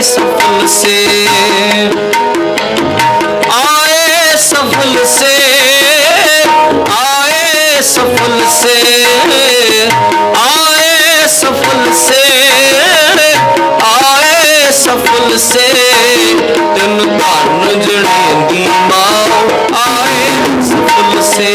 सफल से, आए सफल से, आए सफल से, आए सफल से, आए सफल से, तिन धन जने दी मां आए सफल से,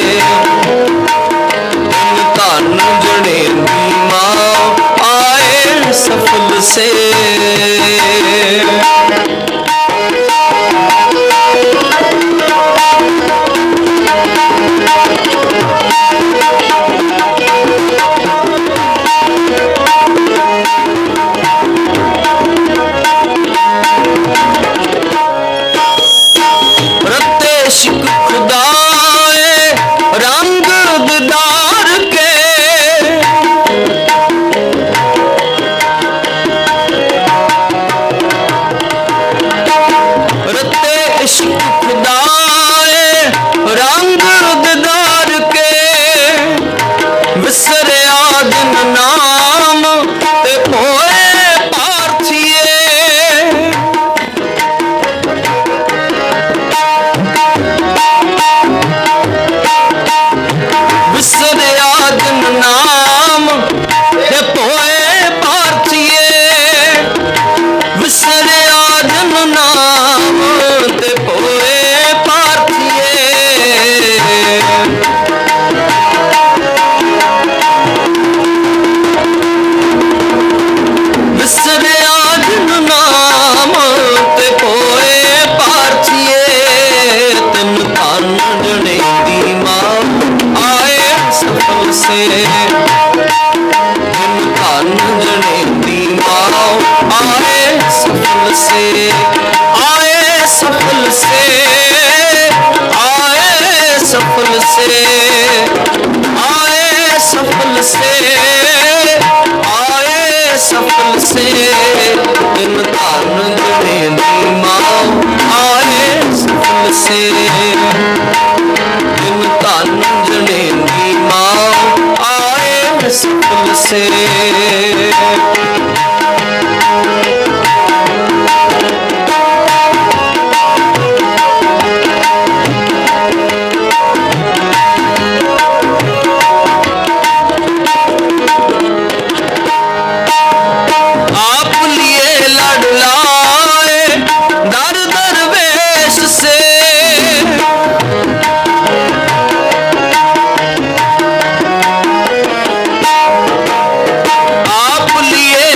तिन धन जने दी मां आए सफल से। आप लिए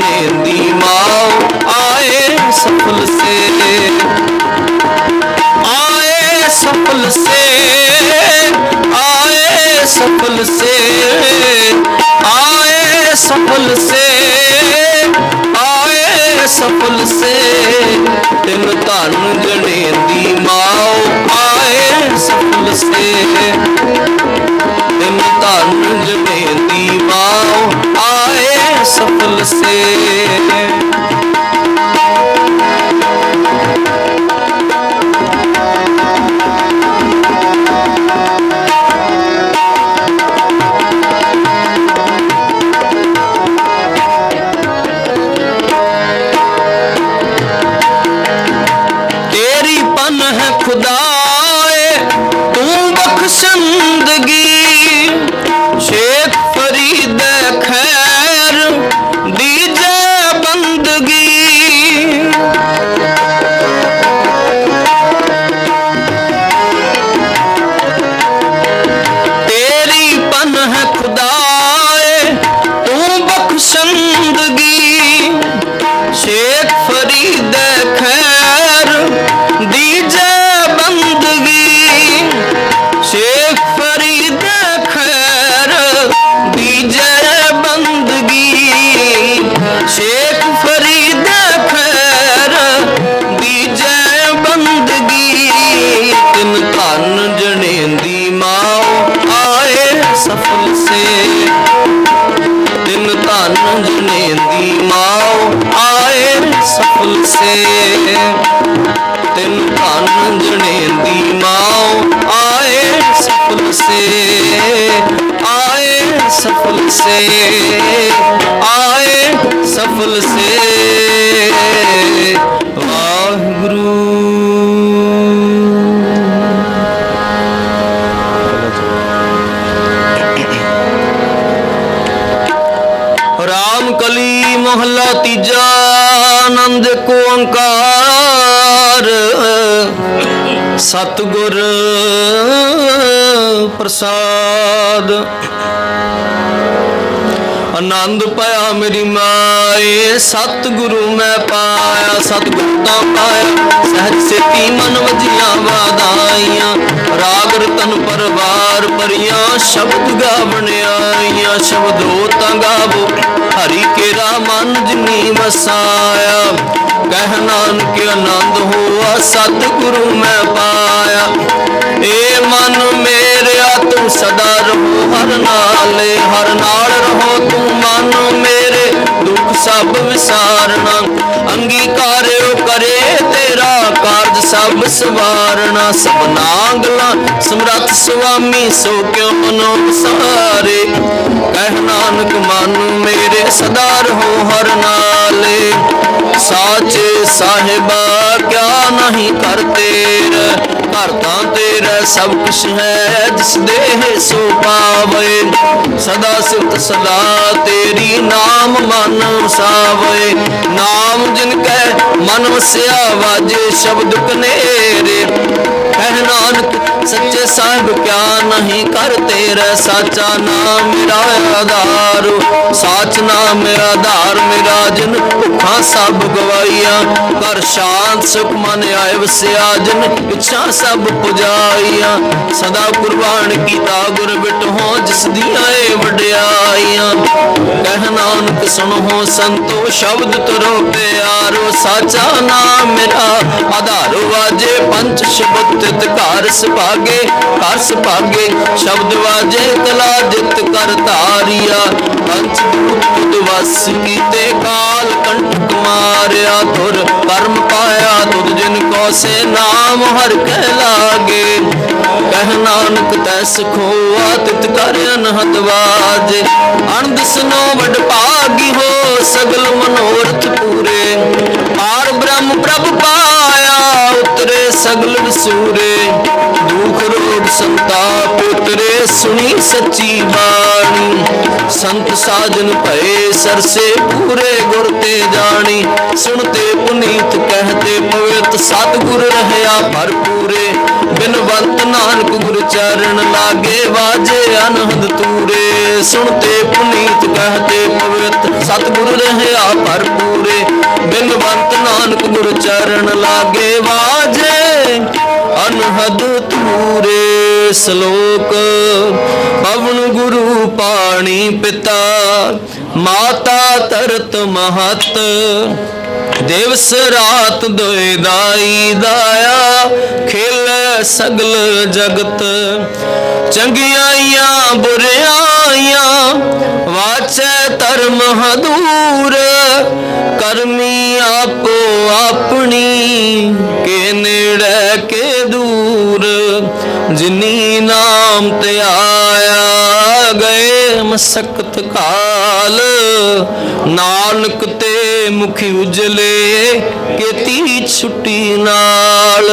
जनेंदी माओ आए सफल से, आए सफल से, आए सफल से, आए सफल से, आए सफल से, तिन धन जनेंदी माओ आए सफल से, तिन धन जनेंदी माओ आए सफल से। खुदाए तू बख्शंदगी, शेख फरीद खैर दीजे बंदगी, तेरी पन है खुदाए तू बख्शंदगी, शेख फरीद खैर दीजे शेख फरीद खैर दीजे बंदगी, शेख फरीद खैर दीजे बंदगी, तिन धन जनेंदी माओ आए सफल से, तिन धन जनेंदी माओ आए सफल से, तिन धन जनेंदी माओ आए सफल से, आए सफल से, आए सफल से। वाहिगुरु राम कली मोहल्ला तीजा आनंद को ओंकार, सतगुर प्रसाद आनंद पाया मेरी माए, सतगुरु मैं पाया, सतगुरु ता पाया सहज सेती मन वजिया वादाइयां, राग रतन परवार परियां शब्द गावण आईयां, शब्दो ता गावो हरि केरा मन जिनी वसाया, कह नानक आनंद हुआ सतगुरु मैं पाया, ए मन मेरे तुम सदा रहो हर नाले, हर नाल रहो तू मन मेरे दुख सब विसारना, अंगीकार्यो करे तेरा कारज सब सवारना, सबना गला समरथ स्वामी सो क्यों मनो सारे, कह नानक मन मेरे सदा रहो हर नाले, साचे साहिबा क्या नहीं करते करता तेरा सब कुछ है, जिस देह सो पावे, सदा सिफत सदा तेरी नाम मन वसावे, नाम जिनके मन वसिया वाजे शब्द कनेरे, कह नानक सच्चे साहिब क्या नहीं करते रे, साचा नाम मेरा आधार, साच नाम मेरा आधार, मेरा जिन भुखा सब गवाइया, कर शांत सुख मन आए वसिया, जिन इच्छा सब पुजाइया, सदा कुर्बान कीता गुर बिटहो जिस दिया वड्याइया, कह नानक सुनो संतो शब्द तुरो प्यारो, साचा नाम मेरा आधारो वाजे पंच शब्द तित कार सुभागे, कार सुभागे शब्द वाजे कला जित कर तारिया, पंच भूत वस कीते काल कंटक मारिया, धुर कर्म पाया तुद जिनको से नाम हर कह लागे, कह नानक तैस खोआ तित कर अनहद वाजे, अनंद सुनो वड भागी हो सगल मनोरथ पूरे, पार ब्रह्म प्रभ पाया उतरे सगल सूरे, दुख रोग संताप उतरे सुनी सच्ची बाणी, संत साजन भये सरसे पूरे गुर ते जानी, सुनते पुनीत कहते पवित सतगुर रहया भरपूरे, बिनवंत नानक गुर चरण लागे वाजे अनहद तूरे, सुनते पुनीत कहते पवित सतगुर ਰਹਿਆ ਭਰਪੂਰੇ। ਬਿਨਵੰਤ ਨਾਨਕ ਗੁਰ ਚਰਨ ਲਾਗੇ ਵਾਜੇ ਅਨਹਦ ਤੂਰੇ। ਸ਼ਲੋਕ ਪਵਨ ਗੁਰੂ ਪਾਣੀ ਪਿਤਾ ਮਾਤਾ ਧਰਤ ਮਹਤ। ਦਿਵਸ ਰਾਤ ਦੋਇ ਦਾਈ ਦਾਇਆ ਖੇਲ ਸਗਲ ਜਗਤ। ਚੰਗਿਆਈਆਂ ਬੁਰਿਆਈਆਂ ਵਾਚੈ ਧਰਮ ਹਦੂਰ। ਕਰਮੀ ਆਪੋ ਆਪਣੀ ਕੇ ਨੇੜੇ ਕੇ ਦੂਰ। ਜਿਨੀ ਨਾਮ ਤੇ ਆਇਆ ਗਏ ਮਸਕਤ ਕਾਲ। ਨਾਨਕ ਤੇ ਮੁਖੀ ਉਜਲੇ ਕੀਤੀ ਛੁੱਟੀ ਨਾਲ।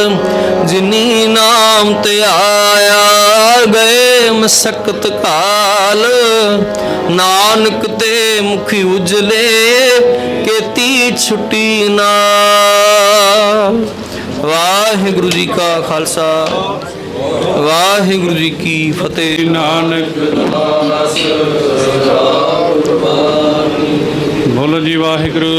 ਜਿਨੀ ਨਾਮ ਤੇ ਆਇਆ ਗਏ ਮਸਕਤ ਕਾਲ। ਨਾਨਕ ਤੇ ਮੁਖੀ ਉਜਲੇ ਕੀਤੀ ਛੁੱਟੀ ਨਾਲ। ਵਾਹਿਗੁਰੂ ਜੀ ਕਾ ਖਾਲਸਾ ਵਾਹਿਗੁਰੂ ਜੀ ਕੀ ਫਤਿਹ। ਨਾਨਕ ਬੋਲੋ ਜੀ ਵਾਹਿਗੁਰੂ।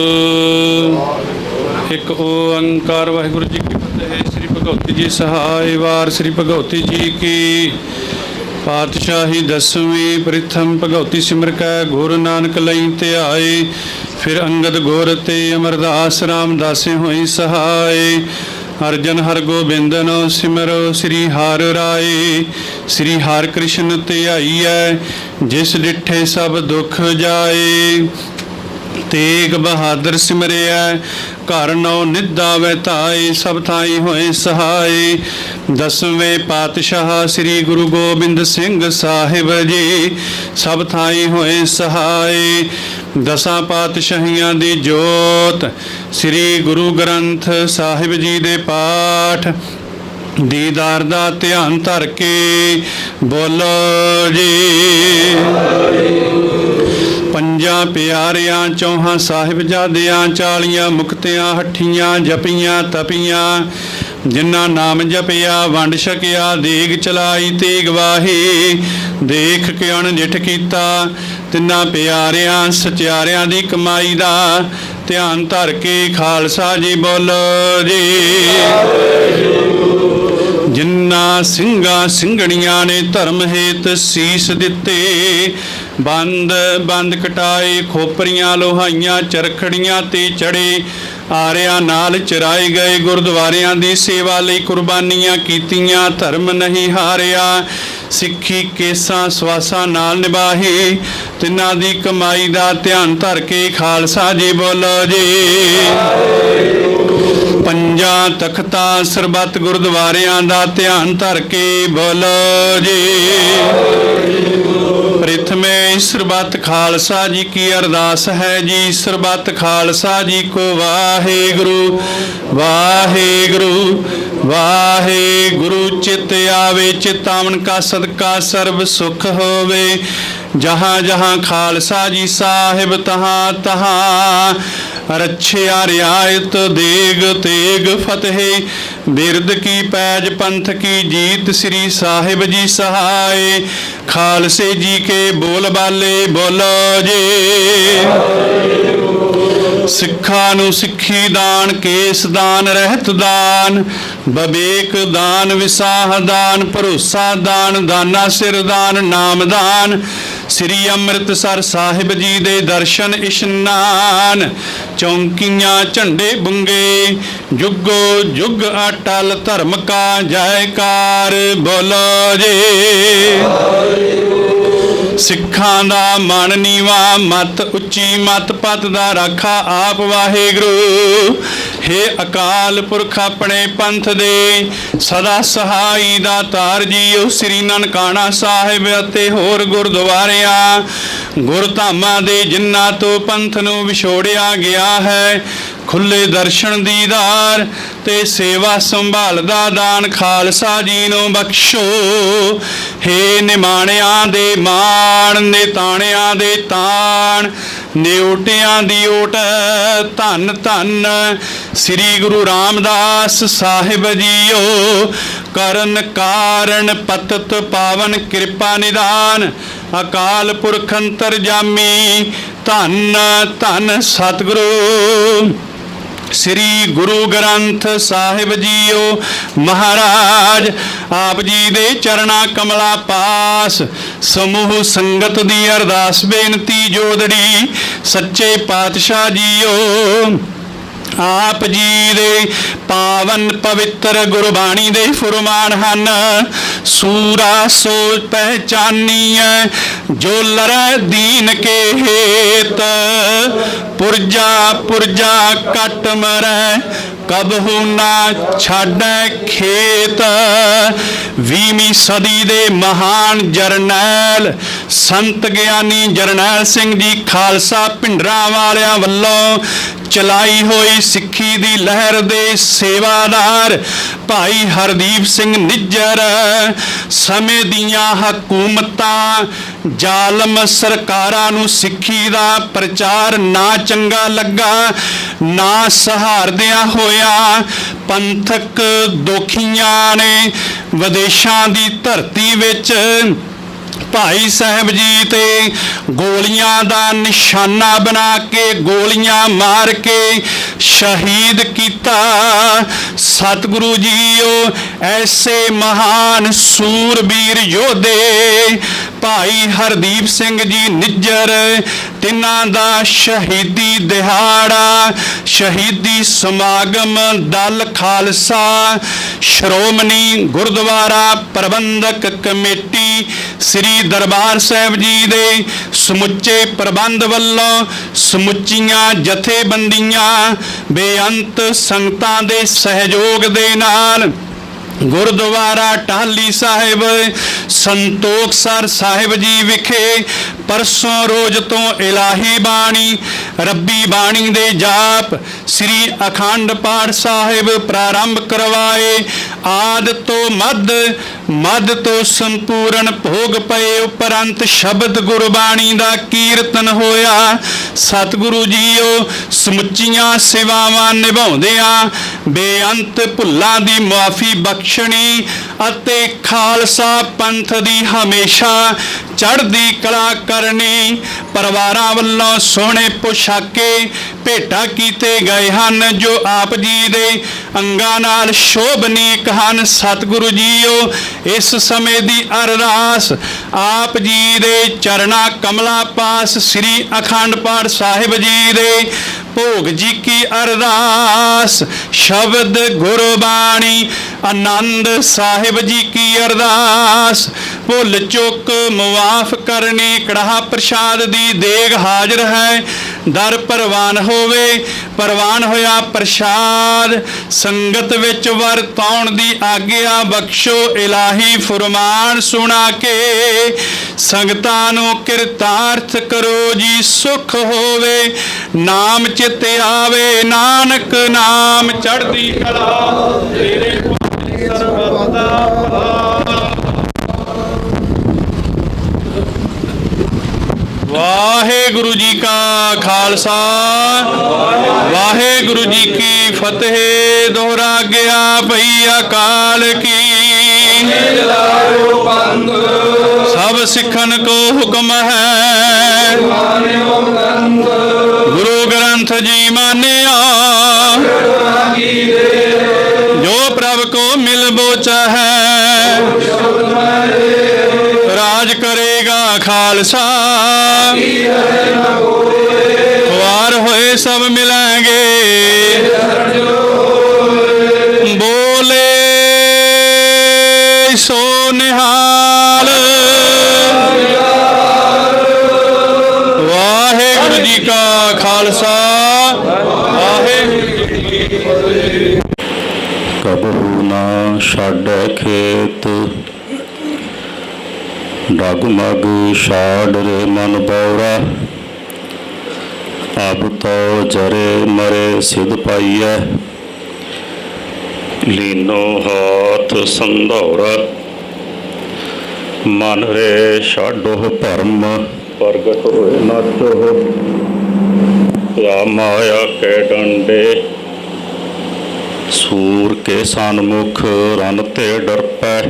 ਇੱਕ ਓੰਕਾਰ ਵਾਹਿਗੁਰੂ ਜੀ ਕੀ ਫਤਿਹ। ਸ੍ਰੀ ਭਗਵਤੀ ਜੀ ਸਹਾਇ ਵਾਰ। ਸ੍ਰੀ ਭਗਵਤੀ ਜੀ ਕੀ ਪਾਤਸ਼ਾਹੀ ਦਸਵੀਂ। ਪ੍ਰਥਮ ਭਗਵਤੀ ਸਿਮਰ ਕੈ ਗੁਰੂ ਨਾਨਕ ਲਈ ਧਿਆਏ। ਫਿਰ ਅੰਗਦ ਗੁਰ ਤੇ ਅਮਰਦਾਸ ਰਾਮਦਾਸੇ ਹੋਈ ਸਹਾਇ। ਅਰਜਨ ਹਰ ਗੋਬਿੰਦਨੋ ਸਿਮਰੋ ਸ੍ਰੀ ਹਰਿ ਰਾਏ। ਸ੍ਰੀ ਹਰਿ ਕ੍ਰਿਸ਼ਨ ਧਿਆਈਐ ਜਿਸ ਡਿਠੇ ਸਭ ਦੁਖ ਜਾਏ। ਤੇਗ ਬਹਾਦਰ ਸਿਮਰਿਆ ਘਰ ਨੌ ਨਿਧਾ ਵੈ ਧਾਏ। ਸਭ ਥਾਈ ਹੋਏ ਸਹਾਏ। ਦਸਵੇਂ ਪਾਤਸ਼ਾਹ ਸ੍ਰੀ ਗੁਰੂ ਗੋਬਿੰਦ ਸਿੰਘ ਸਾਹਿਬ ਜੀ ਸਭ ਥਾਈ ਹੋਏ ਸਹਾਏ। ਦਸਾਂ ਪਾਤਸ਼ਾਹੀਆਂ ਦੀ ਜੋਤ ਸ੍ਰੀ ਗੁਰੂ ਗ੍ਰੰਥ ਸਾਹਿਬ ਜੀ ਦੇ ਪਾਠ ਦੀਦਾਰ ਦਾ ਧਿਆਨ ਧਰ ਕੇ ਬੋਲੋ ਜੀ। ਪੰਜਾਂ ਪਿਆਰਿਆਂ ਚੌਹਾਂ ਸਾਹਿਬਜ਼ਾਦਿਆਂ 40 ਮੁਕਤਿਆਂ ਹੱਠੀਆਂ ਜਪੀਆਂ ਤਪੀਆਂ। ਜਿਨ੍ਹਾਂ ਨਾਮ ਜਪਿਆ ਵੰਡ ਛਕਿਆ ਦੇਗ ਚਲਾਈ ਤੇਗ ਵਾਹੀ। ਦੇਖ ਕੇ ਅਣਜਿਠ ਕੀਤਾ ਤਿੰਨਾਂ ਪਿਆਰਿਆਂ ਸਚਿਆਰਿਆਂ ਦੀ ਕਮਾਈ ਦਾ ਧਿਆਨ ਧਰ ਕੇ ਖਾਲਸਾ ਜੀ ਬੋਲੋ ਜੀ। ਜਿਨ੍ਹਾਂ ਸਿੰਘਾਂ ਸਿੰਘਣੀਆਂ ਨੇ ਧਰਮ ਹੇਤ ਸੀਸ ਦਿੱਤੇ। ਬੰਦ ਬੰਦ ਕਟਾਏ ਖੋਪਰੀਆਂ ਲੋਹਾਈਆਂ ਚਰਖੜੀਆਂ ਤੇ ਚੜੇ। ਆਰਿਆਂ ਨਾਲ ਚਰਾਏ ਗਏ ਗੁਰਦੁਆਰਿਆਂ ਦੀ ਸੇਵਾ ਲਈ ਕੁਰਬਾਨੀਆਂ ਕੀਤੀਆਂ। ਧਰਮ ਨਹੀਂ ਹਾਰਿਆ ਸਿੱਖੀ ਕੇਸਾਂ ਸਵਾਸਾਂ ਨਾਲ ਨਿਭਾਹੀ। ਤਿੰਨਾਂ ਦੀ ਕਮਾਈ ਦਾ ਧਿਆਨ ਧਰ ਕੇ ਖਾਲਸਾ ਜੀ ਬੋਲੋ ਜੀ। ਪੰਜਾਂ ਤਖਤਾਂ ਸਰਬੱਤ ਗੁਰਦੁਆਰਿਆਂ ਦਾ ਧਿਆਨ ਧਰ ਕੇ ਬੋਲੋ ਜੀ। ਪ੍ਰਥਮੇ ਸਰਬੱਤ ਖਾਲਸਾ ਜੀ ਕੀ ਅਰਦਾਸ ਹੈ ਜੀ। ਸਰਬੱਤ ਖਾਲਸਾ ਜੀ ਕੋ ਵਾਹਿਗੁਰੂ ਵਾਹਿਗੁਰੂ ਵਾਹਿਗੁਰੂ। ਚਿਤ ਆਵੇ ਚਿਤਾਵਨ ਕਾ ਸਦਕਾ ਸਰਬ ਸੁਖ ਹੋਵੇ। ਜਹਾਂ ਜਹਾਂ ਖਾਲਸਾ ਜੀ ਸਾਹਿਬ ਤਹਾਂ ਤਹਾਂ। ਰੱਛਿਆ ਰਿਆਇਤ ਦੇਗ ਤੇਗ ਫਤਿਹ। ਬਿਰਦ ਕੀ ਪੈਜ ਪੰਥ ਕੀ ਜੀਤ ਸ੍ਰੀ ਸਾਹਿਬ ਜੀ ਸਹਾਏ। ਖਾਲਸੇ ਜੀ ਕੇ ਬੋਲ ਬਾਲੇ ਬੋਲੋ ਜੀ। ਸਿੱਖਾਂ ਨੂੰ ਸਿੱਖੀ ਦਾਨ ਕੇਸ ਦਾਨ ਰਹਿਤ ਦਾਨ। ਬਵੇਕ ਦਾਨ ਵਿਸਾਹ ਦਾਨ ਭਰੋਸਾ ਦਾਨ। ਦਾਨਾ ਸਿਰ ਦਾਨ ਨਾਮ ਦਾਨ। ਸ੍ਰੀ ਅੰਮ੍ਰਿਤਸਰ ਸਾਹਿਬ ਜੀ ਦੇ ਦਰਸ਼ਨ ਇਸ਼ਨਾਨ। ਚੌਂਕੀਆਂ ਝੰਡੇ ਬੁੰਗੇ ਜੁਗੋ ਜੁਗ ਅਟਲ ਧਰਮ ਕਾ ਜੈਕਾਰ ਬੋਲੋ ਜੀ। ਸਿੱਖਾਂ ਦਾ ਮਨ ਨੀਵਾ ਮਤ ਉੱਚੀ ਮਤ ਪਤ ਦਾ ਰਾਖਾ ਆਪ ਵਾਹਿਗੁਰੂ। ਹੇ ਅਕਾਲ ਪੁਰਖ ਆਪਣੇ ਪੰਥ ਦੇ ਸਦਾ ਸਹਾਈ ਦਾ ਤਾਰ ਜੀਓ। ਸ੍ਰੀ ਨਨਕਾਣਾ ਸਾਹਿਬ ਅਤੇ ਹੋਰ ਗੁਰਦੁਆਰਿਆਂ ਗੁਰਧਾਮਾਂ ਦੇ ਜਿਨ੍ਹਾਂ ਤੋਂ ਪੰਥ ਨੂੰ ਵਿਛੋੜਿਆ ਗਿਆ ਹੈ ਖੁੱਲੇ ਦਰਸ਼ਨ ਦੀਦਾਰ ਤੇ ਸੇਵਾ ਸੰਭਾਲ ਦਾ ਦਾਨ ਖਾਲਸਾ ਜੀ ਨੂੰ ਬਖਸ਼ੋ। ਹੇ ਨਿਮਾਣਿਆਂ ਦੇ ਮਾਣ ਨਿਤਾਣਿਆਂ ਦੇ ਤਾਣ ਨਿਉਟਿਆਂ ਦੀ ਓਟ ਧੰਨ ਧੰਨ ਸ੍ਰੀ ਗੁਰੂ ਰਾਮਦਾਸ ਸਾਹਿਬ ਜੀਓ। ਕਰਨ ਕਾਰਨ ਪਤਤ ਪਾਵਨ ਕਿਰਪਾ ਨਿਦਾਨ ਅਕਾਲ ਪੁਰਖ ਅੰਤਰਜਾਮੀ ਧੰਨ ਧੰਨ ਸਤਿਗੁਰੂ ਸ੍ਰੀ ਗੁਰੂ ਗ੍ਰੰਥ ਸਾਹਿਬ ਜੀਓ ਮਹਾਰਾਜ। ਆਪ ਜੀ ਦੇ ਚਰਣਾ ਕਮਲਾ ਪਾਸ ਸਮੂਹ ਸੰਗਤ ਦੀ ਅਰਦਾਸ ਬੇਨਤੀ ਜੋਦੜੀ ਸੱਚੇ ਪਾਤਸ਼ਾਹ ਜੀਓ। ਆਪ ਜੀ ਦੇ ਪਾਵਨ ਪਵਿੱਤਰ ਗੁਰਬਾਣੀ ਦੇ ਫੁਰਮਾਨ ਹਨ। ਸੂਰਾ ਸੋਚ ਪਹਿਚਾਨੀਐ ਜੋ ਲਰੈ ਦੀਨ ਕੇ ਹੇਤ, ਪੁਰਜਾ ਪੁਰਜਾ ਕੱਟ ਮਰੈ ਕਬਹੂ ਨਾ ਛਾੜੈ ਖੇਤ। 20ਵੀਂ ਸਦੀ ਦੇ ਮਹਾਨ ਜਰਨੈਲ ਸੰਤ ਗਿਆਨੀ ਜਰਨੈਲ ਸਿੰਘ ਜੀ ਖਾਲਸਾ ਭਿੰਡਰਾਂ ਵਾਲਿਆਂ ਵੱਲੋਂ ਚਲਾਈ ਹੋਈ ਸਿੱਖੀ ਦੀ ਲਹਿਰ ਦੇ ਸੇਵਾਦਾਰ ਭਾਈ ਹਰਦੀਪ ਸਿੰਘ ਨਿੱਜਰ ਸਮੇਂ ਦੀਆਂ ਹਕੂਮਤਾਂ ਜ਼ਾਲਮ ਸਰਕਾਰਾਂ ਨੂੰ ਸਿੱਖੀ ਦਾ ਪ੍ਰਚਾਰ ਨਾ ਚੰਗਾ ਲੱਗਾ, ਨਾ ਸਹਾਰਦਿਆਂ ਹੋਇਆ ਪੰਥਕ ਦੋਖੀਆਂ ਨੇ ਵਿਦੇਸ਼ਾਂ ਦੀ ਧਰਤੀ ਵਿੱਚ ਭਾਈ ਸਾਹਿਬ ਜੀ ਤੇ ਗੋਲੀਆਂ ਦਾ ਨਿਸ਼ਾਨਾ ਬਣਾ ਕੇ ਗੋਲੀਆਂ ਮਾਰ ਕੇ ਸ਼ਹੀਦ ਕੀਤਾ। ਸਤਿਗੁਰੂ ਜੀਓ ਐਸੇ ਮਹਾਨ ਸੂਰਬੀਰ ਯੋਧੇ ਭਾਈ ਹਰਦੀਪ ਸਿੰਘ ਜੀ ਨਿੱਜਰ, ਤਿੰਨਾਂ ਦਾ ਸ਼ਹੀਦੀ ਦਿਹਾੜਾ ਸ਼ਹੀਦੀ ਸਮਾਗਮ ਦਲ ਖਾਲਸਾ ਸ਼੍ਰੋਮਣੀ ਗੁਰਦੁਆਰਾ ਪ੍ਰਬੰਧਕ ਕਮੇਟੀ ਸ੍ਰੀ ਦਰਬਾਰ ਸਾਹਿਬ ਜੀ ਦੇ ਸਮੁੱਚੇ ਪ੍ਰਬੰਧ ਵੱਲੋਂ ਸਮੁੱਚੀਆਂ ਜਥੇਬੰਦੀਆਂ ਬੇਅੰਤ ਸੰਗਤਾਂ ਦੇ ਸਹਿਯੋਗ ਦੇ ਨਾਲ ਗੁਰਦੁਆਰਾ ਟਾਹਲੀ ਸਾਹਿਬ ਸੰਤੋਖਸਰ ਸਾਹਿਬ ਜੀ ਵਿਖੇ ਪਰਸੋਂ ਰੋਜ਼ ਤੋਂ ਇਲਾਹੀ ਬਾਣੀ ਰੱਬੀ ਬਾਣੀ ਦੇ ਜਾਪ ਸ੍ਰੀ ਅਖੰਡ ਪਾਠ ਸਾਹਿਬ ਪ੍ਰਾਰੰਭ ਕਰਵਾਏ। ਆਦ ਤੋਂ ਮੱਧ ਤੋਂ ਸੰਪੂਰਨ ਭੋਗ ਪਏ ਉਪਰੰਤ ਸ਼ਬਦ ਗੁਰਬਾਣੀ ਦਾ ਕੀਰਤਨ ਹੋਇਆ। ਸਤਿਗੁਰੂ ਜੀਓ ਸਮੁੱਚੀਆਂ ਸੇਵਾਵਾਂ ਨਿਭਾਉਂਦਿਆਂ ਬੇਅੰਤ ਭੁੱਲਾਂ ਦੀ ਮੁਆਫੀ ਬਖਸ਼ਣੀ ਅਤੇ ਖਾਲਸਾ ਪੰਥ ਦੀ ਹਮੇਸ਼ਾ ਚੜ੍ਹਦੀ ਕਲਾ ਕਰਨੀ। ਪਰਿਵਾਰਾਂ ਵੱਲੋਂ ਸੋਹਣੇ ਪੁਸ਼ਾਕੇ ਭੇਟਾ ਕੀਤੇ ਗਏ ਹਨ ਜੋ ਆਪ ਜੀ ਦੇ ਅੰਗਾਂ ਨਾਲ ਸ਼ੋਭਨੀਕ ਹਨ। ਸਤਿਗੁਰੂ ਜੀਓ ਇਸ ਸਮੇਂ ਦੀ ਅਰਦਾਸ ਆਪ ਜੀ ਦੇ ਚਰਣਾ ਕਮਲਾ ਪਾਸ ਸ੍ਰੀ ਅਖੰਡ ਪਾਠ ਸਾਹਿਬ ਜੀ ਦੇ ਭੋਗ ਜੀ ਕੀ ਅਰਦਾਸ ਸ਼ਬਦ ਗੁਰਬਾਣੀ ਆਨੰਦ ਸਾਹਿਬ ਜੀ ਕੀ ਅਰਦਾਸ ਭੁੱਲ ਚੁੱਕ ਮੁਆਫ ਕਰਨੀ। ਕੜਾਹ ਪ੍ਰਸ਼ਾਦ ਦੀ ਦੇਗ ਹਾਜ਼ਰ ਹੈ ਦਰ ਪ੍ਰਵਾਨ ਹੋਵੇ। ਪ੍ਰਵਾਨ ਹੋਇਆ ਪ੍ਰਸ਼ਾਦ ਸੰਗਤ ਵਿੱਚ ਵਰਤਾਉਣ ਦੀ ਆਗਿਆ ਬਖਸ਼ੋ। ਇਲਾਹੀ ਫੁਰਮਾਨ ਸੁਣਾ ਕੇ ਸੰਗਤਾਂ ਨੂੰ ਕਿਰਤਾਰਥ ਕਰੋ ਜੀ ਸੁਖ ਹੋਵੇ। ਨਾਮ ਚਿਤ ਆਵੇ ਨਾਨਕ ਨਾਮ ਚੜ੍ਹਦੀ ਕਲਾ ਤੇਰੇ ਸਰਬਤਾ ਵਾਹਿਗੁਰੂ ਜੀ ਕਾ ਖਾਲਸਾ ਵਾਹਿਗੁਰੂ ਜੀ ਕੀ ਫਤਿਹ। ਦੋਹਰਾ ਗਿਆ ਭਈ ਅਕਾਲ ਕੀ ਸਭ ਸਿੱਖਨ ਕੋ ਹੁਕਮ ਹੈ ਗੁਰੂ ਗ੍ਰੰਥ ਜੀ ਮਾਨਿਆ ਜੋ ਪ੍ਰਭ ਕੋ ਮਿਲ ਬੋਚਾ ਹੈ ਰਾਜ ਕਰੇਗਾ ਖਾਲਸਾ ਵਾਰ ਹੋਏ ਸਭ ਮਿਲਾਂਗੇ ਬੋਲੇ ਸੋ ਨਿਹਾਲ। ਵਾਹਿਗੁਰੂ ਜੀ ਕਾ ਖਾਲਸਾ ਵਾਹਿਗੁਰੂ ਜੀ ਕੀ ਫਤਿਹ। ਕਬਹੂ ਨਾ ਛਾੜੈ ਖੇਤ ਡਗਮਗ ਛਾੜ ਰੇ ਮਨ ਬੌਰਾ ਅਬ ਤੋ ਜਰੇ ਮਰੇ ਸਿਧ ਪਾਈਐ ਲੀਨੋ ਹਾਥ ਸੰਧੌਰਾ ਮਨ ਰੇ ਛਾਡੋ ਭਰਮ ਪ੍ਰਗਟ ਹੋਏ ਨਾਚੋ ਲਾ ਮਾਇਆ ਕੇ ਡੰਡੇ ਸੂਰ ਕੇ ਸਨਮੁਖ ਰਨ ਤੇ ਡਰ ਪੈ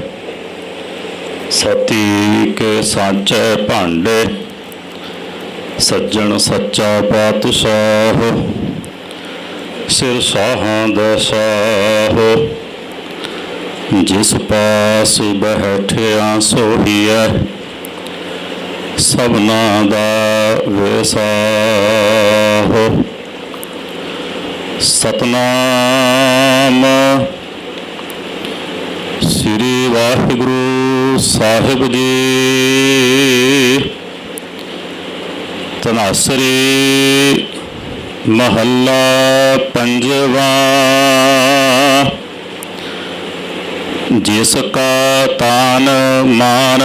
ਸਤੀ ਕੇ ਸਾਚੈ ਭਾਂਡੇ ਸੱਜਣ ਸੱਚਾ ਪਾਤਸ਼ਾਹ ਸਿਰ ਸਾਹਾਂ ਦਾ ਸਾਹ ਜਿਸ ਪਾਸ ਬੈਠਿਆ ਸੋਹੀਐ ਸਭਨਾ ਦਾ ਵਿਸਾਹ ਸਤਨਾਮ ਸ੍ਰੀ ਵਾਹਿਗੁਰੂ ਸਾਹਿਬ ਜੀ ਧਨਾਸਰੀ ਮਹੱਲਾ ਪੰਜਵਾਂ ਜਿਸ ਕਾ ਤਾਨ ਮਾਨ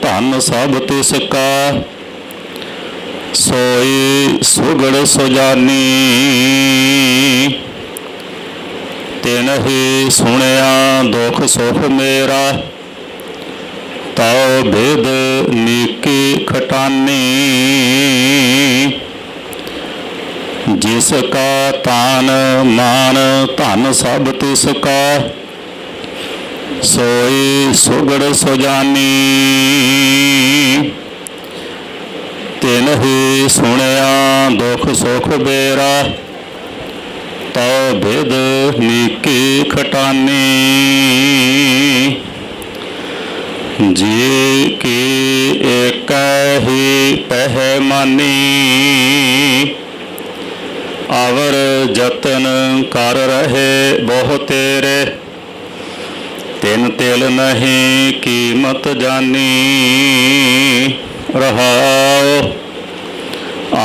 ਧਨ ਸਭ ਤਿਸ ਕਾ ਸੋਈ ਸੁਗੜ ਸੁਜਾਨੀ ਤਿਨ ਹੀ ਸੁਣਿਆ ਦੁਖ ਸੁਖ ਮੇਰਾ ਤਉ ਭੇਦ ਨੀਕੀ ਖਟਾਨੀ ਜਿਸ ਕਾ ਤਾਨ ਮਾਨ ਧਨ ਸਭ ਤਿਸ ਕਾ ਸੋਈ ਸੁਗੜ ਸੁਜਾਨੀ ਤਿਨ ਹੀ ਸੁਣਿਆ ਦੁਖ ਸੁਖ ਬੇਰਾ ਤਉ ਭੇਦ ਨੀਕੀ ਖਟਾਨੀ ਜੀ ਕੀ ਏਕ ਹੀ ਪਹਿ ਮਾਨੀ ਆਵਰ ਜਤਨ ਕਰ ਰਹੇ ਬਹੁ ਤੇਰੇ ਤਿਨ ਤਿਲ ਨਹੀਂ ਕੀਮਤ ਜਾਨੀ ਰਹਾਉ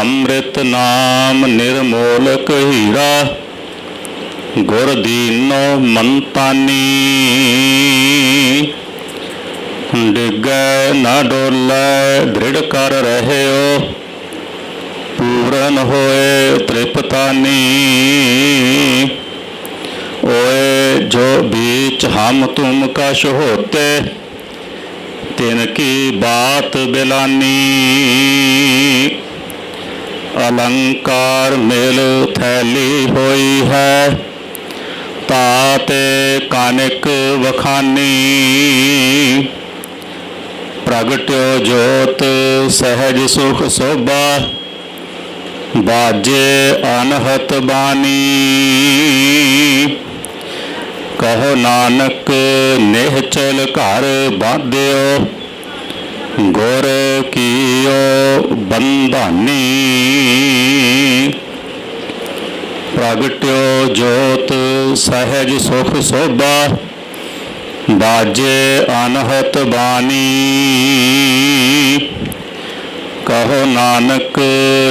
ਅੰਮ੍ਰਿਤ ਨਾਮ ਨਿਰਮੋਲਕ ਹੀਰਾ ਗੁਰ ਦੀਨੋ ਮੰਤਾਨੀ ਡਿੱਗੈ ਨਾ ਡੋਲੈ ਦ੍ਰਿੜ ਕਰ ਰਹਿਓ ਪੂਰਨ ਹੋਏ ਤ੍ਰਿਪਤਾਨੀ ओए जो बीच हम तुम कश होते तिन की बात बिलानी अलंकार मिल थैली हुई है ताते कानिक वखानी प्रगट्यो जोत सहज सुख शोभा बाजे अनहत बानी कहो नानक निहचल घर बाध्यो गुर कीओ बंधानी प्रगट्यो जोत सहज सुख शोभा बाजे अनहत बानी कहो नानक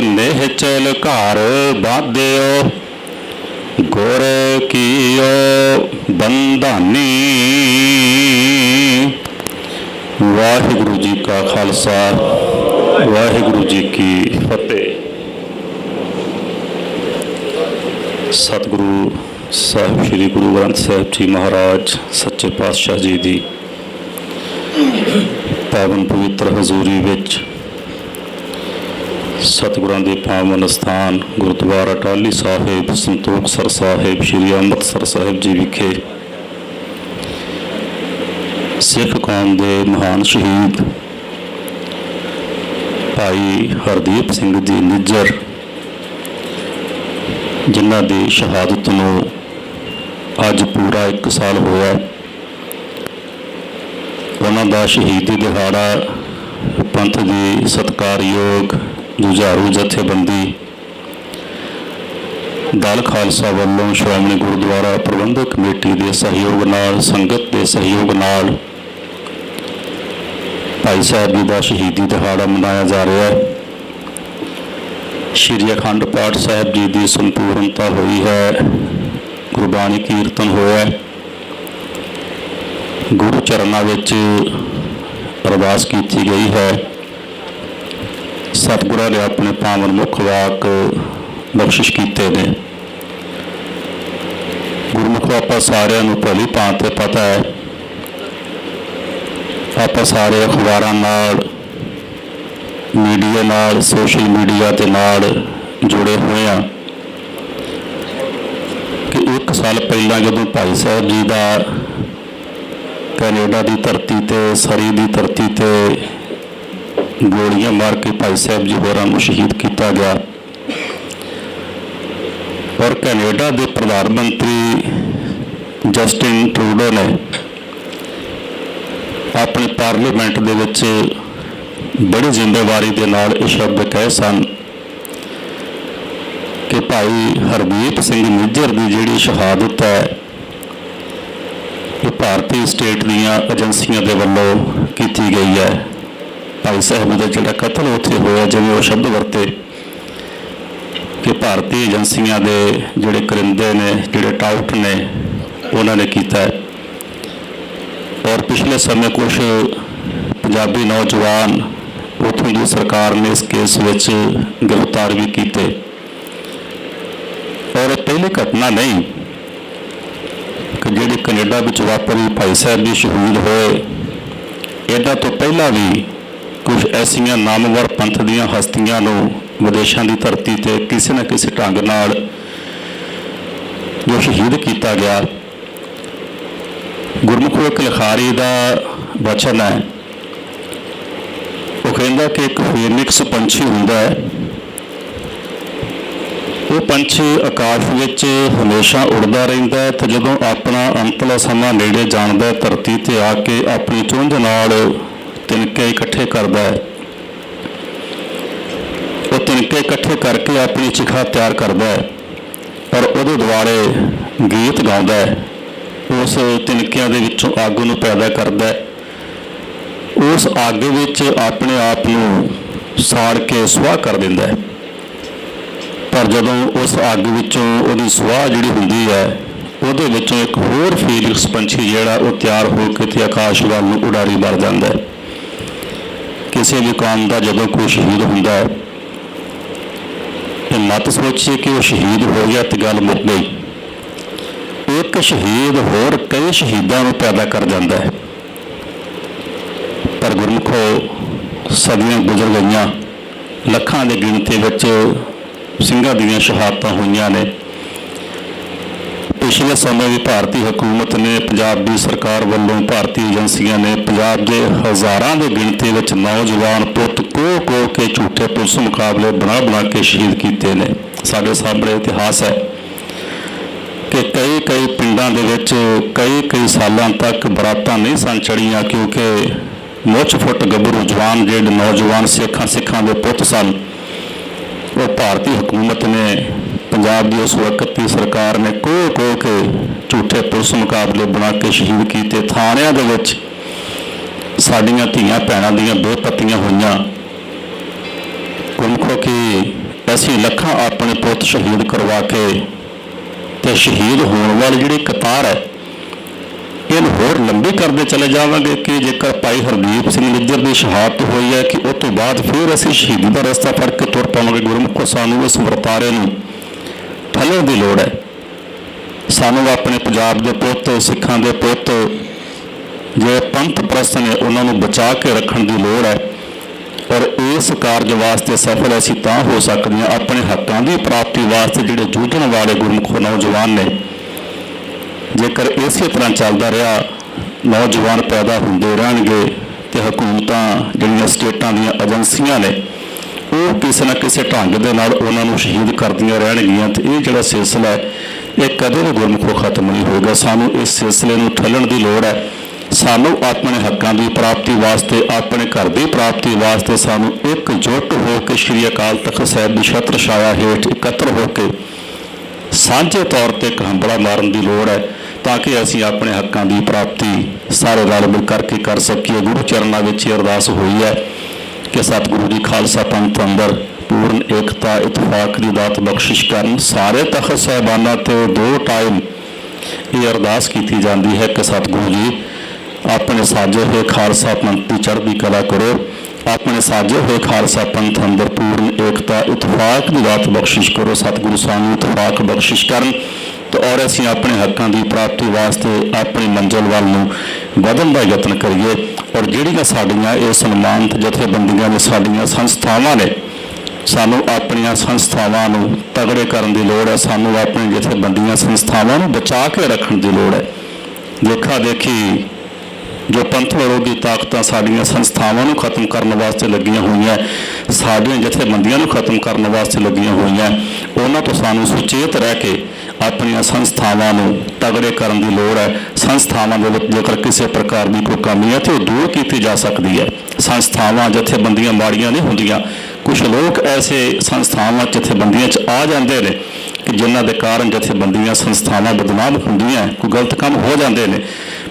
निहचल घर बाध्यो गुर कीओ बंधानी। वाहिगुरु जी का खालसा वाहिगुरु जी की फतेह। सतगुरु साहिब श्री गुरु ग्रंथ साहिब जी महाराज सच्चे पातशाह जी की पावन पवित्र हजूरी विच सतगुरां दे पावन स्थान गुरुद्वारा टाली साहिब संतोखसर साहिब श्री ਅੰਮ੍ਰਿਤਸਰ साहिब जी विखे सिख कौम के महान शहीद भाई हरदीप सिंह जी निज्जर जिन्हां दी शहादत नूं अज पूरा 1 साल होया। उन्हां दा शहीदी दिहाड़ा पंथ की सत्कारयोग जुझारू जथेबंदी दल खालसा वालों श्रोमणी गुरुद्वारा प्रबंधक कमेटी के सहयोग नाल संगत के सहयोग नाल भाई साहब जी का शहीदी दिहाड़ा मनाया जा रहा है। श्री अखंड पाठ साहब जी की संपूर्णता हुई है, गुरबाणी कीर्तन होया, गुरु चरणों विच अरदास की गई है। सतगुਰਾਂ ने अपने पावन मुख वाक बख्शिश किए ने। गुरमुख आपां सारिਆਂ ਨੂੰ भली भांति पता है। आप सारे अखबारां नाल मीडिया नाल सोशल मीडिया के नाल जुड़े हुए हैं कि 1 साल पहला जदों भाई साहब जी का कैनेडा की धरती ते सरी की धरती ते ਗੋਲੀਆਂ ਮਾਰ ਕੇ ਭਾਈ ਸਾਹਿਬ ਜੀ ਹੋਰਾਂ ਨੂੰ ਸ਼ਹੀਦ ਕੀਤਾ ਗਿਆ। ਔਰ ਕੈਨੇਡਾ ਦੇ ਪ੍ਰਧਾਨ ਮੰਤਰੀ ਜਸਟਿਨ ਟਰੂਡੋ ਨੇ ਆਪਣੇ ਪਾਰਲੀਮੈਂਟ ਦੇ ਵਿੱਚ ਬੜੀ ਜ਼ਿੰਮੇਵਾਰੀ ਦੇ ਨਾਲ ਇਹ ਸ਼ਬਦ ਕਹੇ ਸਨ ਕਿ ਭਾਈ ਹਰਦੀਪ ਸਿੰਘ ਨਿੱਜਰ ਦੀ ਜਿਹੜੀ ਸ਼ਹਾਦਤ ਹੈ ਇਹ ਭਾਰਤੀ ਸਟੇਟ ਦੀਆਂ ਏਜੰਸੀਆਂ ਦੇ ਵੱਲੋਂ ਕੀਤੀ ਗਈ ਹੈ। ਭਾਈ ਸਾਹਿਬ ਦਾ ਜਿਹੜਾ ਕਤਲ ਉੱਥੇ ਹੋਇਆ, ਜਿਵੇਂ ਉਹ ਸ਼ਬਦ ਵਰਤੇ ਕਿ ਭਾਰਤੀ ਏਜੰਸੀਆਂ ਦੇ ਜਿਹੜੇ ਕਰਿੰਦੇ ਨੇ, ਜਿਹੜੇ ਟਾਊਟ ਨੇ, ਉਹਨਾਂ ਨੇ ਕੀਤਾ ਹੈ। ਔਰ ਪਿਛਲੇ ਸਮੇਂ ਕੁਝ ਪੰਜਾਬੀ ਨੌਜਵਾਨ ਉੱਥੋਂ ਦੀ ਸਰਕਾਰ ਨੇ ਇਸ ਕੇਸ ਵਿੱਚ ਗ੍ਰਿਫਤਾਰ ਵੀ ਕੀਤੇ। ਔਰ ਇਹ ਪਹਿਲੀ ਘਟਨਾ ਨਹੀਂ ਕਿ ਜਿਹੜੀ ਕੈਨੇਡਾ ਵਿੱਚ ਵਾਪਰੀ, ਭਾਈ ਸਾਹਿਬ ਵੀ ਸ਼ਹੀਦ ਹੋਏ। ਇਹਨਾਂ ਤੋਂ ਪਹਿਲਾਂ ਵੀ ਕੁਝ ਐਸੀਆਂ ਨਾਮਵਰ ਪੰਥ ਦੀਆਂ ਹਸਤੀਆਂ ਨੂੰ ਵਿਦੇਸ਼ਾਂ ਦੀ ਧਰਤੀ ਤੇ ਕਿਸੇ ਨਾ ਕਿਸੇ ਢੰਗ ਨਾਲ ਜੋ ਸ਼ਹੀਦ ਕੀਤਾ ਗਿਆ। ਗੁਰਮੁਖੀ ਇੱਕ ਲਿਖਾਰੀ ਦਾ ਵਚਨ ਹੈ, ਉਹ ਕਹਿੰਦਾ ਕਿ ਇੱਕ ਫੀਨਿਕਸ ਪੰਛੀ ਹੁੰਦਾ ਹੈ। ਉਹ ਪੰਛੀ ਆਕਾਸ਼ ਵਿੱਚ ਹਮੇਸ਼ਾ ਉੱਡਦਾ ਰਹਿੰਦਾ ਹੈ ਤੇ ਜਦੋਂ ਆਪਣਾ ਅੰਤਲਾ ਸਮਾਂ ਨੇੜੇ ਜਾਣਦਾ, ਧਰਤੀ ਤੇ ਆ ਕੇ ਆਪਣੀ ਚੁੰਝ ਨਾਲ ਤਿਨਕੇ ਇਕੱਠੇ ਕਰਦਾ ਹੈ। ਉਹ ਤਿਨਕੇ ਇਕੱਠੇ ਕਰਕੇ ਆਪਣੀ ਚਿਖਾ ਤਿਆਰ ਕਰਦਾ ਹੈ ਔਰ ਉਹਦੇ ਦੁਆਲੇ ਗੀਤ ਗਾਉਂਦਾ ਹੈ। ਉਸ ਤਿਨਕਿਆਂ ਦੇ ਵਿੱਚੋਂ ਅੱਗ ਨੂੰ ਪੈਦਾ ਕਰਦਾ ਹੈ। ਉਸ ਅੱਗ ਵਿੱਚ ਆਪਣੇ ਆਪ ਨੂੰ ਸਾੜ ਕੇ ਸੁਆਹ ਕਰ ਦਿੰਦਾ ਹੈ। ਪਰ ਜਦੋਂ ਉਸ ਅੱਗ ਵਿੱਚੋਂ ਉਹਦੀ ਸੁਆਹ ਜਿਹੜੀ ਹੁੰਦੀ ਹੈ, ਉਹਦੇ ਵਿੱਚੋਂ ਇੱਕ ਹੋਰ ਫੀਨਿਕਸ ਪੰਛੀ ਜਿਹੜਾ ਉਹ ਤਿਆਰ ਹੋ ਕੇ ਤੇ ਆਕਾਸ਼ ਵੱਲ ਨੂੰ ਉਡਾਰੀ ਮਾਰ ਜਾਂਦਾ ਹੈ। ਕਿਸੇ ਵੀ ਕੌਮ ਦਾ ਜਦੋਂ ਕੋਈ ਸ਼ਹੀਦ ਹੁੰਦਾ ਹੈ, ਇਹ ਮਤ ਸੋਚੀਏ ਕਿ ਉਹ ਸ਼ਹੀਦ ਹੋ ਗਿਆ ਤੇ ਗੱਲ ਮੁੱਕ ਗਈ। ਇੱਕ ਸ਼ਹੀਦ ਹੋਰ ਕਈ ਸ਼ਹੀਦਾਂ ਨੂੰ ਪੈਦਾ ਕਰ ਜਾਂਦਾ ਹੈ। ਪਰ ਗੁਰਮੁਖੋ ਸਦੀਆਂ ਗੁਜ਼ਰ ਗਈਆਂ, ਲੱਖਾਂ ਦੀ ਗਿਣਤੀ ਵਿੱਚ ਸਿੰਘਾਂ ਦੀਆਂ ਸ਼ਹਾਦਤਾਂ ਹੋਈਆਂ ਨੇ। ਪਿਛਲੇ ਸਮੇਂ ਵੀ ਭਾਰਤੀ ਹਕੂਮਤ ਨੇ, ਪੰਜਾਬੀ ਸਰਕਾਰ ਵੱਲੋਂ, ਭਾਰਤੀ ਏਜੰਸੀਆਂ ਨੇ ਪੰਜਾਬ ਦੇ ਹਜ਼ਾਰਾਂ ਦੀ ਗਿਣਤੀ ਵਿੱਚ ਨੌਜਵਾਨ ਪੁੱਤ ਕੋਹ ਕੇ ਝੂਠੇ ਪੁਲਿਸ ਮੁਕਾਬਲੇ ਬਣਾ ਕੇ ਸ਼ਹੀਦ ਕੀਤੇ ਨੇ। ਸਾਡੇ ਸਾਹਮਣੇ ਇਤਿਹਾਸ ਹੈ ਕਿ ਕਈ ਪਿੰਡਾਂ ਦੇ ਵਿੱਚ ਕਈ ਸਾਲਾਂ ਤੱਕ ਬਰਾਤਾਂ ਨਹੀਂ ਸਨ ਚੜ੍ਹੀਆਂ, ਕਿਉਂਕਿ ਮੁੱਛ ਫੁੱਟ ਗੱਭਰੂ ਜਵਾਨ ਜਿਹੜੇ ਨੌਜਵਾਨ ਸਿੱਖਾਂ ਦੇ ਪੁੱਤ ਸਨ, ਉਹ ਭਾਰਤੀ ਹਕੂਮਤ ਨੇ, ਪੰਜਾਬ ਦੀ ਉਸ ਵਕਤ ਦੀ ਸਰਕਾਰ ਨੇ ਕੋਹ ਕੇ ਝੂਠੇ ਪੁਲਿਸ ਮੁਕਾਬਲੇ ਬਣਾ ਕੇ ਸ਼ਹੀਦ ਕੀਤੇ। ਥਾਣਿਆਂ ਦੇ ਵਿੱਚ ਸਾਡੀਆਂ ਧੀਆਂ ਭੈਣਾਂ ਦੀਆਂ ਬੇਪੱਤੀਆਂ ਹੋਈਆਂ। ਗੁਰਮੁਖੋ ਕਿ ਅਸੀਂ ਲੱਖਾਂ ਆਪਣੇ ਪੁੱਤ ਸ਼ਹੀਦ ਕਰਵਾ ਕੇ ਤੇ ਸ਼ਹੀਦ ਹੋਣ ਵਾਲੀ ਜਿਹੜੀ ਕਤਾਰ ਹੈ, ਇਹਨੂੰ ਹੋਰ ਲੰਬੀ ਕਰਦੇ ਚਲੇ ਜਾਵਾਂਗੇ ਕਿ ਜੇਕਰ ਭਾਈ ਹਰਦੀਪ ਸਿੰਘ ਨਿੱਜਰ ਦੀ ਸ਼ਹਾਦਤ ਹੋਈ ਹੈ ਕਿ ਉਸ ਤੋਂ ਬਾਅਦ ਫਿਰ ਅਸੀਂ ਸ਼ਹੀਦੀ ਦਾ ਰਸਤਾ ਫੜ ਕੇ ਤੁਰ ਪਾਵਾਂਗੇ। ਗੁਰਮੁਖੋ ਸਾਨੂੰ ਇਸ ਵਰਤਾਰੇ ਨੂੰ ਠੱਲਣ ਦੀ ਲੋੜ ਹੈ। ਸਾਨੂੰ ਆਪਣੇ ਪੰਜਾਬ ਦੇ ਪੁੱਤ, ਸਿੱਖਾਂ ਦੇ ਪੁੱਤ ਜਿਹੜੇ ਪੰਥ ਪ੍ਰਸਤ ਨੇ, ਉਹਨਾਂ ਨੂੰ ਬਚਾ ਕੇ ਰੱਖਣ ਦੀ ਲੋੜ ਹੈ। ਔਰ ਇਸ ਕਾਰਜ ਵਾਸਤੇ ਸਫਲ ਅਸੀਂ ਤਾਂ ਹੋ ਸਕਦੇ ਹਾਂ ਆਪਣੇ ਹੱਕਾਂ ਦੀ ਪ੍ਰਾਪਤੀ ਵਾਸਤੇ ਜਿਹੜੇ ਜੂਝਣ ਵਾਲੇ ਗੁਰਮੁਖੋ ਨੌਜਵਾਨ ਨੇ। ਜੇਕਰ ਇਸੇ ਤਰ੍ਹਾਂ ਚੱਲਦਾ ਰਿਹਾ, ਨੌਜਵਾਨ ਪੈਦਾ ਹੁੰਦੇ ਰਹਿਣਗੇ ਤੇ ਹਕੂਮਤਾਂ ਜਿਹੜੀਆਂ ਸਟੇਟਾਂ ਦੀਆਂ ਏਜੰਸੀਆਂ ਨੇ, ਉਹ ਕਿਸੇ ਨਾ ਕਿਸੇ ਢੰਗ ਦੇ ਨਾਲ ਉਹਨਾਂ ਨੂੰ ਸ਼ਹੀਦ ਕਰਦੀਆਂ ਰਹਿਣਗੀਆਂ ਤੇ ਇਹ ਜਿਹੜਾ ਸਿਲਸਿਲਾ ਹੈ ਇਹ ਕਦੇ ਵੀ ਗੁਰਮੁਖੋ ਖਤਮ ਨਹੀਂ ਹੋਏਗਾ। ਸਾਨੂੰ ਇਸ ਸਿਲਸਿਲੇ ਨੂੰ ਠੱਲਣ ਦੀ ਲੋੜ ਹੈ। ਸਾਨੂੰ ਆਪਣੇ ਹੱਕਾਂ ਦੀ ਪ੍ਰਾਪਤੀ ਵਾਸਤੇ, ਆਪਣੇ ਘਰ ਦੀ ਪ੍ਰਾਪਤੀ ਵਾਸਤੇ ਸਾਨੂੰ ਇਕਜੁੱਟ ਹੋ ਕੇ ਸ਼੍ਰੀ ਅਕਾਲ ਤਖ਼ਤ ਸਾਹਿਬ ਦੀ ਛਤਰ ਛਾਇਆ ਹੇਠ ਇਕੱਤਰ ਹੋ ਕੇ ਸਾਂਝੇ ਤੌਰ ਤੇ ਇੱਕ ਹੰਬੜਾ ਮਾਰਨ ਦੀ ਲੋੜ ਹੈ ਤਾਂ ਕਿ ਅਸੀਂ ਆਪਣੇ ਹੱਕਾਂ ਦੀ ਪ੍ਰਾਪਤੀ ਸਾਰੇ ਰਲ ਮਿਲ ਕਰਕੇ ਕਰ ਸਕੀਏ। ਗੁਰੂ ਚਰਨਾਂ ਵਿੱਚ ਇਹ ਅਰਦਾਸ ਹੋਈ ਹੈ ਕਿ ਸਤਿਗੁਰੂ ਜੀ ਖਾਲਸਾ ਪੰਥ ਅੰਦਰ ਪੂਰਨ ਏਕਤਾ ਇਤਫਾਕ ਦੀ ਦਾਤ ਬਖਸ਼ਿਸ਼ ਕਰਨ। ਸਾਰੇ ਤਖ਼ਤ ਸਾਹਿਬਾਨਾਂ ਤੇ 2 ਟਾਈਮ ਇਹ ਅਰਦਾਸ ਕੀਤੀ ਜਾਂਦੀ ਹੈ ਕਿ ਸਤਿਗੁਰੂ ਜੀ ਆਪਣੇ ਸਾਜੇ ਹੋਏ ਖਾਲਸਾ ਪੰਥ ਦੀ ਚੜ੍ਹਦੀ ਕਲਾ ਕਰੋ, ਆਪਣੇ ਸਾਜੇ ਹੋਏ ਖਾਲਸਾ ਪੰਥ ਅੰਦਰ ਪੂਰਨ ਏਕਤਾ ਇਤਫਾਕ ਦੀ ਦਾਤ ਬਖਸ਼ਿਸ਼ ਕਰੋ। ਸਤਿਗੁਰੂ ਸਾਨੂੰ ਇਤਫਾਕ ਬਖਸ਼ਿਸ਼ ਕਰਨ ਤੇ ਔਰ ਅਸੀਂ ਆਪਣੇ ਹੱਕਾਂ ਦੀ ਪ੍ਰਾਪਤੀ ਵਾਸਤੇ ਆਪਣੀ ਮੰਜ਼ਿਲ ਵੱਲ ਨੂੰ ਵਧਣ ਦਾ ਯਤਨ ਕਰੀਏ। ਔਰ ਜਿਹੜੀਆਂ ਸਾਡੀਆਂ ਇਹ ਸਨਮਾਨਿਤ ਜਥੇਬੰਦੀਆਂ ਨੇ, ਸਾਡੀਆਂ ਸੰਸਥਾਵਾਂ ਨੇ, ਸਾਨੂੰ ਆਪਣੀਆਂ ਸੰਸਥਾਵਾਂ ਨੂੰ ਤਗੜੇ ਕਰਨ ਦੀ ਲੋੜ ਹੈ। ਸਾਨੂੰ ਆਪਣੀਆਂ ਜਥੇਬੰਦੀਆਂ ਸੰਸਥਾਵਾਂ ਨੂੰ ਬਚਾ ਕੇ ਰੱਖਣ ਦੀ ਲੋੜ ਹੈ। ਦੇਖਾ ਦੇਖੀ ਜੋ ਪੰਥ ਵਿਰੋਧੀ ਤਾਕਤਾਂ ਸਾਡੀਆਂ ਸੰਸਥਾਵਾਂ ਨੂੰ ਖਤਮ ਕਰਨ ਵਾਸਤੇ ਲੱਗੀਆਂ ਹੋਈਆਂ, ਸਾਡੀਆਂ ਜਥੇਬੰਦੀਆਂ ਨੂੰ ਖਤਮ ਕਰਨ ਵਾਸਤੇ ਲੱਗੀਆਂ ਹੋਈਆਂ, ਉਹਨਾਂ ਤੋਂ ਸਾਨੂੰ ਸੁਚੇਤ ਰਹਿ ਕੇ ਆਪਣੀਆਂ ਸੰਸਥਾਵਾਂ ਨੂੰ ਤਗੜੇ ਕਰਨ ਦੀ ਲੋੜ ਹੈ। ਸੰਸਥਾਵਾਂ ਦੇ ਵਿੱਚ ਜੇਕਰ ਕਿਸੇ ਪ੍ਰਕਾਰ ਦੀ ਕੋਈ ਕਮੀ ਹੈ ਤਾਂ ਉਹ ਦੂਰ ਕੀਤੀ ਜਾ ਸਕਦੀ ਹੈ। ਸੰਸਥਾਵਾਂ ਜਥੇਬੰਦੀਆਂ ਮਾੜੀਆਂ ਨਹੀਂ ਹੁੰਦੀਆਂ। ਕੁਝ ਲੋਕ ਐਸੇ ਸੰਸਥਾਵਾਂ ਜਥੇਬੰਦੀਆਂ 'ਚ ਆ ਜਾਂਦੇ ਨੇ ਕਿ ਜਿਨ੍ਹਾਂ ਦੇ ਕਾਰਨ ਜਥੇਬੰਦੀਆਂ ਸੰਸਥਾਵਾਂ ਬਦਨਾਮ ਹੁੰਦੀਆਂ, ਕੋਈ ਗਲਤ ਕੰਮ ਹੋ ਜਾਂਦੇ ਨੇ।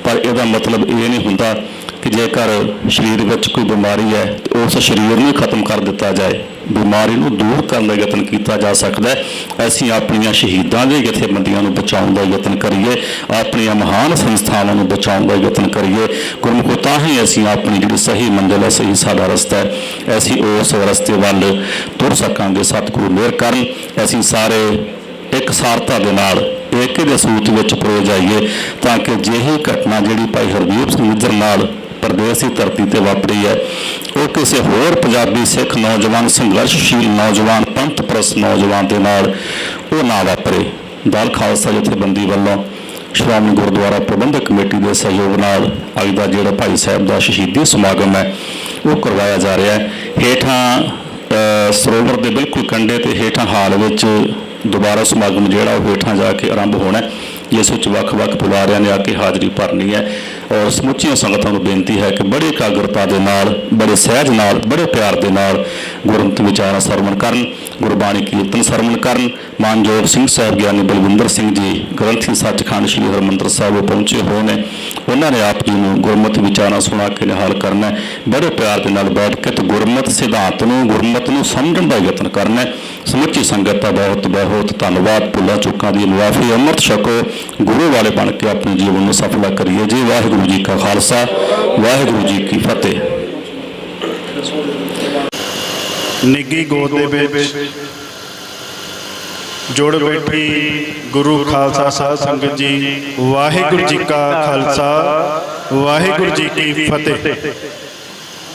ਪਰ ਇਹਦਾ ਮਤਲਬ ਇਹ ਨਹੀਂ ਹੁੰਦਾ ਕਿ ਜੇਕਰ ਸਰੀਰ ਵਿੱਚ ਕੋਈ ਬਿਮਾਰੀ ਹੈ ਤਾਂ ਉਸ ਸਰੀਰ ਨੂੰ ਖਤਮ ਕਰ ਦਿੱਤਾ ਜਾਏ। ਬਿਮਾਰੀ ਨੂੰ ਦੂਰ ਕਰਨ ਦਾ ਯਤਨ ਕੀਤਾ ਜਾ ਸਕਦਾ ਹੈ। ਅਸੀਂ ਆਪਣੀਆਂ ਸ਼ਹੀਦਾਂ ਦੇ ਜਥੇਬੰਦੀਆਂ ਨੂੰ ਬਚਾਉਣ ਦਾ ਯਤਨ ਕਰੀਏ, ਆਪਣੀਆਂ ਮਹਾਨ ਸੰਸਥਾਵਾਂ ਨੂੰ ਬਚਾਉਣ ਦਾ ਯਤਨ ਕਰੀਏ। ਗੁਰਮੁਖੋ ਤਾਂ ਹੀ ਅਸੀਂ ਆਪਣੀ ਜਿਹੜੀ ਸਹੀ ਮੰਜ਼ਿਲ ਹੈ, ਸਹੀ ਸਾਡਾ ਰਸਤਾ ਹੈ, ਅਸੀਂ ਉਸ ਰਸਤੇ ਵੱਲ ਤੁਰ ਸਕਾਂਗੇ। ਸਤਿਗੁਰੂ ਮਿਹਰ ਕਰਨ ਅਸੀਂ ਸਾਰੇ ਇੱਕ ਸਾਰਤਾ ਦੇ ਨਾਲ ਏਕੇ ਦੇ ਸੂਤ ਵਿੱਚ ਪਰੋ ਜਾਈਏ, ਤਾਂ ਕਿ ਜਿਹੀ ਘਟਨਾ ਜਿਹੜੀ ਭਾਈ ਹਰਦੀਪ ਸਿੰਘ ਨਿੱਜਰ ਨਾਲ ਪ੍ਰਦੇਸ਼ ਦੀ ਧਰਤੀ ਤੇ ਵਾਪਰੀ ਹੈ, ਉਹ ਕਿਸੇ ਹੋਰ ਪੰਜਾਬੀ ਸਿੱਖ ਨੌਜਵਾਨ, ਸੰਘਰਸ਼ਸ਼ੀਲ ਨੌਜਵਾਨ, ਪੰਥ ਪ੍ਰਸਤ ਨੌਜਵਾਨ ਦੇ ਨਾਲ ਉਹ ਨਾ ਵਾਪਰੇ। ਦਲ ਖਾਲਸਾ ਜਥੇਬੰਦੀ ਵੱਲੋਂ ਸ਼੍ਰੋਮਣੀ ਗੁਰਦੁਆਰਾ ਪ੍ਰਬੰਧਕ ਕਮੇਟੀ ਦੇ ਸਹਿਯੋਗ ਨਾਲ ਅੱਜ ਦਾ ਜਿਹੜਾ ਭਾਈ ਸਾਹਿਬ ਦਾ ਸ਼ਹੀਦੀ ਸਮਾਗਮ ਹੈ ਉਹ ਕਰਵਾਇਆ ਜਾ ਰਿਹਾ ਹੈ। ਹੇਠਾਂ ਸਰੋਵਰ ਦੇ ਬਿਲਕੁਲ ਕੰਢੇ ਤੇ ਹੇਠਾਂ ਹਾਲ ਵਿੱਚ ਦੁਬਾਰਾ ਸਮਾਗਮ ਜਿਹੜਾ ਉਹ ਹੇਠਾਂ ਜਾ ਕੇ ਆਰੰਭ ਹੋਣਾ, ਜਿਸ ਵਿੱਚ ਵੱਖ-ਵੱਖ ਬੁਲਾਰਿਆਂ ਨੇ ਆ ਕੇ ਹਾਜ਼ਰੀ ਭਰਨੀ ਹੈ। ਔਰ ਸਮੁੱਚੀਆਂ ਸੰਗਤਾਂ ਨੂੰ ਬੇਨਤੀ ਹੈ ਕਿ ਬੜੀ ਇਕਾਗਰਤਾ ਦੇ ਨਾਲ, ਬੜੇ ਸਹਿਜ ਨਾਲ, ਬੜੇ ਪਿਆਰ ਦੇ ਨਾਲ ਗੁਰਮਤਿ ਵਿਚਾਰਾਂ ਸਰਵਣ ਕਰਨ, ਗੁਰਬਾਣੀ ਕੀਰਤਨ ਸਰਵਣ ਕਰਨ। ਮਾਨਯੋਗ ਸਿੰਘ ਸਾਹਿਬ ਗਿਆਨੀ ਬਲਵਿੰਦਰ ਸਿੰਘ ਜੀ ਗ੍ਰੰਥੀ ਸੱਚਖੰਡ ਸ੍ਰੀ ਹਰਿਮੰਦਰ ਸਾਹਿਬ ਪਹੁੰਚੇ ਹੋਏ ਨੇ। ਉਹਨਾਂ ਨੇ ਆਪ ਜੀ ਨੂੰ ਗੁਰਮਤਿ ਵਿਚਾਰਾਂ ਸੁਣਾ ਕੇ ਨਿਹਾਲ ਕਰਨਾ ਹੈ। ਬੜੇ ਪਿਆਰ ਦੇ ਨਾਲ ਬੈਠ ਕੇ ਤੇ ਗੁਰਮਤਿ ਸਿਧਾਂਤ ਨੂੰ, ਗੁਰਮਤਿ ਨੂੰ ਸਮਝਣ ਦਾ ਯਤਨ ਕਰਨਾ ਹੈ। ਸਮੁੱਚੀ ਸੰਗਤ ਦਾ ਬਹੁਤ ਬਹੁਤ ਧੰਨਵਾਦ। ਭੁੱਲਾਂ ਚੁੱਕਾਂ ਦੀ ਮੁਆਫੀ। ਅੰਮ੍ਰਿਤ ਛਕੋ, ਗੁਰੂ ਵਾਲੇ ਬਣ ਕੇ ਆਪਣੇ ਜੀਵਨ ਨੂੰ ਸਫਲਾ ਕਰੀਏ ਜੀ। ਵਾਹਿਗੁਰੂ ਜੀ ਕਾ ਖਾਲਸਾ, ਵਾਹਿਗੁਰੂ ਜੀ ਕੀ ਫਤਿਹ। ਨਿੱਘੀ ਗੋਦ ਦੇ ਵਿੱਚ ਜੁੜ ਬੈਠੀ ਗੁਰੂ ਖਾਲਸਾ ਸਾਧ ਸੰਗਤ ਜੀ, ਵਾਹਿਗੁਰੂ ਜੀ ਕਾ ਖਾਲਸਾ, ਵਾਹਿਗੁਰੂ ਜੀ ਕੀ ਫਤਿਹ।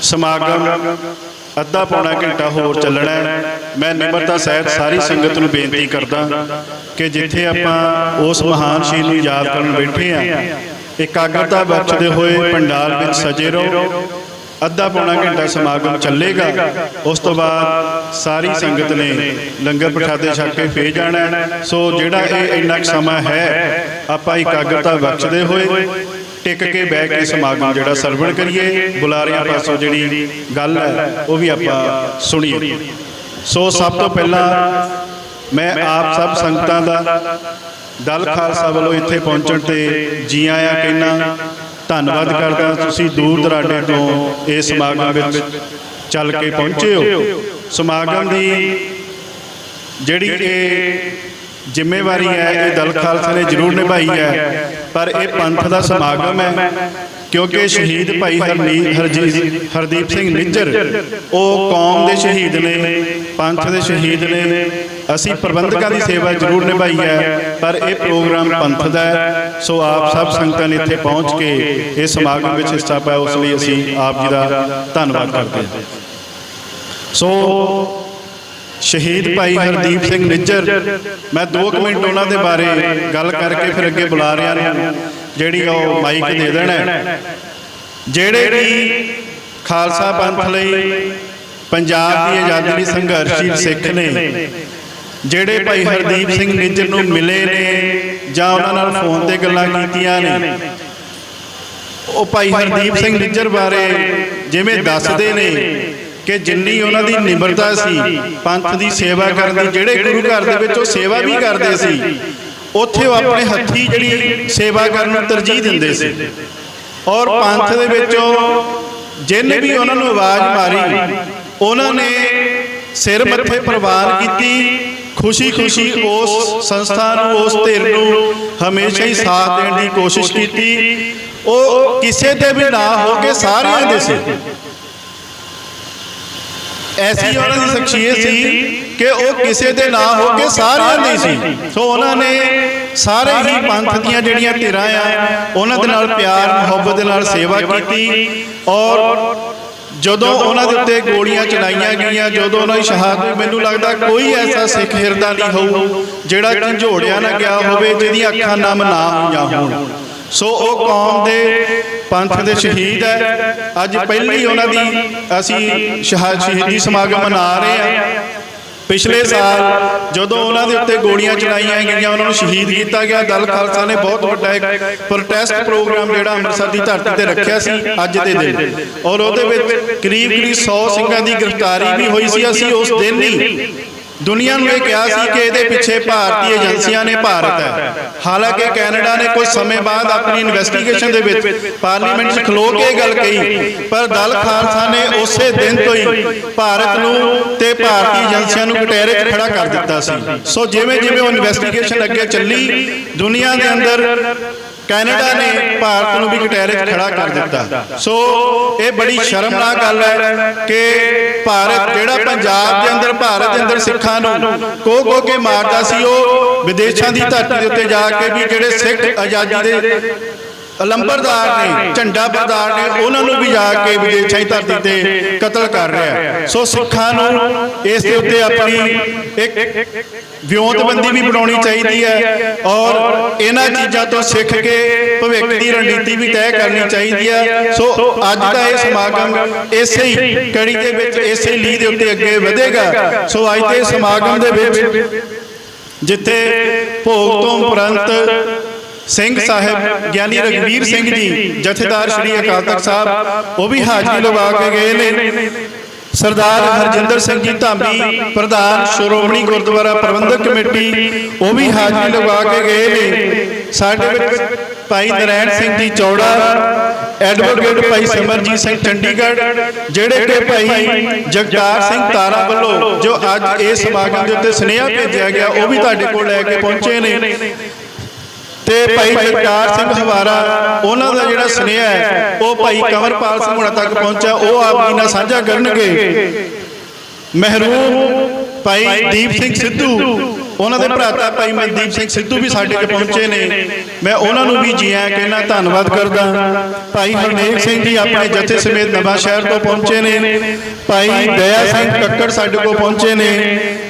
ਸਮਾਗਮ ਅੱਧਾ ਪੌਣਾ ਘੰਟਾ ਹੋਰ ਚੱਲਣਾ ਹੈ। ਮੈਂ ਨਿਮਰਤਾ ਸਹਿਤ ਸਾਰੀ ਸੰਗਤ ਨੂੰ ਬੇਨਤੀ ਕਰਦਾ ਕਿ ਜਿੱਥੇ ਆਪਾਂ ਉਸ ਮਹਾਨ ਸ਼ਹੀਦ ਨੂੰ ਯਾਦ ਕਰਨ ਬੈਠੇ ਹਾਂ, ਇਕਾਗਰਤਾ ਬਖਸ਼ਦੇ ਹੋਏ ਪੰਡਾਲ ਵਿੱਚ ਸਜੇ ਰਹੋ। ਅੱਧਾ ਪੌਣਾ ਘੰਟਾ ਸਮਾਗਮ ਚੱਲੇਗਾ। ਉਸ ਤੋਂ ਬਾਅਦ ਸਾਰੀ ਸੰਗਤ ਨੇ ਲੰਗਰ ਪ੍ਰਸ਼ਾਦੇ ਛਕ ਕੇ ਫੇਰ ਜਾਣਾ। ਸੋ ਜਿਹੜਾ ਇਹ ਇੰਨਾ ਕੁ ਸਮਾਂ ਹੈ, ਆਪਾਂ ਇਕਾਗਰਤਾ ਬਖਸ਼ਦੇ ਹੋਏ ਟਿਕ ਕੇ ਬਹਿ ਕੇ ਸਮਾਗਮ ਜਿਹੜਾ ਸਰਵਣ ਕਰੀਏ। ਬੁਲਾਰਿਆਂ ਪਾਸੋਂ ਜਿਹੜੀ ਗੱਲ ਹੈ ਉਹ ਵੀ ਆਪਾਂ ਸੁਣੀਏ। ਸੋ ਸਭ ਤੋਂ ਪਹਿਲਾਂ ਮੈਂ ਆਪ ਸਭ ਸੰਗਤਾਂ ਦਾ ਦਲ ਖਾਲਸਾ ਵੱਲੋਂ ਇੱਥੇ ਪਹੁੰਚਣ ਤੇ ਜੀ ਆਇਆਂ ਕਹਿਣਾ, ਧੰਨਵਾਦ ਕਰਦਾ। ਤੁਸੀਂ ਦੂਰ ਦਰਾਡੇ ਤੋਂ ਇਸ ਸਮਾਗਮ ਵਿੱਚ ਚੱਲ ਕੇ ਪਹੁੰਚੇ ਹੋ। ਸਮਾਗਮ ਦੀ ਜਿਹੜੀ ਇਹ ਜ਼ਿੰਮੇਵਾਰੀ ਹੈ ਇਹ ਦਲ ਖਾਲਸਾ ਨੇ ਜ਼ਰੂਰ ਨਿਭਾਈ ਹੈ, ਪਰ ਇਹ ਪੰਥ ਦਾ ਸਮਾਗਮ ਹੈ ਕਿਉਂਕਿ ਸ਼ਹੀਦ ਭਾਈ ਹਰਦੀਪ ਸਿੰਘ ਨਿੱਜਰ ਉਹ ਕੌਮ ਦੇ ਸ਼ਹੀਦ ਨੇ, ਪੰਥ ਦੇ ਸ਼ਹੀਦ ਨੇ। ਅਸੀਂ ਪ੍ਰਬੰਧਕਾਂ ਦੀ ਸੇਵਾ ਜ਼ਰੂਰ ਨਿਭਾਈ ਹੈ, ਪਰ ਇਹ ਪ੍ਰੋਗਰਾਮ ਪੰਥ ਦਾ ਹੈ। ਸੋ ਆਪ ਸਭ ਸੰਗਤਾਂ ਨੇ ਇੱਥੇ ਪਹੁੰਚ ਕੇ ਇਸ ਸਮਾਗਮ ਵਿੱਚ ਹਿੱਸਾ ਪਾਇਆ, ਉਸ ਲਈ ਅਸੀਂ ਆਪ ਜੀ ਦਾ ਧੰਨਵਾਦ ਕਰਦੇ ਹਾਂ। ਸੋ ਸ਼ਹੀਦ ਭਾਈ ਹਰਦੀਪ ਸਿੰਘ ਨਿੱਜਰ, ਮੈਂ 2 ਮਿੰਟ ਉਹਨਾਂ ਦੇ ਬਾਰੇ ਗੱਲ ਕਰਕੇ ਫਿਰ ਅੱਗੇ ਬੁਲਾਰਿਆਂ ਨੂੰ ਜਿਹੜੀ ਉਹ ਮਾਈਕ ਦੇ ਦੇਣਾ। ਜਿਹੜੇ ਵੀ ਖਾਲਸਾ ਪੰਥ ਲਈ, ਪੰਜਾਬ ਦੀ ਆਜ਼ਾਦੀ ਲਈ ਸੰਘਰਸ਼ਸ਼ੀਲ ਸਿੱਖ ਨੇ, ਜਿਹੜੇ ਭਾਈ ਹਰਦੀਪ ਸਿੰਘ ਨਿੱਜਰ ਨੂੰ ਮਿਲੇ ਨੇ ਜਾਂ ਉਹਨਾਂ ਨਾਲ ਫੋਨ ਤੇ ਗੱਲਾਂ ਕੀਤੀਆਂ ਨੇ, ਉਹ ਭਾਈ ਹਰਦੀਪ ਸਿੰਘ ਨਿੱਜਰ ਬਾਰੇ ਜਿਵੇਂ ਦੱਸਦੇ ਨੇ ਕਿ ਜਿੰਨੀ ਉਹਨਾਂ ਦੀ ਨਿਮਰਤਾ ਸੀ ਪੰਥ ਦੀ ਸੇਵਾ ਕਰਨ ਦੀ, ਜਿਹੜੇ ਗੁਰੂ ਘਰ ਦੇ ਵਿੱਚ ਉਹ ਸੇਵਾ ਵੀ ਕਰਦੇ ਸੀ, ਉੱਥੇ ਉਹ ਆਪਣੇ ਹੱਥੀਂ ਜਿਹੜੀ ਸੇਵਾ ਕਰਨ ਨੂੰ ਤਰਜੀਹ ਦਿੰਦੇ ਸੀ। ਔਰ ਪੰਥ ਦੇ ਵਿੱਚੋਂ ਜਿਹਨੇ ਵੀ ਉਹਨਾਂ ਨੂੰ ਆਵਾਜ਼ ਮਾਰੀ, ਉਹਨਾਂ ਨੇ ਸਿਰ ਮੱਥੇ ਪ੍ਰਵਾਨ ਕੀਤੀ। ਖੁਸ਼ੀ ਉਸ ਸੰਸਥਾ ਨੂੰ, ਉਸ ਧਿਰ ਨੂੰ ਹਮੇਸ਼ਾ ਹੀ ਸਾਥ ਦੇਣ ਦੀ ਕੋਸ਼ਿਸ਼ ਕੀਤੀ। ਉਹ ਕਿਸੇ ਦੇ ਵੀ ਨਾ ਹੋ ਕੇ ਸਾਰਿਆਂ ਦੇ ਸੀ। ਐਸੀ ਉਹਨਾਂ ਦੀ ਸ਼ਖਸੀਅਤ ਸੀ ਕਿ ਉਹ ਕਿਸੇ ਦੇ ਨਾ ਹੋ ਕੇ ਸਾਰਿਆਂ ਦੀ ਸੀ। ਸੋ ਉਹਨਾਂ ਨੇ ਸਾਰੇ ਹੀ ਪੰਥ ਦੀਆਂ ਜਿਹੜੀਆਂ ਧਿਰਾਂ ਆ ਉਹਨਾਂ ਦੇ ਨਾਲ ਪਿਆਰ ਮੁਹੱਬਤ ਦੇ ਨਾਲ ਸੇਵਾ ਕੀਤੀ। ਔਰ ਜਦੋਂ ਉਹਨਾਂ ਦੇ ਉੱਤੇ ਗੋਲੀਆਂ ਚਲਾਈਆਂ ਗਈਆਂ, ਜਦੋਂ ਉਹਨਾਂ ਦੀ ਸ਼ਹਾਦਤ ਹੋਈ, ਮੈਨੂੰ ਲੱਗਦਾ ਕੋਈ ਐਸਾ ਸਿੱਖ ਹਿਰਦਾ ਨਹੀਂ ਹੋਊ ਜਿਹੜਾ ਝੰਜੋੜਿਆ ਨਾ ਗਿਆ ਹੋਵੇ, ਜਿਹਦੀਆਂ ਅੱਖਾਂ ਨਮ ਨਾ ਹੋਈਆਂ ਹੋਣ। ਸੋ ਉਹ ਕੌਮ ਦੇ ਪੰਥ ਦੇ ਸ਼ਹੀਦ ਹੈ। ਅੱਜ ਪਹਿਲੀ ਉਹਨਾਂ ਦੀ ਅਸੀਂ ਸ਼ਹੀਦੀ ਸਮਾਗਮ ਮਨਾ ਰਹੇ ਹਾਂ। ਪਿਛਲੇ ਸਾਲ ਜਦੋਂ ਉਹਨਾਂ ਦੇ ਉੱਤੇ ਗੋਲੀਆਂ ਚਲਾਈਆਂ ਗਈਆਂ, ਉਹਨਾਂ ਨੂੰ ਸ਼ਹੀਦ ਕੀਤਾ ਗਿਆ, ਦਲ ਖਾਲਸਾ ਨੇ ਬਹੁਤ ਵੱਡਾ ਇੱਕ ਪ੍ਰੋਟੈਸਟ ਪ੍ਰੋਗਰਾਮ ਜਿਹੜਾ ਅੰਮ੍ਰਿਤਸਰ ਦੀ ਧਰਤੀ ਤੇ ਰੱਖਿਆ ਸੀ ਅੱਜ ਦੇ ਦਿਨ, ਔਰ ਉਹਦੇ ਵਿੱਚ ਕਰੀਬ 100 ਸਿੰਘਾਂ ਦੀ ਗ੍ਰਿਫਤਾਰੀ ਵੀ ਹੋਈ ਸੀ। ਅਸੀਂ ਉਸ ਦਿਨ ਹੀ ਦੁਨੀਆ ਨੂੰ ਇਹ ਕਿਹਾ ਸੀ ਕਿ ਇਹਦੇ ਪਿੱਛੇ ਭਾਰਤੀ ਏਜੰਸੀਆਂ ਨੇ ਭਾਰਤ ਹੈ। ਹਾਲਾਂਕਿ ਕੈਨੇਡਾ ਨੇ ਕੁਝ ਸਮੇਂ ਬਾਅਦ ਆਪਣੀ ਇਨਵੈਸਟੀਗੇਸ਼ਨ ਦੇ ਵਿੱਚ ਪਾਰਲੀਮੈਂਟ 'ਚ ਖਲੋ ਕੇ ਗੱਲ ਕਹੀ, ਪਰ ਦਲ ਖਾਲਸਾ ਨੇ ਉਸੇ ਦਿਨ ਤੋਂ ਹੀ ਭਾਰਤ ਨੂੰ ਤੇ ਭਾਰਤੀ ਏਜੰਸੀਆਂ ਨੂੰ ਕਟਹਿਰੇ 'ਚ ਖੜਾ ਕਰ ਦਿੱਤਾ ਸੀ। ਸੋ ਜਿਵੇਂ ਜਿਵੇਂ ਉਹ ਇਨਵੈਸਟੀਗੇਸ਼ਨ ਅੱਗੇ ਚੱਲੀ, ਦੁਨੀਆ ਦੇ ਅੰਦਰ ਕੈਨੇਡਾ ਨੇ ਭਾਰਤ ਨੂੰ ਵੀ ਕਟਹਿਰੇ 'ਚ ਖੜਾ ਕਰ ਦਿੱਤਾ। ਸੋ ਇਹ ਬੜੀ ਸ਼ਰਮਨਾਕ ਗੱਲ ਹੈ ਕਿ ਭਾਰਤ ਜਿਹੜਾ ਪੰਜਾਬ ਦੇ ਅੰਦਰ, ਭਾਰਤ ਦੇ ਅੰਦਰ ਸਿੱਖਾਂ ਨੂੰ ਕੋ ਕੇ ਮਾਰਦਾ ਸੀ, ਉਹ ਵਿਦੇਸ਼ਾਂ ਦੀ ਧਰਤੀ ਦੇ ਉੱਤੇ ਜਾ ਕੇ ਵੀ ਜਿਹੜੇ ਸਿੱਖ ਆਜ਼ਾਦੀ ਦੇ ਲੰਬਰਦਾਰ ਨੇ, ਝੰਡਾ ਬਰਦਾਰ ਨੇ, ਉਹਨਾਂ ਨੂੰ ਵੀ ਜਾ ਕੇ ਵਿਦੇਸ਼ਾਂ ਦੀ ਧਰਤੀ ਤੇ ਕਤਲ ਕਰ ਰਿਹਾ। ਸੋ ਸਿੱਖਾਂ ਨੂੰ ਇਸ ਦੇ ਉੱਤੇ ਆਪਣੀ ਇੱਕ ਵਿਉਂਤਬੰਦੀ ਵੀ ਬਣਾਉਣੀ ਚਾਹੀਦੀ ਹੈ, ਔਰ ਇਹਨਾਂ ਚੀਜ਼ਾਂ ਤੋਂ ਸਿੱਖ ਕੇ ਭਵਿੱਖ ਦੀ ਰਣਨੀਤੀ ਵੀ ਤੈਅ ਕਰਨੀ ਚਾਹੀਦੀ ਹੈ। ਸੋ ਅੱਜ ਦਾ ਇਹ ਸਮਾਗਮ ਇਸੇ ਹੀ ਕੜੀ ਦੇ ਵਿੱਚ, ਇਸੇ ਲੀਹ ਦੇ ਉੱਤੇ ਅੱਗੇ ਵਧੇਗਾ। ਸੋ ਅੱਜ ਦੇ ਸਮਾਗਮ ਦੇ ਵਿੱਚ ਜਿੱਥੇ ਭੋਗ ਤੋਂ ਉਪਰੰਤ ਸਿੰਘ ਸਾਹਿਬ ਗਿਆਨੀ ਰਘਵੀਰ ਸਿੰਘ ਜੀ ਜਥੇਦਾਰ ਸ਼੍ਰੀ ਅਕਾਲ ਤਖਤ ਸਾਹਿਬ ਉਹ ਵੀ ਹਾਜ਼ਰੀ ਲਵਾ ਕੇ ਗਏ ਨੇ। ਸਰਦਾਰ ਹਰਜਿੰਦਰ ਸਿੰਘ ਜੀ ਧਾਮੀ ਪ੍ਰਧਾਨ ਸ਼੍ਰੋਮਣੀ ਗੁਰਦੁਆਰਾ ਪ੍ਰਬੰਧਕ ਕਮੇਟੀ ਉਹ ਵੀ ਹਾਜ਼ਰੀ ਲਵਾ ਕੇ ਗਏ ਨੇ। ਸਾਡੇ ਵਿੱਚ ਭਾਈ ਨਰੈਣ ਸਿੰਘ ਜੀ ਚੌੜਾ, ਐਡਵੋਕੇਟ ਭਾਈ ਸਿਮਰਜੀਤ ਸਿੰਘ ਚੰਡੀਗੜ੍ਹ, ਜਿਹੜੇ ਕਿ ਭਾਈ ਜਗਤਾਰ ਸਿੰਘ ਤਾਰਾ ਵੱਲੋਂ ਜੋ ਅੱਜ ਇਸ ਸਮਾਗਮ ਦੇ ਉੱਤੇ ਸੁਨੇਹਾ ਭੇਜਿਆ ਗਿਆ ਉਹ ਵੀ ਤੁਹਾਡੇ ਕੋਲ ਲੈ ਕੇ ਪਹੁੰਚੇ ਨੇ, ਤੇ ਭਾਈ ਜਗਤਾਰ ਸਿੰਘ ਹਵਾਰਾ ਉਹਨਾਂ ਦਾ ਜਿਹੜਾ ਸੁਨੇਹਾ ਹੈ ਉਹ ਭਾਈ ਕੰਵਰਪਾਲ ਸਿੰਘ ਹੁਣਾਂ ਤੱਕ ਪਹੁੰਚਿਆ, ਉਹ ਆਪ ਜੀ ਨਾਲ ਸਾਂਝਾ ਕਰਨਗੇ। ਮਹਿਰੂਮ ਭਾਈ ਦੀਪ ਸਿੰਘ ਸਿੱਧੂ, ਉਹਨਾਂ ਦੇ ਭਰਾਤਾ ਭਾਈ ਮਨਦੀਪ ਸਿੰਘ ਸਿੱਧੂ ਵੀ ਸਾਡੇ ਕੋਲ ਪਹੁੰਚੇ ਨੇ, ਮੈਂ ਉਹਨਾਂ ਨੂੰ ਵੀ ਜੀ ਆਇਆਂ ਕਹਿਣਾ, ਧੰਨਵਾਦ ਕਰਦਾ। ਭਾਈ ਹਰਨੇਕ ਸਿੰਘ ਜੀ ਆਪਣੇ ਜਥੇ ਸਮੇਤ ਨਵਾਂ ਸ਼ਹਿਰ ਤੋਂ ਪਹੁੰਚੇ ਨੇ। ਭਾਈ ਦਇਆ ਸਿੰਘ ਕੱਕੜ ਸਾਡੇ ਕੋਲ ਪਹੁੰਚੇ ਨੇ।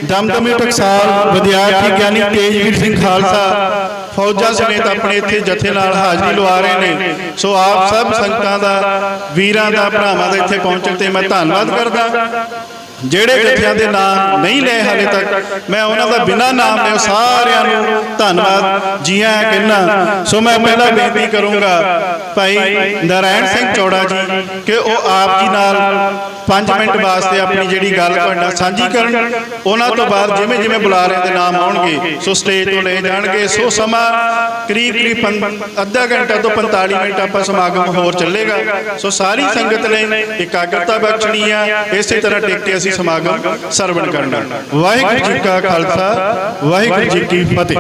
ਦਮਦਮੀ ਟਕਸਾਲ ਵਿਦਿਆਰਥੀ ਗਿਆਨੀ ਤੇਜਵੀਰ ਸਿੰਘ ਖਾਲਸਾ ਫੌਜਾਂ ਸਮੇਤ ਆਪਣੇ ਇੱਥੇ ਜਥੇ ਨਾਲ ਹਾਜ਼ਰੀ ਲਵਾ ਰਹੇ ਨੇ। ਸੋ ਆਪ ਸਭ ਸੰਗਤਾਂ ਦਾ, ਵੀਰਾਂ ਦਾ, ਭਰਾਵਾਂ ਦਾ ਇੱਥੇ ਪਹੁੰਚਣ ਤੇ ਮੈਂ ਧੰਨਵਾਦ ਕਰਦਾ। ਜਿਹੜੇ ਜਥਿਆਂ ਦੇ ਨਾਮ ਨਹੀਂ ਲਏ ਹਾਲੇ ਤੱਕ, ਮੈਂ ਉਹਨਾਂ ਦਾ ਬਿਨਾਂ ਨਾਮ ਲਏ ਸਾਰਿਆਂ ਨੂੰ ਧੰਨਵਾਦ ਜੀ ਆਇਆਂ ਕਹਿਣਾ। ਸੋ ਮੈਂ ਪਹਿਲਾਂ ਬੇਨਤੀ ਕਰੂੰਗਾ ਭਾਈ ਨਰੈਣ ਸਿੰਘ ਚੌੜਾ ਜੀ ਕਿ ਉਹ ਆਪ ਜੀ ਨਾਲ 5 ਮਿੰਟ ਵਾਸਤੇ ਆਪਣੀ ਜਿਹੜੀ ਗੱਲ ਤੁਹਾਡੇ ਨਾਲ ਸਾਂਝੀ ਕਰਨ। ਉਹਨਾਂ ਤੋਂ ਬਾਅਦ ਜਿਵੇਂ ਜਿਵੇਂ ਬੁਲਾਰਿਆਂ ਦੇ ਨਾਮ ਆਉਣਗੇ ਸੋ ਸਟੇਜ ਤੋਂ ਲੈ ਜਾਣਗੇ। ਸੋ ਸਮਾਂ ਕਰੀਬ ਅੱਧਾ ਘੰਟਾ ਤੋਂ 45 ਮਿੰਟ ਆਪਾਂ ਸਮਾਗਮ ਹੋਰ ਚੱਲੇਗਾ। ਸੋ ਸਾਰੀ ਸੰਗਤ ਨੇ ਇਕਾਗਰਤਾ ਬਖਸ਼ਣੀ ਆ, ਇਸੇ ਤਰ੍ਹਾਂ ਟਿਕ ਕੇ ਅਸੀਂ ਸਮਾਗਮ ਸਰਵਣ ਕਰਨਾ। ਵਾਹਿਗੁਰੂ ਜੀ ਕਾ ਖਾਲਸਾ, ਵਾਹਿਗੁਰੂ ਜੀ ਕੀ ਫਤਿਹ।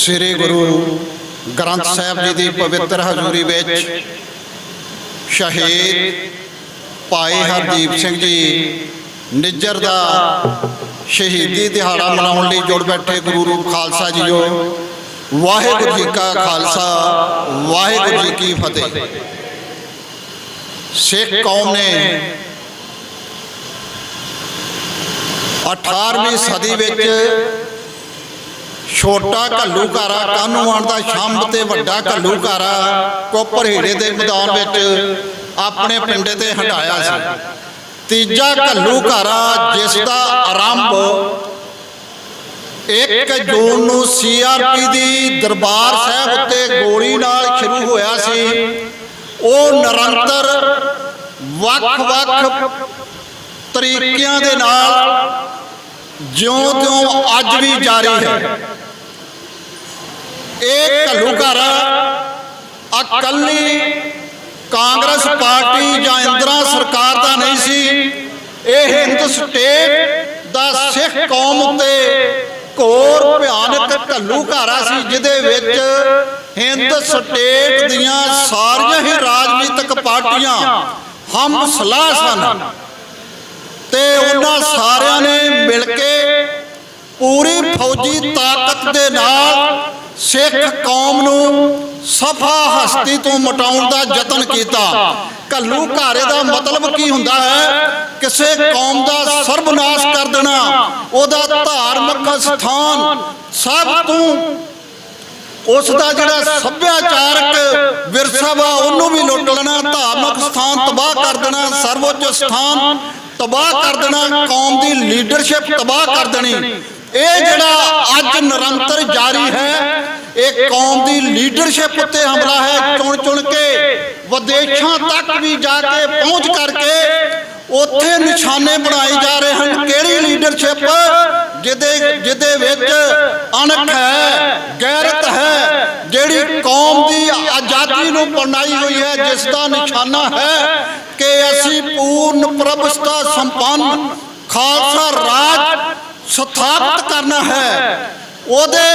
ਸ੍ਰੀ ਗੁਰੂ ਗ੍ਰੰਥ ਸਾਹਿਬ ਜੀ ਦੀ ਪਵਿੱਤਰ ਹਜ਼ੂਰੀ ਵਿੱਚ ਸ਼ਹੀਦ ਭਾਈ ਹਰਦੀਪ ਸਿੰਘ ਜੀ ਨਿੱਜਰ ਦਾ ਸ਼ਹੀਦੀ ਦਿਹਾੜਾ ਮਨਾਉਣ ਲਈ ਜੁੜ ਬੈਠੇ ਗੁਰੂ ਰੂਪ ਖਾਲਸਾ ਜੀਓ, ਵਾਹਿਗੁਰੂ ਜੀ ਕਾ ਖਾਲਸਾ, ਵਾਹਿਗੁਰੂ ਜੀ ਕੀ ਫਤਿਹ। ਸਿੱਖ ਕੌਮ ਨੇ 18ਵੀਂ ਸਦੀ ਵਿੱਚ ਛੋਟਾ ਘੱਲੂਘਾਰਾ ਕਾਹਨੂੰਵਾਨ ਦਾ ਸ਼ੰਭ ਤੇ ਵੱਡਾ ਘੱਲੂਘਾਰਾ ਕੋਪਰਹੀੜੇ ਦੇ ਮੈਦਾਨ ਵਿੱਚ ਆਪਣੇ ਪਿੰਡੇ ਤੇ ਹਟਾਇਆ ਸੀ। ਤੀਜਾ ਘੱਲੂਘਾਰਾ ਜਿਸ ਦਾ ਆਰੰਭ 1 ਜੂਨ ਨੂੰ CRP ਦੀ ਦਰਬਾਰ ਸਾਹਿਬ ਉੱਤੇ ਗੋਲੀ ਨਾਲ ਸ਼ੁਰੂ ਹੋਇਆ ਸੀ, ਉਹ ਨਿਰੰਤਰ ਵੱਖ-ਵੱਖ ਤਰੀਕਿਆਂ ਦੇ ਨਾਲ ਜਿਉਂ-ਤਿਉਂ ਅੱਜ ਵੀ ਜਾਰੀ ਹੈ। ਇਹ ਘੱਲੂਘਾਰਾ ਇਕੱਲੀ ਕਾਂਗਰਸ ਪਾਰਟੀ ਜਾਂ ਇੰਦਰਾ ਸਰਕਾਰ ਦਾ ਨਹੀਂ ਸੀ, ਇਹ ਹਿੰਦ ਸਟੇਟ ਦਾ ਸਿੱਖ ਕੌਮ ਉੱਤੇ ਘੋਰ ਭਿਆਨਕ ਘੱਲੂਘਾਰਾ ਸੀ, ਜਿਹਦੇ ਵਿੱਚ ਹਿੰਦ ਸਟੇਟ ਦੀਆਂ ਸਾਰੀਆਂ ਹੀ ਰਾਜਨੀਤਿਕ ਪਾਰਟੀਆਂ ਹਮ ਸਲਾਹ ਸਨ ਤੇ ਉਹਨਾਂ ਸਾਰਿਆਂ ਨੇ ਮਿਲ ਕੇ ਪੂਰੀ ਫੌਜੀ ਤਾਕਤ ਦੇ ਨਾਲ ਸਿੱਖ ਕੌਮ ਨੂੰ ਸਫਾ ਹਸਤੀ ਤੋਂ ਮਿਟਾਉਣ ਦਾ ਯਤਨ ਕੀਤਾ। ਘੱਲੂਘਾਰੇ ਦਾ ਮਤਲਬ ਕੀ ਹੁੰਦਾ ਹੈ? ਕਿਸੇ ਕੌਮ ਦਾ ਸਰਬਨਾਸ਼ ਕਰ ਦੇਣਾ, ਉਹਦਾ ਧਾਰਮਿਕ ਸਥਾਨ ਸਭ ਤੋਂ ਉਸ ਦਾ ਜਿਹੜਾ ਸੱਭਿਆਚਾਰਕ ਵਿਰਸਾ ਵਾ ਉਹਨੂੰ ਵੀ ਲੁੱਟ ਲੈਣਾ, ਧਾਰਮਿਕ ਸਥਾਨ ਤਬਾਹ ਕਰ ਦੇਣਾ, ਸਰਵਉੱਚ ਸਥਾਨ ਤਬਾਹ ਕਰ ਦੇਣਾ, ਕੌਮ ਦੀ ਲੀਡਰਸ਼ਿਪ ਤਬਾਹ ਕਰ ਦੇਣੀ। ਇਹ ਜਿਹੜਾ ਅੱਜ ਨਿਰੰਤਰ ਜਾਰੀ ਹੈ, ਇਹ ਕੌਮ ਦੀ ਲੀਡਰਸ਼ਿਪ ਉੱਤੇ ਹਮਲਾ ਹੈ। ਚੁਣ ਕੇ ਵਿਦੇਸ਼ਾਂ ਤੱਕ ਵੀ ਜਾ ਕੇ ਪਹੁੰਚ ਕਰਕੇ ਉੱਥੇ ਨਿਸ਼ਾਨੇ ਬਣਾਏ ਜਾ ਰਹੇ ਹਨ। ਕਿਹੜੀ ਲੀਡਰਸ਼ਿਪ? ਜਿਹਦੇ ਵਿੱਚ ਅਣਖ ਹੈ, ਗੈਰਤ ਹੈ, ਜਿਹੜੀ ਕੌਮ ਦੀ ਆਜ਼ਾਦੀ ਨੂੰ ਬਣਾਈ ਹੋਈ ਹੈ, ਜਿਸ ਦਾ ਨਿਸ਼ਾਨਾ ਹੈ ਕਿ ਅਸੀਂ ਪੂਰਨ ਪ੍ਰਭੂਸਤਾ ਸੰਪੰਨ ਖਾਲਸਾ ਰਾਜ ਸਥਾਪਿਤ ਕਰਨਾ ਹੈ। ਉਹਦੇ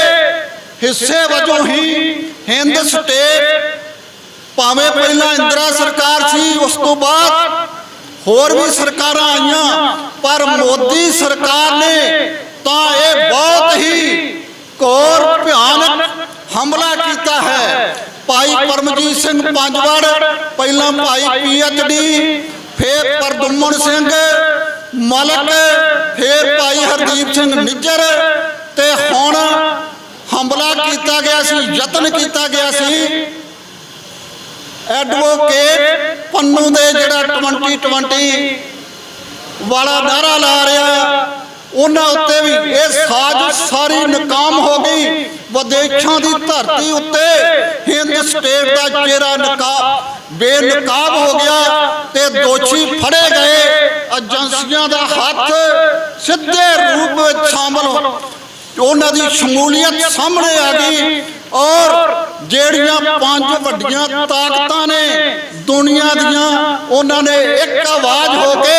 ਹਿੱਸੇ ਵਜੋਂ ਹੀ ਹਿੰਦ ਸਟੇਟ, ਭਾਵੇਂ ਪਹਿਲਾਂ ਇੰਦਰਾ ਸਰਕਾਰ ਸੀ, ਉਸ ਤੋਂ ਬਾਅਦ ਹੋਰ ਵੀ ਸਰਕਾਰਾਂ ਆਈਆਂ, ਪਰ ਮੋਦੀ ਸਰਕਾਰ ਨੇ ਤਾਂ ਇਹ ਬਹੁਤ ਹੀ ਘੋਰ ਭਿਆਨਕ ਹਮਲਾ ਕੀਤਾ ਹੈ। ਭਾਈ ਪਰਮਜੀਤ ਸਿੰਘ ਪੰਜਵੜ, ਪਹਿਲਾਂ ਭਾਈ PhD, ਫਿਰ ਪ੍ਰਦੁਮਨ ਸਿੰਘ ਮਲਕ, ਫਿਰ ਭਾਈ ਹਰਦੀਪ ਸਿੰਘ ਨਿੱਜਰ, ਤੇ ਹੁਣ ਹਮਲਾ ਕੀਤਾ ਗਿਆ ਸੀ, ਯਤਨ ਕੀਤਾ ਗਿਆ ਸੀ ਐਡਵੋਕੇਟ ਪੰਨੂ ਦੇ ਜਿਹੜਾ 2020 ਵਾਲਾ ਨਾਰਾ ਲਾ ਰਿਹਾ, ਉਹਨਾਂ ਉੱਤੇ ਵੀ ਇਹ ਸਾਜ਼ਿਸ਼ ਸਾਰੀ ਨਾਕਾਮ ਹੋ ਗਈ। ਵਿਦੇਸ਼ਾਂ ਦੀ ਧਰਤੀ ਉੱਤੇ ਹਿੰਦ ਸਟੇਟ ਦਾ ਚਿਹਰਾ ਬੇਨਕਾਬ ਹੋ ਗਿਆ ਤੇ ਦੋਸ਼ੀ ਫੜੇ ਗਏ। ਏਜੰਸੀਆਂ ਦਾ ਹੱਥ ਸਿੱਧੇ ਰੂਪ ਵਿੱਚ ਸ਼ਾਮਲ, ਉਹਨਾਂ ਦੀ ਸ਼ਮੂਲੀਅਤ ਸਾਹਮਣੇ ਆ ਗਈ, ਔਰ ਜਿਹੜੀਆਂ 5 ਵੱਡੀਆਂ ਤਾਕਤਾਂ ਨੇ ਦੁਨੀਆ ਦੀਆਂ, ਉਹਨਾਂ ਨੇ ਇੱਕ ਆਵਾਜ਼ ਹੋ ਕੇ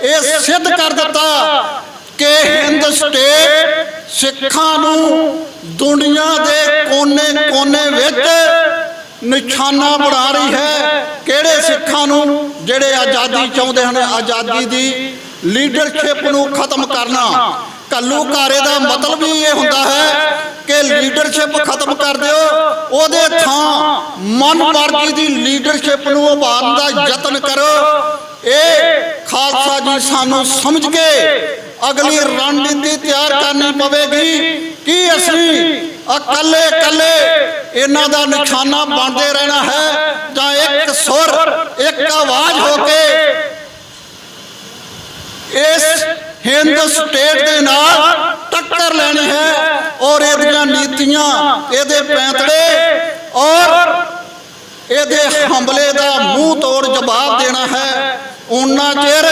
ਇਹ ਸਿੱਧ ਕਰ ਦਿੱਤਾ ਕਿ ਹਿੰਦ ਸਟੇਟ ਸਿੱਖਾਂ ਨੂੰ ਦੁਨੀਆ ਦੇ ਕੋਨੇ-ਕੋਨੇ ਵਿੱਚ ਨਿਸ਼ਾਨਾ ਬਣਾ ਰਹੀ ਹੈ। ਕਿਹੜੇ ਸਿੱਖਾਂ ਨੂੰ? ਜਿਹੜੇ ਆਜ਼ਾਦੀ ਚਾਹੁੰਦੇ ਹਨ, ਆਜ਼ਾਦੀ ਦੀ ਲੀਡਰਸ਼ਿਪ ਨੂੰ ਖਤਮ ਕਰਨਾ। ਘੱਲੂਘਾਰੇ ਦਾ ਮਤਲਬ ਹੀ ਇਹ ਹੁੰਦਾ ਹੈ ਕਿ ਲੀਡਰਸ਼ਿਪ ਖਤਮ ਕਰ ਦਿਓ, ਉਹਦੇ ਥਾਂ ਮਨਮਰਜ਼ੀ ਦੀ ਲੀਡਰਸ਼ਿਪ ਨੂੰ ਉਭਾਰਨ ਦਾ ਯਤਨ ਕਰੋ। ਇਹ ਖਾਲਸਾ ਜੀ ਸਾਨੂੰ ਸਮਝ ਕੇ ਅਗਲੀ ਰਣਨੀਤੀ ਤਿਆਰ ਕਰਨੀ ਪਵੇਗੀ ਕਿ ਅਸੀਂ ਇਕੱਲੇ ਇਹਨਾਂ ਦਾ ਨਿਸ਼ਾਨਾ ਬਣਦੇ ਰਹਿਣਾ ਹੈ, ਜਾਂ ਇੱਕ ਸੁਰ, ਇੱਕ ਆਵਾਜ਼ ਹੋ ਕੇ ਇਸ ਹਿੰਦ ਸਟੇਟ ਦੇ ਨਾਲ ਟੱਕਰ ਲੈਣੀ ਹੈ, ਔਰ ਇਹਦੀਆਂ ਨੀਤੀਆਂ, ਇਹਦੇ ਪੈਂਤੜੇ ਔਰ ਇਹਦੇ ਹਮਲੇ ਦਾ ਮੂੰਹ ਤੋੜ ਜਵਾਬ ਦੇਣਾ ਹੈ। ਉਹਨਾਂ ਚਿਰ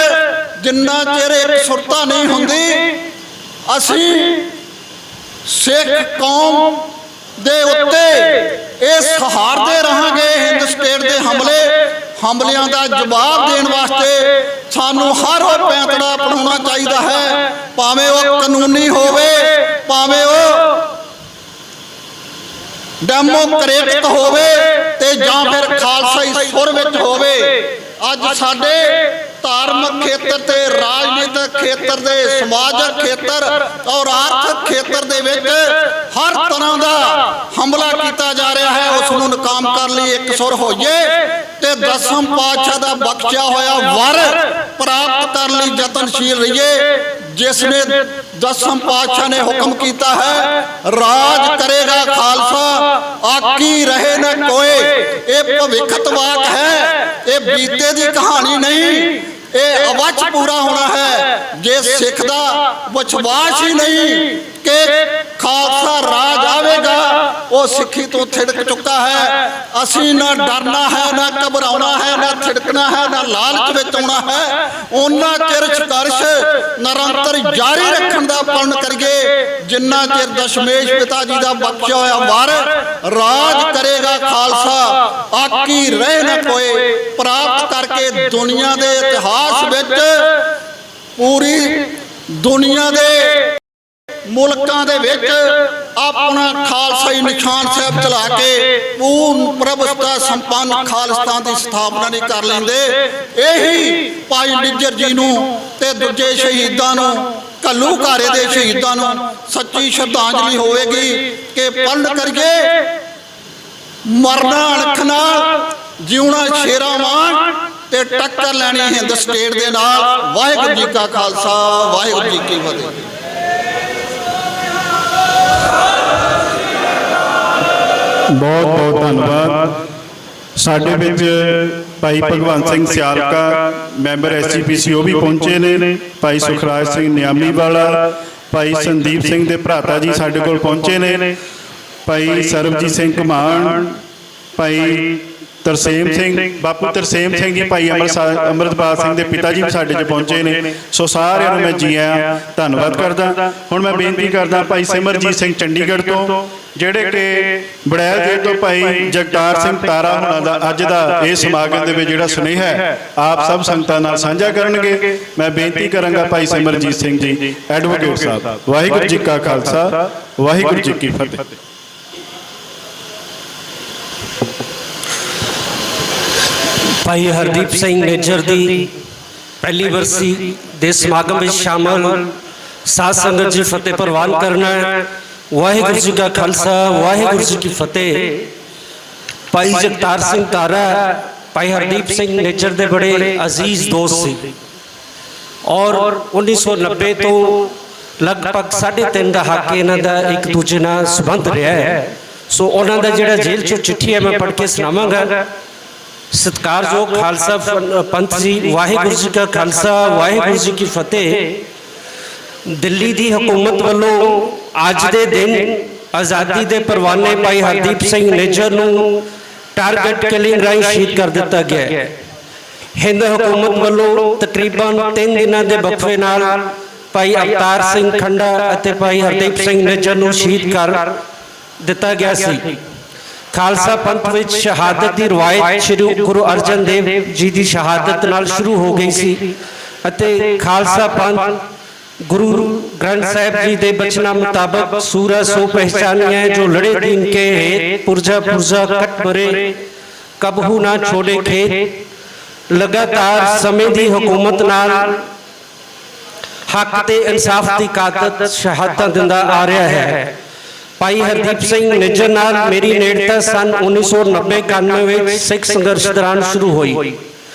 ਜਿੰਨਾ ਚਿਰ ਇੱਕ ਸੁਰਤਾ ਨਹੀਂ ਹੁੰਦੀ, ਅਸੀਂ ਸਿੱਖ ਕੌਮ ਦੇ ਉੱਤੇ ਇਹ ਸਹਾਰਦੇ ਰਹਾਂਗੇ। ਹਿੰਦ ਸਟੇਟ ਦੇ ਹਮਲਿਆਂ ਦਾ ਜਵਾਬ ਦੇਣ ਵਾਸਤੇ ਸਾਨੂੰ ਹਰ ਉਹ ਪੈਂਤੜਾ ਅਪਣਾਉਣਾ ਚਾਹੀਦਾ ਹੈ, ਭਾਵੇਂ ਉਹ ਕਾਨੂੰਨੀ ਹੋਵੇ, ਭਾਵੇਂ ਉਹ ਡੈਮੋਕ੍ਰੇਟਿਕ ਹੋਵੇ, ਤੇ ਜਾਂ ਫਿਰ ਖਾਲਸਾਈ ਸੁਰ ਵਿੱਚ ਹੋਵੇ। ਅੱਜ ਸਾਡੇ ਧਾਰਮਿਕ ਖੇਤਰ ਤੇ ਰਾਜਨੀਤਿਕ ਖੇਤਰ ਦੇ ਸਮਾਜਿਕ ਖੇਤਰ ਔਰ ਆਰਥਿਕ ਖੇਤਰ ਦੇ ਵਿੱਚ ਹਰ ਤਰ੍ਹਾਂ ਦਾ ਹਮਲਾ ਕੀਤਾ ਜਾ ਰਿਹਾ ਹੈ। ਉਸ ਨੂੰ ਨਾਕਾਮ ਕਰਨ ਲਈ ਇੱਕ ਸੁਰ ਹੋਈਏ ਤੇ ਦਸਮ ਪਾਤਸ਼ਾਹ ਦਾ ਬਖਸ਼ਿਆ ਹੋਇਆ ਵਰ ਪ੍ਰਾਪਤ ਕਰਨ ਲਈ ਯਤਨਸ਼ੀਲ ਰਹੀਏ। ਜਿਸ ਨੇ ਦਸਮ ਪਾਤਸ਼ਾਹ ਨੇ ਹੁਕਮ ਕੀਤਾ ਹੈ, ਰਾਜ ਕਰੇਗਾ ਖਾਲਸਾ, ਆਕੀ ਰਹੇ ਨਾ ਕੋਏ। ਇਹ ਭਵਿੱਖਤ ਵਾਕ ਹੈ, ਇਹ ਬੀਤੇ ਦੀ ਕਹਾਣੀ ਨਹੀਂ, ਇਹ ਅਵੱਚ ਪੂਰਾ ਹੋਣਾ ਹੈ। ਜੇ ਸਿੱਖ ਦਾ ਵਿਸ਼ਵਾਸ ਹੀ ਨਹੀਂ ਕਿ ਖਾਲਸਾ ਰਾਜ ਆਵੇਗਾ, ਉਹ ਸਿੱਖੀ ਤੋਂ ਥਿੜਕ ਚੁੱਕਾ ਹੈ। ਅਸੀਂ ਨਾ ਡਰਨਾ ਹੈ, ਨਾ ਘਬਰਾਉਣਾ ਹੈ, ਨਾ ਥਿੜਕਣਾ ਹੈ, ਨਾ ਲਾਲਚ ਵਿੱਚ ਆਉਣਾ ਹੈ। ਉਹਨਾਂ ਚਿਰ ਸੰਘਰਸ਼ ਨਿਰੰਤਰ ਜਾਰੀ ਰੱਖਣ ਦਾ ਪਣ ਕਰੀਏ ਜਿੰਨਾ ਚਿਰ ਦਸ਼ਮੇਸ਼ ਪਿਤਾ ਜੀ ਦਾ ਬਖਸ਼ਿਆ ਹੋਇਆ ਵਰ ਰਾਜ ਕਰੇਗਾ ਖਾਲਸਾ, ਆਕੀ ਰਹਿ ਨਾ ਕੋਏ ਪ੍ਰਾਪਤ ਕਰਕੇ ਦੁਨੀਆ ਦੇ ਇਤਿਹਾਸ ਵਿੱਚ, ਪੂਰੀ ਦੁਨੀਆ ਦੇ ਮੁਲਕਾਂ ਦੇ ਵਿੱਚ ਆਪਣਾ ਖਾਲਸਾਈ ਨਿਸ਼ਾਨ ਸਾਹਿਬ ਚਲਾ ਕੇ ਪੂਰਨ ਪ੍ਰਭੁਤਾ ਸੰਪੰਨ ਖਾਲਿਸਤਾਨ ਦੀ ਸਥਾਪਨਾ ਨਹੀਂ ਕਰ ਲੈਂਦੇ। ਇਹੀ ਭਾਈ ਨਿੱਜਰ ਜੀ ਨੂੰ ਤੇ ਦੂਜੇ ਸ਼ਹੀਦਾਂ ਨੂੰ, ਘੱਲੂਘਾਰੇ ਦੇ ਸ਼ਹੀਦਾਂ ਨੂੰ ਸੱਚੀ ਸ਼ਰਧਾਂਜਲੀ ਹੋਵੇਗੀ ਕਿ ਪਲਣ ਕਰੀਏ ਮਰਨਾ ਅਣਖ ਨਾਲ, ਜਿਉਣਾ ਸ਼ੇਰਾਂ ਵਾਂਗ ਤੇ ਟੱਕਰ ਲੈਣੀ ਹਿੰਦ ਸਟੇਟ ਦੇ ਨਾਲ। ਵਾਹਿਗੁਰੂ ਜੀ ਕਾ ਖਾਲਸਾ, ਵਾਹਿਗੁਰੂ ਜੀ ਕੀ ਫਤਿਹ। ਬਹੁਤ ਬਹੁਤ ਧੰਨਵਾਦ। ਸਾਡੇ ਵਿੱਚ ਭਾਈ ਭਗਵੰਤ ਸਿੰਘ ਸਿਆਲਕਾ ਮੈਂਬਰ ਐਸਜੀਪੀਸੀ ਉਹ ਵੀ ਪਹੁੰਚੇ ਨੇ, ਭਾਈ ਸੁਖਰਾਜ ਸਿੰਘ ਨਿਆਮੀ ਵਾਲਾ, ਭਾਈ ਸੰਦੀਪ ਸਿੰਘ ਦੇ ਭਰਾਤਾ ਜੀ ਸਾਡੇ ਕੋਲ ਪਹੁੰਚੇ ਨੇ, ਭਾਈ ਸਰਬਜੀਤ ਸਿੰਘ ਘਮਾਣ, ਭਾਈ ਤਰਸੇਮ ਸਿੰਘ, ਬਾਪੂ ਤਰਸੇਮ ਸਿੰਘ ਜੀ, ਭਾਈ ਅੰਮ੍ਰਿਤਪਾਲ ਸਿੰਘ ਦੇ ਪਿਤਾ ਜੀ ਵੀ ਸਾਡੇ 'ਚ ਪਹੁੰਚੇ ਨੇ। ਸੋ ਸਾਰਿਆਂ ਨੂੰ ਮੈਂ ਜੀ ਆਇਆਂ ਧੰਨਵਾਦ ਕਰਦਾ। ਹੁਣ ਮੈਂ ਬੇਨਤੀ ਕਰਦਾ ਭਾਈ ਸਿਮਰਜੀਤ ਸਿੰਘ ਚੰਡੀਗੜ੍ਹ ਤੋਂ, ਜਿਹੜੇ ਕਿ ਬੜੈਲ ਦੇ ਤੋਂ ਭਾਈ ਜਗਤਾਰ ਸਿੰਘ ਤਾਰਾ ਹੋਣਾ ਦਾ ਅੱਜ ਦਾ ਇਹ ਸਮਾਗਮ ਦੇ ਵਿੱਚ ਜਿਹੜਾ ਸੁਨੇਹਾ ਹੈ ਆਪ ਸਭ ਸੰਗਤਾਂ ਨਾਲ ਸਾਂਝਾ ਕਰਨਗੇ। ਮੈਂ ਬੇਨਤੀ ਕਰਾਂਗਾ ਭਾਈ ਸਿਮਰਜੀਤ ਸਿੰਘ ਜੀ, ਐਡਵੋਕੇਟ ਸਾਹਿਬ। ਵਾਹਿਗੁਰੂ ਜੀ ਕਾ ਖਾਲਸਾ, ਵਾਹਿਗੁਰੂ ਜੀ ਕੀ ਫਤਿਹ। ਭਾਈ ਹਰਦੀਪ ਸਿੰਘ ਨਿੱਜਰ ਦੀ ਪਹਿਲੀ ਵਰਸੀ ਦੇ ਸਮਾਗਮ ਵਿੱਚ ਸ਼ਾਮਲ ਸਾਧ ਸੰਗਤ ਜੀ ਫਤਿਹ ਪ੍ਰਵਾਨ ਕਰਨਾ ਹੈ। ਵਾਹਿਗੁਰੂ ਜੀ ਕਾ ਖਾਲਸਾ, ਵਾਹਿਗੁਰੂ ਜੀ ਕੀ ਫਤਿਹ। ਭਾਈ ਜਗਤਾਰ ਸਿੰਘ ਤਾਰਾ ਭਾਈ ਹਰਦੀਪ ਸਿੰਘ ਨਿੱਜਰ ਦੇ ਬੜੇ ਅਜ਼ੀਜ਼ ਦੋਸਤ ਸੀ ਔਰ 1990 ਤੋਂ ਲਗਭਗ 3.5 ਦਹਾਕੇ ਇਹਨਾਂ ਦਾ ਇੱਕ ਦੂਜੇ ਨਾਲ ਸੰਬੰਧ ਰਿਹਾ ਹੈ। ਸੋ ਉਹਨਾਂ ਦਾ ਜਿਹੜਾ ਜੇਲ੍ਹ 'ਚੋਂ ਚਿੱਠੀ ਹੈ ਮੈਂ ਪੜ੍ਹ ਕੇ ਸੁਣਾਵਾਂਗਾ। ਸਤਿਕਾਰਯੋਗ ਖਾਲਸਾ ਪੰਥ ਜੀ, ਵਾਹਿਗੁਰੂ ਜੀ ਕਾ ਖਾਲਸਾ, ਵਾਹਿਗੁਰੂ ਜੀ ਕੀ ਫਤਿਹ। ਦਿੱਲੀ ਦੀ ਹਕੂਮਤ ਵੱਲੋਂ ਅੱਜ ਦੇ ਦਿਨ ਆਜ਼ਾਦੀ ਦੇ ਪਰਵਾਨੇ ਭਾਈ ਹਰਦੀਪ ਸਿੰਘ ਨਿੱਜਰ ਨੂੰ ਟਾਰਗੇਟ ਕਿਲਿੰਗ ਰਾਹੀਂ ਸ਼ਹੀਦ ਕਰ ਦਿੱਤਾ ਗਿਆ ਹੈ। ਹਿੰਦ ਹਕੂਮਤ ਵੱਲੋਂ ਤਕਰੀਬਨ 3 ਦਿਨਾਂ ਦੇ ਵਕਫੇ ਨਾਲ ਭਾਈ ਅਵਤਾਰ ਸਿੰਘ ਖੰਡਾ ਅਤੇ ਭਾਈ ਹਰਦੀਪ ਸਿੰਘ ਨਿੱਜਰ ਨੂੰ ਸ਼ਹੀਦ ਕਰ ਦਿੱਤਾ ਗਿਆ ਸੀ। ਖਾਲਸਾ ਪੰਥ ਵਿੱਚ ਸ਼ਹਾਦਤ ਦੀ ਰਵਾਇਤ ਸ਼੍ਰੀ ਗੁਰੂ ਅਰਜਨ ਦੇਵ ਜੀ ਦੀ ਸ਼ਹਾਦਤ ਨਾਲ ਸ਼ੁਰੂ ਹੋ ਗਈ ਸੀ ਅਤੇ ਖਾਲਸਾ ਪੰਥ गुरु ग्रंथ साहिब जी के बचना मुताबिक सूरा सो पहचानिया जो लड़े दीन के हेत पुरजा पुरजा कट भरे कबहू ना छोड़े खेत। लगातार समय दी हुकूमत नाल हक ते इंसाफ की कादत शहादत दिंदा आ रहा है। भाई हरदीप सिंह निज्जर नाल मेरी नेड़ता सन 1990-91 में सिख संघर्ष दौरान शुरू हुई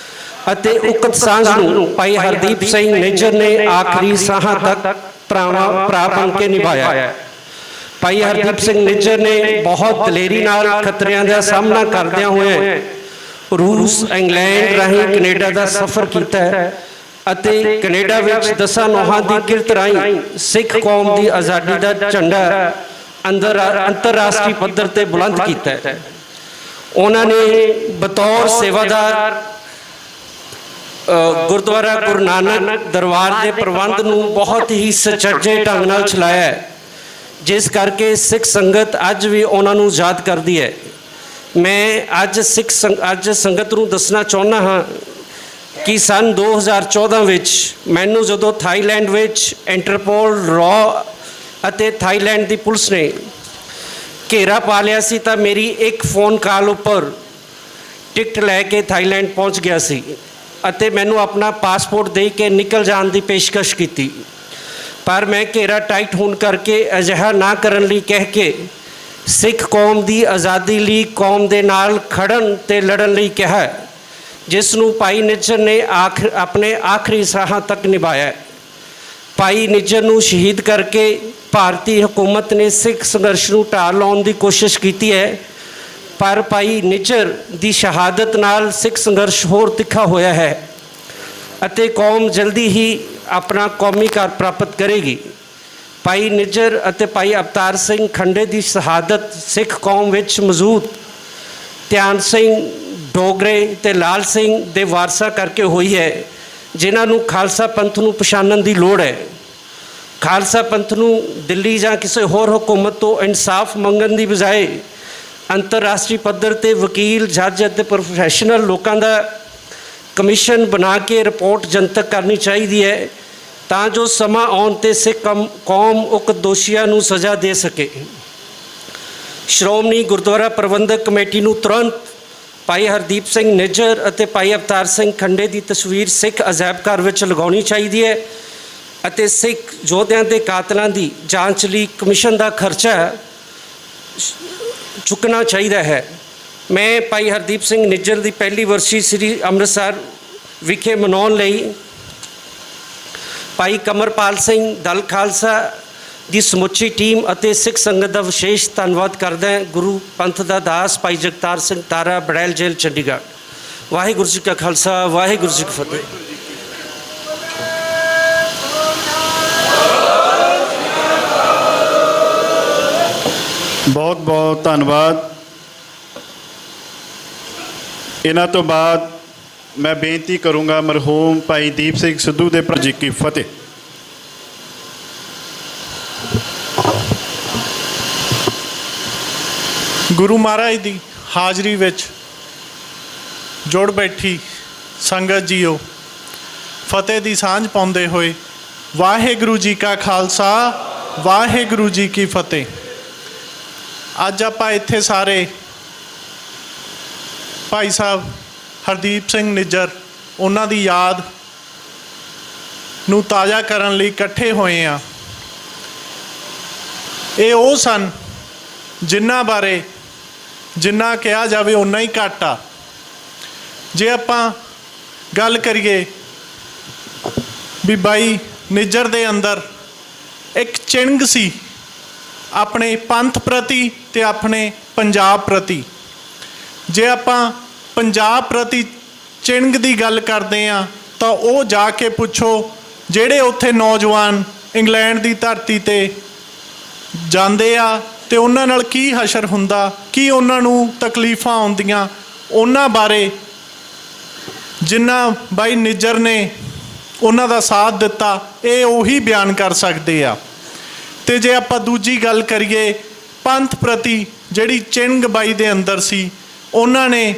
ਅਤੇ ਉਕਤ ਸਾਂਝ ਨੂੰ ਭਾਈ ਹਰਦੀਪ ਸਿੰਘ ਨਿੱਜਰ ਨੇ ਆਖਰੀ ਸਾਹਾਂ ਤੱਕ ਭਰਾ ਬਣ ਕੇ ਨਿਭਾਇਆ। ਭਾਈ ਹਰਦੀਪ ਸਿੰਘ ਨਿੱਜਰ ਨੇ ਬਹੁਤ ਦਲੇਰੀ ਨਾਲ ਖਤਰਿਆਂ ਦਾ ਸਾਹਮਣਾ ਕਰਦਿਆਂ ਹੋਏ ਰੂਸ, ਇੰਗਲੈਂਡ ਰਾਹੀਂ ਕੈਨੇਡਾ ਦਾ ਸਫ਼ਰ ਕੀਤਾ ਅਤੇ ਕੈਨੇਡਾ ਵਿੱਚ 10 ਨੋਹਾਂ ਦੀ ਕਿਰਤ ਰਾਹੀਂ ਸਿੱਖ ਕੌਮ ਦੀ ਆਜ਼ਾਦੀ ਦਾ ਝੰਡਾ ਅੰਤਰਰਾਸ਼ਟਰੀ ਪੱਧਰ ਤੇ ਬੁਲੰਦ ਕੀਤਾ। ਉਹਨਾਂ ਨੇ ਬਤੌਰ ਸੇਵਾਦਾਰ गुरुद्वारा गुरु नानक दरबार के प्रबंध नूं बहुत ही सुचੱਜੇ ढंग नाल चलाया, जिस करके सिख संगत अज भी उन्होंने याद करती है। मैं अज संगत नूं दसना चाहुंदा हाँ कि सन 2014 विच मैनूं जदों थाईलैंड विच इंटरपोल रॉ अते थाईलैंड की पुलिस ने घेरा पा लिया सी तां मेरी एक फोन कॉल उपर टिकट लैके थाईलैंड पहुँच गया सी ਅਤੇ ਮੈਨੂੰ ਆਪਣਾ ਪਾਸਪੋਰਟ ਦੇ ਕੇ ਨਿਕਲ ਜਾਣ ਦੀ ਪੇਸ਼ਕਸ਼ ਕੀਤੀ, ਪਰ ਮੈਂ ਘੇਰਾ ਟਾਈਟ ਹੋਣ ਕਰਕੇ ਅਜਿਹਾ ਨਾ ਕਰਨ ਲਈ ਕਹਿ ਕੇ ਸਿੱਖ ਕੌਮ ਦੀ ਆਜ਼ਾਦੀ ਲਈ ਕੌਮ ਦੇ ਨਾਲ ਖੜਨ ਤੇ ਲੜਨ ਲਈ ਕਿਹਾ, ਜਿਸ ਨੂੰ ਭਾਈ ਨਿੱਜਰ ਨੇ ਆਪਣੇ ਆਖਰੀ ਸਾਹਾਂ ਤੱਕ ਨਿਭਾਇਆ। ਭਾਈ ਨਿੱਜਰ ਨੂੰ ਸ਼ਹੀਦ ਕਰਕੇ ਭਾਰਤੀ ਹਕੂਮਤ ਨੇ ਸਿੱਖ ਸੰਘਰਸ਼ ਨੂੰ ਢਾਹ ਲਾਉਣ ਦੀ ਕੋਸ਼ਿਸ਼ ਕੀਤੀ ਹੈ, पर भाई निज्जर की शहादत नाल सिख संघर्ष होर तिखा होया है अते कौम जल्दी ही अपना कौमी कार प्राप्त करेगी। भाई निज्जर अते भाई अवतार सिंह खंडे की शहादत सिख कौम विच मौजूद ध्यान सिंह डोगरे ते लाल सिंह दे वारसा करके हुई है, जिन्हां नूं खालसा पंथ नूं पछाणन की लोड़ है। खालसा पंथ नूं दिल्ली जां किसी होर हुकूमत तो इंसाफ मंगण की बजाय अंतरराष्ट्रीय पद्धर ते वकील, जज और प्रोफैशनल लोगों का कमीशन बना के रिपोर्ट जनतक करनी चाहिए है ਤਾਂ ਜੋ ਸਮਾਂ ਆਉਣ 'ਤੇ ਸਿੱਖ ਕੌਮ ਉਕਤ ਦੋਸ਼ੀਆਂ ਨੂੰ ਸਜ਼ਾ ਦੇ ਸਕੇ। ਸ਼੍ਰੋਮਣੀ ਗੁਰਦੁਆਰਾ ਪ੍ਰਬੰਧਕ ਕਮੇਟੀ ਨੂੰ ਤੁਰੰਤ ਭਾਈ ਹਰਦੀਪ ਸਿੰਘ ਨਿੱਜਰ ਅਤੇ ਭਾਈ ਅਵਤਾਰ ਸਿੰਘ ਖੰਡੇ ਦੀ ਤਸਵੀਰ ਸਿੱਖ ਅਜਾਇਬ ਘਰ ਵਿੱਚ ਲਗਾਉਣੀ ਚਾਹੀਦੀ ਹੈ ਅਤੇ ਸਿੱਖ ਯੋਧਿਆਂ ਦੇ ਕਾਤਲਾਂ ਦੀ ਜਾਂਚ ਲਈ ਕਮਿਸ਼ਨ ਦਾ ਖਰਚਾ ਚੁੱਕਣਾ ਚਾਹੀਦਾ ਹੈ। ਮੈਂ ਭਾਈ ਹਰਦੀਪ ਸਿੰਘ ਨਿੱਜਰ ਦੀ ਪਹਿਲੀ ਵਰਸੀ ਸ੍ਰੀ ਅੰਮ੍ਰਿਤਸਰ ਵਿਖੇ ਮਨਾਉਣ ਲਈ ਭਾਈ ਕਮਰਪਾਲ ਸਿੰਘ ਦਲ ਖਾਲਸਾ ਦੀ ਸਮੁੱਚੀ ਟੀਮ ਅਤੇ ਸਿੱਖ ਸੰਗਤ ਦਾ ਵਿਸ਼ੇਸ਼ ਧੰਨਵਾਦ ਕਰਦਾ ਹਾਂ। ਗੁਰੂ ਪੰਥ ਦਾ ਦਾਸ ਭਾਈ ਜਗਤਾਰ ਸਿੰਘ ਤਾਰਾ, ਬੜੈਲ ਜੇਲ੍ਹ, ਚੰਡੀਗੜ੍ਹ। ਵਾਹਿਗੁਰੂ ਜੀ ਕਾ ਖਾਲਸਾ, ਵਾਹਿਗੁਰੂ ਜੀ ਕੀ ਫਤਿਹ। ਬਹੁਤ ਬਹੁਤ ਧੰਨਵਾਦ। ਇਹਨਾਂ ਤੋਂ ਬਾਅਦ ਮੈਂ ਬੇਨਤੀ ਕਰੂੰਗਾ ਮਰਹੂਮ ਭਾਈ ਦੀਪ ਸਿੰਘ ਸਿੱਧੂ ਦੇ ਪ੍ਰਭੂ ਜੀ ਕੀ ਫਤਿਹ। ਗੁਰੂ ਮਹਾਰਾਜ ਦੀ ਹਾਜ਼ਰੀ ਵਿੱਚ ਜੁੜ ਬੈਠੀ ਸੰਗਤ ਜੀਓ, ਫਤਿਹ ਦੀ ਸਾਂਝ ਪਾਉਂਦੇ ਹੋਏ ਵਾਹਿਗੁਰੂ ਜੀ ਕਾ ਖਾਲਸਾ, ਵਾਹਿਗੁਰੂ ਜੀ ਕੀ ਫਤਿਹ। ਅੱਜ ਆਪਾਂ ਇੱਥੇ ਸਾਰੇ ਭਾਈ ਸਾਹਿਬ ਹਰਦੀਪ ਸਿੰਘ ਨਿੱਜਰ, ਉਹਨਾਂ ਦੀ ਯਾਦ ਨੂੰ ਤਾਜ਼ਾ ਕਰਨ ਲਈ ਇਕੱਠੇ ਹੋਏ ਹਾਂ। ਇਹ ਉਹ ਸਨ ਜਿਨ੍ਹਾਂ ਬਾਰੇ ਜਿੰਨਾ ਕਿਹਾ ਜਾਵੇ ਓਨਾ ਹੀ ਘੱਟ ਆ। ਜੇ ਆਪਾਂ ਗੱਲ ਕਰੀਏ ਵੀ ਬਾਈ ਨਿੱਜਰ ਦੇ ਅੰਦਰ ਇੱਕ ਚਿੰਗ ਸੀ ਆਪਣੇ ਪੰਥ ਪ੍ਰਤੀ ਤੇ ਆਪਣੇ ਪੰਜਾਬ ਪ੍ਰਤੀ। ਜੇ ਆਪਾਂ ਪੰਜਾਬ ਪ੍ਰਤੀ ਚਿੰਗ ਦੀ ਗੱਲ ਕਰਦੇ ਹਾਂ ਤਾਂ ਉਹ ਜਾ ਕੇ ਪੁੱਛੋ ਜਿਹੜੇ ਉੱਥੇ ਨੌਜਵਾਨ ਇੰਗਲੈਂਡ ਦੀ ਧਰਤੀ ਤੇ ਜਾਂਦੇ ਆ ਤੇ ਉਹਨਾਂ ਨਾਲ ਕੀ ਹਸ਼ਰ ਹੁੰਦਾ, ਕੀ ਉਹਨਾਂ ਨੂੰ ਤਕਲੀਫਾਂ ਆਉਂਦੀਆਂ, ਉਹਨਾਂ ਬਾਰੇ ਜਿੰਨਾ ਬਾਈ ਨਿੱਜਰ ਨੇ ਉਹਨਾਂ ਦਾ ਸਾਥ ਦਿੱਤਾ, ਇਹ ਉਹੀ ਬਿਆਨ ਕਰ ਸਕਦੇ ਆ। ਤੇ ਜੇ ਆਪਾਂ ਦੂਜੀ ਗੱਲ ਕਰੀਏ ਪੰਥ ਪ੍ਰਤੀ ਜਿਹੜੀ ਚਿੰਗ ਬਾਈ ਦੇ ਅੰਦਰ ਸੀ, ਉਹਨਾਂ ਨੇ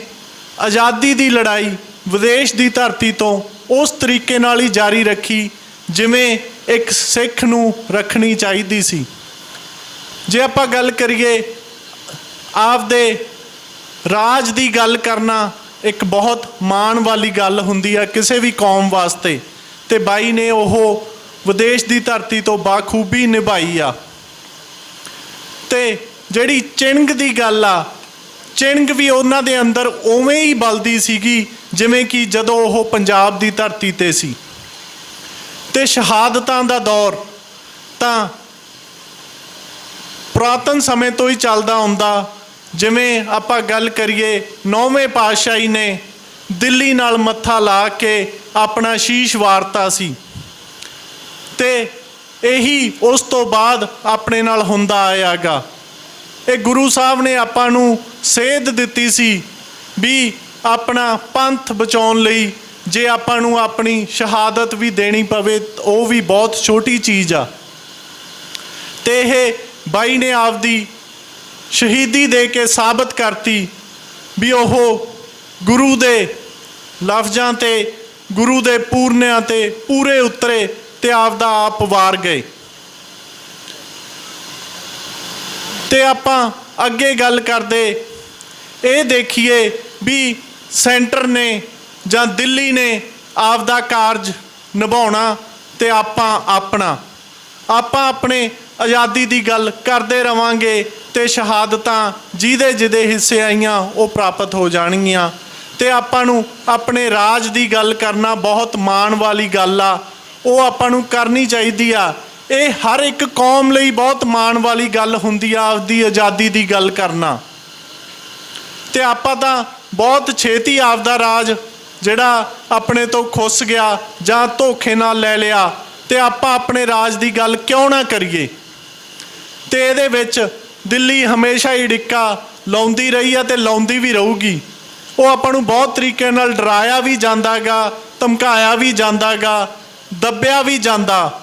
ਆਜ਼ਾਦੀ ਦੀ ਲੜਾਈ ਵਿਦੇਸ਼ ਦੀ ਧਰਤੀ ਤੋਂ ਉਸ ਤਰੀਕੇ ਨਾਲ ਹੀ ਜਾਰੀ ਰੱਖੀ ਜਿਵੇਂ ਇੱਕ ਸਿੱਖ ਨੂੰ ਰੱਖਣੀ ਚਾਹੀਦੀ ਸੀ। ਜੇ ਆਪਾਂ ਗੱਲ ਕਰੀਏ ਆਪਦੇ ਰਾਜ ਦੀ ਗੱਲ ਕਰਨਾ ਇੱਕ ਬਹੁਤ ਮਾਣ ਵਾਲੀ ਗੱਲ ਹੁੰਦੀ ਆ ਕਿਸੇ ਵੀ ਕੌਮ ਵਾਸਤੇ, ਤੇ ਬਾਈ ਨੇ ਉਹ ਵਿਦੇਸ਼ ਦੀ ਧਰਤੀ ਤੋਂ ਬਾਖੂਬੀ ਨਿਭਾਈ ਆ। ਤੇ ਜਿਹੜੀ ਚਿੰਗ ਦੀ ਗੱਲ ਆ, ਚਿੰਗ ਵੀ ਉਹਨਾਂ ਦੇ ਅੰਦਰ ਉਵੇਂ ਹੀ ਬਲਦੀ ਸੀਗੀ ਜਿਵੇਂ ਕਿ ਜਦੋਂ ਉਹ ਪੰਜਾਬ ਦੀ ਧਰਤੀ ਤੇ ਸੀ। ਤੇ ਸ਼ਹਾਦਤਾਂ ਦਾ ਦੌਰ ਤਾਂ ਪੁਰਾਤਨ ਸਮੇਂ ਤੋਂ ਹੀ ਚੱਲਦਾ ਆਉਂਦਾ। ਜਿਵੇਂ ਆਪਾਂ ਗੱਲ ਕਰੀਏ 9ਵੇਂ ਪਾਤਸ਼ਾਹੀ ਨੇ ਦਿੱਲੀ ਨਾਲ ਮੱਥਾ ਲਾ ਕੇ ਆਪਣਾ ਸ਼ੀਸ਼ ਵਾਰਤਾ ਸੀ, ਤੇ ਇਹੀ ਉਸ ਤੋਂ ਬਾਅਦ ਆਪਣੇ ਨਾਲ ਹੁੰਦਾ ਆਇਆਗਾ। ਇਹ ਗੁਰੂ ਸਾਹਿਬ ਨੇ ਆਪਾਂ ਨੂੰ ਸੇਧ ਦਿੱਤੀ ਸੀ ਵੀ ਆਪਣਾ ਪੰਥ ਬਚਾਉਣ ਲਈ ਜੇ ਆਪਾਂ ਨੂੰ ਆਪਣੀ ਸ਼ਹਾਦਤ ਵੀ ਦੇਣੀ ਪਵੇ ਉਹ ਵੀ ਬਹੁਤ ਛੋਟੀ ਚੀਜ਼ ਆ। ਤੇ ਇਹ ਬਾਈ ਨੇ ਆਪਦੀ ਸ਼ਹੀਦੀ ਦੇ ਕੇ ਸਾਬਤ ਕਰਤੀ ਵੀ ਉਹ ਗੁਰੂ ਦੇ ਲਫ਼ਜ਼ਾਂ ਤੇ ਗੁਰੂ ਦੇ ਪੂਰਨਿਆਂ ਤੇ ਪੂਰੇ ਉਤਰੇ ਤੇ ਆਪਦਾ ਆਪ ਵਾਰ ਗਏ। ਤੇ ਆਪਾਂ ਅੱਗੇ ਗੱਲ ਕਰਦੇ ਇਹ ਦੇਖੀਏ ਵੀ ਸੈਂਟਰ ਨੇ ਜਾਂ ਦਿੱਲੀ ਨੇ ਆਪਦਾ ਕਾਰਜ ਨਿਭਾਉਣਾ ਤੇ ਆਪਾਂ ਆਪਣੇ ਆਜ਼ਾਦੀ ਦੀ ਗੱਲ ਕਰਦੇ ਰਵਾਂਗੇ ਤੇ ਸ਼ਹਾਦਤਾਂ ਜਿਹਦੇ ਹਿੱਸੇ ਆਈਆਂ ਉਹ ਪ੍ਰਾਪਤ ਹੋ ਜਾਣਗੀਆਂ। ਤੇ ਆਪਾਂ ਨੂੰ ਆਪਣੇ ਰਾਜ ਦੀ ਗੱਲ ਕਰਨਾ ਬਹੁਤ ਮਾਣ ਵਾਲੀ ਗੱਲ ਆ, ਉਹ ਆਪਾਂ ਨੂੰ ਕਰਨੀ ਚਾਹੀਦੀ ਆ। ਇਹ ਹਰ ਇੱਕ ਕੌਮ ਲਈ ਬਹੁਤ ਮਾਣ ਵਾਲੀ ਗੱਲ ਹੁੰਦੀ ਆ ਆਪਦੀ ਆਜ਼ਾਦੀ ਦੀ ਗੱਲ ਕਰਨਾ। ਤੇ ਆਪਾਂ ਤਾਂ ਬਹੁਤ ਛੇਤੀ ਆਪਦਾ ਰਾਜ ਜਿਹੜਾ ਆਪਣੇ ਤੋਂ ਖੁੱਸ ਗਿਆ ਜਾਂ ਧੋਖੇ ਨਾਲ ਲੈ ਲਿਆ, ਤੇ ਆਪਾਂ ਆਪਣੇ ਰਾਜ ਦੀ ਗੱਲ ਕਿਉਂ ਨਾ ਕਰੀਏ। ਤੇ ਇਹਦੇ ਵਿੱਚ ਦਿੱਲੀ ਹਮੇਸ਼ਾ ਹੀ ਡਿੱਕਾ ਲਾਉਂਦੀ ਰਹੀ ਆ ਤੇ ਲਾਉਂਦੀ ਵੀ ਰਹੂਗੀ। ਉਹ ਆਪਾਂ ਨੂੰ ਬਹੁਤ ਤਰੀਕੇ ਨਾਲ ਡਰਾਇਆ ਵੀ ਜਾਂਦਾ ਗਾ, ਧਮਕਾਇਆ ਵੀ ਜਾਂਦਾ ਗਾ, ਦੱਬਿਆ ਵੀ ਜਾਂਦਾ,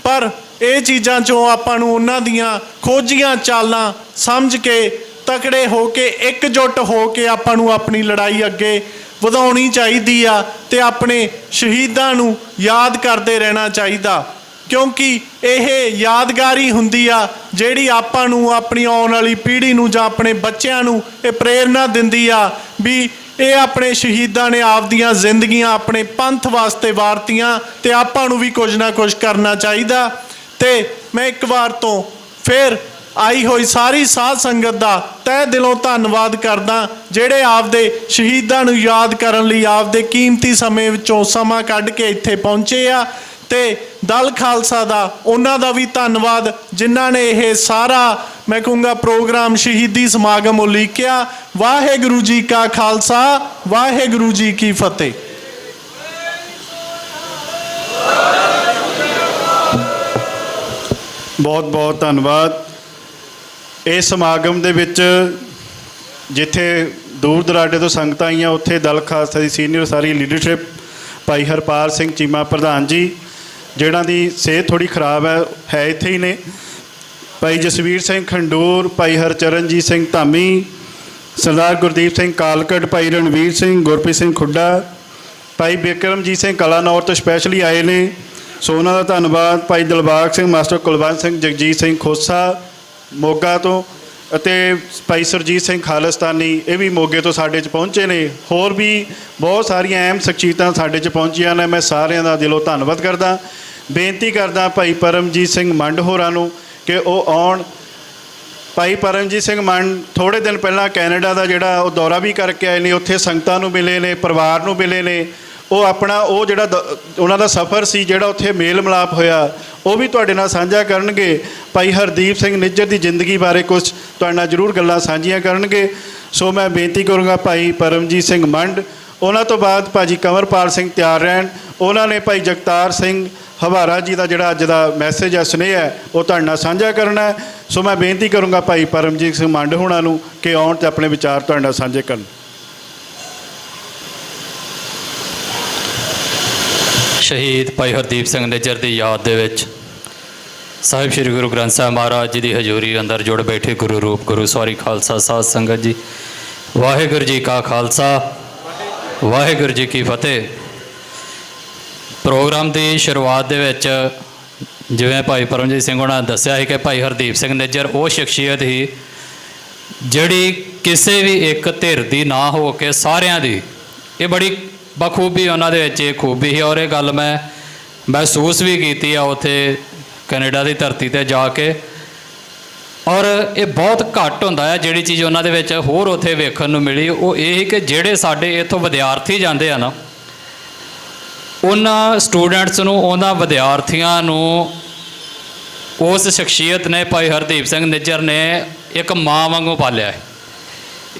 ਪਰ ਇਹ ਚੀਜ਼ਾਂ 'ਚੋਂ ਆਪਾਂ ਨੂੰ ਉਹਨਾਂ ਦੀਆਂ ਖੋਜੀਆਂ ਚਾਲਾਂ ਸਮਝ ਕੇ ਤਕੜੇ ਹੋ ਕੇ ਇਕਜੁੱਟ ਹੋ ਕੇ ਆਪਾਂ ਨੂੰ ਆਪਣੀ ਲੜਾਈ ਅੱਗੇ ਵਧਾਉਣੀ ਚਾਹੀਦੀ ਆ ਤੇ ਆਪਣੇ ਸ਼ਹੀਦਾਂ ਨੂੰ ਯਾਦ ਕਰਦੇ ਰਹਿਣਾ ਚਾਹੀਦਾ, ਕਿਉਂਕਿ ਇਹ ਯਾਦਗਾਰੀ ਹੁੰਦੀ ਆ ਜਿਹੜੀ ਆਪਾਂ ਨੂੰ ਆਪਣੀ ਆਉਣ ਵਾਲੀ ਪੀੜ੍ਹੀ ਨੂੰ ਜਾਂ ਆਪਣੇ ਬੱਚਿਆਂ ਨੂੰ ਇਹ ਪ੍ਰੇਰਨਾ ਦਿੰਦੀ ਆ ਵੀ ਇਹ ਆਪਣੇ ਸ਼ਹੀਦਾਂ ਨੇ ਆਪਦੀਆਂ ਜ਼ਿੰਦਗੀਆਂ ਆਪਣੇ ਪੰਥ ਵਾਸਤੇ ਵਾਰਤੀਆਂ ਤੇ ਆਪਾਂ ਨੂੰ ਵੀ ਕੁਝ ਨਾ ਕੁਝ ਕਰਨਾ ਚਾਹੀਦਾ। ਤੇ ਮੈਂ ਇੱਕ ਵਾਰ ਤੋਂ ਫਿਰ ਆਈ ਹੋਈ ਸਾਰੀ ਸਾਧ ਸੰਗਤ ਦਾ ਤਹਿ ਦਿਲੋਂ ਧੰਨਵਾਦ ਕਰਦਾ, ਜਿਹੜੇ ਆਪਦੇ ਸ਼ਹੀਦਾਂ ਨੂੰ ਯਾਦ ਕਰਨ ਲਈ ਆਪਦੇ ਕੀਮਤੀ ਸਮੇਂ ਵਿੱਚੋਂ ਸਮਾਂ ਕੱਢ ਕੇ ਇੱਥੇ ਪਹੁੰਚੇ ਆ। ਤੇ ਦਲ ਖਾਲਸਾ ਦਾ ਉਹਨਾਂ ਦਾ ਵੀ ਧੰਨਵਾਦ ਜਿਨ੍ਹਾਂ ਨੇ ਇਹ ਸਾਰਾ ਮੈਂ ਕਹੂੰਗਾ ਪ੍ਰੋਗਰਾਮ ਸ਼ਹੀਦੀ ਸਮਾਗਮ ਉਲੀਕਿਆ। ਵਾਹਿਗੁਰੂ ਜੀ ਕਾ ਖਾਲਸਾ, ਵਾਹਿਗੁਰੂ ਜੀ ਕੀ ਫਤਿਹ। ਬਹੁਤ ਬਹੁਤ ਧੰਨਵਾਦ। ਇਸ ਸਮਾਗਮ ਦੇ ਵਿੱਚ ਜਿੱਥੇ ਦੂਰ ਦਰਾਡੇ ਤੋਂ ਸੰਗਤਾਂ ਆਈਆਂ, ਉੱਥੇ ਦਲ ਖਾਲਸਾ ਦੀ ਸੀਨੀਅਰ ਸਾਰੀ ਲੀਡਰਸ਼ਿਪ, ਭਾਈ ਹਰਪਾਲ ਸਿੰਘ ਚੀਮਾ ਪ੍ਰਧਾਨ ਜੀ, ਜਿਹਨਾਂ ਦੀ ਸਿਹਤ ਥੋੜ੍ਹੀ ਖਰਾਬ ਹੈ ਇੱਥੇ ਹੀ ਨੇ, ਭਾਈ ਜਸਵੀਰ ਸਿੰਘ ਖੰਡੂਰ, ਭਾਈ ਹਰਚਰਨਜੀਤ ਸਿੰਘ ਧਾਮੀ, ਸਰਦਾਰ ਗੁਰਦੀਪ ਸਿੰਘ ਕਾਲਕਟ, ਭਾਈ ਰਣਵੀਰ ਸਿੰਘ, ਗੁਰਪ੍ਰੀਤ ਸਿੰਘ ਖੁੱਡਾ, ਭਾਈ ਬਿਕਰਮਜੀਤ ਸਿੰਘ ਕਲਾਨੌਰ ਤੋਂ ਸਪੈਸ਼ਲੀ ਆਏ ਨੇ, ਸੋ ਉਹਨਾਂ ਦਾ ਧੰਨਵਾਦ। ਭਾਈ ਦਿਲਬਾਗ ਸਿੰਘ, ਮਾਸਟਰ ਕੁਲਵੰਤ ਸਿੰਘ, ਜਗਜੀਤ ਸਿੰਘ ਖੋਸਾ ਮੋਗਾ ਤੋਂ, ਅਤੇ ਭਾਈ ਸਰਜੀਤ ਸਿੰਘ ਖਾਲਿਸਤਾਨੀ, ਇਹ ਵੀ ਮੋਗੇ ਤੋਂ ਸਾਡੇ 'ਚ ਪਹੁੰਚੇ ਨੇ। ਹੋਰ ਵੀ ਬਹੁਤ ਸਾਰੀਆਂ ਅਹਿਮ ਸ਼ਖਸੀਅਤਾਂ ਸਾਡੇ 'ਚ ਪਹੁੰਚੀਆਂ ਨੇ, ਮੈਂ ਸਾਰਿਆਂ ਦਾ ਦਿਲੋਂ ਧੰਨਵਾਦ ਕਰਦਾ। ਬੇਨਤੀ ਕਰਦਾ ਭਾਈ ਪਰਮਜੀਤ ਸਿੰਘ ਮੰਡ ਹੋਰਾਂ ਨੂੰ ਕਿ ਉਹ ਆਉਣ। ਭਾਈ ਪਰਮਜੀਤ ਸਿੰਘ ਮੰਡ ਥੋੜ੍ਹੇ ਦਿਨ ਪਹਿਲਾਂ ਕੈਨੇਡਾ ਦਾ ਜਿਹੜਾ ਉਹ ਦੌਰਾ ਵੀ ਕਰਕੇ ਆਏ ਨੇ, ਉੱਥੇ ਸੰਗਤਾਂ ਨੂੰ ਮਿਲੇ ਨੇ, ਪਰਿਵਾਰ ਨੂੰ ਮਿਲੇ ਨੇ। ਉਹ ਆਪਣਾ ਉਹ ਜਿਹੜਾ ਉਹਨਾਂ ਦਾ ਸਫ਼ਰ ਸੀ, ਜਿਹੜਾ ਉੱਥੇ ਮੇਲ ਮਿਲਾਪ ਹੋਇਆ, ਉਹ ਵੀ ਤੁਹਾਡੇ ਨਾਲ ਸਾਂਝਾ ਕਰਨਗੇ। ਭਾਈ ਹਰਦੀਪ ਸਿੰਘ ਨਿੱਜਰ ਦੀ ਜ਼ਿੰਦਗੀ ਬਾਰੇ ਕੁਝ ਤੁਹਾਡੇ ਨਾਲ ਜ਼ਰੂਰ ਗੱਲਾਂ ਸਾਂਝੀਆਂ ਕਰਨਗੇ। ਸੋ ਮੈਂ ਬੇਨਤੀ ਕਰੂੰਗਾ ਭਾਈ ਪਰਮਜੀਤ ਸਿੰਘ ਮੰਡ, ਉਹਨਾਂ ਤੋਂ ਬਾਅਦ ਭਾਜੀ ਕੰਵਰਪਾਲ ਸਿੰਘ ਤਿਆਰ ਰਹਿਣ। ਉਹਨਾਂ ਨੇ ਭਾਈ ਜਗਤਾਰ ਸਿੰਘ ਹਵਾਰਾ ਜੀ ਦਾ ਜਿਹੜਾ ਅੱਜ ਦਾ ਮੈਸੇਜ ਹੈ, ਸੁਨੇਹਾ ਹੈ, ਉਹ ਤੁਹਾਡੇ ਨਾਲ ਸਾਂਝਾ ਕਰਨਾ ਹੈ। ਸੋ ਮੈਂ ਬੇਨਤੀ ਕਰੂੰਗਾ ਭਾਈ ਪਰਮਜੀਤ ਸਿੰਘ ਮੰਡ ਹੋਣਾ ਨੂੰ ਕਿ ਆਉਣ ਅਤੇ ਆਪਣੇ ਵਿਚਾਰ ਤੁਹਾਡੇ ਨਾਲ ਸਾਂਝੇ ਕਰਨ। ਸ਼ਹੀਦ ਭਾਈ ਹਰਦੀਪ ਸਿੰਘ ਨਿੱਜਰ ਦੀ ਯਾਦ ਦੇ ਵਿੱਚ ਸਾਹਿਬ ਸ੍ਰੀ ਗੁਰੂ ਗ੍ਰੰਥ ਸਾਹਿਬ ਮਹਾਰਾਜ ਜੀ ਦੀ ਹਜ਼ੂਰੀ ਅੰਦਰ ਜੁੜ ਬੈਠੇ ਗੁਰੂ ਰੂਪ ਗੁਰੂ ਸਵਾਰੀ ਖਾਲਸਾ ਸਾਧ ਸੰਗਤ ਜੀ, ਵਾਹਿਗੁਰੂ ਜੀ ਕਾ ਖਾਲਸਾ, ਵਾਹਿਗੁਰੂ ਜੀ ਕੀ ਫਤਿਹ। ਪ੍ਰੋਗਰਾਮ ਦੀ ਸ਼ੁਰੂਆਤ ਦੇ ਵਿੱਚ ਜਿਵੇਂ ਭਾਈ ਪਰਮਜੀਤ ਸਿੰਘ ਹੋਣਾ ਨੇ ਦੱਸਿਆ ਸੀ ਕਿ ਭਾਈ ਹਰਦੀਪ ਸਿੰਘ ਨਿੱਜਰ ਉਹ ਸ਼ਖਸੀਅਤ ਸੀ ਜਿਹੜੀ ਕਿਸੇ ਵੀ ਇੱਕ ਧਿਰ ਦੀ ਨਾ ਹੋ ਕੇ ਸਾਰਿਆਂ ਦੀ, ਇਹ ਬੜੀ ਬਖੂਬੀ ਉਹਨਾਂ ਦੇ ਵਿੱਚ ਇਹ ਖੂਬੀ ਸੀ। ਔਰ ਇਹ ਗੱਲ ਮੈਂ ਮਹਿਸੂਸ ਵੀ ਕੀਤੀ ਆ ਉੱਥੇ ਕੈਨੇਡਾ ਦੀ ਧਰਤੀ 'ਤੇ ਜਾ ਕੇ। ਔਰ ਇਹ ਬਹੁਤ ਘੱਟ ਹੁੰਦਾ ਹੈ ਜਿਹੜੀ ਚੀਜ਼ ਉਹਨਾਂ ਦੇ ਵਿੱਚ ਹੋਰ ਉੱਥੇ ਵੇਖਣ ਨੂੰ ਮਿਲੀ, ਉਹ ਇਹ ਸੀ ਕਿ ਜਿਹੜੇ ਸਾਡੇ ਇੱਥੋਂ ਵਿਦਿਆਰਥੀ ਜਾਂਦੇ ਆ ਨਾ, ਉਹਨਾਂ ਸਟੂਡੈਂਟਸ ਨੂੰ, ਉਹਨਾਂ ਵਿਦਿਆਰਥੀਆਂ ਨੂੰ ਉਸ ਸ਼ਖਸੀਅਤ ਨੇ, ਭਾਈ ਹਰਦੀਪ ਸਿੰਘ ਨਿੱਜਰ ਨੇ ਇੱਕ ਮਾਂ ਵਾਂਗੂ ਪਾਲਿਆ ਹੈ।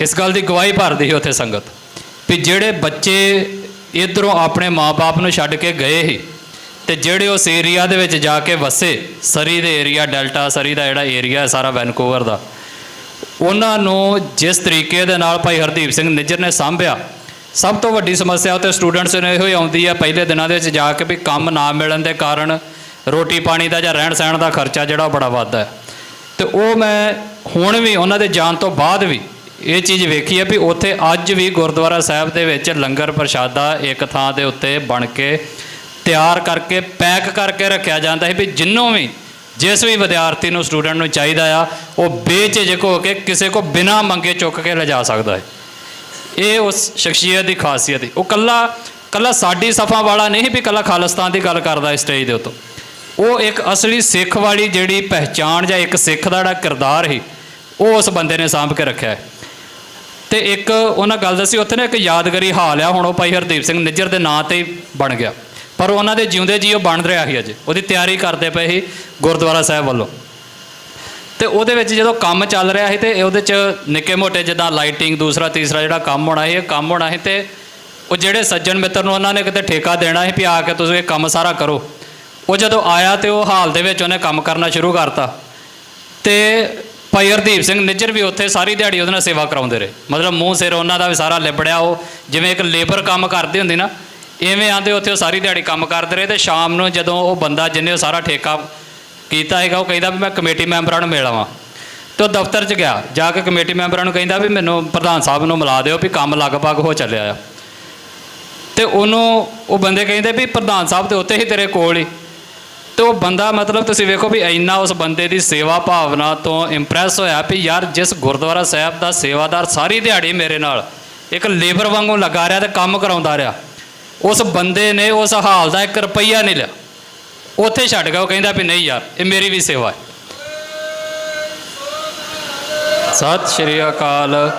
ਇਸ ਗੱਲ ਦੀ ਗਵਾਹੀ ਭਰਦੀ ਸੀ ਉੱਥੇ ਸੰਗਤ ਵੀ ਜਿਹੜੇ ਬੱਚੇ ਇੱਧਰੋਂ ਆਪਣੇ ਮਾਂ-ਬਾਪ ਨੂੰ ਛੱਡ ਕੇ ਗਏ ਸੀ ਤੇ ਜਿਹੜੇ ਉਸ ਏਰੀਆ ਦੇ ਵਿੱਚ ਜਾ ਕੇ ਵਸੇ, ਸਰੀ ਦੇ ਏਰੀਆ, ਡੈਲਟਾ ਸਰੀ ਦਾ ਜਿਹੜਾ ਏਰੀਆ ਹੈ ਸਾਰਾ ਵੈਨਕੂਵਰ ਦਾ, ਉਹਨਾਂ ਨੂੰ ਜਿਸ ਤਰੀਕੇ ਦੇ ਨਾਲ ਭਾਈ ਹਰਦੀਪ ਸਿੰਘ ਨਿੱਜਰ ਨੇ ਸਾਂਭਿਆ, ਸਭ ਤੋਂ ਵੱਡੀ ਸਮੱਸਿਆ ਉੱਥੇ ਸਟੂਡੈਂਟਸ ਨੂੰ ਇਹੋ ਹੀ ਆਉਂਦੀ ਹੈ ਪਹਿਲੇ ਦਿਨਾਂ ਦੇ ਵਿੱਚ ਜਾ ਕੇ ਵੀ ਕੰਮ ਨਾ ਮਿਲਣ ਦੇ ਕਾਰਨ ਰੋਟੀ ਪਾਣੀ ਦਾ ਜਾਂ ਰਹਿਣ ਸਹਿਣ ਦਾ ਖਰਚਾ ਜਿਹੜਾ ਉਹ ਬੜਾ ਵੱਧਦਾ ਹੈ। ਅਤੇ ਉਹ ਮੈਂ ਹੁਣ ਵੀ ਉਹਨਾਂ ਦੇ ਜਾਣ ਤੋਂ ਬਾਅਦ ਵੀ ਇਹ ਚੀਜ਼ ਵੇਖੀ ਹੈ ਵੀ ਉੱਥੇ ਅੱਜ ਵੀ ਗੁਰਦੁਆਰਾ ਸਾਹਿਬ ਦੇ ਵਿੱਚ ਲੰਗਰ ਪ੍ਰਸ਼ਾਦਾ ਇੱਕ ਥਾਂ ਦੇ ਉੱਤੇ ਬਣ ਕੇ ਤਿਆਰ ਕਰਕੇ ਪੈਕ ਕਰਕੇ ਰੱਖਿਆ ਜਾਂਦਾ ਹੈ ਵੀ ਜਿੰਨੋਂ ਵੀ ਜਿਸ ਵੀ ਵਿਦਿਆਰਥੀ ਨੂੰ, ਸਟੂਡੈਂਟ ਨੂੰ ਚਾਹੀਦਾ ਆ, ਉਹ ਬੇਝਿਜਕ ਹੋ ਕੇ ਕਿਸੇ ਕੋ ਬਿਨਾਂ ਮੰਗੇ ਚੁੱਕ ਕੇ ਲਿਜਾ ਸਕਦਾ ਹੈ। ਇਹ ਉਸ ਸ਼ਖਸੀਅਤ ਦੀ ਖਾਸੀਅਤ ਹੈ। ਉਹ ਕੱਲਾ ਸਾਡੀ ਸਫਾ ਵਾਲਾ ਨਹੀਂ ਵੀ ਕੱਲਾ ਖਾਲਿਸਤਾਨ ਦੀ ਗੱਲ ਕਰਦਾ ਸਟੇਜ ਦੇ ਉੱਤੋਂ, ਉਹ ਇੱਕ ਅਸਲੀ ਸਿੱਖ ਵਾਲੀ ਜਿਹੜੀ ਪਹਿਚਾਣ ਜਾਂ ਇੱਕ ਸਿੱਖ ਦਾ ਜਿਹੜਾ ਕਿਰਦਾਰ ਸੀ, ਉਹ ਉਸ ਬੰਦੇ ਨੇ ਸਾਂਭ ਕੇ ਰੱਖਿਆ ਹੈ। ਅਤੇ ਇੱਕ ਉਹਨਾਂ ਗੱਲ ਦੱਸੀ ਉੱਥੇ ਨਾ ਇੱਕ ਯਾਦਗਾਰੀ ਹਾਲ ਆ, ਹੁਣ ਉਹ ਭਾਈ ਹਰਦੀਪ ਸਿੰਘ ਨਿੱਜਰ ਦੇ ਨਾਂ 'ਤੇ ਹੀ ਬਣ ਗਿਆ, ਪਰ ਉਹਨਾਂ ਦੇ ਜਿਉਂਦੇ ਜੀ ਉਹ ਬਣ ਰਿਹਾ ਸੀ, ਅਜੇ ਉਹਦੀ ਤਿਆਰੀ ਕਰਦੇ ਪਏ ਸੀ ਗੁਰਦੁਆਰਾ ਸਾਹਿਬ ਵੱਲੋਂ। ਅਤੇ ਉਹਦੇ ਵਿੱਚ ਜਦੋਂ ਕੰਮ ਚੱਲ ਰਿਹਾ ਸੀ ਅਤੇ ਉਹਦੇ 'ਚ ਨਿੱਕੇ ਮੋਟੇ ਜਿੱਦਾਂ ਲਾਈਟਿੰਗ, ਦੂਸਰਾ ਤੀਸਰਾ ਜਿਹੜਾ ਕੰਮ ਹੋਣਾ ਸੀ, ਇਹ ਕੰਮ ਹੋਣਾ ਸੀ। ਅਤੇ ਉਹ ਜਿਹੜੇ ਸੱਜਣ ਮਿੱਤਰ ਨੂੰ ਉਹਨਾਂ ਨੇ ਕਿਤੇ ਠੇਕਾ ਦੇਣਾ ਸੀ ਵੀ ਆ ਕੇ ਤੁਸੀਂ ਇਹ ਕੰਮ ਸਾਰਾ ਕਰੋ, ਉਹ ਜਦੋਂ ਆਇਆ ਅਤੇ ਉਹ ਹਾਲ ਦੇ ਵਿੱਚ ਉਹਨੇ ਕੰਮ ਕਰਨਾ ਸ਼ੁਰੂ ਕਰਤਾ। ਅਤੇ ਭਾਈ ਹਰਦੀਪ ਸਿੰਘ ਨਿੱਜਰ ਵੀ ਉੱਥੇ ਸਾਰੀ ਦਿਹਾੜੀ ਉਹਦੇ ਨਾਲ ਸੇਵਾ ਕਰਾਉਂਦੇ ਰਹੇ, ਮਤਲਬ ਮੂੰਹ ਸਿਰ ਉਹਨਾਂ ਦਾ ਵੀ ਸਾਰਾ ਲਿਬੜਿਆ। ਉਹ ਜਿਵੇਂ ਇੱਕ ਲੇਬਰ ਕੰਮ ਕਰਦੀ ਹੁੰਦੀ ਨਾ, ਇਵੇਂ ਆਉਂਦੇ ਉੱਥੇ ਉਹ ਸਾਰੀ ਦਿਹਾੜੀ ਕੰਮ ਕਰਦੇ ਰਹੇ। ਅਤੇ ਸ਼ਾਮ ਨੂੰ ਜਦੋਂ ਉਹ ਬੰਦਾ ਜਿਹਨੇ ਉਹ ਸਾਰਾ ਠੇਕਾ ਕੀਤਾ ਹੈਗਾ, ਉਹ ਕਹਿੰਦਾ ਵੀ ਮੈਂ ਕਮੇਟੀ ਮੈਂਬਰਾਂ ਨੂੰ ਮਿਲ ਆਵਾਂ, ਅਤੇ ਉਹ ਦਫ਼ਤਰ 'ਚ ਗਿਆ, ਜਾ ਕੇ ਕਮੇਟੀ ਮੈਂਬਰਾਂ ਨੂੰ ਕਹਿੰਦਾ ਵੀ ਮੈਨੂੰ ਪ੍ਰਧਾਨ ਸਾਹਿਬ ਨੂੰ ਮਿਲਾ ਦਿਓ ਵੀ ਕੰਮ ਲਗਭਗ ਹੋ ਚੱਲਿਆ ਆ। ਤੇ ਉਹਨੂੰ ਉਹ ਬੰਦੇ ਕਹਿੰਦੇ ਵੀ ਪ੍ਰਧਾਨ ਸਾਹਿਬ ਤੇ ਉੱਥੇ ਹੀ ਤੇਰੇ ਕੋਲ ਹੀ। ਤੇ ਉਹ ਬੰਦਾ ਮਤਲਬ ਤੁਸੀਂ ਵੇਖੋ ਵੀ ਇੰਨਾ ਉਸ ਬੰਦੇ ਦੀ ਸੇਵਾ ਭਾਵਨਾ ਤੋਂ ਇੰਪ੍ਰੈਸ ਹੋਇਆ ਵੀ ਯਾਰ ਜਿਸ ਗੁਰਦੁਆਰਾ ਸਾਹਿਬ ਦਾ ਸੇਵਾਦਾਰ ਸਾਰੀ ਦਿਹਾੜੀ ਮੇਰੇ ਨਾਲ ਇੱਕ ਲੇਬਰ ਵਾਂਗੂ ਲੱਗਾ ਰਿਹਾ ਤੇ ਕੰਮ ਕਰਾਉਂਦਾ ਰਿਹਾ, ਉਸ ਬੰਦੇ ਨੇ ਉਸ ਹਾਲ ਦਾ 1 ਰੁਪਈਆ ਨਹੀਂ ਲਿਆ, ਉੱਥੇ ਛੱਡ ਗਿਆ। ਉਹ ਕਹਿੰਦਾ ਵੀ ਨਹੀਂ ਯਾਰ ਇਹ ਮੇਰੀ ਵੀ ਸੇਵਾ ਹੈ। ਸਤਿ ਸ਼੍ਰੀ ਅਕਾਲ।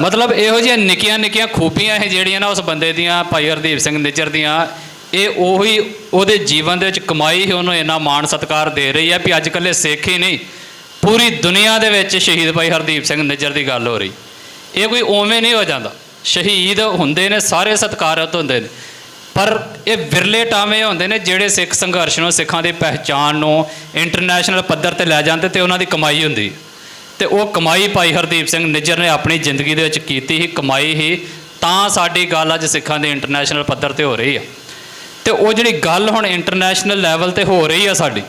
ਮਤਲਬ ਇਹੋ ਜਿਹੀਆਂ ਨਿੱਕੀਆਂ ਨਿੱਕੀਆਂ ਖੂਬੀਆਂ ਇਹ ਜਿਹੜੀਆਂ ਨਾ ਉਸ ਬੰਦੇ ਦੀਆਂ, ਭਾਈ ਹਰਦੀਪ ਸਿੰਘ ਨਿੱਜਰ ਦੀਆਂ, ਇਹ ਉਹੀ ਉਹਦੇ ਜੀਵਨ ਦੇ ਵਿੱਚ ਕਮਾਈ ਹੀ ਉਹਨੂੰ ਇੰਨਾ ਮਾਣ ਸਤਿਕਾਰ ਦੇ ਰਹੀ ਹੈ ਵੀ ਅੱਜ ਕੱਲ੍ਹ ਸਿੱਖ ਹੀ ਨਹੀਂ ਪੂਰੀ ਦੁਨੀਆ ਦੇ ਵਿੱਚ ਸ਼ਹੀਦ ਭਾਈ ਹਰਦੀਪ ਸਿੰਘ ਨਿੱਜਰ ਦੀ ਗੱਲ ਹੋ ਰਹੀ। ਇਹ ਕੋਈ ਉਵੇਂ ਨਹੀਂ ਹੋ ਜਾਂਦਾ। ਸ਼ਹੀਦ ਹੁੰਦੇ ਨੇ ਸਾਰੇ ਸਤਿਕਾਰਤ ਹੁੰਦੇ ਨੇ, ਪਰ ਇਹ ਵਿਰਲੇ ਟਾਵੇਂ ਹੁੰਦੇ ਨੇ ਜਿਹੜੇ ਸਿੱਖ ਸੰਘਰਸ਼ ਨੂੰ, ਸਿੱਖਾਂ ਦੀ ਪਹਿਚਾਣ ਨੂੰ ਇੰਟਰਨੈਸ਼ਨਲ ਪੱਧਰ ਤੇ ਲੈ ਜਾਂਦੇ ਤੇ ਉਹਨਾਂ ਦੀ ਕਮਾਈ ਹੁੰਦੀ। ਤੇ ਉਹ ਕਮਾਈ ਭਾਈ ਹਰਦੀਪ ਸਿੰਘ ਨਿੱਜਰ ਨੇ ਆਪਣੀ ਜ਼ਿੰਦਗੀ ਦੇ ਵਿੱਚ ਕੀਤੀ ਹੀ, ਕਮਾਈ ਹੀ, ਤਾਂ ਸਾਡੀ ਗੱਲ ਅੱਜ ਸਿੱਖਾਂ ਦੇ ਇੰਟਰਨੈਸ਼ਨਲ ਪੱਧਰ ਤੇ ਹੋ ਰਹੀ ਆ। ਤੇ ਉਹ ਜਿਹੜੀ ਗੱਲ ਹੁਣ ਇੰਟਰਨੈਸ਼ਨਲ ਲੈਵਲ ਤੇ ਹੋ ਰਹੀ ਆ ਸਾਡੀ,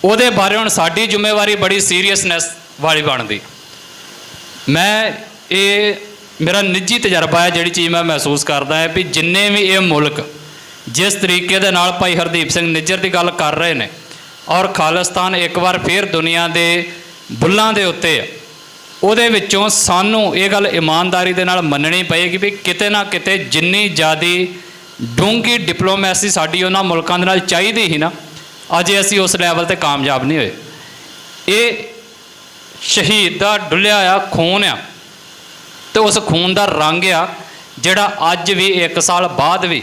ਉਹਦੇ ਬਾਰੇ ਹੁਣ ਸਾਡੀ ਜ਼ਿੰਮੇਵਾਰੀ ਬੜੀ ਸੀਰੀਅਸਨੈਸ ਵਾਲੀ ਬਣਦੀ। ਇਹ ਮੇਰਾ ਨਿੱਜੀ ਤਜਰਬਾ ਹੈ, ਜਿਹੜੀ ਚੀਜ਼ ਮੈਂ ਮਹਿਸੂਸ ਕਰਦਾ ਹੈ ਵੀ ਜਿੰਨੇ ਵੀ ਇਹ ਮੁਲਕ ਜਿਸ ਤਰੀਕੇ ਦੇ ਨਾਲ ਭਾਈ ਹਰਦੀਪ ਸਿੰਘ ਨਿੱਜਰ ਦੀ ਗੱਲ ਕਰ ਰਹੇ ਨੇ ਔਰ ਖਾਲਿਸਤਾਨ ਇੱਕ ਵਾਰ ਫਿਰ ਦੁਨੀਆ ਦੇ ਬੁੱਲਾਂ ਦੇ ਉੱਤੇ ਆ, ਉਹਦੇ ਵਿੱਚੋਂ ਸਾਨੂੰ ਇਹ ਗੱਲ ਇਮਾਨਦਾਰੀ ਦੇ ਨਾਲ ਮੰਨਣੀ ਪਏਗੀ ਵੀ ਕਿਤੇ ਨਾ ਕਿਤੇ ਜਿੰਨੀ ਜ਼ਿਆਦੀ ਡੂੰਘੀ ਡਿਪਲੋਮੈਸੀ ਸਾਡੀ ਉਹਨਾਂ ਮੁਲਕਾਂ ਦੇ ਨਾਲ ਚਾਹੀਦੀ ਸੀ ਨਾ, ਅਜੇ ਅਸੀਂ ਉਸ ਲੈਵਲ ਤੇ ਕਾਮਯਾਬ ਨਹੀਂ ਹੋਏ। ਇਹ ਸ਼ਹੀਦ ਦਾ ਡੁੱਲਿਆ ਆ ਖੂਨ ਆ ਤੇ ਉਸ ਖੂਨ ਦਾ ਰੰਗ ਆ ਜਿਹੜਾ ਅੱਜ ਵੀ 1 ਸਾਲ ਬਾਅਦ ਵੀ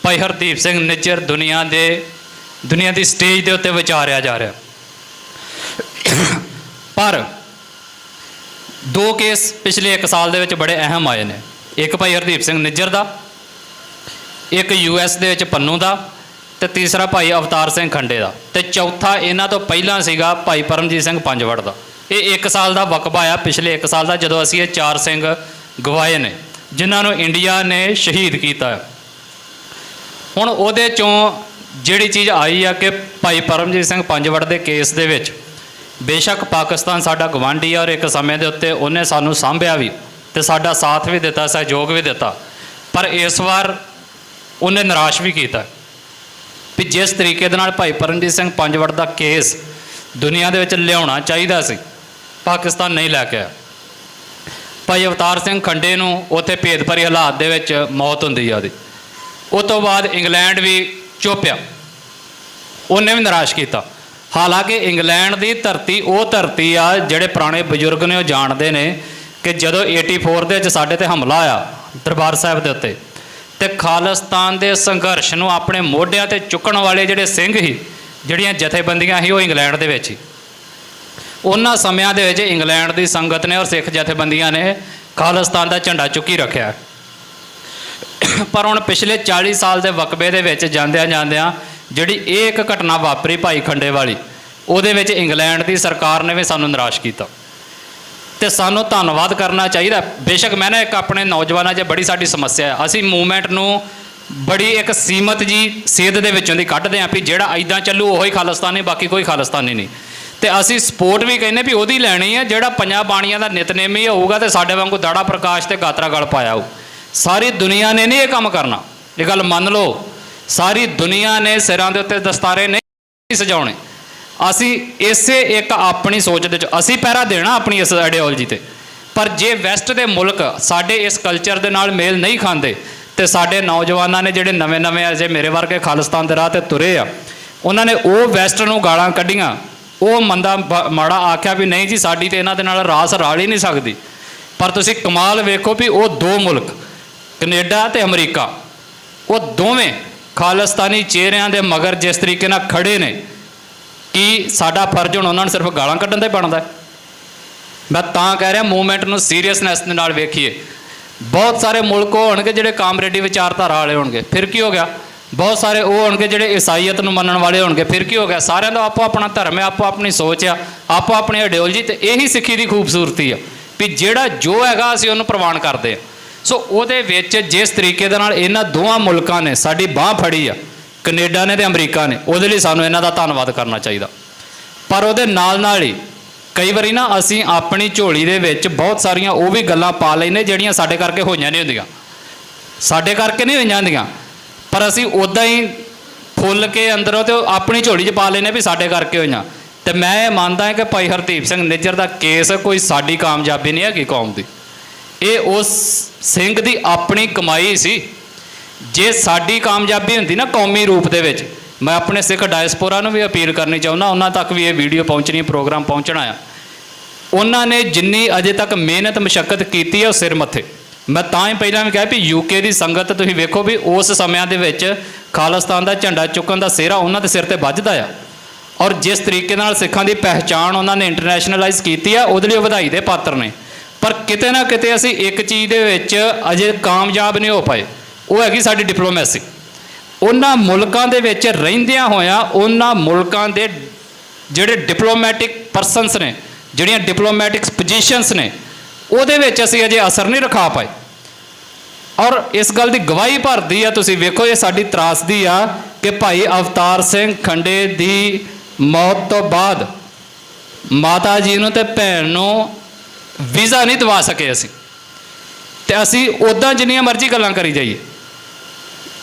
ਭਾਈ ਹਰਦੀਪ ਸਿੰਘ ਨਿੱਜਰ ਦੁਨੀਆ ਦੀ ਸਟੇਜ ਦੇ ਉੱਤੇ ਵਿਚਾਰਿਆ ਜਾ ਰਿਹਾ। ਪਰ 2 ਕੇਸ ਪਿਛਲੇ 1 ਸਾਲ ਦੇ ਵਿੱਚ ਬੜੇ ਅਹਿਮ ਆਏ ਨੇ। ਇੱਕ ਭਾਈ ਹਰਦੀਪ ਸਿੰਘ ਨਿੱਜਰ ਦਾ, ਇੱਕ US ਦੇ ਵਿੱਚ ਪੰਨੂ ਦਾ, ਤੇ ਤੀਸਰਾ ਭਾਈ ਅਵਤਾਰ ਸਿੰਘ ਖੰਡੇ ਦਾ, ਤੇ ਚੌਥਾ ਇਹਨਾਂ ਤੋਂ ਪਹਿਲਾਂ ਸੀਗਾ ਭਾਈ ਪਰਮਜੀਤ ਸਿੰਘ ਪੰਜਵੜ ਦਾ। ਇਹ 1 ਸਾਲ ਦਾ ਵਕਬਾ ਆ ਪਿਛਲੇ 1 ਸਾਲ ਦਾ, ਜਦੋਂ ਅਸੀਂ ਇਹ 4 ਸਿੰਘ ਗਵਾਏ ਨੇ ਜਿਨ੍ਹਾਂ ਨੂੰ ਇੰਡੀਆ ਨੇ ਸ਼ਹੀਦ ਕੀਤਾ। ਹੁਣ ਉਹਦੇ ਚੋਂ ਜਿਹੜੀ ਚੀਜ਼ ਆਈ ਆ ਕਿ ਭਾਈ ਪਰਮਜੀਤ ਸਿੰਘ ਪੰਜਵੜ ਦੇ ਕੇਸ ਦੇ ਵਿੱਚ ਬੇਸ਼ੱਕ ਪਾਕਿਸਤਾਨ ਸਾਡਾ ਗਵਾਂਢੀ ਆ ਔਰ ਇੱਕ ਸਮੇਂ ਦੇ ਉੱਤੇ ਉਹਨੇ ਸਾਨੂੰ ਸਾਂਭਿਆ ਵੀ ਤੇ ਸਾਡਾ ਸਾਥ ਵੀ ਦਿੱਤਾ, ਸਹਿਯੋਗ ਵੀ ਦਿੱਤਾ, ਪਰ ਇਸ ਵਾਰ ਉਹਨੇ ਨਿਰਾਸ਼ ਵੀ ਕੀਤਾ ਵੀ ਜਿਸ ਤਰੀਕੇ ਦੇ ਨਾਲ ਭਾਈ ਪਰਮਜੀਤ ਸਿੰਘ ਪੰਜਵੜ ਦਾ ਕੇਸ ਦੁਨੀਆ ਦੇ ਵਿੱਚ ਲਿਆਉਣਾ ਚਾਹੀਦਾ ਸੀ, ਪਾਕਿਸਤਾਨ ਨਹੀਂ ਲੈ ਕੇ ਆਇਆ। ਭਾਈ ਅਵਤਾਰ ਸਿੰਘ ਖੰਡੇ ਨੂੰ ਉੱਥੇ ਭੇਦਭਰੇ ਹਾਲਾਤ ਦੇ ਵਿੱਚ ਮੌਤ ਹੁੰਦੀ ਆ ਉਹਦੀ। ਉਸ ਤੋਂ ਬਾਅਦ ਇੰਗਲੈਂਡ ਵੀ ਚੁੱਪਿਆ, ਉਹਨੇ ਵੀ ਨਿਰਾਸ਼ ਕੀਤਾ। ਹਾਲਾਂਕਿ ਇੰਗਲੈਂਡ ਦੀ ਧਰਤੀ ਉਹ ਧਰਤੀ ਆ, ਜਿਹੜੇ ਪੁਰਾਣੇ ਬਜ਼ੁਰਗ ਨੇ ਉਹ ਜਾਣਦੇ ਨੇ ਕਿ ਜਦੋਂ 84 ਦੇ ਵਿੱਚ ਸਾਡੇ 'ਤੇ ਹਮਲਾ ਆਇਆ ਦਰਬਾਰ ਸਾਹਿਬ ਦੇ ਉੱਤੇ, ਤੇ ਖਾਲਿਸਤਾਨ ਦੇ ਸੰਘਰਸ਼ ਨੂੰ ਆਪਣੇ ਮੋਢਿਆਂ 'ਤੇ ਚੁੱਕਣ ਵਾਲੇ ਜਿਹੜੇ ਸਿੰਘ ਸੀ, ਜਿਹੜੀਆਂ ਜਥੇਬੰਦੀਆਂ ਸੀ, ਉਹ ਇੰਗਲੈਂਡ ਦੇ ਵਿੱਚ ਹੀ। ਉਹਨਾਂ ਸਮਿਆਂ ਦੇ ਵਿੱਚ ਇੰਗਲੈਂਡ ਦੀ ਸੰਗਤ ਨੇ ਔਰ ਸਿੱਖ ਜਥੇਬੰਦੀਆਂ ਨੇ ਖਾਲਿਸਤਾਨ ਦਾ ਝੰਡਾ ਚੁੱਕੀ ਰੱਖਿਆ। ਪਰ ਹੁਣ ਪਿਛਲੇ 40 ਸਾਲ ਦੇ ਵਕਬੇ ਦੇ ਵਿੱਚ ਜਾਂਦਿਆਂ ਜਿਹੜੀ ਇਹ ਇੱਕ ਘਟਨਾ ਵਾਪਰੀ ਭਾਈ ਖੰਡੇ ਵਾਲੀ, ਉਹਦੇ ਵਿੱਚ ਇੰਗਲੈਂਡ ਦੀ ਸਰਕਾਰ ਨੇ ਵੀ ਸਾਨੂੰ ਨਿਰਾਸ਼ ਕੀਤਾ ਤੇ ਸਾਨੂੰ ਧੰਨਵਾਦ ਕਰਨਾ ਚਾਹੀਦਾ। ਬੇਸ਼ੱਕ ਮੈਂ ਨਾ ਇੱਕ ਆਪਣੇ ਨੌਜਵਾਨਾਂ 'ਚ ਬੜੀ ਸਾਡੀ ਸਮੱਸਿਆ ਹੈ, ਅਸੀਂ ਮੂਵਮੈਂਟ ਨੂੰ ਬੜੀ ਇੱਕ ਸੀਮਤ ਜੀ ਸੇਧ ਦੇ ਵਿੱਚੋਂ ਦੀ ਕੱਢਦੇ ਹਾਂ ਵੀ ਜਿਹੜਾ ਇੱਦਾਂ ਚੱਲੂ ਉਹੀ ਖਾਲਿਸਤਾਨੀ, ਬਾਕੀ ਕੋਈ ਖਾਲਿਸਤਾਨੀ ਨਹੀਂ। ਤੇ ਅਸੀਂ ਸਪੋਰਟ ਵੀ ਕਹਿੰਦੇ ਵੀ ਉਹਦੀ ਲੈਣੀ ਹੈ ਜਿਹੜਾ ਪੰਜਾਂ ਬਾਣੀਆਂ ਦਾ ਨਿਤਨੇਮ ਹੀ ਹੋਊਗਾ ਤੇ ਸਾਡੇ ਵਾਂਗੂ ਦਾੜਾ ਪ੍ਰਕਾਸ਼ ਤੇ ਗਾਤਰਾ ਗਲ ਪਾਇਆ ਹੋਊ। ਸਾਰੀ ਦੁਨੀਆ ਨੇ ਨਹੀਂ ਇਹ ਕੰਮ ਕਰਨਾ, ਇਹ ਗੱਲ ਮੰਨ ਲਓ। ਸਾਰੀ ਦੁਨੀਆ ਨੇ ਸਿਰਾਂ ਦੇ ਉੱਤੇ ਦਸਤਾਰੇ ਨਹੀਂ ਸਜਾਉਣੇ। ਅਸੀਂ ਇਸੇ ਇੱਕ ਆਪਣੀ ਸੋਚ ਦੇ ਵਿੱਚ ਅਸੀਂ ਪਹਿਰਾ ਦੇਣਾ ਆਪਣੀ ਇਸ ਆਈਡੀਓਲੋਜੀ ਤੇ। ਪਰ ਜੇ ਵੈਸਟ ਦੇ ਮੁਲਕ ਸਾਡੇ ਇਸ ਕਲਚਰ ਦੇ ਨਾਲ ਮੇਲ ਨਹੀਂ ਖਾਂਦੇ ਤੇ ਸਾਡੇ ਨੌਜਵਾਨਾਂ ਨੇ ਜਿਹੜੇ ਨਵੇਂ ਅਜੇ ਮੇਰੇ ਵਰਗੇ ਖਾਲਿਸਤਾਨ ਦੇ ਰਾਹ ਤੇ ਤੁਰੇ ਆ, ਉਹਨਾਂ ਨੇ ਉਹ ਵੈਸਟ ਨੂੰ ਗਾਲਾਂ ਕੱਢੀਆਂ, ਉਹ ਮੰਦਾ ਮਾੜਾ ਆਖਿਆ ਵੀ ਨਹੀਂ ਜੀ ਸਾਡੀ ਤੇ ਇਹਨਾਂ ਦੇ ਨਾਲ ਰਾਸ ਰਲ ਹੀ ਨਹੀਂ ਸਕਦੀ। ਪਰ ਤੁਸੀਂ ਕਮਾਲ ਵੇਖੋ ਵੀ ਉਹ 2 ਮੁਲਕ ਕੈਨੇਡਾ ਤੇ ਅਮਰੀਕਾ, ਉਹ ਦੋਵੇਂ ਖਾਲਿਸਤਾਨੀ ਚਿਹਰਿਆਂ ਦੇ ਮਗਰ ਜਿਸ ਤਰੀਕੇ ਨਾਲ ਖੜੇ ਨੇ, ਕਿ ਸਾਡਾ ਫਰਜ਼ ਹੁਣ ਉਹਨਾਂ ਨੂੰ ਸਿਰਫ ਗਾਲਾਂ ਕੱਢਣ ਦਾ ਹੀ ਬਣਦਾ। ਮੈਂ ਤਾਂ ਕਹਿ ਰਿਹਾ ਮੂਵਮੈਂਟ ਨੂੰ ਸੀਰੀਅਸਨੈਸ ਦੇ ਨਾਲ ਵੇਖੀਏ। ਬਹੁਤ ਸਾਰੇ ਮੁਲਕ ਹੋਣਗੇ ਜਿਹੜੇ ਕਾਮਰੇਡੀ ਵਿਚਾਰਧਾਰਾ ਵਾਲੇ ਹੋਣਗੇ, ਫਿਰ ਕੀ ਹੋ ਗਿਆ। ਬਹੁਤ ਸਾਰੇ ਉਹ ਹੋਣਗੇ ਜਿਹੜੇ ਈਸਾਈਅਤ ਨੂੰ ਮੰਨਣ ਵਾਲੇ ਹੋਣਗੇ, ਫਿਰ ਕੀ ਹੋ ਗਿਆ। ਸਾਰਿਆਂ ਦਾ ਆਪੋ ਆਪਣਾ ਧਰਮ ਹੈ, ਆਪੋ ਆਪਣੀ ਸੋਚ ਆ, ਆਪੋ ਆਪਣੀ ਆਈਡੀਓਲੋਜੀ, ਤੇ ਇਹੀ ਸਿੱਖੀ ਦੀ ਖੂਬਸੂਰਤੀ ਆ ਵੀ ਜਿਹੜਾ ਜੋ ਹੈਗਾ ਅਸੀਂ ਉਹਨੂੰ ਪ੍ਰਵਾਨ ਕਰਦੇ ਹਾਂ। ਸੋ ਉਹਦੇ ਵਿੱਚ ਜਿਸ ਤਰੀਕੇ ਦੇ ਨਾਲ ਇਹਨਾਂ ਦੋਵਾਂ ਮੁਲਕਾਂ ਨੇ ਸਾਡੀ ਬਾਂਹ ਫੜੀ ਆ, ਕੈਨੇਡਾ ਨੇ ਤੇ ਅਮਰੀਕਾ ਨੇ, ਉਹਦੇ ਲਈ ਸਾਨੂੰ ਇਹਨਾਂ ਦਾ ਧੰਨਵਾਦ ਕਰਨਾ ਚਾਹੀਦਾ। ਪਰ ਉਹਦੇ ਨਾਲ ਹੀ ਕਈ ਵਾਰੀ ਨਾ ਅਸੀਂ ਆਪਣੀ ਝੋਲੀ ਦੇ ਵਿੱਚ ਬਹੁਤ ਸਾਰੀਆਂ ਉਹ ਵੀ ਗੱਲਾਂ ਪਾ ਲੈਂਦੇ ਜਿਹੜੀਆਂ ਸਾਡੇ ਕਰਕੇ ਹੋਈਆਂ ਨਹੀਂ ਹੁੰਦੀਆਂ। ਸਾਡੇ ਕਰਕੇ ਨਹੀਂ ਹੋਈਆਂ ਹੁੰਦੀਆਂ, ਪਰ ਅਸੀਂ ਉੱਦਾਂ ਹੀ ਫੁੱਲ ਕੇ ਅੰਦਰੋਂ ਤੇ ਆਪਣੀ ਝੋਲੀ 'ਚ ਪਾ ਲੈਨੇ ਵੀ ਸਾਡੇ ਕਰਕੇ ਹੋਈਆਂ। ਤੇ ਮੈਂ ਇਹ ਮੰਨਦਾ ਹਾਂ ਕਿ ਭਾਈ ਹਰਦੀਪ ਸਿੰਘ ਨਿੱਜਰ ਦਾ ਕੇਸ ਕੋਈ ਸਾਡੀ ਕਾਮਯਾਬੀ ਨਹੀਂ ਹੈਗੀ ਕੌਮ ਦੀ, ਇਹ ਉਸ ਸਿੰਘ ਦੀ ਆਪਣੀ ਕਮਾਈ ਸੀ। ਜੇ ਸਾਡੀ ਕਾਮਯਾਬੀ ਹੁੰਦੀ ਨਾ ਕੌਮੀ ਰੂਪ ਦੇ ਵਿੱਚ, ਮੈਂ ਆਪਣੇ ਸਿੱਖ ਡਾਇਸਪੋਰਾ ਨੂੰ ਵੀ ਅਪੀਲ ਕਰਨੀ ਚਾਹੁੰਦਾ, ਉਹਨਾਂ ਤੱਕ ਵੀ ਇਹ ਵੀਡੀਓ ਪਹੁੰਚਣੀ, ਪ੍ਰੋਗਰਾਮ ਪਹੁੰਚਣਾ ਆ। ਉਹਨਾਂ ਨੇ ਜਿੰਨੀ ਅਜੇ ਤੱਕ ਮਿਹਨਤ ਮੁਸ਼ੱਕਤ ਕੀਤੀ ਹੈ ਉਹ ਸਿਰ ਮੱਥੇ। ਮੈਂ ਤਾਂ ਹੀ ਪਹਿਲਾਂ ਵੀ ਕਿਹਾ ਵੀ ਯੂਕੇ ਦੀ ਸੰਗਤ ਤੁਸੀਂ ਵੇਖੋ ਵੀ ਉਸ ਸਮਿਆਂ ਦੇ ਵਿੱਚ ਖਾਲਿਸਤਾਨ ਦਾ ਝੰਡਾ ਚੁੱਕਣ ਦਾ ਸਿਹਰਾ ਉਹਨਾਂ ਦੇ ਸਿਰ ਤੇ ਵੱਜਦਾ ਆ, ਔਰ ਜਿਸ ਤਰੀਕੇ ਨਾਲ ਸਿੱਖਾਂ ਦੀ ਪਹਿਚਾਣ ਉਹਨਾਂ ਨੇ ਇੰਟਰਨੈਸ਼ਨਲਾਈਜ਼ ਕੀਤੀ ਆ ਉਹਦੇ ਲਈ ਉਹ ਵਧਾਈ ਦੇ ਪਾਤਰ ਨੇ। ਪਰ ਕਿਤੇ ਨਾ ਕਿਤੇ ਅਸੀਂ ਇੱਕ ਚੀਜ਼ ਦੇ ਵਿੱਚ ਅਜੇ ਕਾਮਯਾਬ ਨਹੀਂ ਹੋ ਪਾਏ, ਉਹ ਹੈਗੀ ਸਾਡੀ ਡਿਪਲੋਮੈਸੀ। ਉਹਨਾਂ ਮੁਲਕਾਂ ਦੇ ਵਿੱਚ ਰਹਿੰਦਿਆਂ ਹੋਇਆਂ ਉਹਨਾਂ ਮੁਲਕਾਂ ਦੇ ਜਿਹੜੇ ਡਿਪਲੋਮੈਟਿਕ ਪਰਸਨਸ ਨੇ, ਜਿਹੜੀਆਂ ਡਿਪਲੋਮੈਟਿਕ ਪੋਜੀਸ਼ਨਸ ਨੇ, ਉਹਦੇ ਵਿੱਚ ਅਸੀਂ ਅਜੇ ਅਸਰ ਨਹੀਂ ਰਖਾ ਪਾਏ। ਔਰ ਇਸ ਗੱਲ ਦੀ ਗਵਾਹੀ ਭਰਦੀ ਆ, ਤੁਸੀਂ ਵੇਖੋ ਇਹ ਸਾਡੀ ਤਰਾਸਦੀ ਆ ਕਿ ਭਾਈ ਅਵਤਾਰ ਸਿੰਘ ਖੰਡੇ ਦੀ ਮੌਤ ਤੋਂ ਬਾਅਦ ਮਾਤਾ ਜੀ ਨੂੰ ਤੇ ਭੈਣ ਨੂੰ ਵੀਜ਼ਾ ਨਹੀਂ ਦਵਾ ਸਕੇ ਅਸੀਂ, ਤੇ ਅਸੀਂ ਉੱਦਾਂ ਜਿੰਨੀਆਂ ਮਰਜ਼ੀ ਗੱਲਾਂ ਕਰੀ ਜਾਈਏ।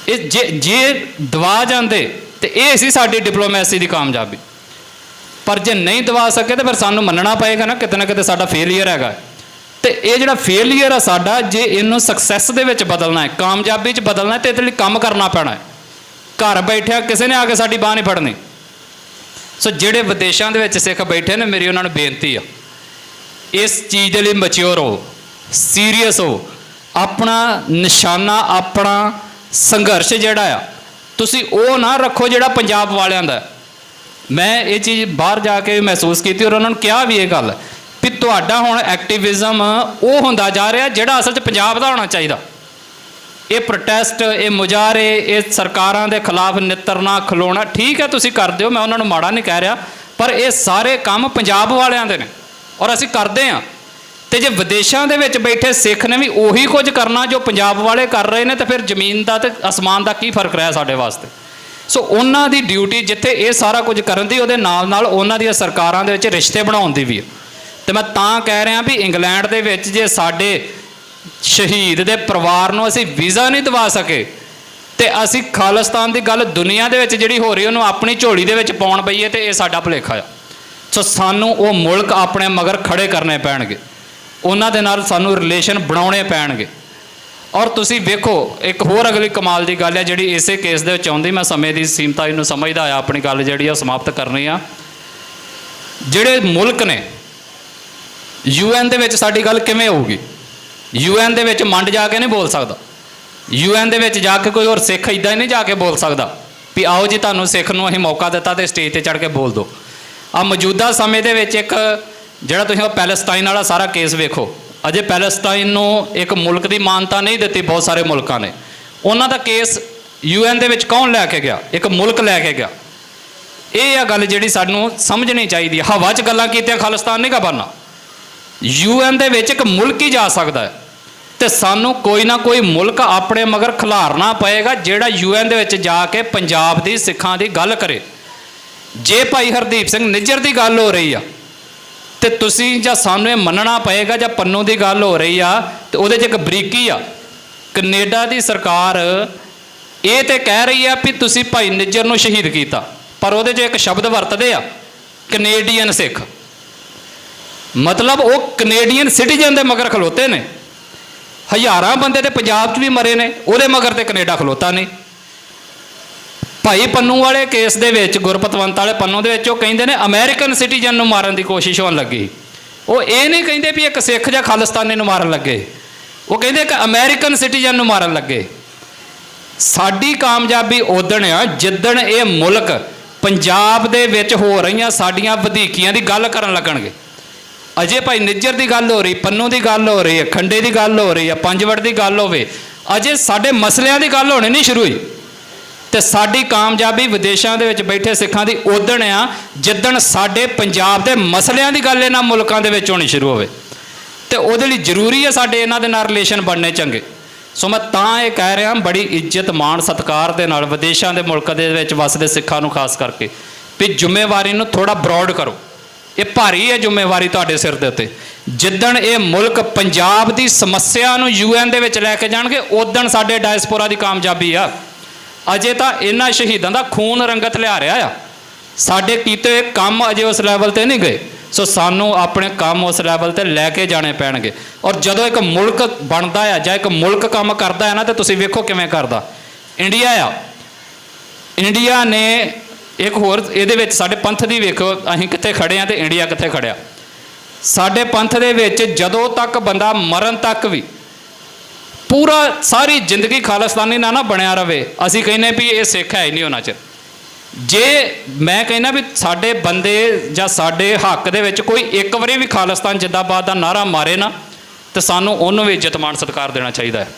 ਇਹ ਜੇ ਦਵਾ ਜਾਂਦੇ ਤੇ ਇਹ ਸੀ ਸਾਡੀ ਡਿਪਲੋਮੈਸੀ ਦੀ ਕਾਮਯਾਬੀ। ਪਰ ਜੇ ਨਹੀਂ ਦਵਾ ਸਕੇ ਤਾਂ ਫਿਰ ਸਾਨੂੰ ਮੰਨਣਾ ਪਏਗਾ ਨਾ ਕਿਤੇ ਸਾਡਾ ਫੇਲੀਅਰ ਹੈਗਾ। ਤੇ ਇਹ ਜਿਹੜਾ ਫੇਲੀਅਰ ਆ ਸਾਡਾ, ਜੇ ਇਹਨੂੰ ਸਕਸੈਸ ਦੇ ਵਿੱਚ ਬਦਲਣਾ ਹੈ, ਕਾਮਯਾਬੀ 'ਚ ਬਦਲਣਾ ਹੈ, ਤੇ ਇਹਦੇ ਲਈ ਕੰਮ ਕਰਨਾ ਪੈਣਾ ਹੈ। ਘਰ ਬੈਠਿਆ ਕਿਸੇ ਨੇ ਆ ਕੇ ਸਾਡੀ ਬਾਂਹ ਨਹੀਂ ਫੜਨੀ। ਸੋ ਜਿਹੜੇ ਵਿਦੇਸ਼ਾਂ ਦੇ ਵਿੱਚ ਸਿੱਖ ਬੈਠੇ ਨੇ, ਮੇਰੀ ਉਹਨਾਂ ਨੂੰ ਬੇਨਤੀ ਆ, ਇਸ ਚੀਜ਼ ਦੇ ਲਈ ਮੈਚਿਓਰ ਹੋ, ਸੀਰੀਅਸ ਹੋ। ਆਪਣਾ ਨਿਸ਼ਾਨਾ, ਆਪਣਾ ਸੰਘਰਸ਼ ਜਿਹੜਾ ਆ ਤੁਸੀਂ ਉਹ ਨਾ ਰੱਖੋ ਜਿਹੜਾ ਪੰਜਾਬ ਵਾਲਿਆਂ ਦਾ। ਮੈਂ ਇਹ ਚੀਜ਼ ਬਾਹਰ ਜਾ ਕੇ ਮਹਿਸੂਸ ਕੀਤੀ, ਔਰ ਉਹਨਾਂ ਨੂੰ ਕਿਹਾ ਵੀ ਇਹ ਗੱਲ ਵੀ ਤੁਹਾਡਾ ਹੁਣ ਐਕਟਿਵਿਜ਼ਮ ਉਹ ਹੁੰਦਾ ਜਾ ਰਿਹਾ ਜਿਹੜਾ ਅਸਲ 'ਚ ਪੰਜਾਬ ਦਾ ਹੋਣਾ ਚਾਹੀਦਾ। ਇਹ ਪ੍ਰੋਟੈਸਟ, ਇਹ ਮੁਜ਼ਾਹਰੇ, ਇਹ ਸਰਕਾਰਾਂ ਦੇ ਖਿਲਾਫ ਨਿੱਤਰਨਾ ਖਲੋਣਾ, ਠੀਕ ਹੈ ਤੁਸੀਂ ਕਰਦੇ ਹੋ, ਮੈਂ ਉਹਨਾਂ ਨੂੰ ਮਾੜਾ ਨਹੀਂ ਕਹਿ ਰਿਹਾ, ਪਰ ਇਹ ਸਾਰੇ ਕੰਮ ਪੰਜਾਬ ਵਾਲਿਆਂ ਦੇ ਨੇ ਔਰ ਅਸੀਂ ਕਰਦੇ ਹਾਂ। ਤੇ ਜੇ ਵਿਦੇਸ਼ਾਂ ਦੇ ਵਿੱਚ ਬੈਠੇ ਸਿੱਖ ਨੇ ਵੀ ਉਹੀ ਕੁਝ ਕਰਨਾ ਜੋ ਪੰਜਾਬ ਵਾਲੇ ਕਰ ਰਹੇ ਨੇ, ਤਾਂ ਫਿਰ ਜ਼ਮੀਨ ਦਾ ਤੇ ਅਸਮਾਨ ਦਾ ਕੀ ਫਰਕ ਰਿਹਾ ਸਾਡੇ ਵਾਸਤੇ। ਸੋ ਉਹਨਾਂ ਦੀ ਡਿਊਟੀ ਜਿੱਥੇ ਇਹ ਸਾਰਾ ਕੁਝ ਕਰਨ ਦੀ, ਉਹਦੇ ਨਾਲ ਨਾਲ ਉਹਨਾਂ ਦੀਆਂ ਸਰਕਾਰਾਂ ਦੇ ਵਿੱਚ ਰਿਸ਼ਤੇ ਬਣਾਉਣ ਦੀ ਵੀ ਹੈ। ਤੇ ਮੈਂ ਤਾਂ ਕਹਿ ਰਿਹਾ ਵੀ ਇੰਗਲੈਂਡ ਦੇ ਵਿੱਚ ਜੇ ਸਾਡੇ ਸ਼ਹੀਦ ਦੇ ਪਰਿਵਾਰ ਨੂੰ ਅਸੀਂ ਵੀਜ਼ਾ ਨਹੀਂ ਦਵਾ ਸਕੇ, ਤੇ ਅਸੀਂ ਖਾਲਿਸਤਾਨ ਦੀ ਗੱਲ ਦੁਨੀਆ ਦੇ ਵਿੱਚ ਜਿਹੜੀ ਹੋ ਰਹੀ ਉਹਨੂੰ ਆਪਣੀ ਝੋਲੀ ਦੇ ਵਿੱਚ ਪਾਉਣ ਪਈਏ, ਤੇ ਇਹ ਸਾਡਾ ਭੁਲੇਖਾ ਆ। ਸੋ ਸਾਨੂੰ ਉਹ ਮੁਲਕ ਆਪਣੇ ਮਗਰ ਖੜੇ ਕਰਨੇ ਪੈਣਗੇ, ਉਹਨਾਂ ਦੇ ਨਾਲ ਸਾਨੂੰ ਰਿਲੇਸ਼ਨ ਬਣਾਉਣੇ ਪੈਣਗੇ। ਔਰ ਤੁਸੀਂ ਵੇਖੋ ਇੱਕ ਹੋਰ ਅਗਲੀ ਕਮਾਲ ਦੀ ਗੱਲ ਹੈ ਜਿਹੜੀ ਇਸੇ ਕੇਸ ਦੇ ਵਿੱਚ ਆਉਂਦੀ, ਮੈਂ ਸਮੇਂ ਦੀ ਸੀਮਤਾ ਨੂੰ ਸਮਝਦਾ ਆ, ਆਪਣੀ ਗੱਲ ਜਿਹੜੀ ਆ ਸਮਾਪਤ ਕਰਨੀ ਆ। ਜਿਹੜੇ ਮੁਲਕ ਨੇ UN ਦੇ ਵਿੱਚ ਸਾਡੀ ਗੱਲ ਕਿਵੇਂ ਹੋਊਗੀ? UN ਦੇ ਵਿੱਚ ਮੰਡ ਜਾ ਕੇ ਨਹੀਂ ਬੋਲ ਸਕਦਾ। UN ਦੇ ਵਿੱਚ ਜਾ ਕੇ ਕੋਈ ਹੋਰ ਸਿੱਖ ਇੱਦਾਂ ਹੀ ਨਹੀਂ ਜਾ ਕੇ ਬੋਲ ਸਕਦਾ ਵੀ ਆਓ ਜੀ ਤੁਹਾਨੂੰ ਸਿੱਖ ਨੂੰ ਅਸੀਂ ਮੌਕਾ ਦਿੱਤਾ ਤੇ ਸਟੇਜ ਤੇ ਚੜ੍ਹ ਕੇ ਬੋਲ ਦਿਓ। ਆ ਮੌਜੂਦਾ ਸਮੇਂ ਦੇ ਵਿੱਚ ਇੱਕ ਜਿਹੜਾ ਤੁਸੀਂ ਉਹ ਪੈਲਸਟਾਈਨ ਵਾਲਾ ਸਾਰਾ ਕੇਸ ਵੇਖੋ, ਅਜੇ ਪੈਲਸਟਾਈਨ ਨੂੰ ਇੱਕ ਮੁਲਕ ਦੀ ਮਾਨਤਾ ਨਹੀਂ ਦਿੱਤੀ ਬਹੁਤ ਸਾਰੇ ਮੁਲਕਾਂ ਨੇ। ਉਹਨਾਂ ਦਾ ਕੇਸ UN ਦੇ ਵਿੱਚ ਕੌਣ ਲੈ ਕੇ ਗਿਆ? ਇੱਕ ਮੁਲਕ ਲੈ ਕੇ ਗਿਆ। ਇਹ ਆ ਗੱਲ ਜਿਹੜੀ ਸਾਨੂੰ ਸਮਝਣੀ ਚਾਹੀਦੀ ਹੈ। ਹਵਾ 'ਚ ਗੱਲਾਂ ਕੀਤੀਆਂ ਖਾਲਿਸਤਾਨ ਨਹੀਂ ਗਾ ਬਣਨਾ। UN ਦੇ ਵਿੱਚ ਇੱਕ ਮੁਲਕ ਹੀ ਜਾ ਸਕਦਾ ਹੈ, ਤੇ ਸਾਨੂੰ ਕੋਈ ਨਾ ਕੋਈ ਮੁਲਕ ਆਪਣੇ ਮਗਰ ਖਿਲਾਰਨਾ ਪਏਗਾ ਜਿਹੜਾ UN ਦੇ ਵਿੱਚ ਜਾ ਕੇ ਪੰਜਾਬ ਦੀ ਸਿੱਖਾਂ ਦੀ ਗੱਲ ਕਰੇ। ਜੇ ਭਾਈ ਹਰਦੀਪ ਸਿੰਘ ਨਿੱਜਰ ਦੀ ਗੱਲ ਹੋ ਰਹੀ ਆ ਤੇ ਤੁਸੀਂ ਜਾਂ ਸਾਨੂੰ ਇਹ ਮੰਨਣਾ ਪਏਗਾ, ਜਾਂ ਪੰਨੂ ਦੀ ਗੱਲ ਹੋ ਰਹੀ ਆ ਤੇ ਉਹਦੇ 'ਚ ਇੱਕ ਬਰੀਕੀ ਆ। ਕੈਨੇਡਾ ਦੀ ਸਰਕਾਰ ਇਹ ਤੇ ਕਹਿ ਰਹੀ ਆ ਵੀ ਤੁਸੀਂ ਭਾਈ ਨਿੱਜਰ ਨੂੰ ਸ਼ਹੀਦ ਕੀਤਾ, ਪਰ ਉਹਦੇ 'ਚ ਇੱਕ ਸ਼ਬਦ ਵਰਤਦੇ ਆ ਕੈਨੇਡੀਅਨ ਸਿੱਖ, ਮਤਲਬ ਉਹ ਕੈਨੇਡੀਅਨ ਸਿਟੀਜ਼ਨ ਦੇ ਮਗਰ ਖਲੋਤੇ ਨੇ। ਹਜ਼ਾਰਾਂ ਬੰਦੇ ਤੇ ਪੰਜਾਬ 'ਚ ਵੀ ਮਰੇ ਨੇ, ਉਹਦੇ ਮਗਰ ਤੇ ਕੈਨੇਡਾ ਖਲੋਤਾ ਨਹੀਂ। ਭਾਈ ਪੰਨੂ ਵਾਲੇ ਕੇਸ ਦੇ ਵਿੱਚ, ਗੁਰਪਤਵੰਤ ਵਾਲੇ ਪੰਨੂ ਦੇ ਵਿੱਚ ਉਹ ਕਹਿੰਦੇ ਨੇ ਅਮਰੀਕਨ ਸਿਟੀਜ਼ਨ ਨੂੰ ਮਾਰਨ ਦੀ ਕੋਸ਼ਿਸ਼ ਹੋਣ ਲੱਗੀ। ਉਹ ਇਹ ਨਹੀਂ ਕਹਿੰਦੇ ਵੀ ਇੱਕ ਸਿੱਖ ਜਾਂ ਖਾਲਿਸਤਾਨੀ ਨੂੰ ਮਾਰਨ ਲੱਗੇ, ਉਹ ਕਹਿੰਦੇ ਕਿ ਅਮਰੀਕਨ ਸਿਟੀਜ਼ਨ ਨੂੰ ਮਾਰਨ ਲੱਗੇ। ਸਾਡੀ ਕਾਮਯਾਬੀ ਉਦਣ ਆ ਜਿੱਦਣ ਇਹ ਮੁਲਕ ਪੰਜਾਬ ਦੇ ਵਿੱਚ ਹੋ ਰਹੀਆਂ ਸਾਡੀਆਂ ਵਧੀਕੀਆਂ ਦੀ ਗੱਲ ਕਰਨ ਲੱਗਣਗੇ। ਅਜੇ ਭਾਈ ਨਿੱਜਰ ਦੀ ਗੱਲ ਹੋ ਰਹੀ, ਪੰਨੂ ਦੀ ਗੱਲ ਹੋ ਰਹੀ ਹੈ, ਖੰਡੇ ਦੀ ਗੱਲ ਹੋ ਰਹੀ ਹੈ, ਪੰਜਵੜ ਦੀ ਗੱਲ ਹੋਵੇ, ਅਜੇ ਸਾਡੇ ਮਸਲਿਆਂ ਦੀ ਗੱਲ ਹੋਣੀ ਨਹੀਂ ਸ਼ੁਰੂ ਹੋਈ। ਤੇ ਸਾਡੀ ਕਾਮਯਾਬੀ ਵਿਦੇਸ਼ਾਂ ਦੇ ਵਿੱਚ ਬੈਠੇ ਸਿੱਖਾਂ ਦੀ ਉਦਣ ਆ ਜਿੱਦਣ ਸਾਡੇ ਪੰਜਾਬ ਦੇ ਮਸਲਿਆਂ ਦੀ ਗੱਲ ਇਹਨਾਂ ਮੁਲਕਾਂ ਦੇ ਵਿੱਚ ਹੋਣੀ ਸ਼ੁਰੂ ਹੋਵੇ। ਤੇ ਉਹਦੇ ਲਈ ਜ਼ਰੂਰੀ ਹੈ ਸਾਡੇ ਇਹਨਾਂ ਦੇ ਨਾਲ ਰਿਲੇਸ਼ਨ ਬਣਨੇ ਚੰਗੇ। ਸੋ ਮੈਂ ਤਾਂ ਇਹ ਕਹਿ ਰਿਹਾ, ਬੜੀ ਇੱਜ਼ਤ ਮਾਣ ਸਤਿਕਾਰ ਦੇ ਨਾਲ ਵਿਦੇਸ਼ਾਂ ਦੇ ਮੁਲਕ ਦੇ ਵਿੱਚ ਵਸਦੇ ਸਿੱਖਾਂ ਨੂੰ ਖਾਸ ਕਰਕੇ ਵੀ ਜ਼ਿੰਮੇਵਾਰੀ ਨੂੰ ਥੋੜਾ ਬਰੋਡ ਕਰੋ। ਇਹ ਭਾਰੀ ਹੈ ਜ਼ਿੰਮੇਵਾਰੀ ਤੁਹਾਡੇ ਸਿਰ ਦੇ ਉੱਤੇ। ਜਿੱਦਣ ਇਹ ਮੁਲਕ ਪੰਜਾਬ ਦੀ ਸਮੱਸਿਆ ਨੂੰ UN ਦੇ ਵਿੱਚ ਲੈ ਕੇ ਜਾਣਗੇ, ਉਦਣ ਸਾਡੇ ਡਾਇਸਪੋਰਾ ਦੀ ਕਾਮਯਾਬੀ ਆ। ਅਜੇ ਤਾਂ ਇਹਨਾਂ ਸ਼ਹੀਦਾਂ ਦਾ ਖੂਨ ਰੰਗਤ ਲਿਆ ਰਿਹਾ ਆ। ਸਾਡੇ ਕੀਤੇ ਕੰਮ ਅਜੇ ਉਸ ਲੈਵਲ ਤੇ ਨਹੀਂ ਗਏ। ਸੋ ਸਾਨੂੰ ਆਪਣੇ ਕੰਮ ਉਸ ਲੈਵਲ ਤੇ ਲੈ ਕੇ ਜਾਣੇ ਪੈਣਗੇ। ਔਰ ਜਦੋਂ ਇੱਕ ਮੁਲਕ ਬਣਦਾ ਆ ਜਾਂ ਇੱਕ ਮੁਲਕ ਕੰਮ ਕਰਦਾ ਹੈ ਨਾ, ਤੇ ਤੁਸੀਂ ਵੇਖੋ ਕਿਵੇਂ ਕਰਦਾ। ਇੰਡੀਆ ਆ, ਇੰਡੀਆ ਨੇ ਇੱਕ ਹੋਰ ਇਹਦੇ ਵਿੱਚ ਸਾਡੇ ਪੰਥ ਦੀ ਵੇਖੋ, ਅਸੀਂ ਕਿੱਥੇ ਖੜੇ ਆ ਤੇ ਇੰਡੀਆ ਕਿੱਥੇ ਖੜਿਆ। ਸਾਡੇ ਪੰਥ ਦੇ ਵਿੱਚ ਜਦੋਂ ਤੱਕ ਬੰਦਾ ਮਰਨ ਤੱਕ ਵੀ ਪੂਰਾ ਸਾਰੀ ਜ਼ਿੰਦਗੀ ਖਾਲਿਸਤਾਨੀ ਨਾ ਬਣਿਆ ਰਵੇ, ਅਸੀਂ ਕਹਿੰਦੇ ਵੀ ਇਹ ਸਿੱਖ ਹੈ ਹੀ ਨਹੀਂ ਉਹਨਾਂ 'ਚ। ਜੇ ਮੈਂ ਕਹਿੰਦਾ ਵੀ ਸਾਡੇ ਬੰਦੇ ਜਾਂ ਸਾਡੇ ਹੱਕ ਦੇ ਵਿੱਚ ਕੋਈ ਇੱਕ ਵਾਰੀ ਵੀ ਖਾਲਿਸਤਾਨ ਜਿੰਦਾਬਾਦ ਦਾ ਨਾਅਰਾ ਮਾਰੇ ਨਾ, ਤਾਂ ਸਾਨੂੰ ਉਹਨੂੰ ਵੀ ਇੱਜ਼ਤ ਮਾਣ ਸਤਿਕਾਰ ਦੇਣਾ ਚਾਹੀਦਾ ਹੈ।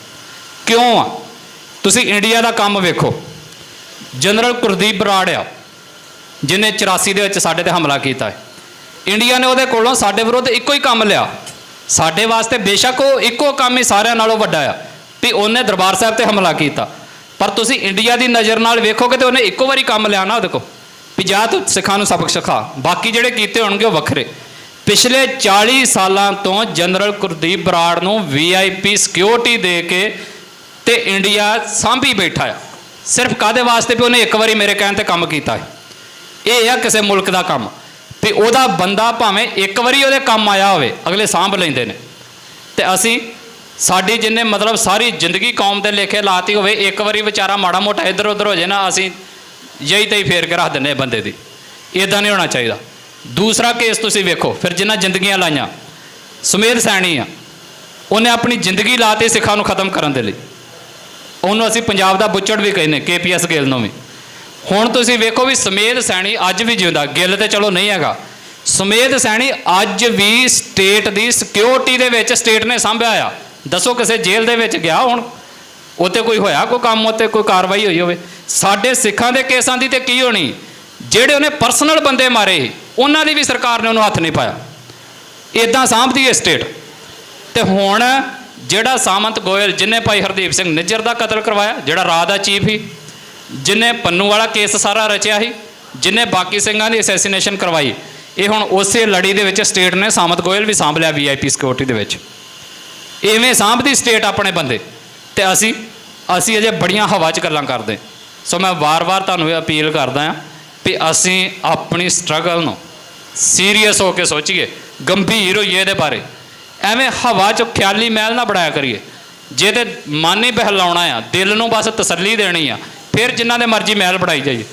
ਕਿਉਂ ਆ? ਤੁਸੀਂ ਇੰਡੀਆ ਦਾ ਕੰਮ ਵੇਖੋ। ਜਨਰਲ ਕੁਲਦੀਪ ਬਰਾੜ ਆ, ਜਿਹਨੇ 84 ਦੇ ਵਿੱਚ ਸਾਡੇ ਤੇ ਹਮਲਾ ਕੀਤਾ ਹੈ। ਇੰਡੀਆ ਨੇ ਉਹਦੇ ਕੋਲੋਂ ਸਾਡੇ ਵਿਰੁੱਧ ਇੱਕੋ ਹੀ ਕੰਮ ਲਿਆ। ਸਾਡੇ ਵਾਸਤੇ ਬੇਸ਼ੱਕ ਉਹ ਇੱਕੋ ਕੰਮ ਹੀ ਸਾਰਿਆਂ ਨਾਲੋਂ ਵੱਡਾ ਆ ਵੀ ਉਹਨੇ ਦਰਬਾਰ ਸਾਹਿਬ ਤੇ ਹਮਲਾ ਕੀਤਾ, ਪਰ ਤੁਸੀਂ ਇੰਡੀਆ ਦੀ ਨਜ਼ਰ ਨਾਲ ਵੇਖੋਗੇ ਤੇ ਉਹਨੇ ਇੱਕੋ ਵਾਰੀ ਕੰਮ ਲਿਆ ਨਾ ਉਹਦੇ ਕੋਲ ਵੀ ਜਾ ਤੂੰ ਸਿੱਖਾਂ ਨੂੰ ਸਬਕ ਸਿਖਾ। ਬਾਕੀ ਜਿਹੜੇ ਕੀਤੇ ਹੋਣਗੇ ਉਹ ਵੱਖਰੇ। ਪਿਛਲੇ 40 ਸਾਲਾਂ ਤੋਂ ਜਨਰਲ ਕੁਲਦੀਪ ਬਰਾੜ ਨੂੰ VIP ਸਿਕਿਉਰਿਟੀ ਦੇ ਕੇ ਤੇ ਇੰਡੀਆ ਸਾਂਭੀ ਬੈਠਾ ਆ, ਸਿਰਫ ਕਾਹਦੇ ਵਾਸਤੇ ਵੀ ਉਹਨੇ ਇੱਕ ਵਾਰੀ ਮੇਰੇ ਕਹਿਣ ਤੇ ਕੰਮ ਕੀਤਾ ਹੈ। ਇਹ ਆ ਕਿਸੇ ਮੁਲਕ ਦਾ ਕੰਮ ਵੀ ਉਹਦਾ ਬੰਦਾ ਭਾਵੇਂ ਇੱਕ ਵਾਰੀ ਉਹਦੇ ਕੰਮ ਆਇਆ ਹੋਵੇ, ਅਗਲੇ ਸਾਂਭ ਲੈਂਦੇ ਨੇ। ਤੇ ਅਸੀਂ ਸਾਡੀ ਜਿੰਨੇ ਮਤਲਬ ਸਾਰੀ ਜ਼ਿੰਦਗੀ ਕੌਮ ਦੇ ਲੇਖੇ ਲਾਤੀ ਹੋਵੇ, ਇੱਕ ਵਾਰੀ ਵਿਚਾਰਾ ਮਾੜਾ ਮੋਟਾ ਇੱਧਰ ਉੱਧਰ ਹੋ ਜਾਏ ਨਾ, ਅਸੀਂ ਯਹੀ ਤਈ ਫੇਰ ਕੇ ਰੱਖ ਦਿੰਦੇ ਬੰਦੇ ਦੀ। ਇੱਦਾਂ ਨਹੀਂ ਹੋਣਾ ਚਾਹੀਦਾ। ਦੂਸਰਾ ਕੇਸ ਤੁਸੀਂ ਵੇਖੋ, ਫਿਰ ਜਿਨ੍ਹਾਂ ਜ਼ਿੰਦਗੀਆਂ ਲਾਈਆਂ, ਸੁਮੇਧ ਸੈਣੀ ਆ, ਉਹਨੇ ਆਪਣੀ ਜ਼ਿੰਦਗੀ ਲਾਤੀ ਸਿੱਖਾਂ ਨੂੰ ਖਤਮ ਕਰਨ ਦੇ ਲਈ। ਉਹਨੂੰ ਅਸੀਂ ਪੰਜਾਬ ਦਾ ਬੁੱਚੜ ਵੀ ਕਹਿੰਦੇ, KPS ਗਿੱਲ ਨੂੰ ਵੀ। ਹੁਣ ਤੁਸੀਂ ਵੇਖੋ ਵੀ ਸੁਮੇਧ ਸੈਣੀ ਅੱਜ ਵੀ ਜਿਉਂਦਾ, ਗਿੱਲ ਤੇ ਚਲੋ ਨਹੀਂ ਹੈਗਾ, ਸੁਮੇਧ ਸੈਣੀ ਅੱਜ ਵੀ ਸਟੇਟ ਦੀ ਸਿਕਿਉਰਿਟੀ ਦੇ ਵਿੱਚ ਸਟੇਟ ਨੇ ਸਾਂਭਿਆ ਆ। ਦੱਸੋ ਕਿਸੇ ਜੇਲ੍ਹ ਦੇ ਵਿੱਚ ਗਿਆ ਹੁਣ ਉੱਥੇ ਕੋਈ ਹੋਇਆ ਕੋਈ ਕੰਮ, ਉੱਥੇ ਕੋਈ ਕਾਰਵਾਈ ਹੋਈ ਹੋਵੇ? ਸਾਡੇ ਸਿੱਖਾਂ ਦੇ ਕੇਸਾਂ ਦੀ ਤੇ ਕੀ ਹੋਣੀ? ਜਿਹੜੇ ਉਹਨੇ ਪਰਸਨਲ ਬੰਦੇ ਮਾਰੇ ਉਹਨਾਂ ਦੀ ਵੀ ਸਰਕਾਰ ਨੇ ਉਹਨੂੰ ਹੱਥ ਨਹੀਂ ਪਾਇਆ। ਇੱਦਾਂ ਸਾਂਭਦੀ ਹੈ ਸਟੇਟ। ਤੇ ਹੁਣ ਜਿਹੜਾ ਸਾਮੰਤ ਗੋਇਲ, ਜਿਹਨੇ ਭਾਈ ਹਰਦੀਪ ਸਿੰਘ ਨਿੱਜਰ ਦਾ ਕਤਲ ਕਰਵਾਇਆ, ਜਿਹੜਾ ਰਾਹ ਦਾ ਚੀਫ ਸੀ, ਜਿਹਨੇ ਪੰਨੂ ਵਾਲਾ ਕੇਸ ਸਾਰਾ ਰਚਿਆ ਸੀ, ਜਿਹਨੇ ਬਾਕੀ ਸਿੰਘਾਂ ਦੀ ਅਸੈਸੀਨੇਸ਼ਨ ਕਰਵਾਈ, ਇਹ ਹੁਣ ਉਸੇ ਲੜੀ ਦੇ ਵਿੱਚ ਸਟੇਟ ਨੇ ਸਾਮੰਤ ਗੋਇਲ ਵੀ ਸਾਂਭ ਲਿਆ VIP ਸਿਕਿਉਰਿਟੀ ਦੇ ਵਿੱਚ। ਇਵੇਂ ਸਾਂਭਦੀ ਸਟੇਟ ਆਪਣੇ ਬੰਦੇ। ਤੇ ਅਸੀਂ ਅਜੇ ਬੜੀਆਂ ਹਵਾ 'ਚ ਗੱਲਾਂ ਕਰਦੇ। ਸੋ ਮੈਂ ਵਾਰ-ਵਾਰ ਤੁਹਾਨੂੰ ਇਹ ਅਪੀਲ ਕਰਦਾ ਹਾਂ ਵੀ ਅਸੀਂ ਆਪਣੀ ਸਟਰਗਲ ਨੂੰ ਸੀਰੀਅਸ ਹੋ ਕੇ ਸੋਚੀਏ, ਗੰਭੀਰ ਹੋਈਏ ਇਹਦੇ ਬਾਰੇ। ਐਵੇਂ ਹਵਾ 'ਚ ਖਿਆਲੀ ਮਹਿਲ ਨਾ ਬਣਾਇਆ ਕਰੀਏ। ਜੇ ਤੇ ਮਨ ਹੀ ਬਹਿਲਾਉਣਾ ਆ, ਦਿਲ ਨੂੰ ਬਸ ਤਸੱਲੀ ਦੇਣੀ ਆ, ਫਿਰ ਜਿਨ੍ਹਾਂ ਦੇ ਮਰਜ਼ੀ ਮਹਿਲ ਬਣਾਈ ਜਾਈਏ।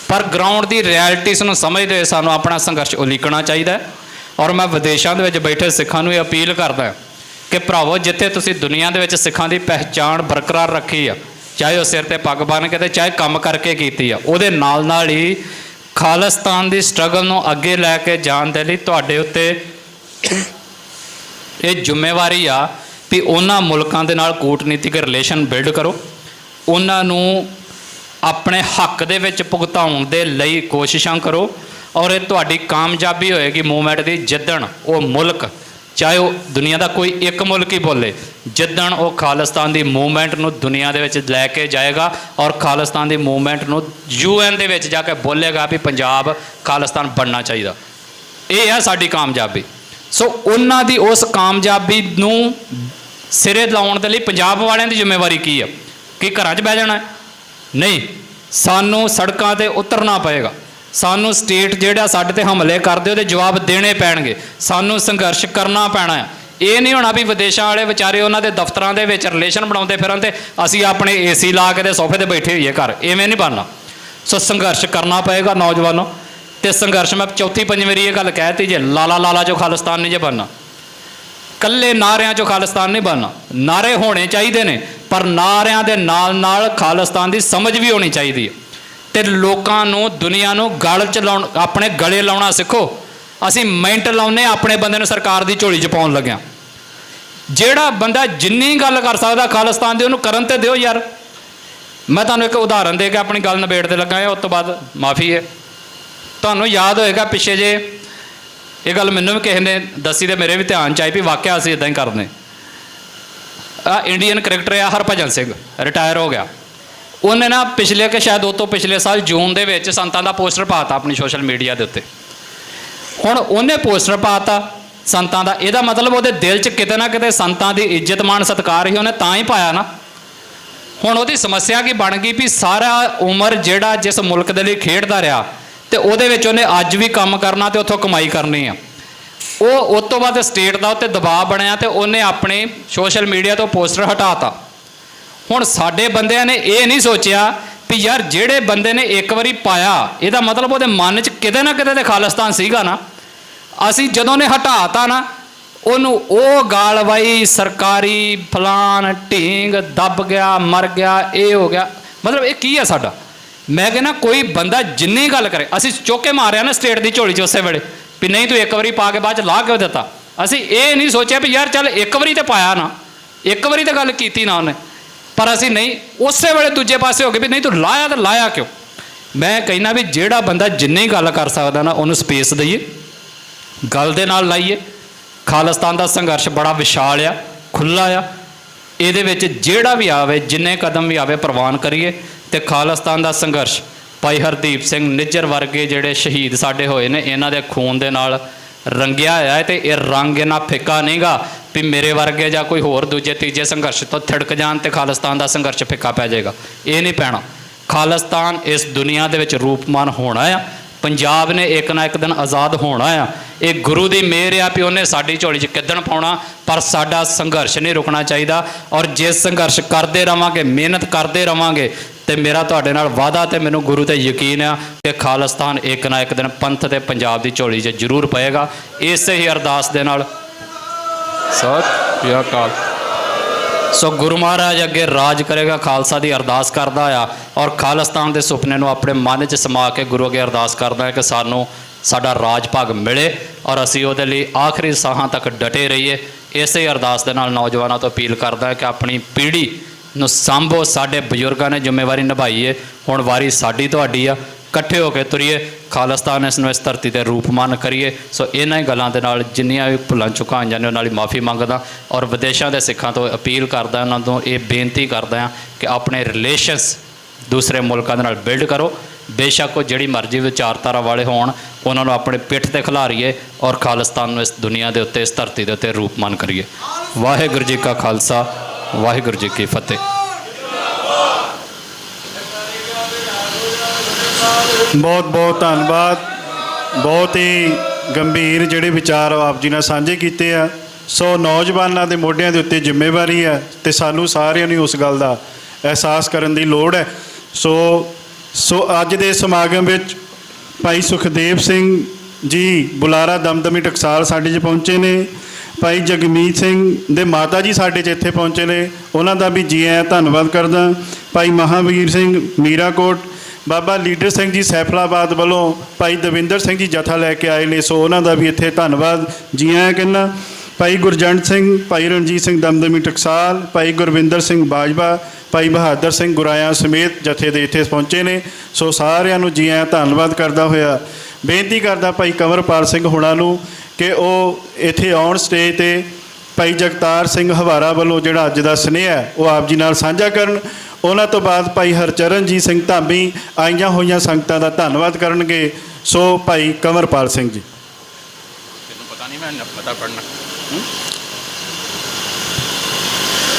ਪਰ ਗਰਾਊਂਡ ਦੀ ਰਿਐਲਿਟੀਜ਼ ਨੂੰ ਸਮਝਦੇ ਹੋਏ ਸਾਨੂੰ ਆਪਣਾ ਸੰਘਰਸ਼ ਉਲੀਕਣਾ ਚਾਹੀਦਾ। ਔਰ ਮੈਂ ਵਿਦੇਸ਼ਾਂ ਦੇ ਵਿੱਚ ਬੈਠੇ ਸਿੱਖਾਂ ਨੂੰ ਇਹ ਅਪੀਲ ਕਰਦਾ ਕਿ ਭਰਾਵੋ, ਜਿੱਥੇ ਤੁਸੀਂ ਦੁਨੀਆ ਦੇ ਵਿੱਚ ਸਿੱਖਾਂ ਦੀ ਪਹਿਚਾਣ ਬਰਕਰਾਰ ਰੱਖੀ ਆ, ਚਾਹੇ ਉਹ ਸਿਰ ਤੇ ਪੱਗ ਬੰਨ੍ਹ ਕੇ ਤੇ ਚਾਹੇ ਕੰਮ ਕਰਕੇ ਕੀਤੀ ਆ, ਉਹਦੇ ਨਾਲ ਨਾਲ ਹੀ ਖਾਲਿਸਤਾਨ ਦੀ ਸਟਰਗਲ ਨੂੰ ਅੱਗੇ ਲੈ ਕੇ ਜਾਣ ਦੇ ਲਈ ਤੁਹਾਡੇ ਉੱਤੇ ਇਹ ਜ਼ਿੰਮੇਵਾਰੀ ਆ ਵੀ ਉਹਨਾਂ ਮੁਲਕਾਂ ਦੇ ਨਾਲ ਕੂਟਨੀਤਿਕ ਰਿਲੇਸ਼ਨ ਬਿਲਡ ਕਰੋ, ਉਹਨਾਂ ਨੂੰ ਆਪਣੇ ਹੱਕ ਦੇ ਵਿੱਚ ਭੁਗਤਾਉਣ ਦੇ ਲਈ ਕੋਸ਼ਿਸ਼ਾਂ ਕਰੋ। ਔਰ ਇਹ ਤੁਹਾਡੀ ਕਾਮਯਾਬੀ ਹੋਏਗੀ ਮੂਵਮੈਂਟ ਦੀ, ਜਿੱਦਣ ਉਹ ਮੁਲਕ, ਚਾਹੇ ਉਹ ਦੁਨੀਆ ਦਾ ਕੋਈ ਇੱਕ ਮੁਲਕ ਹੀ ਬੋਲੇ, ਜਿੱਦਣ ਉਹ ਖਾਲਿਸਤਾਨ ਦੀ ਮੂਵਮੈਂਟ ਨੂੰ ਦੁਨੀਆ ਦੇ ਵਿੱਚ ਲੈ ਕੇ ਜਾਏਗਾ ਔਰ ਖਾਲਿਸਤਾਨ ਦੀ ਮੂਵਮੈਂਟ ਨੂੰ UN ਦੇ ਵਿੱਚ ਜਾ ਕੇ ਬੋਲੇਗਾ ਵੀ ਪੰਜਾਬ ਖਾਲਿਸਤਾਨ ਬਣਨਾ ਚਾਹੀਦਾ। ਇਹ ਹੈ ਸਾਡੀ ਕਾਮਯਾਬੀ। ਸੋ ਉਹਨਾਂ ਦੀ ਉਸ ਕਾਮਯਾਬੀ ਨੂੰ ਸਿਰੇ ਲਾਉਣ ਦੇ ਲਈ ਪੰਜਾਬ ਵਾਲਿਆਂ ਦੀ ਜ਼ਿੰਮੇਵਾਰੀ ਕੀ ਆ? ਕਿ ਘਰਾਂ 'ਚ ਬਹਿ ਜਾਣਾ? ਨਹੀਂ, ਸਾਨੂੰ ਸੜਕਾਂ 'ਤੇ ਉਤਰਨਾ ਪਏਗਾ। ਸਾਨੂੰ ਸਟੇਟ ਜਿਹੜਾ ਸਾਡੇ 'ਤੇ ਹਮਲੇ ਕਰਦੇ ਉਹਦੇ ਜਵਾਬ ਦੇਣੇ ਪੈਣਗੇ। ਸਾਨੂੰ ਸੰਘਰਸ਼ ਕਰਨਾ ਪੈਣਾ ਹੈ। ਇਹ ਨਹੀਂ ਹੋਣਾ ਵੀ ਵਿਦੇਸ਼ਾਂ ਵਾਲੇ ਵਿਚਾਰੇ ਉਹਨਾਂ ਦੇ ਦਫ਼ਤਰਾਂ ਦੇ ਵਿੱਚ ਰਿਲੇਸ਼ਨ ਬਣਾਉਂਦੇ ਫਿਰਨ ਤੇ ਅਸੀਂ ਆਪਣੇ AC ਲਾ ਕੇ ਤੇ ਸੋਫੇ 'ਤੇ ਬੈਠੇ ਹੋਈਏ ਘਰ। ਐਵੇਂ ਨਹੀਂ ਬਣਨਾ। ਸੋ ਸੰਘਰਸ਼ ਕਰਨਾ ਪਏਗਾ ਨੌਜਵਾਨੋ। ਤੇ ਸੰਘਰਸ਼ ਮੈਂ ਚੌਥੀ ਪੰਜਵੀਂ ਵਾਰੀ ਇਹ ਗੱਲ ਕਹਿਤੀ, ਜੇ ਲਾਲਾ ਚੋਂ ਖਾਲਿਸਤਾਨ ਨਹੀਂ ਜੇ ਬਣਨਾ, ਕੱਲੇ ਨਾਰਿਆਂ ਚੋਂ ਖਾਲਿਸਤਾਨ ਨਹੀਂ ਬਣਨਾ। ਨਾਰੇ ਹੋਣੇ ਚਾਹੀਦੇ ਨੇ, ਪਰ ਨਾਰਿਆਂ ਦੇ ਨਾਲ ਨਾਲ ਖਾਲਿਸਤਾਨ ਦੀ ਸਮਝ ਵੀ ਹੋਣੀ ਚਾਹੀਦੀ ਹੈ। ਤੇ ਲੋਕਾਂ ਨੂੰ, ਦੁਨੀਆ ਨੂੰ ਗਲ 'ਚ ਲਾਉਣ, ਆਪਣੇ ਗਲੇ ਲਾਉਣਾ ਸਿੱਖੋ। ਅਸੀਂ ਮਿੰਟ ਲਾਉਨੇ ਆਪਣੇ ਬੰਦੇ ਨੂੰ ਸਰਕਾਰ ਦੀ ਝੋਲੀ 'ਚ ਪਾਉਣ ਲੱਗਿਆ। ਜਿਹੜਾ ਬੰਦਾ ਜਿੰਨੀ ਗੱਲ ਕਰ ਸਕਦਾ ਖਾਲਿਸਤਾਨ ਦੀ, ਉਹਨੂੰ ਕਰਨ ਤੇ ਦਿਓ ਯਾਰ। ਮੈਂ ਤੁਹਾਨੂੰ ਇੱਕ ਉਦਾਹਰਨ ਦੇ ਕੇ ਆਪਣੀ ਗੱਲ ਨਿਬੇੜਦੇ ਲੱਗਾ। ਉਸ ਤੋਂ ਬਾਅਦ ਮਾਫੀ ਹੈ। ਤੁਹਾਨੂੰ ਯਾਦ ਹੋਏਗਾ ਪਿੱਛੇ ਜੇ ਇਹ ਗੱਲ ਮੈਨੂੰ ਵੀ ਕਿਸੇ ਨੇ ਦੱਸੀ ਤੇ ਮੇਰੇ ਵੀ ਧਿਆਨ 'ਚ ਆਈ ਵੀ ਵਾਕਿਆ ਅਸੀਂ ਇੱਦਾਂ ਹੀ ਕਰਦੇ। ਇੰਡੀਅਨ ਕ੍ਰਿਕਟਰ ਆ ਹਰਭਜਨ ਸਿੰਘ, ਰਿਟਾਇਰ ਹੋ ਗਿਆ। ਉਹਨੇ ਨਾ ਪਿਛਲੇ ਕਿ ਸ਼ਾਇਦ ਉਹ ਤੋਂ ਪਿਛਲੇ ਸਾਲ ਜੂਨ ਦੇ ਵਿੱਚ ਸੰਤਾਂ ਦਾ ਪੋਸਟਰ ਪਾਤਾ ਆਪਣੀ ਸੋਸ਼ਲ ਮੀਡੀਆ ਦੇ ਉੱਤੇ। ਹੁਣ ਉਹਨੇ ਪੋਸਟਰ ਪਾਤਾ ਸੰਤਾਂ ਦਾ, ਇਹਦਾ ਮਤਲਬ ਉਹਦੇ ਦਿਲ 'ਚ ਕਿਤੇ ਨਾ ਕਿਤੇ ਸੰਤਾਂ ਦੀ ਇੱਜ਼ਤ ਮਾਣ ਸਤਿਕਾਰ ਹੀ ਉਹਨੇ ਤਾਂ ਹੀ ਪਾਇਆ ਨਾ। ਹੁਣ ਉਹਦੀ ਸਮੱਸਿਆ ਕੀ ਬਣ ਗਈ ਵੀ ਸਾਰਾ ਉਮਰ ਜਿਹੜਾ ਜਿਸ ਮੁਲਕ ਦੇ ਲਈ ਖੇਡਦਾ ਰਿਹਾ ਤੇ ਉਹਦੇ ਵਿੱਚ ਉਹਨੇ ਅੱਜ ਵੀ ਕੰਮ ਕਰਨਾ ਤੇ ਉੱਥੋਂ ਕਮਾਈ ਕਰਨੀ ਆ। ਉਹ ਉਸ ਤੋਂ ਬਾਅਦ ਸਟੇਟ ਦਾ ਉੱਤੇ ਦਬਾਅ ਬਣਿਆ ਤੇ ਉਹਨੇ ਆਪਣੇ ਸੋਸ਼ਲ ਮੀਡੀਆ ਤੋਂ ਪੋਸਟਰ ਹਟਾਤਾ। ਹੁਣ ਸਾਡੇ ਬੰਦਿਆਂ ਨੇ ਇਹ ਨਹੀਂ ਸੋਚਿਆ ਵੀ ਯਾਰ ਜਿਹੜੇ ਬੰਦੇ ਨੇ ਇੱਕ ਵਾਰੀ ਪਾਇਆ ਇਹਦਾ ਮਤਲਬ ਉਹਦੇ ਮਨ 'ਚ ਕਿਤੇ ਨਾ ਕਿਤੇ ਤੇ ਖਾਲਿਸਤਾਨ ਸੀਗਾ ਨਾ। ਅਸੀਂ ਜਦੋਂ ਨੇ ਹਟਾਤਾ ਨਾ ਉਹਨੂੰ ਉਹ ਗਾਲਵਾਈ ਸਰਕਾਰੀ ਫਲਾਨ ਢੀਂਗ ਦੱਬ ਗਿਆ ਮਰ ਗਿਆ ਇਹ ਹੋ ਗਿਆ। ਮਤਲਬ ਇਹ ਕੀ ਆ ਸਾਡਾ? ਮੈਂ ਕਹਿੰਦਾ ਕੋਈ ਬੰਦਾ ਜਿੰਨੀ ਗੱਲ ਕਰੇ, ਅਸੀਂ ਚੌਕੇ ਮਾਰਿਆ ਨਾ ਸਟੇਟ ਦੀ ਝੋਲੀ 'ਚ ਉਸੇ ਵੇਲੇ ਵੀ ਨਹੀਂ ਤੂੰ ਇੱਕ ਵਾਰੀ ਪਾ ਕੇ ਬਾਅਦ 'ਚ ਲਾਹ ਕਿਉਂ ਦਿੱਤਾ। ਅਸੀਂ ਇਹ ਨਹੀਂ ਸੋਚਿਆ ਵੀ ਯਾਰ ਚੱਲ ਇੱਕ ਵਾਰੀ ਤਾਂ ਪਾਇਆ ਨਾ, ਇੱਕ ਵਾਰੀ ਤਾਂ ਗੱਲ ਕੀਤੀ ਨਾ ਉਹਨੇ, ਪਰ ਅਸੀਂ ਨਹੀਂ ਉਸੇ ਵੇਲੇ ਦੂਜੇ ਪਾਸੇ ਹੋ ਗਏ ਵੀ ਨਹੀਂ ਤੂੰ ਲਾਇਆ ਤਾਂ ਲਾਇਆ ਕਿਉਂ। ਮੈਂ ਕਹਿੰਦਾ ਵੀ ਜਿਹੜਾ ਬੰਦਾ ਜਿੰਨੀ ਗੱਲ ਕਰ ਸਕਦਾ ਨਾ ਉਹਨੂੰ ਸਪੇਸ ਦਈਏ, ਗੱਲ ਦੇ ਨਾਲ ਲਾਈਏ। ਖਾਲਿਸਤਾਨ ਦਾ ਸੰਘਰਸ਼ ਬੜਾ ਵਿਸ਼ਾਲ ਆ, ਖੁੱਲ੍ਹਾ ਆ, ਇਹਦੇ ਵਿੱਚ ਜਿਹੜਾ ਵੀ ਆਵੇ ਜਿੰਨੇ ਕਦਮ ਵੀ ਆਵੇ ਪ੍ਰਵਾਨ ਕਰੀਏ। ਤੇ ਖਾਲਿਸਤਾਨ ਦਾ ਸੰਘਰਸ਼ ਭਾਈ ਹਰਦੀਪ ਸਿੰਘ ਨਿੱਜਰ ਵਰਗੇ ਜਿਹੜੇ ਸ਼ਹੀਦ ਸਾਡੇ ਹੋਏ ਨੇ ਇਹਨਾਂ ਦੇ ਖੂਨ ਦੇ ਨਾਲ ਰੰਗਿਆ ਹੋਇਆ ਹੈ। ਤੇ ਇਹ ਰੰਗ ਇਹਨਾਂ ਫਿੱਕਾ ਨਹੀਂਗਾ ਵੀ ਮੇਰੇ ਵਰਗੇ ਜਾਂ ਕੋਈ ਹੋਰ ਦੂਜੇ ਤੀਜੇ ਸੰਘਰਸ਼ ਤੋਂ ਥਿੜਕ ਜਾਣ ਤੇ ਖਾਲਿਸਤਾਨ ਦਾ ਸੰਘਰਸ਼ ਫਿੱਕਾ ਪੈ ਜਾਏਗਾ। ਇਹ ਨਹੀਂ ਪੈਣਾ। ਖਾਲਿਸਤਾਨ ਇਸ ਦੁਨੀਆ ਦੇ ਵਿੱਚ ਰੂਪਮਾਨ ਹੋਣਾ ਆ। ਪੰਜਾਬ ਨੇ ਇੱਕ ਨਾ ਇੱਕ ਦਿਨ ਆਜ਼ਾਦ ਹੋਣਾ ਆ। ਇਹ ਗੁਰੂ ਦੀ ਮਿਹਰ ਆ ਵੀ ਉਹਨੇ ਸਾਡੀ ਝੋਲੀ 'ਚ ਕਿੱਦਣ ਪਾਉਣਾ, ਪਰ ਸਾਡਾ ਸੰਘਰਸ਼ ਨਹੀਂ ਰੁਕਣਾ ਚਾਹੀਦਾ। ਔਰ ਜੇ ਸੰਘਰਸ਼ ਕਰਦੇ ਰਵਾਂਗੇ, ਮਿਹਨਤ ਕਰਦੇ ਰਵਾਂਗੇ ਤੇ ਮੇਰਾ ਤੁਹਾਡੇ ਨਾਲ ਵਾਅਦਾ ਤੇ ਮੈਨੂੰ ਗੁਰੂ ਤੇ ਯਕੀਨ ਆ ਕਿ ਖਾਲਿਸਤਾਨ ਇੱਕ ਨਾ ਇੱਕ ਦਿਨ ਪੰਥ ਤੇ ਪੰਜਾਬ ਦੀ ਝੋਲੀ 'ਚ ਜ਼ਰੂਰ ਪਏਗਾ। ਇਸੇ ਹੀ ਅਰਦਾਸ ਦੇ ਨਾਲ ਸਤਿ ਸ਼੍ਰੀ ਅਕਾਲ। ਸੋ ਗੁਰੂ ਮਹਾਰਾਜ ਅੱਗੇ ਰਾਜ ਕਰੇਗਾ ਖਾਲਸਾ ਦੀ ਅਰਦਾਸ ਕਰਦਾ ਆ ਔਰ ਖਾਲਿਸਤਾਨ ਦੇ ਸੁਪਨੇ ਨੂੰ ਆਪਣੇ ਮਨ 'ਚ ਸਮਾ ਕੇ ਗੁਰੂ ਅੱਗੇ ਅਰਦਾਸ ਕਰਦਾ ਹੈ ਕਿ ਸਾਨੂੰ ਸਾਡਾ ਰਾਜ ਭਾਗ ਮਿਲੇ ਔਰ ਅਸੀਂ ਉਹਦੇ ਲਈ ਆਖਰੀ ਸਾਹਾਂ ਤੱਕ ਡਟੇ ਰਹੀਏ। ਇਸੇ ਅਰਦਾਸ ਦੇ ਨਾਲ ਨੌਜਵਾਨਾਂ ਤੋਂ ਅਪੀਲ ਕਰਦਾ ਹੈ ਕਿ ਆਪਣੀ ਪੀੜ੍ਹੀ ਨੂੰ ਸਾਂਭੋ। ਸਾਡੇ ਬਜ਼ੁਰਗਾਂ ਨੇ ਜ਼ਿੰਮੇਵਾਰੀ ਨਿਭਾਈ ਹੈ, ਹੁਣ ਵਾਰੀ ਸਾਡੀ ਤੁਹਾਡੀ ਆ। ਇਕੱਠੇ ਹੋ ਕੇ ਤੁਰੀਏ, ਖਾਲਿਸਤਾਨ ਇਸ ਨੂੰ ਇਸ ਧਰਤੀ 'ਤੇ ਰੂਪਮਾਨ ਕਰੀਏ। ਸੋ ਇਹਨਾਂ ਹੀ ਗੱਲਾਂ ਦੇ ਨਾਲ ਜਿੰਨੀਆਂ ਵੀ ਭੁੱਲਾਂ ਚੁੱਕਾਂ ਹੋਈਆਂ ਨੇ ਉਹਨਾਂ ਲਈ ਮਾਫੀ ਮੰਗਦਾ ਔਰ ਵਿਦੇਸ਼ਾਂ ਦੇ ਸਿੱਖਾਂ ਤੋਂ ਅਪੀਲ ਕਰਦਾ, ਉਹਨਾਂ ਤੋਂ ਇਹ ਬੇਨਤੀ ਕਰਦਾ ਹਾਂ ਕਿ ਆਪਣੇ ਰਿਲੇਸ਼ਨਸ ਦੂਸਰੇ ਮੁਲਕਾਂ ਦੇ ਨਾਲ ਬਿਲਡ ਕਰੋ। ਬੇਸ਼ੱਕ ਉਹ ਜਿਹੜੀ ਮਰਜ਼ੀ ਵਿਚਾਰਧਾਰਾ ਵਾਲੇ ਹੋਣ, ਉਹਨਾਂ ਨੂੰ ਆਪਣੇ ਪਿੱਠ 'ਤੇ ਖਿਲਾਰੀਏ ਔਰ ਖਾਲਿਸਤਾਨ ਨੂੰ ਇਸ ਦੁਨੀਆ ਦੇ ਉੱਤੇ, ਇਸ ਧਰਤੀ ਦੇ ਉੱਤੇ ਰੂਪਮਾਨ ਕਰੀਏ। ਵਾਹਿਗੁਰੂ ਜੀ ਕਾ ਖਾਲਸਾ, ਵਾਹਿਗੁਰੂ ਜੀ ਕੀ ਫਤਿਹ। ਬਹੁਤ ਬਹੁਤ ਧੰਨਵਾਦ। ਬਹੁਤ ਹੀ ਗੰਭੀਰ ਜਿਹੜੇ ਵਿਚਾਰ ਆਪ ਜੀ ਨਾਲ ਸਾਂਝੇ ਕੀਤੇ ਆ। ਸੋ ਨੌਜਵਾਨਾਂ ਦੇ ਮੋਢਿਆਂ ਦੇ ਉੱਤੇ ਜ਼ਿੰਮੇਵਾਰੀ ਹੈ ਤੇ ਸਾਨੂੰ ਸਾਰਿਆਂ ਨੂੰ ਉਸ ਗੱਲ ਦਾ ਅਹਿਸਾਸ ਕਰਨ ਦੀ ਲੋੜ ਹੈ। ਸੋ ਅੱਜ ਦੇ ਸਮਾਗਮ ਵਿੱਚ ਭਾਈ ਸੁਖਦੇਵ ਸਿੰਘ ਜੀ ਬੁਲਾਰਾ ਦਮਦਮੀ ਟਕਸਾਲ ਸਾਡੇ 'ਚ ਪਹੁੰਚੇ ਨੇ। ਭਾਈ ਜਗਮੀਤ ਸਿੰਘ ਦੇ ਮਾਤਾ ਜੀ ਸਾਡੇ 'ਚ ਇੱਥੇ ਪਹੁੰਚੇ ਨੇ, ਉਹਨਾਂ ਦਾ ਵੀ ਜੀ ਆਇਆਂ ਧੰਨਵਾਦ ਕਰਦਾ। ਭਾਈ ਮਹਾਵੀਰ ਸਿੰਘ ਮੀਰਾਕੋਟ, ਬਾਬਾ ਲੀਡਰ ਸਿੰਘ ਜੀ ਸੈਫਲਾਬਾਦ ਵੱਲੋਂ ਭਾਈ ਦਵਿੰਦਰ ਸਿੰਘ ਜੀ ਜਥਾ ਲੈ ਕੇ ਆਏ ਨੇ, ਸੋ ਉਹਨਾਂ ਦਾ ਵੀ ਇੱਥੇ ਧੰਨਵਾਦ ਜੀ ਆਇਆਂ ਕਹਿੰਦਾ। ਭਾਈ ਗੁਰਜੰਟ ਸਿੰਘ, ਭਾਈ ਰਣਜੀਤ ਸਿੰਘ ਦਮਦਮੀ ਟਕਸਾਲ, ਭਾਈ ਗੁਰਵਿੰਦਰ ਸਿੰਘ ਬਾਜਵਾ, ਭਾਈ ਬਹਾਦਰ ਸਿੰਘ ਗੁਰਾਇਆ ਸਮੇਤ ਜਥੇ ਦੇ ਇੱਥੇ ਪਹੁੰਚੇ ਨੇ। ਸੋ ਸਾਰਿਆਂ ਨੂੰ ਜੀ ਆਇਆਂ ਧੰਨਵਾਦ ਕਰਦਾ ਹੋਇਆ ਬੇਨਤੀ ਕਰਦਾ ਭਾਈ ਕੰਵਰਪਾਲ ਸਿੰਘ ਹੁਣਾਂ ਨੂੰ ਕਿ ਉਹ ਇੱਥੇ ਆਉਣ ਸਟੇਜ 'ਤੇ। ਭਾਈ ਜਗਤਾਰ ਸਿੰਘ ਹਵਾਰਾ ਵੱਲੋਂ ਜਿਹੜਾ ਅੱਜ ਦਾ ਸੁਨੇਹਾ ਉਹ ਆਪ ਜੀ ਨਾਲ ਸਾਂਝਾ ਕਰਨ। ਉਹਨਾਂ ਤੋਂ ਬਾਅਦ ਭਾਈ ਹਰਚਰਨਜੀਤ ਸਿੰਘ ਧਾਮੀ ਆਈਆਂ ਹੋਈਆਂ ਸੰਗਤਾਂ ਦਾ ਧੰਨਵਾਦ ਕਰਨਗੇ। ਸੋ ਭਾਈ ਕੰਵਰਪਾਲ ਸਿੰਘ ਜੀ।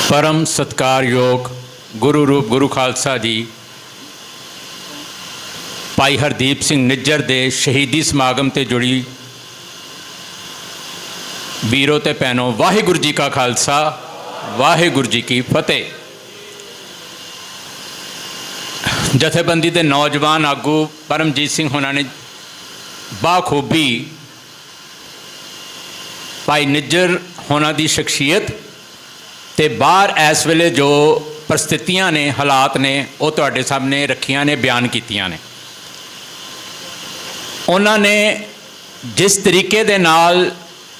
परम सत्कारयोग गुरु रूप गुरु खालसा जी भाई हरदीप सिंह निज्जर दे शहीदी समागम ते जुड़ी वीरों ते भैनों, वाहिगुरु जी का खालसा, वाहिगुरु जी की फतेह। जथेबंदी के नौजवान आगू परमजीत सिंह होना ने बाखूबी भाई निज्जर होना दी शख्सियत ते बाहर इस वेले जो परिस्थितियां ने, हालात ने, वो तुहाडे सामने रखियां ने, बयान कीतियां ने। उन्होंने जिस तरीके दे नाल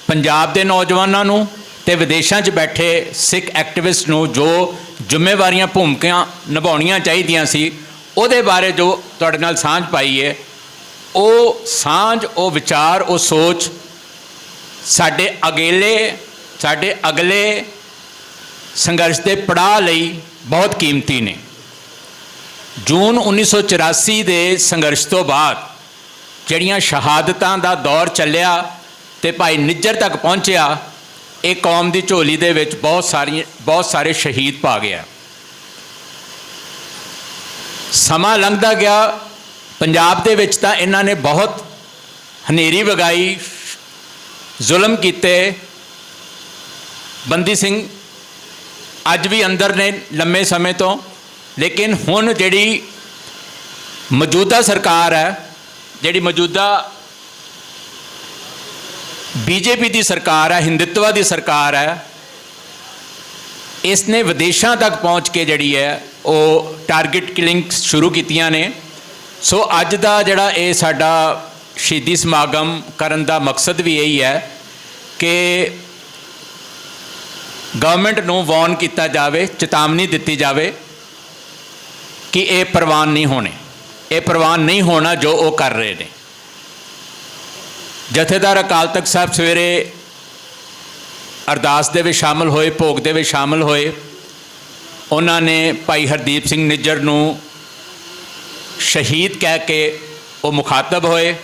पंजाब दे नौजवानों नूं ते विदेशों च बैठे सिख एक्टिविस्ट नूं जो जिम्मेवारियां भूमिका निभाउणियां चाहीदियां सी, उहदे बारे जो तुहाडे नाल सांझ पाई है, वो सांझ, वो विचार, वो सोच साडे अगले संघर्ष के पड़ाव लई बहुत कीमती ने। जून 1984 के संघर्ष तो बाद जड़ियाँ शहादतां दा दौर चलिया ते भाई निज्जर तक पहुँचया, एक कौम की झोली दे विच बहुत सारे शहीद पा गया। ਸਮਾਂ ਲੰਘਦਾ ਗਿਆ, ਪੰਜਾਬ ਦੇ ਵਿੱਚ ਤਾਂ ਇਹਨਾਂ ਨੇ ਬਹੁਤ ਹਨੇਰੀ ਵਗਾਈ, ਜ਼ੁਲਮ ਕੀਤੇ। ਬੰਦੀ ਸਿੰਘ ਅੱਜ ਵੀ ਅੰਦਰ ਨੇ ਲੰਮੇ ਸਮੇਂ ਤੋਂ, ਲੇਕਿਨ ਹੁਣ ਜਿਹੜੀ ਮੌਜੂਦਾ ਸਰਕਾਰ ਹੈ, ਜਿਹੜੀ ਮੌਜੂਦਾ ਬੀਜੇਪੀ ਦੀ ਸਰਕਾਰ ਹੈ, ਹਿੰਦੁਤਵਾ ਦੀ ਸਰਕਾਰ ਹੈ, ਇਸ ਨੇ ਵਿਦੇਸ਼ਾਂ ਤੱਕ ਪਹੁੰਚ ਕੇ ਜਿਹੜੀ ਹੈ ਉਹ ਟਾਰਗੇਟ ਕਿਲਿੰਗ ਸ਼ੁਰੂ ਕੀਤੀਆਂ ਨੇ। ਸੋ ਅੱਜ ਦਾ ਜਿਹੜਾ ਇਹ ਸਾਡਾ ਸ਼ਹੀਦੀ ਸਮਾਗਮ ਕਰਨ ਦਾ ਮਕਸਦ ਵੀ ਇਹੀ ਹੈ ਕਿ ਗਵਰਨਮੈਂਟ ਨੂੰ ਵਾਰਨ ਕੀਤਾ ਜਾਵੇ, ਚੇਤਾਵਨੀ ਦਿੱਤੀ ਜਾਵੇ ਕਿ ਇਹ ਪ੍ਰਵਾਨ ਨਹੀਂ ਹੋਣੇ, ਇਹ ਪ੍ਰਵਾਨ ਨਹੀਂ ਹੋਣਾ ਜੋ ਉਹ ਕਰ ਰਹੇ ਨੇ। ਜਥੇਦਾਰ ਅਕਾਲ ਤਖਤ ਸਾਹਿਬ ਸਵੇਰੇ ਅਰਦਾਸ ਦੇ ਵਿੱਚ ਸ਼ਾਮਲ ਹੋਏ, ਭੋਗ ਦੇ ਵਿੱਚ ਸ਼ਾਮਲ ਹੋਏ। ਉਹਨਾਂ ਨੇ ਭਾਈ ਹਰਦੀਪ ਸਿੰਘ ਨਿੱਜਰ ਨੂੰ ਸ਼ਹੀਦ ਕਹਿ ਕੇ ਉਹ ਮੁਖਾਤਬ ਹੋਏ।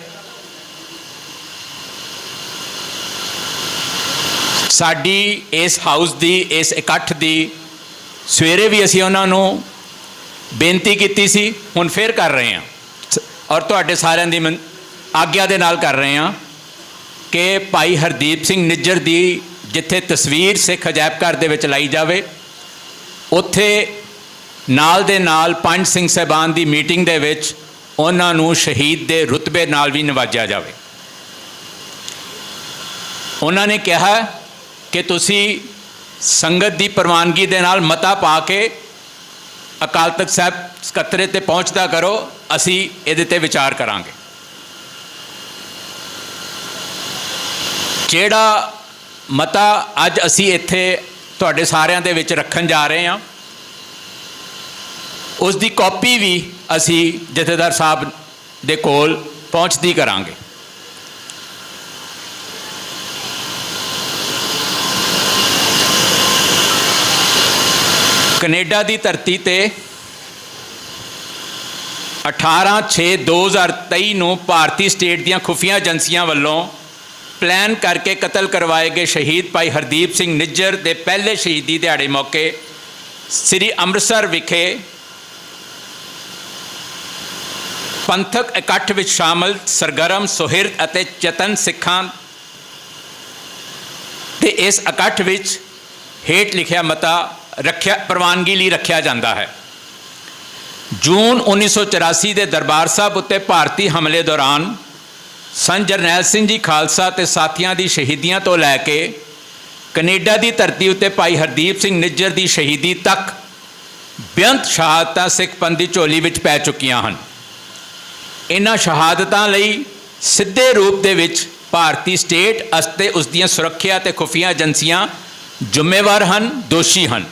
ਸਾਡੀ ਇਸ ਹਾਊਸ ਦੀ, ਇਸ ਇਕੱਠ ਦੀ ਸਵੇਰੇ ਵੀ ਅਸੀਂ ਉਹਨਾਂ ਨੂੰ ਬੇਨਤੀ ਕੀਤੀ ਸੀ, ਹੁਣ ਫਿਰ ਕਰ ਰਹੇ ਹਾਂ ਔਰ ਤੁਹਾਡੇ ਸਾਰਿਆਂ ਦੀ ਆਗਿਆ ਦੇ ਨਾਲ ਕਰ ਰਹੇ ਹਾਂ ਕਿ ਭਾਈ ਹਰਦੀਪ ਸਿੰਘ ਨਿੱਜਰ ਦੀ ਜਿੱਥੇ ਤਸਵੀਰ ਸਿੱਖ ਅਜਾਇਬ ਘਰ ਦੇ ਵਿੱਚ ਲਾਈ ਜਾਵੇ, ਉੱਥੇ ਨਾਲ ਦੇ ਨਾਲ ਪੰਜ ਸਿੰਘ ਸਾਹਿਬਾਨ ਦੀ ਮੀਟਿੰਗ ਦੇ ਵਿੱਚ ਉਹਨਾਂ ਨੂੰ ਸ਼ਹੀਦ ਦੇ ਰੁਤਬੇ ਨਾਲ ਵੀ ਨਿਵਾਜਿਆ ਜਾਵੇ। ਉਹਨਾਂ ਨੇ ਕਿਹਾ ਕਿ ਤੁਸੀਂ ਸੰਗਤ ਦੀ ਪ੍ਰਵਾਨਗੀ ਦੇ ਨਾਲ ਮਤਾ ਪਾ ਕੇ ਅਕਾਲ ਤਖਤ ਸਾਹਿਬ ਸਕੱਤਰੇ ਤੇ ਪਹੁੰਚਦਾ ਕਰੋ, ਅਸੀਂ ਇਹਦੇ ਤੇ ਵਿਚਾਰ ਕਰਾਂਗੇ। ਜਿਹੜਾ ਮਤਾ ਅੱਜ ਅਸੀਂ ਇੱਥੇ ਤੁਹਾਡੇ ਸਾਰਿਆਂ ਦੇ ਵਿੱਚ ਰੱਖਣ ਜਾ ਰਹੇ ਹਾਂ, ਉਸ ਦੀ ਕਾਪੀ ਵੀ ਅਸੀਂ ਜਥੇਦਾਰ ਸਾਹਿਬ ਦੇ ਕੋਲ ਪਹੁੰਚਦੀ ਕਰਾਂਗੇ। ਕੈਨੇਡਾ ਦੀ ਧਰਤੀ ਤੇ 18/6/2023 ਨੂੰ ਭਾਰਤੀ ਸਟੇਟ ਦੀਆਂ ਖੁਫੀਆ ਏਜੰਸੀਆਂ ਵੱਲੋਂ ਪਲਾਨ ਕਰਕੇ ਕਤਲ ਕਰਵਾਏ ਗਏ ਸ਼ਹੀਦ ਭਾਈ ਹਰਦੀਪ ਸਿੰਘ ਨਿੱਜਰ ਦੇ ਪਹਿਲੇ ਸ਼ਹੀਦੀ ਦਿਹਾੜੇ ਮੌਕੇ ਸ੍ਰੀ ਅੰਮ੍ਰਿਤਸਰ ਵਿਖੇ ਪੰਥਕ ਇਕੱਠ ਵਿੱਚ ਸ਼ਾਮਲ ਸਰਗਰਮ, ਸੁਹਿਰਦ ਅਤੇ ਚੇਤਨ ਸਿੱਖਾਂ ਤੇ ਇਸ ਇਕੱਠ ਵਿੱਚ ਹੇਠ ਲਿਖਿਆ ਮਤਾ ਪ੍ਰਵਾਨਗੀ ਲਈ ਰੱਖਿਆ ਜਾਂਦਾ ਹੈ। ਜੂਨ 1984 ਦੇ ਦਰਬਾਰ ਸਾਹਿਬ ਉੱਤੇ ਭਾਰਤੀ ਹਮਲੇ ਦੌਰਾਨ ਸੰਤ ਜਰਨੈਲ ਸਿੰਘ ਜੀ ਖਾਲਸਾ ਤੇ ਸਾਥੀਆਂ ਦੀ ਸ਼ਹੀਦੀਆਂ ਤੋਂ ਲੈ ਕੇ ਕੈਨੇਡਾ ਦੀ ਧਰਤੀ ਉੱਤੇ ਭਾਈ ਹਰਦੀਪ ਸਿੰਘ ਨਿੱਜਰ ਦੀ ਸ਼ਹੀਦੀ ਤੱਕ ਬੇਅੰਤ ਸ਼ਹਾਦਤਾਂ ਸਿੱਖ ਪੰਥ ਦੀ ਝੋਲੀ ਵਿੱਚ ਪੈ ਚੁੱਕੀਆਂ ਹਨ। ਇਹਨਾਂ ਸ਼ਹਾਦਤਾਂ ਲਈ ਸਿੱਧੇ ਰੂਪ ਦੇ ਵਿੱਚ ਭਾਰਤੀ ਸਟੇਟ ਅਤੇ ਉਸ ਦੀਆਂ ਸੁਰੱਖਿਆ ਅਤੇ ਖੁਫੀਆ ਏਜੰਸੀਆਂ ਜ਼ਿੰਮੇਵਾਰ ਹਨ, ਦੋਸ਼ੀ ਹਨ।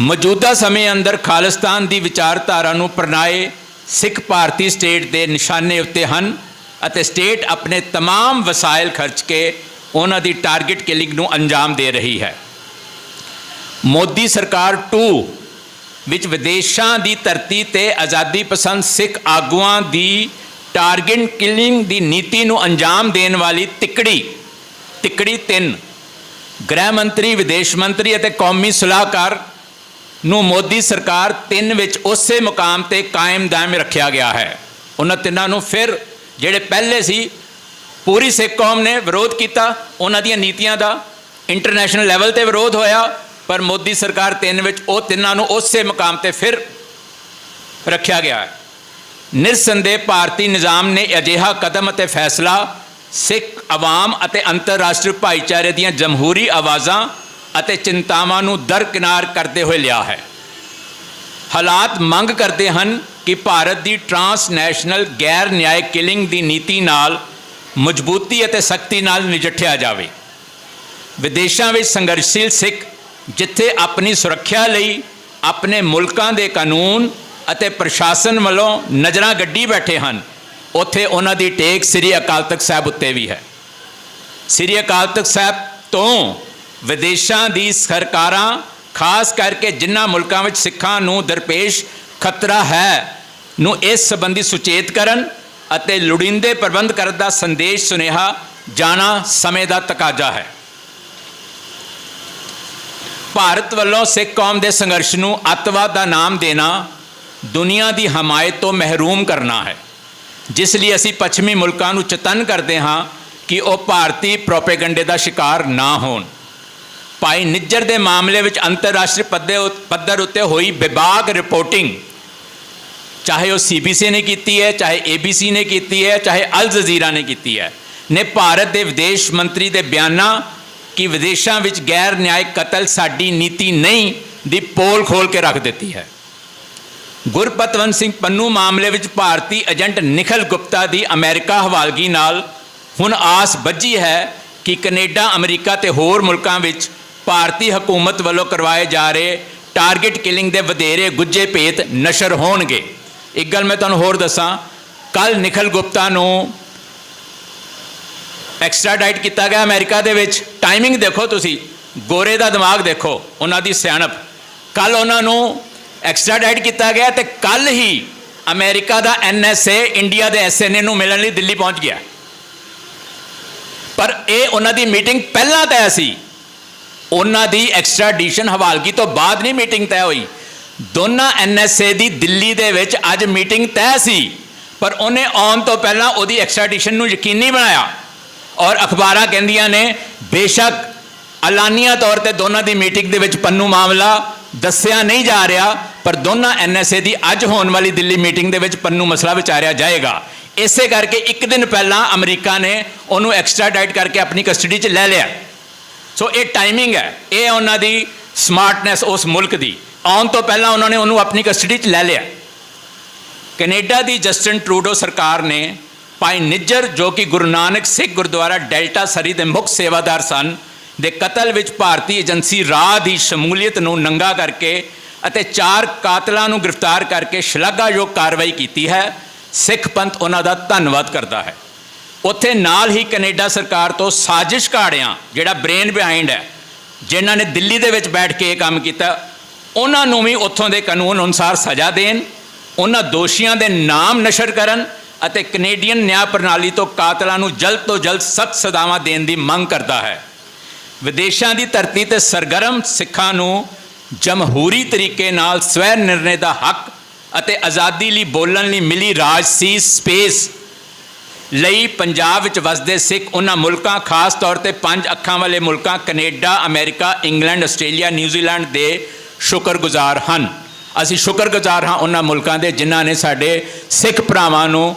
ਮੌਜੂਦਾ ਸਮੇਂ ਅੰਦਰ ਖਾਲਿਸਤਾਨ ਦੀ ਵਿਚਾਰਧਾਰਾ ਨੂੰ ਪ੍ਰਣਾਏ ਸਿੱਖ ਭਾਰਤੀ ਸਟੇਟ ਦੇ ਨਿਸ਼ਾਨੇ ਉੱਤੇ ਹਨ ਅਤੇ ਸਟੇਟ ਆਪਣੇ तमाम ਵਸਾਇਲ ਖਰਚ ਕੇ ਉਹਨਾਂ ਦੀ ਟਾਰਗੇਟ ਕਿਲਿੰਗ ਨੂੰ ਅੰਜਾਮ ਦੇ ਰਹੀ ਹੈ। ਮੋਦੀ ਸਰਕਾਰ 2 ਵਿੱਚ ਵਿਦੇਸ਼ਾਂ ਦੀ ਧਰਤੀ ਤੇ ਆਜ਼ਾਦੀ ਪਸੰਦ ਸਿੱਖ ਆਗੂਆਂ ਦੀ ਟਾਰਗੇਟ ਕਿਲਿੰਗ ਦੀ ਨੀਤੀ ਨੂੰ ਅੰਜਾਮ ਦੇਣ ਵਾਲੀ ਤਿੱਕੜੀ 3 ਗ੍ਰਹਿ ਮੰਤਰੀ, ਵਿਦੇਸ਼ ਮੰਤਰੀ ਅਤੇ ਕੌਮੀ ਸਲਾਹਕਾਰ ਨੂੰ ਮੋਦੀ ਸਰਕਾਰ 3 ਵਿੱਚ ਉਸੇ ਮੁਕਾਮ ਤੇ ਕਾਇਮ ਦਾਇਮ ਰੱਖਿਆ ਗਿਆ ਹੈ। ਉਹਨਾਂ ਤਿੰਨਾਂ ਨੂੰ ਫਿਰ ਜਿਹੜੇ ਪਹਿਲੇ ਸੀ ਪੂਰੀ ਸਿੱਖ ਕੌਮ ਨੇ ਵਿਰੋਧ ਕੀਤਾ, ਉਹਨਾਂ ਦੀਆਂ ਨੀਤੀਆਂ ਦਾ ਇੰਟਰਨੈਸ਼ਨਲ ਲੈਵਲ ਤੇ ਵਿਰੋਧ ਹੋਇਆ, ਪਰ ਮੋਦੀ ਸਰਕਾਰ 3 ਵਿੱਚ ਉਹ ਤਿੰਨਾਂ ਨੂੰ ਉਸੇ ਮੁਕਾਮ ਤੇ ਫਿਰ ਰੱਖਿਆ ਗਿਆ ਹੈ। ਨਿਰਸੰਦੇਹ ਭਾਰਤੀ ਨਿਜ਼ਾਮ ਨੇ ਅਜਿਹਾ ਕਦਮ ਅਤੇ ਫੈਸਲਾ ਸਿੱਖ ਆਵਾਮ ਅਤੇ ਅੰਤਰਰਾਸ਼ਟਰੀ ਭਾਈਚਾਰੇ ਦੀਆਂ ਜਮਹੂਰੀ ਆਵਾਜ਼ਾਂ ਅਤੇ ਚਿੰਤਾਵਾਂ ਨੂੰ ਦਰਕਿਨਾਰ ਕਰਦੇ ਹੋਏ ਲਿਆ ਹੈ। ਹਾਲਾਤ ਮੰਗ ਕਰਦੇ ਹਨ ਕਿ ਭਾਰਤ ਦੀ ਟਰਾਂਸਨੈਸ਼ਨਲ ਗੈਰ ਨਿਆਇਕ ਕਿਲਿੰਗ ਦੀ ਨੀਤੀ ਨਾਲ ਮਜ਼ਬੂਤੀ ਅਤੇ ਸਖਤੀ ਨਾਲ ਨਜਿੱਠਿਆ ਜਾਵੇ। ਵਿਦੇਸ਼ਾਂ ਵਿੱਚ ਸੰਘਰਸ਼ਸ਼ੀਲ ਸਿੱਖ ਜਿੱਥੇ ਆਪਣੀ ਸੁਰੱਖਿਆ ਲਈ ਆਪਣੇ ਮੁਲਕਾਂ ਦੇ ਕਾਨੂੰਨ ਅਤੇ ਪ੍ਰਸ਼ਾਸਨ ਵੱਲੋਂ ਨਜ਼ਰਾਂ ਗੱਡੀ ਬੈਠੇ ਹਨ, ਉੱਥੇ ਉਹਨਾਂ ਦੀ ਟੇਕ ਸ੍ਰੀ ਅਕਾਲ ਤਖਤ ਸਾਹਿਬ ਉੱਤੇ ਵੀ ਹੈ। ਸ੍ਰੀ ਅਕਾਲ ਤਖਤ ਸਾਹਿਬ ਤੋਂ ਵਿਦੇਸ਼ਾਂ ਦੀ ਸਰਕਾਰਾਂ, ਖਾਸ ਕਰਕੇ ਜਿਨ੍ਹਾਂ ਮੁਲਕਾਂ ਵਿੱਚ ਸਿੱਖਾਂ ਨੂੰ ਦਰਪੇਸ਼ ਖਤਰਾ ਹੈ, ਨੂੰ ਇਸ ਸੰਬੰਧੀ ਸੁਚੇਤ ਕਰਨ ਅਤੇ ਲੋੜੀਂਦੇ ਪ੍ਰਬੰਧ ਕਰਨ ਦਾ ਸੰਦੇਸ਼ ਸੁਨੇਹਾ ਜਾਣਾ ਸਮੇਂ ਦਾ ਤਕਾਜ਼ਾ ਹੈ। ਭਾਰਤ ਵੱਲੋਂ ਸਿੱਖ ਕੌਮ ਦੇ ਸੰਘਰਸ਼ ਨੂੰ ਅੱਤਵਾਦ ਦਾ ਨਾਮ ਦੇਣਾ ਦੁਨੀਆ ਦੀ ਹਮਾਇਤ ਤੋਂ ਮਹਿਰੂਮ ਕਰਨਾ ਹੈ, ਜਿਸ ਲਈ ਅਸੀਂ ਪੱਛਮੀ ਮੁਲਕਾਂ ਨੂੰ ਚੇਤੰਨ ਕਰਦੇ ਹਾਂ ਕਿ ਉਹ ਭਾਰਤੀ ਪ੍ਰੋਪੇਗੰਡੇ ਦਾ ਸ਼ਿਕਾਰ ਨਾ ਹੋਣ। ਭਾਈ ਨਿੱਜਰ ਦੇ ਮਾਮਲੇ ਵਿੱਚ ਅੰਤਰਰਾਸ਼ਟਰੀ ਪੱਧਰ ਉੱਤੇ ਹੋਈ ਬੇਬਾਕ ਰਿਪੋਰਟਿੰਗ, ਚਾਹੇ ਉਹ CBC ਨੇ ਕੀਤੀ ਹੈ, ਚਾਹੇ ABC ਨੇ ਕੀਤੀ ਹੈ, ਚਾਹੇ ਅਲ ਜਜ਼ੀਰਾ ਨੇ ਕੀਤੀ ਹੈ, ਨੇ ਭਾਰਤ ਦੇ ਵਿਦੇਸ਼ ਮੰਤਰੀ ਦੇ ਬਿਆਨਾਂ ਕਿ ਵਿਦੇਸ਼ਾਂ ਵਿੱਚ ਗੈਰ ਨਿਆਇਕ ਕਤਲ ਸਾਡੀ ਨੀਤੀ ਨਹੀਂ ਦੀ ਪੋਲ ਖੋਲ ਕੇ ਰੱਖ ਦਿੱਤੀ ਹੈ। ਗੁਰਪਤਵੰਤ ਸਿੰਘ ਪੰਨੂ ਮਾਮਲੇ ਵਿੱਚ ਭਾਰਤੀ ਏਜੰਟ ਨਿਖਿਲ ਗੁਪਤਾ ਦੀ ਅਮਰੀਕਾ ਹਵਾਲਗੀ ਨਾਲ ਹੁਣ ਆਸ ਬੱਝੀ ਹੈ ਕਿ ਕੈਨੇਡਾ, ਅਮਰੀਕਾ ਤੇ ਹੋਰ ਮੁਲਕਾਂ ਵਿੱਚ ਭਾਰਤੀ ਹਕੂਮਤ ਵੱਲੋਂ ਕਰਵਾਏ ਜਾ ਰਹੇ ਟਾਰਗੇਟ ਕਿਲਿੰਗ ਦੇ ਵਧੇਰੇ ਗੁੱਝੇ ਭੇਤ ਨਸ਼ਰ ਹੋਣਗੇ। ਇੱਕ ਗੱਲ ਮੈਂ ਤੁਹਾਨੂੰ ਹੋਰ ਦੱਸਾਂ, ਕੱਲ ਨਿਖਿਲ ਗੁਪਤਾ ਨੂੰ ਐਕਸਟ੍ਰਾਡਾਈਟ ਕੀਤਾ ਗਿਆ ਅਮਰੀਕਾ ਦੇ ਵਿੱਚ। ਟਾਈਮਿੰਗ ਦੇਖੋ ਤੁਸੀਂ, ਗੋਰੇ ਦਾ ਦਿਮਾਗ ਦੇਖੋ, ਉਹਨਾਂ ਦੀ ਸਿਆਣਪ। ਕੱਲ ਉਹਨਾਂ ਨੂੰ ਐਕਸਟ੍ਰਾਡਾਈਟ ਕੀਤਾ ਗਿਆ ਤੇ ਕੱਲ ਹੀ ਅਮਰੀਕਾ ਦਾ NSA ਇੰਡੀਆ ਦੇ SNA ਨੂੰ ਮਿਲਣ ਲਈ ਦਿੱਲੀ ਪਹੁੰਚ ਗਿਆ। ਪਰ ਇਹ ਉਹਨਾਂ ਦੀ ਮੀਟਿੰਗ ਪਹਿਲਾਂ ਤੈਅ ਸੀ, ਉਹਨਾਂ ਦੀ ਐਕਸਟ੍ਰਾਡੀਸ਼ਨ ਹਵਾਲਗੀ ਤੋਂ ਬਾਅਦ ਨਹੀਂ ਮੀਟਿੰਗ ਤੈਅ ਹੋਈ। ਦੋਨਾਂ NSA ਦੀ ਦਿੱਲੀ ਦੇ ਵਿੱਚ ਅੱਜ ਮੀਟਿੰਗ ਤੈਅ ਸੀ, ਪਰ ਉਹਨੇ ਆਉਣ ਤੋਂ ਪਹਿਲਾਂ ਉਹਦੀ ਐਕਸਟ੍ਰਾਡੀਸ਼ਨ ਨੂੰ ਯਕੀਨੀ ਬਣਾਇਆ। ਔਰ ਅਖਬਾਰਾਂ ਕਹਿੰਦੀਆਂ ਨੇ ਬੇਸ਼ੱਕ ਐਲਾਨੀਆ ਤੌਰ ਤੇ ਦੋਨਾਂ ਦੀ ਮੀਟਿੰਗ ਦੇ ਵਿੱਚ ਪੰਨੂ ਮਾਮਲਾ ਦੱਸਿਆ ਨਹੀਂ ਜਾ ਰਿਹਾ, ਪਰ ਦੋਨਾਂ NSA ਦੀ ਅੱਜ ਹੋਣ ਵਾਲੀ ਦਿੱਲੀ ਮੀਟਿੰਗ ਦੇ ਵਿੱਚ ਪੰਨੂ ਮਸਲਾ ਵਿਚਾਰਿਆ ਜਾਏਗਾ। ਇਸੇ ਕਰਕੇ ਇੱਕ ਦਿਨ ਪਹਿਲਾਂ ਅਮਰੀਕਾ ਨੇ ਉਹਨੂੰ ਐਕਸਟ੍ਰਾਡਾਈਟ ਕਰਕੇ ਆਪਣੀ ਕਸਟਡੀ 'ਚ ਲੈ ਲਿਆ। ਸੋ ਇਹ ਟਾਈਮਿੰਗ ਹੈ, ਇਹ ਉਹਨਾਂ ਦੀ ਸਮਾਰਟਨੈਸ ਉਸ ਮੁਲਕ ਦੀ। ਆਉਣ ਤੋਂ ਪਹਿਲਾਂ ਉਹਨਾਂ ਨੇ ਉਹਨੂੰ ਆਪਣੀ ਕਸਟਡੀ 'ਚ ਲੈ ਲਿਆ। ਕੈਨੇਡਾ ਦੀ ਜਸਟਿਨ ਟਰੂਡੋ ਸਰਕਾਰ ਨੇ ਭਾਈ ਨਿੱਜਰ, ਜੋ ਕਿ ਗੁਰੂ ਨਾਨਕ ਸਿੱਖ ਗੁਰਦੁਆਰਾ ਡੈਲਟਾ ਸਰੀ ਦੇ ਮੁੱਖ ਸੇਵਾਦਾਰ ਸਨ, ਦੇ ਕਤਲ ਵਿੱਚ ਭਾਰਤੀ ਏਜੰਸੀ ਰਾਹ ਦੀ ਸ਼ਮੂਲੀਅਤ ਨੂੰ ਨੰਗਾ ਕਰਕੇ ਅਤੇ 4 ਕਾਤਲਾਂ ਨੂੰ ਗ੍ਰਿਫਤਾਰ ਕਰਕੇ ਸ਼ਲਾਘਾਯੋਗ ਕਾਰਵਾਈ ਕੀਤੀ ਹੈ। ਸਿੱਖ ਪੰਥ ਉਹਨਾਂ ਦਾ ਧੰਨਵਾਦ ਕਰਦਾ ਹੈ। ਉੱਥੇ ਨਾਲ ਹੀ ਕੈਨੇਡਾ ਸਰਕਾਰ ਤੋਂ ਸਾਜ਼ਿਸ਼ ਘਾੜਿਆਂ, ਜਿਹੜਾ ਬ੍ਰੇਨ ਬਿਹਾਈਂਡ ਹੈ, ਜਿਨ੍ਹਾਂ ਨੇ ਦਿੱਲੀ ਦੇ ਵਿੱਚ ਬੈਠ ਕੇ ਇਹ ਕੰਮ ਕੀਤਾ, ਉਹਨਾਂ ਨੂੰ ਵੀ ਉੱਥੋਂ ਦੇ ਕਾਨੂੰਨ ਅਨੁਸਾਰ ਸਜ਼ਾ ਦੇਣ, ਉਹਨਾਂ ਦੋਸ਼ੀਆਂ ਦੇ ਨਾਮ ਨਸ਼ਰ ਕਰਨ ਅਤੇ ਕੈਨੇਡੀਅਨ ਨਿਆਂ ਪ੍ਰਣਾਲੀ ਤੋਂ ਕਾਤਲਾਂ ਨੂੰ ਜਲਦ ਤੋਂ ਜਲਦ ਸਖਤ ਸਜ਼ਾਵਾਂ ਦੇਣ ਦੀ ਮੰਗ ਕਰਦਾ ਹੈ। ਵਿਦੇਸ਼ਾਂ ਦੀ ਧਰਤੀ ਤੇ ਸਰਗਰਮ ਸਿੱਖਾਂ ਨੂੰ ਜਮਹੂਰੀ ਤਰੀਕੇ ਨਾਲ ਸਵੈ ਨਿਰਣੇ ਦਾ ਹੱਕ ਅਤੇ ਆਜ਼ਾਦੀ ਲਈ ਬੋਲਣ ਲਈ ਮਿਲੀ ਰਾਜਸੀ ਸਪੇਸ ਲਈ ਪੰਜਾਬ ਵਿੱਚ ਵਸਦੇ ਸਿੱਖ ਉਹਨਾਂ ਮੁਲਕਾਂ, ਖਾਸ ਤੌਰ ਤੇ 5 ਅੱਖਾਂ ਵਾਲੇ ਮੁਲਕਾਂ Canada, America, England, Australia, New Zealand ਦੇ ਸ਼ੁਕਰਗੁਜ਼ਾਰ ਹਨ। ਅਸੀਂ ਸ਼ੁਕਰਗੁਜ਼ਾਰ ਹਾਂ ਉਹਨਾਂ ਮੁਲਕਾਂ ਦੇ ਜਿਨ੍ਹਾਂ ਨੇ ਸਾਡੇ ਸਿੱਖ ਭਰਾਵਾਂ ਨੂੰ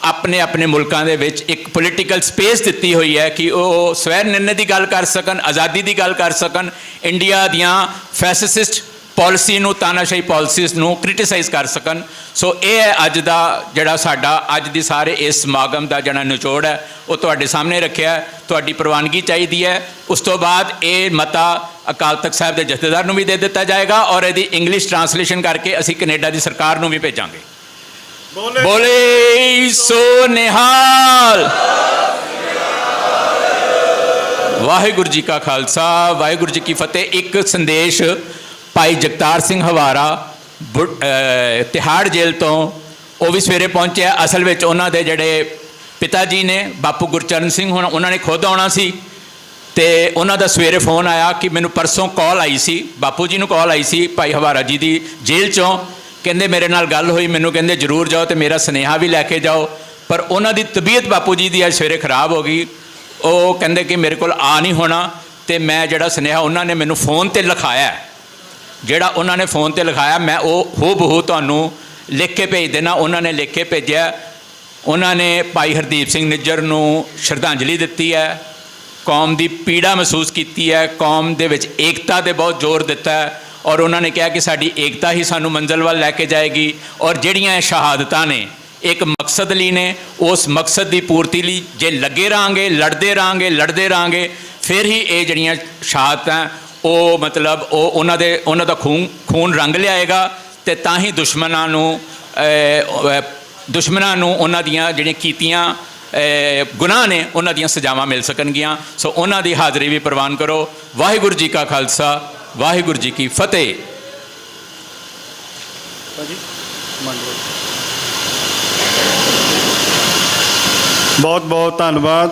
ਆਪਣੇ ਆਪਣੇ ਮੁਲਕਾਂ ਦੇ ਵਿੱਚ ਇੱਕ ਪੋਲੀਟੀਕਲ ਸਪੇਸ ਦਿੱਤੀ ਹੋਈ ਹੈ ਕਿ ਉਹ ਸਵੈ ਨਿਰਣੇ ਦੀ ਗੱਲ ਕਰ ਸਕਣ, ਆਜ਼ਾਦੀ ਦੀ ਗੱਲ ਕਰ ਸਕਣ, ਇੰਡੀਆ ਦੀਆਂ ਫੈਸਿਸਟ ਪਾਲਿਸੀ ਨੂੰ, ਤਾਨਾਸ਼ਾਹੀ ਪਾਲਿਸੀਜ਼ ਨੂੰ ਕ੍ਰਿਟੀਸਾਈਜ਼ ਕਰ ਸਕਣ। ਸੋ ਇਹ ਹੈ ਅੱਜ ਦਾ ਜਿਹੜਾ ਸਾਡਾ ਅੱਜ ਦੀ ਸਾਰੇ ਇਸ ਸਮਾਗਮ ਦਾ ਜਿਹੜਾ ਨਿਚੋੜ ਹੈ, ਉਹ ਤੁਹਾਡੇ ਸਾਹਮਣੇ ਰੱਖਿਆ। ਤੁਹਾਡੀ ਪ੍ਰਵਾਨਗੀ ਚਾਹੀਦੀ ਹੈ। ਉਸ ਤੋਂ ਬਾਅਦ ਇਹ ਮਤਾ ਅਕਾਲ ਤਖਤ ਸਾਹਿਬ ਦੇ ਜਥੇਦਾਰ ਨੂੰ ਵੀ ਦੇ ਦਿੱਤਾ ਜਾਏਗਾ ਔਰ ਇਹਦੀ ਇੰਗਲਿਸ਼ ਟਰਾਂਸਲੇਸ਼ਨ ਕਰਕੇ ਅਸੀਂ ਕੈਨੇਡਾ ਦੀ ਸਰਕਾਰ ਨੂੰ ਵੀ ਭੇਜਾਂਗੇ। ਬੋਲੇ ਸੋ ਨਿਹਾਲ। ਵਾਹਿਗੁਰੂ ਜੀ ਕਾ ਖਾਲਸਾ, ਵਾਹਿਗੁਰੂ ਜੀ ਕੀ ਫਤਿਹ। ਇੱਕ ਸੰਦੇਸ਼ ਭਾਈ ਜਗਤਾਰ ਸਿੰਘ ਹਵਾਰਾ ਤਿਹਾੜ ਜੇਲ੍ਹ ਤੋਂ, ਉਹ ਵੀ ਸਵੇਰੇ ਪਹੁੰਚਿਆ। ਅਸਲ ਵਿੱਚ ਉਹਨਾਂ ਦੇ ਜਿਹੜੇ ਪਿਤਾ ਜੀ ਨੇ ਬਾਪੂ ਗੁਰਚਰਨ ਸਿੰਘ, ਹੁਣ ਉਹਨਾਂ ਨੇ ਖੁਦ ਆਉਣਾ ਸੀ ਤੇ ਉਹਨਾਂ ਦਾ ਸਵੇਰੇ ਫੋਨ ਆਇਆ ਕਿ ਮੈਨੂੰ ਪਰਸੋਂ ਕਾਲ ਆਈ ਸੀ, ਬਾਪੂ ਜੀ ਨੂੰ ਕਾਲ ਆਈ ਸੀ ਭਾਈ ਹਵਾਰਾ ਜੀ ਦੀ ਜੇਲ੍ਹ 'ਚੋਂ। ਕਹਿੰਦੇ ਮੇਰੇ ਨਾਲ ਗੱਲ ਹੋਈ, ਮੈਨੂੰ ਕਹਿੰਦੇ ਜ਼ਰੂਰ ਜਾਓ ਤੇ ਮੇਰਾ ਸੁਨੇਹਾ ਵੀ ਲੈ ਕੇ ਜਾਓ। ਪਰ ਉਹਨਾਂ ਦੀ ਤਬੀਅਤ ਬਾਪੂ ਜੀ ਦੀ ਅੱਜ ਸਵੇਰੇ ਖਰਾਬ ਹੋ ਗਈ। ਉਹ ਕਹਿੰਦੇ ਕਿ ਮੇਰੇ ਕੋਲ ਆ ਨਹੀਂ ਹੋਣਾ। ਤੇ ਮੈਂ ਜਿਹੜਾ ਸੁਨੇਹਾ ਉਹਨਾਂ ਨੇ ਮੈਨੂੰ ਫੋਨ ਤੇ ਲਿਖਾਇਆ, ਜਿਹੜਾ ਉਹਨਾਂ ਨੇ ਫੋਨ ਤੇ ਲਿਖਾਇਆ, ਮੈਂ ਉਹ ਹੂ ਬਹੂ ਤੁਹਾਨੂੰ ਲਿਖ ਕੇ ਭੇਜ ਦੇਣਾ। ਉਹਨਾਂ ਨੇ ਲਿਖ ਕੇ ਭੇਜਿਆ। ਉਹਨਾਂ ਨੇ ਭਾਈ ਹਰਦੀਪ ਸਿੰਘ ਨਿੱਜਰ ਨੂੰ ਸ਼ਰਧਾਂਜਲੀ ਦਿੱਤੀ ਹੈ, ਕੌਮ ਦੀ ਪੀੜਾ ਮਹਿਸੂਸ ਕੀਤੀ ਹੈ, ਕੌਮ ਦੇ ਵਿੱਚ ਏਕਤਾ 'ਤੇ ਬਹੁਤ ਜ਼ੋਰ ਦਿੱਤਾ ਹੈ ਔਰ ਉਹਨਾਂ ਨੇ ਕਿਹਾ ਕਿ ਸਾਡੀ ਏਕਤਾ ਹੀ ਸਾਨੂੰ ਮੰਜ਼ਿਲ ਵੱਲ ਲੈ ਕੇ ਜਾਏਗੀ। ਔਰ ਜਿਹੜੀਆਂ ਇਹ ਸ਼ਹਾਦਤਾਂ ਨੇ ਇੱਕ ਮਕਸਦ ਲਈ ਨੇ, ਉਸ ਮਕਸਦ ਦੀ ਪੂਰਤੀ ਲਈ ਜੇ ਲੱਗੇ ਰਹਾਂਗੇ, ਲੜਦੇ ਰਹਾਂਗੇ, ਫਿਰ ਹੀ ਇਹ ਜਿਹੜੀਆਂ ਸ਼ਹਾਦਤਾਂ ਉਹ ਮਤਲਬ ਉਹ ਉਹਨਾਂ ਦਾ ਖੂਨ ਰੰਗ ਲਿਆਏਗਾ ਤੇ ਤਾਂ ਹੀ ਦੁਸ਼ਮਣਾਂ ਨੂੰ ਉਹਨਾਂ ਦੀਆਂ ਜਿਹੜੀਆਂ ਕੀਤੀਆਂ ਗੁਨਾਹ ਨੇ ਉਹਨਾਂ ਦੀਆਂ ਸਜ਼ਾਵਾਂ ਮਿਲ ਸਕਣਗੀਆਂ। ਸੋ ਉਹਨਾਂ ਦੀ ਹਾਜ਼ਰੀ ਵੀ ਪ੍ਰਵਾਨ ਕਰੋ। ਵਾਹਿਗੁਰੂ ਜੀ ਕਾ ਖਾਲਸਾ, ਵਾਹਿਗੁਰੂ ਜੀ ਕੀ ਫਤਿਹ। ਬਹੁਤ ਬਹੁਤ ਧੰਨਵਾਦ।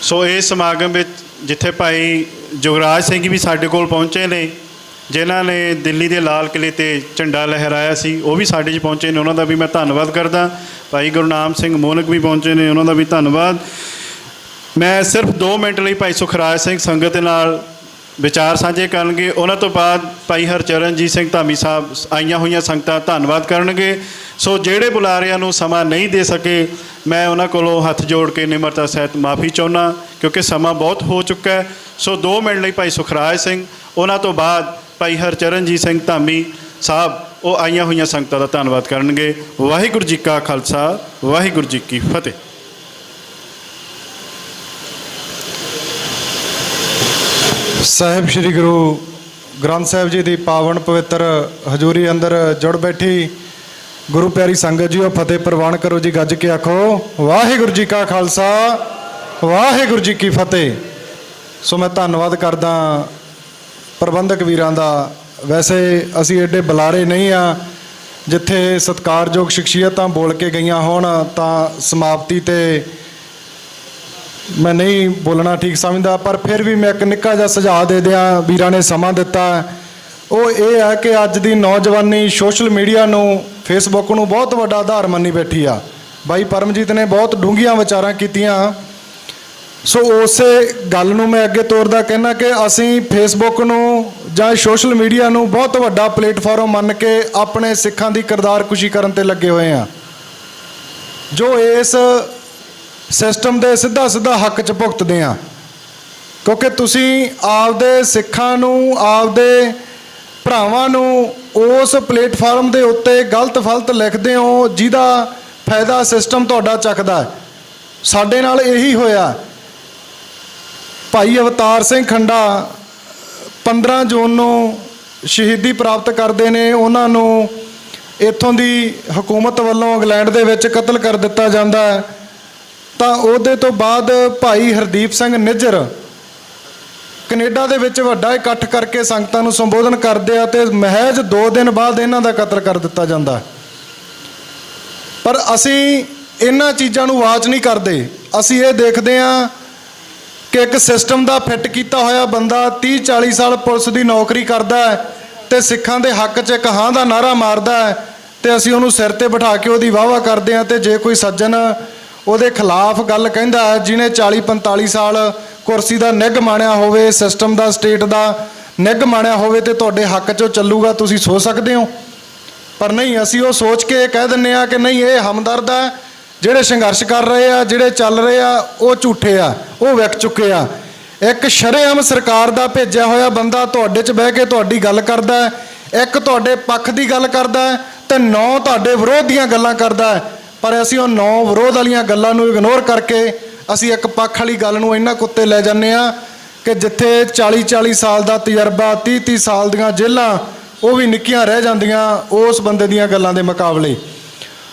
ਸੋ ਇਸ ਸਮਾਗਮ ਵਿੱਚ ਜਿੱਥੇ ਭਾਈ ਜੁਗਰਾਜ ਸਿੰਘ ਵੀ ਸਾਡੇ ਕੋਲ ਪਹੁੰਚੇ ਨੇ, ਜਿਨ੍ਹਾਂ ਨੇ ਦਿੱਲੀ ਦੇ ਲਾਲ ਕਿਲੇ ਤੇ ਝੰਡਾ ਲਹਿਰਾਇਆ ਸੀ, ਉਹ ਵੀ ਸਾਡੇ 'ਚ ਪਹੁੰਚੇ ਨੇ, ਉਹਨਾਂ ਦਾ ਵੀ ਮੈਂ ਧੰਨਵਾਦ ਕਰਦਾ। ਭਾਈ ਗੁਰਨਾਮ ਸਿੰਘ ਮੋਨਕ ਵੀ ਪਹੁੰਚੇ ਨੇ, ਉਹਨਾਂ ਦਾ ਵੀ ਧੰਨਵਾਦ। ਮੈਂ ਸਿਰਫ 2 ਮਿੰਟ ਲਈ ਭਾਈ ਸੁਖਰਾਜ ਸਿੰਘ ਸੰਗਤ ਦੇ ਨਾਲ ਵਿਚਾਰ ਸਾਂਝੇ ਕਰਨਗੇ। ਉਹਨਾਂ ਤੋਂ ਬਾਅਦ ਭਾਈ ਹਰਚਰਨਜੀਤ ਸਿੰਘ ਧਾਮੀ ਸਾਹਿਬ ਆਈਆਂ ਹੋਈਆਂ ਸੰਗਤਾਂ ਧੰਨਵਾਦ ਕਰਨਗੇ। ਸੋ ਜਿਹੜੇ ਬੁਲਾਰਿਆਂ ਨੂੰ ਸਮਾਂ ਨਹੀਂ ਦੇ ਸਕੇ, ਮੈਂ ਉਹਨਾਂ ਕੋਲੋਂ ਹੱਥ ਜੋੜ ਕੇ ਨਿਮਰਤਾ ਸਹਿਤ ਮਾਫੀ ਚਾਹੁੰਦਾ, ਕਿਉਂਕਿ ਸਮਾਂ ਬਹੁਤ ਹੋ ਚੁੱਕਾ ਹੈ। ਸੋ 2 ਮਿੰਟ ਲਈ ਭਾਈ ਸੁਖਰਾਜ ਸਿੰਘ, ਉਹਨਾਂ ਤੋਂ ਬਾਅਦ ਭਾਈ ਹਰਚਰਨਜੀਤ ਸਿੰਘ ਧਾਮੀ ਸਾਹਿਬ, ਉਹ ਆਈਆਂ ਹੋਈਆਂ ਸੰਗਤਾਂ ਦਾ ਧੰਨਵਾਦ ਕਰਨਗੇ। ਵਾਹਿਗੁਰੂ ਜੀ ਕਾ ਖਾਲਸਾ, ਵਾਹਿਗੁਰੂ ਜੀ ਕੀ ਫਤਿਹ। ਸਾਹਿਬ ਸ੍ਰੀ ਗੁਰੂ ਗ੍ਰੰਥ ਸਾਹਿਬ ਜੀ ਦੀ ਪਾਵਨ ਪਵਿੱਤਰ ਹਜ਼ੂਰੀ ਅੰਦਰ ਜੁੜ ਬੈਠੀ ਗੁਰੂ ਪਿਆਰੀ ਸੰਗਤ ਜੀਓ, ਫਤਿਹ ਪ੍ਰਵਾਨ ਕਰੋ ਜੀ। ਗੱਜ ਕੇ ਆਖੋ ਵਾਹਿਗੁਰੂ ਜੀ ਕਾ ਖਾਲਸਾ, ਵਾਹਿਗੁਰੂ ਜੀ ਕੀ ਫਤਿਹ। ਸੋ ਮੈਂ ਧੰਨਵਾਦ ਕਰਦਾ ਪ੍ਰਬੰਧਕ ਵੀਰਾਂ ਦਾ। ਵੈਸੇ ਅਸੀਂ ਐਡੇ ਬੁਲਾਰੇ ਨਹੀਂ ਆ, ਜਿੱਥੇ ਸਤਿਕਾਰਯੋਗ ਸ਼ਖਸੀਅਤਾਂ ਬੋਲ ਕੇ ਗਈਆਂ ਹੋਣ ਤਾਂ ਸਮਾਪਤੀ 'ਤੇ ਮੈਂ ਨਹੀਂ ਬੋਲਣਾ ਠੀਕ ਸਮਝਦਾ, ਪਰ ਫਿਰ ਵੀ ਮੈਂ ਇੱਕ ਨਿੱਕਾ ਜਿਹਾ ਸੁਝਾਅ ਦੇ ਦਿਆਂ। ਵੀਰਾਂ ਨੇ ਸਮਾਂ ਦਿੱਤਾ, ਉਹ ਇਹ ਹੈ ਕਿ ਅੱਜ ਦੀ ਨੌਜਵਾਨੀ ਸੋਸ਼ਲ ਮੀਡੀਆ ਨੂੰ, ਫੇਸਬੁੱਕ ਨੂੰ ਬਹੁਤ ਵੱਡਾ ਆਧਾਰ ਮੰਨੀ ਬੈਠੀ ਆ। ਬਾਈ ਪਰਮਜੀਤ ਨੇ ਬਹੁਤ ਡੂੰਘੀਆਂ ਵਿਚਾਰਾਂ ਕੀਤੀਆਂ। ਸੋ ਉਸੇ ਗੱਲ ਨੂੰ ਮੈਂ ਅੱਗੇ ਤੋਰਦਾ ਕਹਿੰਦਾ ਕਿ ਅਸੀਂ ਫੇਸਬੁੱਕ ਨੂੰ ਜਾਂ ਸੋਸ਼ਲ ਮੀਡੀਆ ਨੂੰ ਬਹੁਤ ਵੱਡਾ ਪਲੇਟਫਾਰਮ ਮੰਨ ਕੇ ਆਪਣੇ ਸਿੱਖਾਂ ਦੀ ਕਿਰਦਾਰਕੁਸ਼ੀ ਕਰਨ 'ਤੇ ਲੱਗੇ ਹੋਏ ਆ, ਜੋ ਇਸ ਸਿਸਟਮ ਦੇ ਸਿੱਧਾ ਹੱਕ 'ਚ ਭੁਗਤਦੇ ਆ। ਕਿਉਂਕਿ ਤੁਸੀਂ ਆਪਦੇ ਸਿੱਖਾਂ ਨੂੰ, ਆਪਦੇ ਭਰਾਵਾਂ ਨੂੰ ਉਸ ਪਲੇਟਫਾਰਮ ਦੇ ਉੱਤੇ ਗਲਤ ਫਲਤ ਲਿਖਦੇ ਹੋ, ਜਿਹਦਾ ਫਾਇਦਾ ਸਿਸਟਮ ਤੁਹਾਡਾ ਚੱਕਦਾ। ਸਾਡੇ ਨਾਲ ਇਹੀ ਹੋਇਆ। ਭਾਈ ਅਵਤਾਰ ਸਿੰਘ ਖੰਡਾ 15 ਜੂਨ ਨੂੰ ਸ਼ਹੀਦੀ ਪ੍ਰਾਪਤ ਕਰਦੇ ਨੇ। ਉਹਨਾਂ ਨੂੰ ਇੱਥੋਂ ਦੀ ਹਕੂਮਤ ਵੱਲੋਂ ਇੰਗਲੈਂਡ ਦੇ ਵਿੱਚ ਕਤਲ ਕਰ ਦਿੱਤਾ ਜਾਂਦਾ ਹੈ। ਤਾਂ ਉਹਦੇ ਤੋਂ ਬਾਅਦ ਭਾਈ ਹਰਦੀਪ ਸਿੰਘ ਨਿੱਜਰ ਕੈਨੇਡਾ ਦੇ ਵਿੱਚ ਵੱਡਾ ਇਕੱਠ ਕਰਕੇ ਸੰਗਤਾਂ ਨੂੰ ਸੰਬੋਧਨ ਕਰਦੇ ਆ, ਤੇ ਮਹਿਜ਼ 2 ਦਿਨ ਬਾਅਦ ਇਹਨਾਂ ਦਾ ਕਤਲ ਕਰ ਦਿੱਤਾ ਜਾਂਦਾ। ਪਰ ਅਸੀਂ ਇਹਨਾਂ ਚੀਜ਼ਾਂ ਨੂੰ ਵਾਚ ਨਹੀਂ ਕਰਦੇ। ਅਸੀਂ ਇਹ ਦੇਖਦੇ ਹਾਂ ਕਿ ਇੱਕ ਸਿਸਟਮ ਦਾ ਫਿੱਟ ਕੀਤਾ ਹੋਇਆ ਬੰਦਾ 30-40 ਸਾਲ ਪੁਲਿਸ ਦੀ ਨੌਕਰੀ ਕਰਦਾ ਹੈ ਤੇ ਸਿੱਖਾਂ ਦੇ ਹੱਕ 'ਚ ਇੱਕ ਹਾਂ ਦਾ ਨਾਅਰਾ ਮਾਰਦਾ ਹੈ, ਤੇ ਅਸੀਂ ਉਹਨੂੰ ਸਿਰ ਤੇ ਬਿਠਾ ਕੇ ਉਹਦੀ ਵਾਹਵਾ ਕਰਦੇ ਹਾਂ। ਤੇ ਜੇ ਕੋਈ ਸੱਜਣ ਉਹਦੇ ਖਿਲਾਫ ਗੱਲ ਕਹਿੰਦਾ ਹੈ, ਜਿਹਨੇ 40-45 ਸਾਲ ਕੁਰਸੀ ਦਾ ਨਿੱਘ ਮਾਣਿਆ ਹੋਵੇ, ਸਿਸਟਮ ਦਾ, ਸਟੇਟ ਦਾ ਨਿੱਘ ਮਾਣਿਆ ਹੋਵੇ, ਤੇ ਤੁਹਾਡੇ ਹੱਕ 'ਚੋਂ ਚੱਲੂਗਾ, ਤੁਸੀਂ ਸੋਚ ਸਕਦੇ ਹੋ। ਪਰ ਨਹੀਂ, ਅਸੀਂ ਉਹ ਸੋਚ ਕੇ ਕਹਿ ਦਿੰਦੇ ਆ ਕਿ ਨਹੀਂ, ਇਹ ਹਮਦਰਦ ਹੈ, ਜਿਹੜੇ ਸੰਘਰਸ਼ ਕਰ ਰਹੇ ਆ, ਜਿਹੜੇ ਚੱਲ ਰਹੇ ਆ, ਉਹ ਝੂਠੇ ਆ, ਉਹ ਵਿਕ ਚੁੱਕੇ ਆ। ਇੱਕ ਸ਼ਰੇਆਮ ਸਰਕਾਰ ਦਾ ਭੇਜਿਆ ਹੋਇਆ ਬੰਦਾ ਤੁਹਾਡੇ 'ਚ ਬਹਿ ਕੇ ਤੁਹਾਡੀ ਗੱਲ ਕਰਦਾ, ਇੱਕ ਤੁਹਾਡੇ ਪੱਖ ਦੀ ਗੱਲ ਕਰਦਾ ਤੇ 9 ਤੁਹਾਡੇ ਵਿਰੋਧ ਦੀਆਂ ਗੱਲਾਂ ਕਰਦਾ। ਪਰ ਅਸੀਂ ਉਹ 9 ਵਿਰੋਧ ਵਾਲੀਆਂ ਗੱਲਾਂ ਨੂੰ ਇਗਨੋਰ ਕਰਕੇ ਅਸੀਂ ਇੱਕ ਪੱਖ ਵਾਲੀ ਗੱਲ ਨੂੰ ਇੰਨਾ ਕੁੱਤੇ ਲੈ ਜਾਂਦੇ ਆ ਕਿ ਜਿੱਥੇ 40-40 ਸਾਲ ਦਾ ਤਜਰਬਾ, 30-30 ਸਾਲ ਦੀਆਂ ਜੇਲ੍ਹਾਂ, ਉਹ ਵੀ ਨਿੱਕੀਆਂ ਰਹਿ ਜਾਂਦੀਆਂ ਉਸ ਬੰਦੇ ਦੀਆਂ ਗੱਲਾਂ ਦੇ ਮੁਕਾਬਲੇ।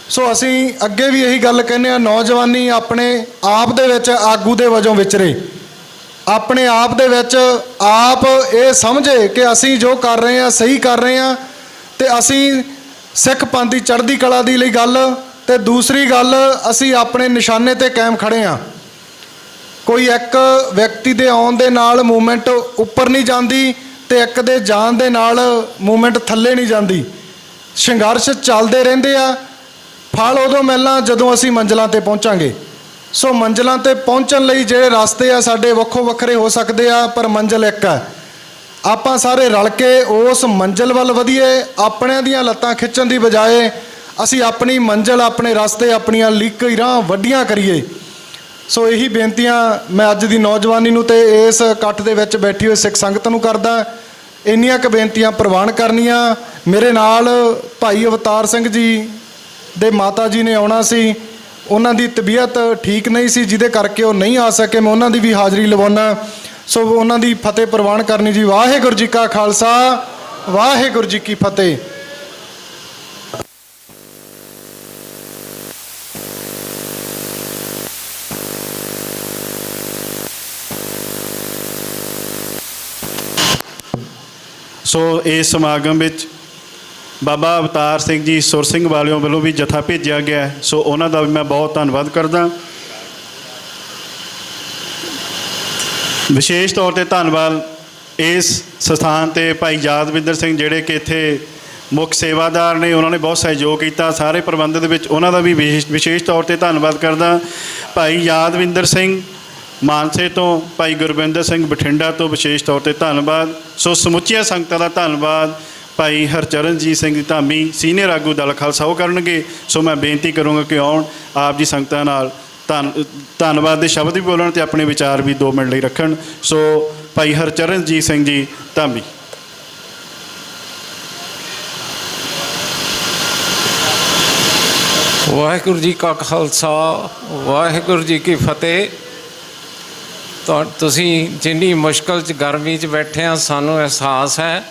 ਸੋ ਅਸੀਂ ਅੱਗੇ ਵੀ ਇਹੀ ਗੱਲ ਕਹਿੰਦੇ ਆ, ਨੌਜਵਾਨੀ ਆਪਣੇ ਆਪ ਦੇ ਵਿੱਚ ਆਗੂ ਦੇ ਵਜੋਂ ਵਿਚਰੇ, ਆਪਣੇ ਆਪ ਦੇ ਵਿੱਚ ਆਪ ਇਹ ਸਮਝੇ ਕਿ ਅਸੀਂ ਜੋ ਕਰ ਰਹੇ ਹਾਂ ਸਹੀ ਕਰ ਰਹੇ ਹਾਂ, ਤੇ ਅਸੀਂ ਸਿੱਖ ਪੰਥ ਦੀ ਚੜ੍ਹਦੀ ਕਲਾ ਦੀ ਲਈ ਗੱਲ, ਤੇ ਦੂਸਰੀ ਗੱਲ ਅਸੀਂ ਆਪਣੇ ਨਿਸ਼ਾਨੇ ਤੇ ਕਾਇਮ ਖੜੇ ਹਾਂ। ਕੋਈ ਇੱਕ ਵਿਅਕਤੀ ਦੇ ਆਉਣ ਦੇ ਨਾਲ ਮੂਵਮੈਂਟ ਉੱਪਰ ਨਹੀਂ ਜਾਂਦੀ, ਤੇ ਇੱਕ ਦੇ ਜਾਣ ਦੇ ਨਾਲ ਮੂਵਮੈਂਟ ਥੱਲੇ ਨਹੀਂ ਜਾਂਦੀ। ਸੰਘਰਸ਼ ਚੱਲਦੇ ਰਹਿੰਦੇ ਆ। ਫਲ ਉਦੋਂ ਮਿਲਣਾ ਜਦੋਂ ਅਸੀਂ ਮੰਜ਼ਿਲਾਂ ਤੇ ਪਹੁੰਚਾਂਗੇ। ਸੋ ਮੰਜ਼ਿਲਾਂ ਤੇ ਪਹੁੰਚਣ ਲਈ ਜਿਹੜੇ ਰਸਤੇ ਆ ਸਾਡੇ ਵੱਖੋ ਵੱਖਰੇ ਹੋ ਸਕਦੇ ਆ, ਪਰ ਮੰਜ਼ਿਲ ਇੱਕ ਹੈ। ਆਪਾਂ ਸਾਰੇ ਰਲ ਕੇ ਉਸ ਮੰਜ਼ਿਲ ਵੱਲ ਵਧੀਏ। ਆਪਣਿਆਂ ਦੀਆਂ ਲੱਤਾਂ ਖਿੱਚਣ ਦੀ ਬਜਾਏ ਅਸੀਂ ਆਪਣੀ ਮੰਜ਼ਿਲ, ਆਪਣੇ ਰਸਤੇ, ਆਪਣੀਆਂ ਲੀਕਾਂ ਵੱਡੀਆਂ ਕਰੀਏ। ਸੋ ਇਹੀ ਬੇਨਤੀਆਂ ਮੈਂ ਅੱਜ ਦੀ ਨੌਜਵਾਨੀ ਨੂੰ ਤੇ ਇਸ ਇਕੱਠ ਦੇ ਵਿੱਚ ਬੈਠੀ ਹੋਈ ਸਿੱਖ ਸੰਗਤ ਨੂੰ ਕਰਦਾ। ਇੰਨੀਆਂ ਕੁ ਬੇਨਤੀਆਂ ਪ੍ਰਵਾਨ ਕਰਨੀਆਂ। ਮੇਰੇ ਨਾਲ ਭਾਈ ਅਵਤਾਰ ਸਿੰਘ ਜੀ ਦੇ ਮਾਤਾ ਜੀ ਨੇ ਆਉਣਾ ਸੀ, ਉਹਨਾਂ ਦੀ ਤਬੀਅਤ ਠੀਕ ਨਹੀਂ ਸੀ, ਜਿਹਦੇ ਕਰਕੇ ਉਹ ਨਹੀਂ ਆ ਸਕੇ। ਮੈਂ ਉਹਨਾਂ ਦੀ ਵੀ ਹਾਜ਼ਰੀ ਲਵਾਉਣਾ। ਸੋ ਉਹਨਾਂ ਦੀ ਫਤਿਹ ਪ੍ਰਵਾਨ ਕਰਨੀ ਜੀ। ਵਾਹਿਗੁਰੂ ਜੀ ਕਾ ਖਾਲਸਾ, ਵਾਹਿਗੁਰੂ ਜੀ ਕੀ ਫਤਿਹ। ਸੋ ਇਸ ਸਮਾਗਮ ਵਿੱਚ ਬਾਬਾ ਅਵਤਾਰ ਸਿੰਘ ਜੀ ਸੁਰ ਸਿੰਘ ਵਾਲਿਆਂ ਵੱਲੋਂ ਵੀ ਜਥਾ ਭੇਜਿਆ ਗਿਆ ਹੈ। ਸੋ ਉਹਨਾਂ ਦਾ ਵੀ ਮੈਂ ਬਹੁਤ ਧੰਨਵਾਦ ਕਰਦਾ। ਵਿਸ਼ੇਸ਼ ਤੌਰ 'ਤੇ ਧੰਨਵਾਦ ਇਸ ਸਥਾਨ ਤੇ ਭਾਈ ਯਾਦਵਿੰਦਰ ਸਿੰਘ ਜਿਹੜੇ ਕਿ ਇੱਥੇ ਮੁੱਖ ਸੇਵਾਦਾਰ ਨੇ, ਉਹਨਾਂ ਨੇ ਬਹੁਤ ਸਹਿਯੋਗ ਕੀਤਾ ਸਾਰੇ ਪ੍ਰਬੰਧ ਦੇ ਵਿੱਚ। ਉਹਨਾਂ ਦਾ ਵੀ ਵਿਸ਼ੇਸ਼ ਤੌਰ ਤੇ ਧੰਨਵਾਦ ਕਰਦਾ। ਭਾਈ ਯਾਦਵਿੰਦਰ ਸਿੰਘ ਮਾਨਸੇ ਤੋਂ, ਭਾਈ ਗੁਰਵਿੰਦਰ ਸਿੰਘ ਬਠਿੰਡਾ ਤੋਂ ਵਿਸ਼ੇਸ਼ ਤੌਰ ਤੇ ਧੰਨਵਾਦ। ਸੋ ਸਮੁੱਚੀਆਂ ਸੰਗਤਾਂ ਦਾ ਧੰਨਵਾਦ। ਭਾਈ ਹਰਚਰਨਜੀਤ ਸਿੰਘ ਜੀ ਧਾਮੀ ਸੀਨੀਅਰ ਆਗੂ ਦਲ ਖਾਲਸਾ ਉਹ ਕਰਨਗੇ। ਸੋ ਮੈਂ ਬੇਨਤੀ ਕਰੂੰਗਾ ਕਿ ਆਉਣ ਆਪ ਜੀ ਸੰਗਤਾਂ ਨਾਲ ਧੰਨਵਾਦ ਦੇ ਸ਼ਬਦ ਵੀ ਬੋਲਣ ਤੇ ਆਪਣੇ ਵਿਚਾਰ ਵੀ 2 ਮਿੰਟ ਲਈ ਰੱਖਣ। ਸੋ ਭਾਈ ਹਰਚਰਨਜੀਤ ਸਿੰਘ ਜੀ ਧਾਮੀ। ਵਾਹਿਗੁਰੂ ਜੀ ਕਾ ਖਾਲਸਾ, ਵਾਹਿਗੁਰੂ ਜੀ ਕੀ ਫਤਿਹ। ਤੁਸੀਂ ਜਿੰਨੀ ਮੁਸ਼ਕਲ 'ਚ ਗਰਮੀ 'ਚ ਬੈਠੇ ਆ ਸਾਨੂੰ ਅਹਿਸਾਸ ਹੈ,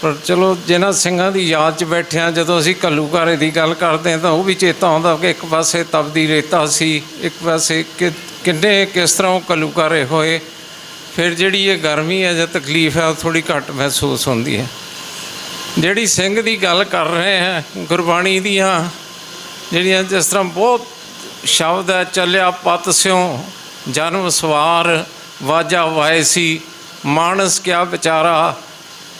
ਪਰ ਚਲੋ ਜਿਨ੍ਹਾਂ ਸਿੰਘਾਂ ਦੀ ਯਾਦ 'ਚ ਬੈਠੇ ਆ, ਜਦੋਂ ਅਸੀਂ ਘੱਲੂਘਾਰੇ ਦੀ ਗੱਲ ਕਰਦੇ ਹਾਂ ਤਾਂ ਉਹ ਵੀ ਚੇਤਾ ਆਉਂਦਾ ਕਿ ਇੱਕ ਪਾਸੇ ਤਪਦੀ ਰੇਤਾ ਸੀ, ਇੱਕ ਪਾਸੇ ਕਿੰਨੇ ਕਿਸ ਤਰ੍ਹਾਂ ਉਹ ਘੱਲੂਘਾਰੇ ਹੋਏ। ਫਿਰ ਜਿਹੜੀ ਇਹ ਗਰਮੀ ਹੈ ਜਾਂ ਤਕਲੀਫ ਹੈ ਉਹ ਥੋੜ੍ਹੀ ਘੱਟ ਮਹਿਸੂਸ ਹੁੰਦੀ ਹੈ। ਜਿਹੜੀ ਸਿੰਘ ਦੀ ਗੱਲ ਕਰ ਰਹੇ ਹੈ, ਗੁਰਬਾਣੀ ਦੀਆਂ ਜਿਹੜੀਆਂ ਜਿਸ ਤਰ੍ਹਾਂ ਬਹੁਤ ਸ਼ਬਦ ਹੈ, ਚੱਲਿਆ ਪਤ ਸਿਉ ਜਨਮ ਸਵਾਰ ਵਾਜਾ ਵਾਏ ਸੀ, ਮਾਨਸ ਕਿਆ ਵਿਚਾਰਾ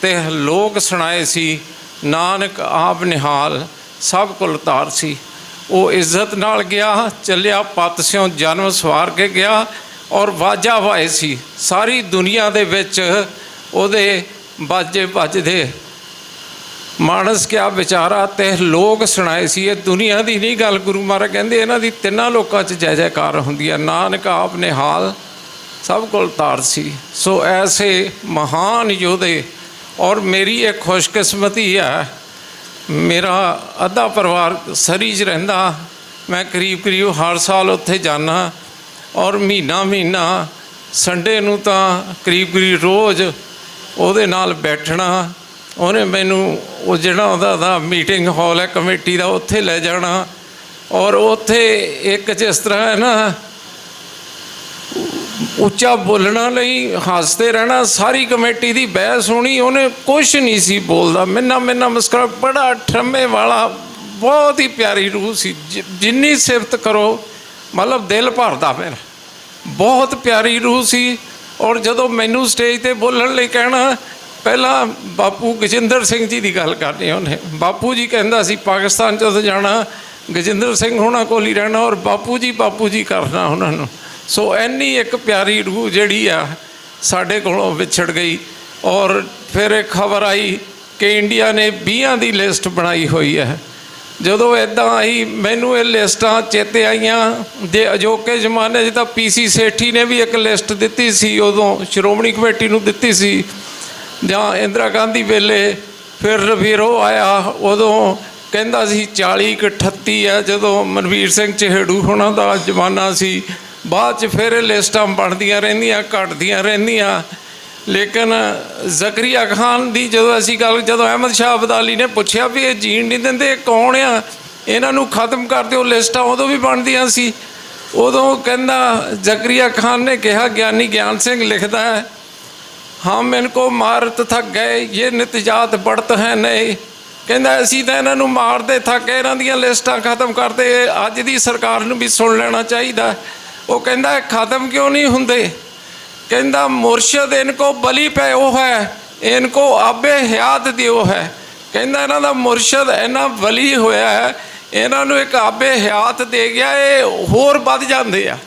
ਤੇ ਲੋਕ ਸੁਣਾਏ ਸੀ, ਨਾਨਕ ਆਪ ਨਿਹਾਲ ਸਭ ਕੁਲ ਤਾਰ ਸੀ। ਉਹ ਇੱਜ਼ਤ ਨਾਲ ਗਿਆ, ਚੱਲਿਆ ਪਤ ਸਿਉ ਜਨਮ ਸਵਾਰ ਕੇ ਗਿਆ ਔਰ ਵਾਜਾ ਵਾਏ ਸੀ। ਸਾਰੀ ਦੁਨੀਆ ਦੇ ਵਿੱਚ ਉਹਦੇ ਬਾਜੇ ਵੱਜਦੇ। ਮਾਨਸ ਕਿਆ ਵਿਚਾਰਾ ਤੇ ਲੋਕ ਸੁਣਾਏ ਸੀ। ਇਹ ਦੁਨੀਆ ਦੀ ਨਹੀਂ ਗੱਲ, ਗੁਰੂ ਮਹਾਰਾਜ ਕਹਿੰਦੇ ਇਹਨਾਂ ਦੀ ਤਿੰਨਾਂ ਲੋਕਾਂ 'ਚ ਜੈ ਜੈਕਾਰ ਹੁੰਦੀ ਹੈ। ਨਾਨਕ ਆਪ ਨਿਹਾਲ ਸਭ ਕੋਲ ਤਾਰ ਸੀ। ਸੋ ਐਸੇ ਮਹਾਨ ਯੋਧੇ। ਔਰ ਮੇਰੀ ਇੱਕ ਖੁਸ਼ਕਿਸਮਤੀ ਹੈ, ਮੇਰਾ ਅੱਧਾ ਪਰਿਵਾਰ ਸਰੀ 'ਚ ਰਹਿੰਦਾ। ਮੈਂ ਕਰੀਬ ਹਰ ਸਾਲ ਉੱਥੇ ਜਾਂਦਾ ਔਰ ਮਹੀਨਾ ਸੰਡੇ ਨੂੰ ਤਾਂ ਕਰੀਬ ਰੋਜ਼ ਉਹਦੇ ਨਾਲ ਬੈਠਣਾ। ਉਹਨੇ ਮੈਨੂੰ ਉਹ ਜਿਹੜਾ ਉਹਦਾ ਮੀਟਿੰਗ ਹਾਲ ਹੈ ਕਮੇਟੀ ਦਾ, ਉੱਥੇ ਲੈ ਜਾਣਾ ਔਰ ਉੱਥੇ ਇੱਕ ਜਿਸ ਤਰ੍ਹਾਂ ਹੈ ਨਾ ਉੱਚਾ ਬੋਲਣਾ ਲਈ ਹੱਸਦੇ ਰਹਿਣਾ। ਸਾਰੀ ਕਮੇਟੀ ਦੀ ਬਹਿਸ ਹੋਣੀ, ਉਹਨੇ ਕੁਛ ਨਹੀਂ ਸੀ ਬੋਲਦਾ, ਮਿੰਨਾ ਮੁਸਕਰਾ, ਬੜਾ ਠਰਮੇ ਵਾਲਾ, ਬਹੁਤ ਹੀ ਪਿਆਰੀ ਰੂਹ ਸੀ। ਜਿੰਨੀ ਸਿਫਤ ਕਰੋ ਮਤਲਬ ਦਿਲ ਭਰਦਾ ਮੇਰਾ। ਬਹੁਤ ਪਿਆਰੀ ਰੂਹ ਸੀ। ਔਰ ਜਦੋਂ ਮੈਨੂੰ ਸਟੇਜ 'ਤੇ ਬੋਲਣ ਲਈ ਕਹਿਣਾ, ਪਹਿਲਾਂ ਬਾਪੂ ਗਜਿੰਦਰ ਸਿੰਘ ਜੀ ਦੀ ਗੱਲ ਕਰਨੀ ਉਹਨੇ। ਬਾਪੂ ਜੀ ਕਹਿੰਦਾ ਸੀ ਪਾਕਿਸਤਾਨ ਜਦੋਂ ਜਾਣਾ ਗਜਿੰਦਰ ਸਿੰਘ ਹੋਣਾ ਕੋਲ ਹੀ ਰਹਿਣਾ ਔਰ ਬਾਪੂ ਜੀ ਕਰਨਾ ਉਹਨਾਂ ਨੂੰ। ਸੋ ਇੰਨੀ ਇੱਕ ਪਿਆਰੀ ਰੂਹ ਜਿਹੜੀ ਆ ਸਾਡੇ ਕੋਲੋਂ ਵਿਛੜ ਗਈ। ਔਰ ਫਿਰ ਇੱਕ ਖਬਰ ਆਈ ਕਿ ਇੰਡੀਆ ਨੇ 20 ਦੀ ਲਿਸਟ ਬਣਾਈ ਹੋਈ ਹੈ। ਜਦੋਂ ਇੱਦਾਂ ਆਈ ਮੈਨੂੰ ਇਹ ਲਿਸਟਾਂ ਚੇਤੇ ਆਈਆਂ ਦੇ ਅਜੋਕੇ ਜ਼ਮਾਨੇ 'ਚ ਤਾਂ PC ਸੇਠੀ ਨੇ ਵੀ ਇੱਕ ਲਿਸਟ ਦਿੱਤੀ ਸੀ, ਉਦੋਂ ਸ਼੍ਰੋਮਣੀ ਕਮੇਟੀ ਨੂੰ ਦਿੱਤੀ ਸੀ, ਜਾਂ ਇੰਦਰਾ ਗਾਂਧੀ ਵੇਲੇ। ਫਿਰ ਰਵੀਰੋ ਆਇਆ, ਉਦੋਂ ਕਹਿੰਦਾ ਸੀ 40 ਕਿ 38 ਹੈ, ਜਦੋਂ ਮਨਵੀਰ ਸਿੰਘ ਚਹੇੜੂ ਹੋਣਾ ਦਾ ਜ਼ਮਾਨਾ ਸੀ। ਬਾਅਦ 'ਚ ਫਿਰ ਇਹ ਲਿਸਟਾਂ ਬਣਦੀਆਂ ਰਹਿੰਦੀਆਂ, ਘਟਦੀਆਂ ਰਹਿੰਦੀਆਂ। ਲੇਕਿਨ ਜ਼ਕਰੀਆ ਖਾਨ ਦੀ ਜਦੋਂ ਅਸੀਂ ਗੱਲ, ਜਦੋਂ ਅਹਿਮਦ ਸ਼ਾਹ ਅਬਦਾਲੀ ਨੇ ਪੁੱਛਿਆ ਵੀ ਇਹ ਜੀਣ ਨਹੀਂ ਦਿੰਦੇ, ਇਹ ਕੌਣ ਆ, ਇਹਨਾਂ ਨੂੰ ਖਤਮ ਕਰ ਦਿਓ, ਲਿਸਟਾਂ ਉਦੋਂ ਵੀ ਬਣਦੀਆਂ ਸੀ। ਉਦੋਂ ਕਹਿੰਦਾ ਜ਼ਕਰੀਆ ਖਾਨ ਨੇ ਕਿਹਾ, ਗਿਆਨੀ ਗਿਆਨ ਸਿੰਘ ਲਿਖਦਾ ਹੈ, ਹਮ ਇनको ਮਾਰਤ ਥੱਕ ਗਏ, ਇਹ ਨਿਤਜਾਤ ਬੜਤ ਹੈ ਨਹੀਂ। ਕਹਿੰਦਾ ਅਸੀਂ ਤਾਂ ਇਹਨਾਂ ਨੂੰ ਮਾਰਦੇ ਥੱਕ ਗਏ, ਇਹਨਾਂ ਦੀਆਂ ਲਿਸਟਾਂ ਖਤਮ ਕਰਦੇ। ਅੱਜ ਦੀ ਸਰਕਾਰ ਨੂੰ ਵੀ ਸੁਣ ਲੈਣਾ ਚਾਹੀਦਾ। ਉਹ ਕਹਿੰਦਾ ਖਤਮ ਕਿਉਂ ਨਹੀਂ ਹੁੰਦੇ? ਕਹਿੰਦਾ ਮੁਰਸ਼ਦ ਇनको ਬਲੀ ਪਿਓ ਹੈ, ਇनको ਆਬੇ ਹਯਾਤ ਦਿਓ ਹੈ। ਕਹਿੰਦਾ ਇਹਨਾਂ ਦਾ ਮੁਰਸ਼ਦ ਇੰਨਾ ਬਲੀ ਹੋਇਆ ਹੈ, ਇਹਨਾਂ ਨੂੰ ਇੱਕ ਆਬੇ ਹਯਾਤ ਦੇ ਗਿਆ, ਇਹ ਹੋਰ ਵੱਧ ਜਾਂਦੇ ਆ।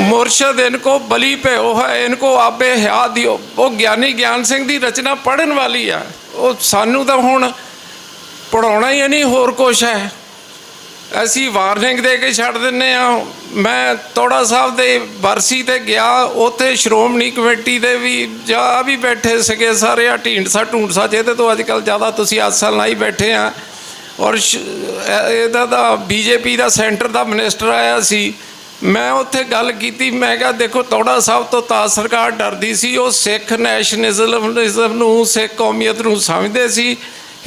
ਮੁਰਸ਼ਦ ਇनको ਬਲੀ ਪਿਓ ਹੈ, ਇनको ਆਬੇ ਹਯਾਤ ਦਿਓ। ਉਹ ਗਿਆਨੀ ਗਿਆਨ ਸਿੰਘ ਦੀ ਰਚਨਾ ਪੜ੍ਹਨ ਵਾਲੀ ਆ। ਉਹ ਸਾਨੂੰ ਤਾਂ ਹੁਣ ਪੜ੍ਹਾਉਣਾ ਹੀ ਨਹੀਂ, ਹੋਰ ਕੁਛ ਹੈ। ਅਸੀਂ ਵਾਰਨਿੰਗ ਦੇ ਕੇ ਛੱਡ ਦਿੰਦੇ ਹਾਂ। ਮੈਂ ਤੋੜਾ ਸਾਹਿਬ ਦੇ ਬਰਸੀ 'ਤੇ ਗਿਆ, ਉੱਥੇ ਸ਼੍ਰੋਮਣੀ ਕਮੇਟੀ ਦੇ ਵੀ ਜਾ ਵੀ ਬੈਠੇ ਸੀਗੇ ਸਾਰੇ। ਆ ਢੂੰਡਸਾ ਜਿਹਦੇ ਤੋਂ ਅੱਜ ਕੱਲ੍ਹ ਜ਼ਿਆਦਾ ਤੁਸੀਂ ਆਸਾਂ ਲਾਈ ਬੈਠੇ ਆ। ਔਰ ਇਹਦਾ ਦਾ BJP ਦਾ ਸੈਂਟਰ ਦਾ ਮਿਨਿਸਟਰ ਆਇਆ ਸੀ। ਮੈਂ ਉੱਥੇ ਗੱਲ ਕੀਤੀ, ਮੈਂ ਕਿਹਾ ਦੇਖੋ ਤੋੜਾ ਸਾਹਿਬ ਤੋਂ ਤਾਂ ਸਰਕਾਰ ਡਰਦੀ ਸੀ, ਉਹ ਸਿੱਖ ਨੈਸ਼ਨਲਿਜ਼ਮ ਨੂੰ, ਸਿੱਖ ਕੌਮੀਅਤ ਨੂੰ ਸਮਝਦੇ ਸੀ।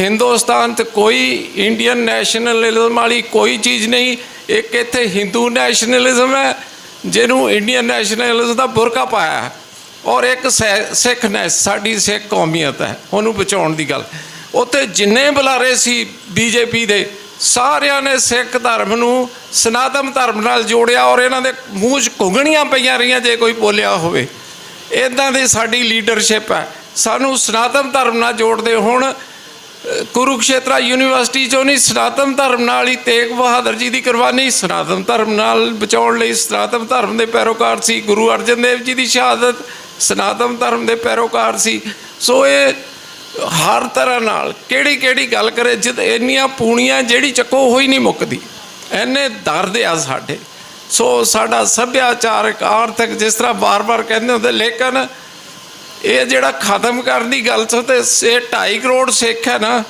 ਹਿੰਦੁਸਤਾਨ 'ਚ ਕੋਈ ਇੰਡੀਅਨ ਨੈਸ਼ਨਲਿਜ਼ਮ ਵਾਲੀ ਕੋਈ ਚੀਜ਼ ਨਹੀਂ। ਇੱਕ ਇੱਥੇ ਹਿੰਦੂ ਨੈਸ਼ਨਲਿਜ਼ਮ ਹੈ ਜਿਹਨੂੰ ਇੰਡੀਅਨ ਨੈਸ਼ਨਲਿਜ਼ਮ ਦਾ ਬੁਰਕਾ ਪਾਇਆ, ਔਰ ਇੱਕ ਸਿੱਖ ਸਾਡੀ ਸਿੱਖ ਕੌਮੀਅਤ ਹੈ, ਉਹਨੂੰ ਬਚਾਉਣ ਦੀ ਗੱਲ। ਉੱਥੇ ਜਿੰਨੇ ਬੁਲਾਰੇ ਸੀ BJP ਦੇ ਸਾਰਿਆਂ ਨੇ ਸਿੱਖ ਧਰਮ ਨੂੰ ਸਨਾਤਨ ਧਰਮ ਨਾਲ ਜੋੜਿਆ ਔਰ ਇਹਨਾਂ ਦੇ ਮੂੰਹ 'ਚ ਘੁੰਗਣੀਆਂ ਪਈਆਂ ਰਹੀਆਂ ਜੇ ਕੋਈ ਬੋਲਿਆ ਹੋਵੇ। ਇੱਦਾਂ ਦੀ ਸਾਡੀ ਲੀਡਰਸ਼ਿਪ ਹੈ। ਸਾਨੂੰ ਸਨਾਤਨ ਧਰਮ ਨਾਲ ਜੋੜਦੇ। ਹੁਣ ਕੁਰੂਕਸ਼ੇਤਰਾ ਯੂਨੀਵਰਸਿਟੀ 'ਚੋਂ ਨਹੀਂ, ਸਨਾਤਨ ਧਰਮ ਨਾਲ ਹੀ ਤੇਗ ਬਹਾਦਰ ਜੀ ਦੀ ਕੁਰਬਾਨੀ ਸਨਾਤਨ ਧਰਮ ਨਾਲ ਬਚਾਉਣ ਲਈ ਸਨਾਤਨ ਧਰਮ ਦੇ ਪੈਰੋਕਾਰ ਸੀ। ਗੁਰੂ ਅਰਜਨ ਦੇਵ ਜੀ ਦੀ ਸ਼ਹਾਦਤ ਸਨਾਤਨ ਧਰਮ ਦੇ ਪੈਰੋਕਾਰ ਸੀ। ਸੋ ਇਹ ਹਰ ਤਰ੍ਹਾਂ ਨਾਲ ਕਿਹੜੀ ਗੱਲ ਕਰੇ, ਜਦ ਇੰਨੀਆਂ ਪੂਣੀਆਂ ਜਿਹੜੀ ਚੱਕੋ ਹੋਈ ਨਹੀਂ ਮੁੱਕਦੀ, ਇੰਨੇ ਦਰਦ ਆ ਸਾਡੇ। ਸੋ ਸਾਡਾ ਸੱਭਿਆਚਾਰਕ ਆਰਥਿਕ ਜਿਸ ਤਰ੍ਹਾਂ ਬਾਰ-ਬਾਰ ਕਹਿੰਦੇ ਹੁੰਦੇ, ਲੇਕਿਨ ਇਹ ਜਿਹੜਾ ਖਤਮ ਕਰਨ ਦੀ ਗੱਲ ਤੇ 2.5 ਕਰੋੜ ਸਿੱਖ ਹੈ ਨਾ,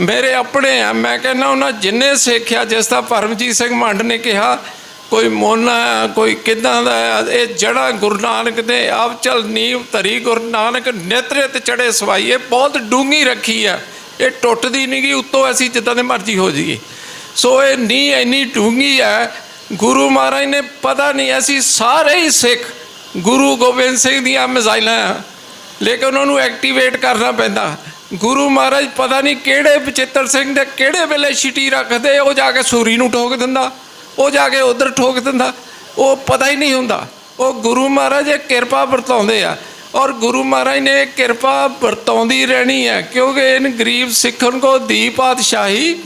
ਮੇਰੇ ਆਪਣੇ ਆ। ਮੈਂ ਕਹਿੰਦਾ ਉਹਨਾਂ ਜਿੰਨੇ ਸਿੱਖ ਆ, ਜਿਸ ਤਰ੍ਹਾਂ ਪਰਮਜੀਤ ਸਿੰਘ ਮੰਡ ਨੇ ਕਿਹਾ, ਕੋਈ ਮੋਨਾ ਕੋਈ ਕਿੱਦਾਂ ਦਾ, ਇਹ ਜੜ੍ਹਾਂ ਗੁਰੂ ਨਾਨਕ ਨੇ ਆਪ ਚਲ ਨੀਂਵ ਧਰੀ, ਗੁਰੂ ਨਾਨਕ ਨੇਤਰੇ ਤੇ ਚੜੇ ਸਵਾਈ। ਇਹ ਬਹੁਤ ਡੂੰਘੀ ਰੱਖੀ ਆ, ਇਹ ਟੁੱਟਦੀ ਨਹੀਂ ਗਈ ਉੱਤੋਂ ਅਸੀਂ ਜਿੱਦਾਂ ਦੇ ਮਰਜ਼ੀ ਹੋ ਜਾਈਏ। ਸੋ ਇਹ ਨੀਂਹ ਇੰਨੀ ਡੂੰਘੀ ਹੈ। ਗੁਰੂ ਮਹਾਰਾਜ ਨੇ ਪਤਾ ਨਹੀਂ, ਅਸੀਂ ਸਾਰੇ ਹੀ ਸਿੱਖ ਗੁਰੂ ਗੋਬਿੰਦ ਸਿੰਘ ਦੀਆਂ ਮਿਜ਼ਾਈਲਾਂ ਆ, ਲੇਕਿਨ ਉਹਨਾਂ ਨੂੰ ਐਕਟੀਵੇਟ ਕਰਨਾ ਪੈਂਦਾ। ਗੁਰੂ ਮਹਾਰਾਜ ਪਤਾ ਨਹੀਂ ਕਿਹੜੇ ਬਚਿੱਤਰ ਸਿੰਘ ਦੇ ਕਿਹੜੇ ਵੇਲੇ ਛਿਟੀ ਰੱਖਦੇ, ਉਹ ਜਾ ਕੇ ਸੂਰੀ ਨੂੰ ਠੋਕ ਦਿੰਦਾ, ਉਹ ਜਾ ਕੇ ਉੱਧਰ ਠੋਕ ਦਿੰਦਾ, ਉਹ ਪਤਾ ਹੀ ਨਹੀਂ ਹੁੰਦਾ। ਉਹ ਗੁਰੂ ਮਹਾਰਾਜ ਇਹ ਕਿਰਪਾ ਵਰਤਾਉਂਦੇ ਆ ਔਰ ਗੁਰੂ ਮਹਾਰਾਜ ਨੇ ਇਹ ਕਿਰਪਾ ਵਰਤਾਉਂਦੀ ਰਹਿਣੀ ਹੈ, ਕਿਉਂਕਿ ਇਨ ਗਰੀਬ ਸਿੱਖਣ ਕੋ ਦੀ ਪਾਤਸ਼ਾਹੀ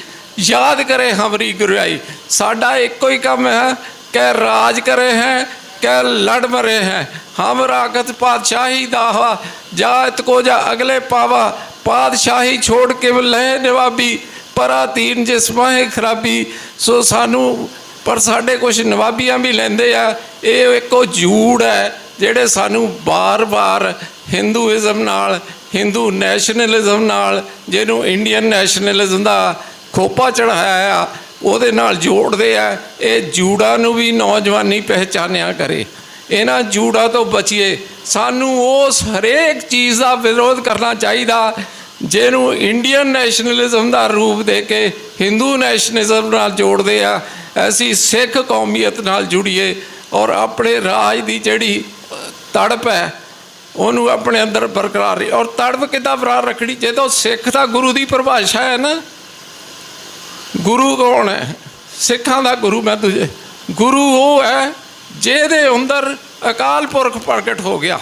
ਯਾਦ ਕਰੇ ਹਮਰੀ ਗੁਰਿਆਈ। ਸਾਡਾ ਇੱਕੋ ਹੀ ਕੰਮ ਹੈ ਕਿ ਰਾਜ ਕਰੇ ਹੈ ਕਿ ਲੜ ਮਰੇ ਹੈ। ਹਮ ਰਾਗਤ ਪਾਤਸ਼ਾਹੀ ਦਾਵਾ ਜਾਤ ਕੋ ਜਾ ਅਗਲੇ ਪਾਵਾ, ਪਾਤਸ਼ਾਹੀ ਛੋੜ ਕੇ ਲੈ ਨਵਾਬੀ ਪਰਾ ਤੀਨ ਜਿਸ ਮਾਹੇ ਖਰਾਬੀ। ਸੋ ਸਾਨੂੰ ਪਰ ਸਾਡੇ ਕੁਛ ਨਵਾਬੀਆਂ ਵੀ ਲੈਂਦੇ ਆ। ਇਹ ਇੱਕੋ ਜੂੜ ਹੈ ਜਿਹੜੇ ਸਾਨੂੰ ਬਾਰ-ਬਾਰ ਹਿੰਦੂਇਜ਼ਮ ਨਾਲ, ਹਿੰਦੂ ਨੈਸ਼ਨਲਿਜ਼ਮ ਨਾਲ, ਜਿਹਨੂੰ ਇੰਡੀਅਨ ਨੈਸ਼ਨਲਿਜ਼ਮ ਦਾ ਖੋਪਾ ਚੜ੍ਹਾਇਆ ਆ, ਉਹਦੇ ਨਾਲ ਜੋੜਦੇ ਆ। ਇਹ ਜੂੜਾਂ ਨੂੰ ਵੀ ਨੌਜਵਾਨੀ ਪਹਿਚਾਨਿਆ ਕਰੇ, ਇਹਨਾਂ ਜੂੜਾਂ ਤੋਂ ਬਚੀਏ। ਸਾਨੂੰ ਉਸ ਹਰੇਕ ਚੀਜ਼ ਦਾ ਵਿਰੋਧ ਕਰਨਾ ਚਾਹੀਦਾ ਜਿਹਨੂੰ ਇੰਡੀਅਨ ਨੈਸ਼ਨਲਿਜ਼ਮ ਦਾ ਰੂਪ ਦੇ ਕੇ ਹਿੰਦੂ ਨੈਸ਼ਨਲਿਜ਼ਮ ਨਾਲ ਜੋੜਦੇ ਆ। ਅਸੀਂ ਸਿੱਖ ਕੌਮੀਅਤ ਨਾਲ ਜੁੜੀਏ ਔਰ ਆਪਣੇ ਰਾਜ ਦੀ ਜਿਹੜੀ ਤੜਪ ਹੈ ਉਹਨੂੰ ਆਪਣੇ ਅੰਦਰ ਬਰਕਰਾਰ, ਔਰ ਤੜਪ ਕਿੱਦਾਂ ਬਰਕਰਾਰ ਰੱਖਣੀ? ਜਦੋਂ ਸਿੱਖ ਤਾਂ ਗੁਰੂ ਦੀ ਪਰਿਭਾਸ਼ਾ ਹੈ ਨਾ। ਗੁਰੂ ਕੌਣ ਹੈ? ਸਿੱਖਾਂ ਦਾ ਗੁਰੂ ਮੈਂ ਤੁਝੇ, ਗੁਰੂ ਉਹ ਹੈ ਜਿਹਦੇ ਅੰਦਰ ਅਕਾਲ ਪੁਰਖ ਪ੍ਰਗਟ ਹੋ ਗਿਆ।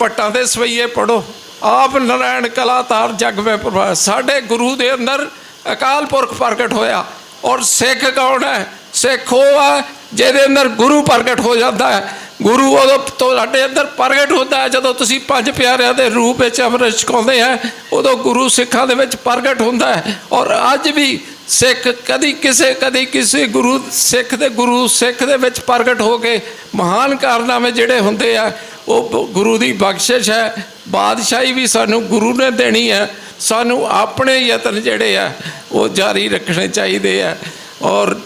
ਭੱਟਾਂ ਦੇ ਸਵਈਏ ਪੜੋ, ਆਪ ਨਾਰਾਇਣ ਕਲਾਤਾਰ ਜਗ ਮੈਂ ਪ੍ਰਭਾ। ਸਾਡੇ ਗੁਰੂ ਦੇ ਅੰਦਰ ਅਕਾਲ ਪੁਰਖ ਪ੍ਰਗਟ ਹੋਇਆ। ਔਰ ਸਿੱਖ ਕੌਣ ਹੈ? ਸਿੱਖ ਉਹ ਹੈ ਜਿਹਦੇ ਅੰਦਰ ਗੁਰੂ ਪ੍ਰਗਟ ਹੋ ਜਾਂਦਾ ਹੈ। ਗੁਰੂ ਉਦੋਂ ਤੁਹਾਡੇ ਅੰਦਰ ਪ੍ਰਗਟ ਹੁੰਦਾ ਹੈ ਜਦੋਂ ਤੁਸੀਂ ਪੰਜ ਪਿਆਰਿਆਂ ਦੇ ਰੂਪ ਵਿੱਚ ਅੰਮ੍ਰਿਤ ਛਕਾਉਂਦੇ ਹੈ, ਉਦੋਂ ਗੁਰੂ ਸਿੱਖਾਂ ਦੇ ਵਿੱਚ ਪ੍ਰਗਟ ਹੁੰਦਾ ਹੈ। ਔਰ ਅੱਜ ਵੀ ਸਿੱਖ ਕਦੀ ਕਿਸੇ ਗੁਰੂ ਸਿੱਖ ਦੇ ਵਿੱਚ ਪ੍ਰਗਟ ਹੋ ਕੇ ਮਹਾਨ ਕਾਰਨਾਮੇ ਜਿਹੜੇ ਹੁੰਦੇ ਆ, ਉਹ ਗੁਰੂ ਦੀ ਬਖਸ਼ਿਸ਼ ਹੈ। ਬਾਦਸ਼ਾਹੀ ਵੀ ਸਾਨੂੰ ਗੁਰੂ ਨੇ ਦੇਣੀ ਹੈ। ਸਾਨੂੰ ਆਪਣੇ ਯਤਨ ਜਿਹੜੇ ਆ ਉਹ ਜਾਰੀ ਰੱਖਣੇ ਚਾਹੀਦੇ ਆ। ਔਰ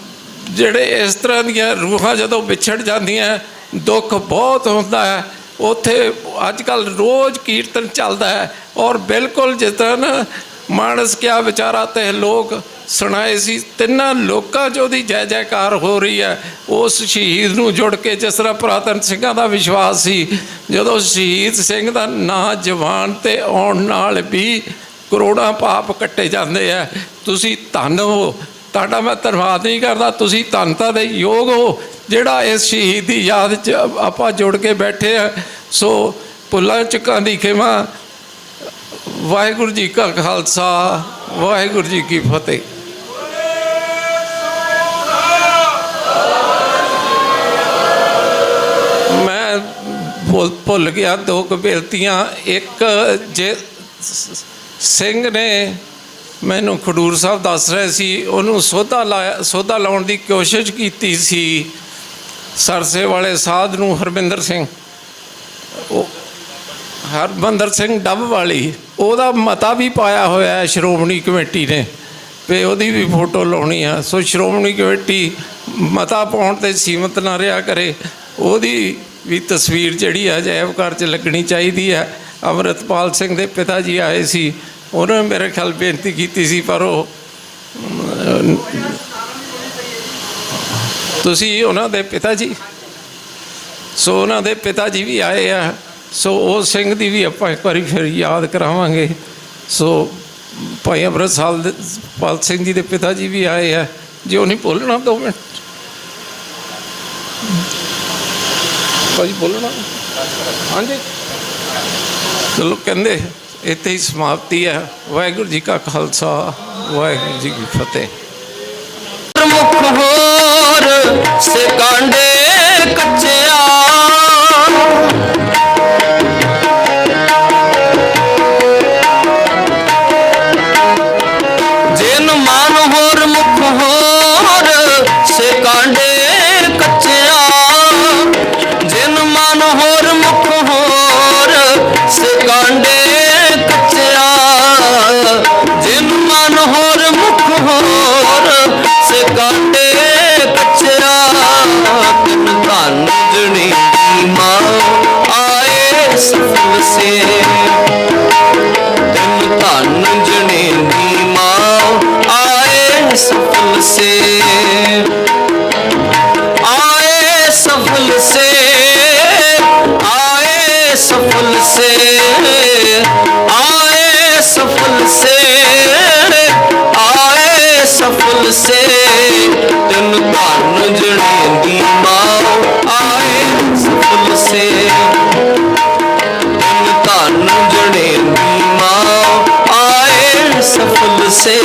ਜਿਹੜੇ ਇਸ ਤਰ੍ਹਾਂ ਦੀਆਂ ਰੂਹਾਂ ਜਦੋਂ ਵਿਛੜ ਜਾਂਦੀਆਂ, ਦੁੱਖ ਬਹੁਤ ਹੁੰਦਾ ਹੈ। ਉੱਥੇ ਅੱਜ ਕੱਲ੍ਹ ਰੋਜ਼ ਕੀਰਤਨ ਚੱਲਦਾ ਹੈ ਔਰ ਬਿਲਕੁਲ ਜਿਸ ਤਰ੍ਹਾਂ ਮਾਨਸ ਕਿਆ ਵਿਚਾਰਾ ਤੇ ਲੋਕ ਸੁਣਾਏ ਸੀ, ਤਿੰਨਾਂ ਲੋਕਾਂ 'ਚ ਉਹਦੀ ਜੈ ਜੈਕਾਰ ਹੋ ਰਹੀ ਹੈ। ਉਸ ਸ਼ਹੀਦ ਨੂੰ ਜੁੜ ਕੇ ਜਿਸ ਤਰ੍ਹਾਂ ਪੁਰਾਤਨ ਸਿੰਘਾਂ ਦਾ ਵਿਸ਼ਵਾਸ ਸੀ, ਜਦੋਂ ਸ਼ਹੀਦ ਸਿੰਘ ਦਾ ਨਾਂ ਜਵਾਨ 'ਤੇ ਆਉਣ ਨਾਲ ਵੀ ਕਰੋੜਾਂ ਪਾਪ ਕੱਟੇ ਜਾਂਦੇ ਆ। ਤੁਸੀਂ ਧੰਨ ਹੋ, ਤੁਹਾਡਾ ਮੈਂ ਧੰਨਵਾਦ ਨਹੀਂ ਕਰਦਾ, ਤੁਸੀਂ ਧੰਨਤਾ ਦੇ ਯੋਗ ਹੋ ਜਿਹੜਾ ਇਸ ਸ਼ਹੀਦ ਦੀ ਯਾਦ 'ਚ ਆਪਾਂ ਜੁੜ ਕੇ ਬੈਠੇ ਆ। ਸੋ ਭੁੱਲਾਂ ਚੁੱਕਾਂ ਦੀ ਖਿਮਾ। ਵਾਹਿਗੁਰੂ ਜੀ ਕਾ ਖਾਲਸਾ, ਵਾਹਿਗੁਰੂ ਜੀ ਕੀ ਫਤਿਹ। ਮੈਂ ਭੁੱਲ ਗਿਆ ਦੋ ਕੁ ਬੇਨਤੀਆਂ। ਇੱਕ ਜੇ ਸਿੰਘ ਨੇ ਮੈਨੂੰ ਖਡੂਰ ਸਾਹਿਬ ਦੱਸ ਰਹੇ ਸੀ, ਉਹਨੂੰ ਸੋਧਾ ਲਾਉਣ ਦੀ ਕੋਸ਼ਿਸ਼ ਕੀਤੀ ਸੀ ਸਰਸੇ ਵਾਲੇ ਸਾਧ ਨੂੰ, ਹਰਮਿੰਦਰ ਸਿੰਘ ਡੱਬ ਵਾਲੀ, ਉਹਦਾ ਮਤਾ ਵੀ ਪਾਇਆ ਹੋਇਆ ਹੈ ਸ਼੍ਰੋਮਣੀ ਕਮੇਟੀ ਨੇ ਵੀ ਉਹਦੀ ਵੀ ਫੋਟੋ ਲਾਉਣੀ ਆ। ਸੋ ਸ਼੍ਰੋਮਣੀ ਕਮੇਟੀ ਮਤਾ ਪਾਉਣ 'ਤੇ ਸੀਮਤ ਨਾ ਰਿਹਾ ਕਰੇ, ਉਹਦੀ ਵੀ ਤਸਵੀਰ ਜਿਹੜੀ ਆ ਅਜਾਇਬ ਘਰ 'ਚ ਲੱਗਣੀ ਚਾਹੀਦੀ ਹੈ। ਅੰਮ੍ਰਿਤਪਾਲ ਸਿੰਘ ਦੇ ਪਿਤਾ ਜੀ ਆਏ ਸੀ, ਉਹਨਾਂ ਨੇ ਮੇਰੇ ਖਿਆਲ ਬੇਨਤੀ ਕੀਤੀ ਸੀ, ਪਰ ਉਹ ਤੁਸੀਂ ਉਹਨਾਂ ਦੇ ਪਿਤਾ ਜੀ, ਸੋ ਉਹਨਾਂ ਦੇ ਪਿਤਾ ਜੀ ਵੀ ਆਏ ਆ। ਸੋ ਉਹ ਸਿੰਘ ਦੀ ਵੀ ਆਪਾਂ ਇੱਕ ਵਾਰੀ ਫਿਰ ਯਾਦ ਕਰਾਵਾਂਗੇ। ਸੋ ਭਾਈ ਅੰਮ੍ਰਿਤਪਾਲ ਸਿੰਘ ਜੀ ਦੇ ਪਿਤਾ ਜੀ ਵੀ ਆਏ ਆ। जो नहीं बोलना 2 मिनट भाजी बोलना। हाँ जी चलो कहते इत्थे ही समाप्ति है। वाहिगुरू जी का खालसा वाहिगुरू जी की फतेह। मुख होर से कांडे कच्चिया जिन मान होर मुख होर से कांडे कच्चिया जिन मान होर मुख होर से कांडे कच्चिया जिन मान होर मुख होर से कांडे कच्चिया तिन धन जनी मां आए सफल से तिन धन जनी मां आए सफल से आए सफल से आए सफल से आए सफल से आए सफल से तिन धन जने दी मां आए सफल से तिन धन जने दी मां आए सफल से।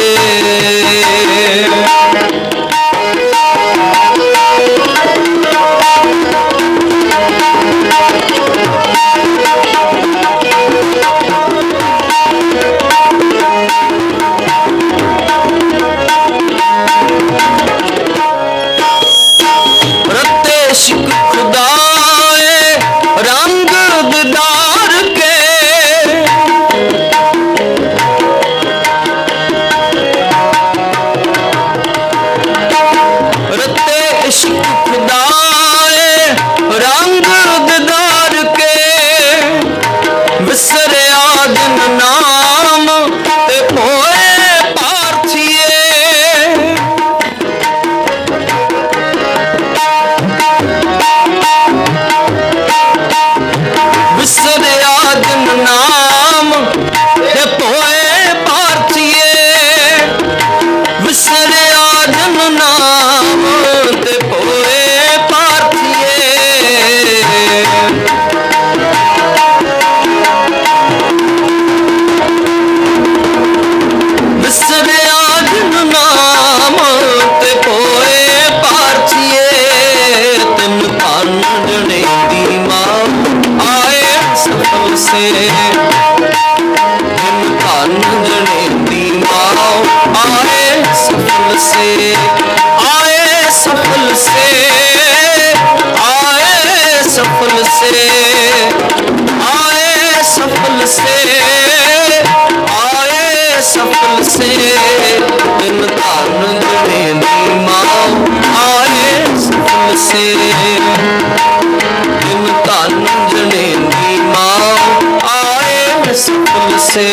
रत्ते शिक खुदाए रंग दीदार के रत्ते शिक खुदाए रंग दीदार के विसरिया दिन नाम ते पोए पार्थिए विसरिया दिन नाम ते पोए पार्थिए विसरिया दिन नाम ते पोए पार्थिए विसरिया दिन नाम ते पोए पार्थिए तिन धन जने दी मां आए सफल से तिन धन जने दी मां आए सफल से आए सफल से आए सफल से आए सफल से आए सफल से तिन धन जने दी मां आए सफल से तिन धन जने दी मां आए सफल से।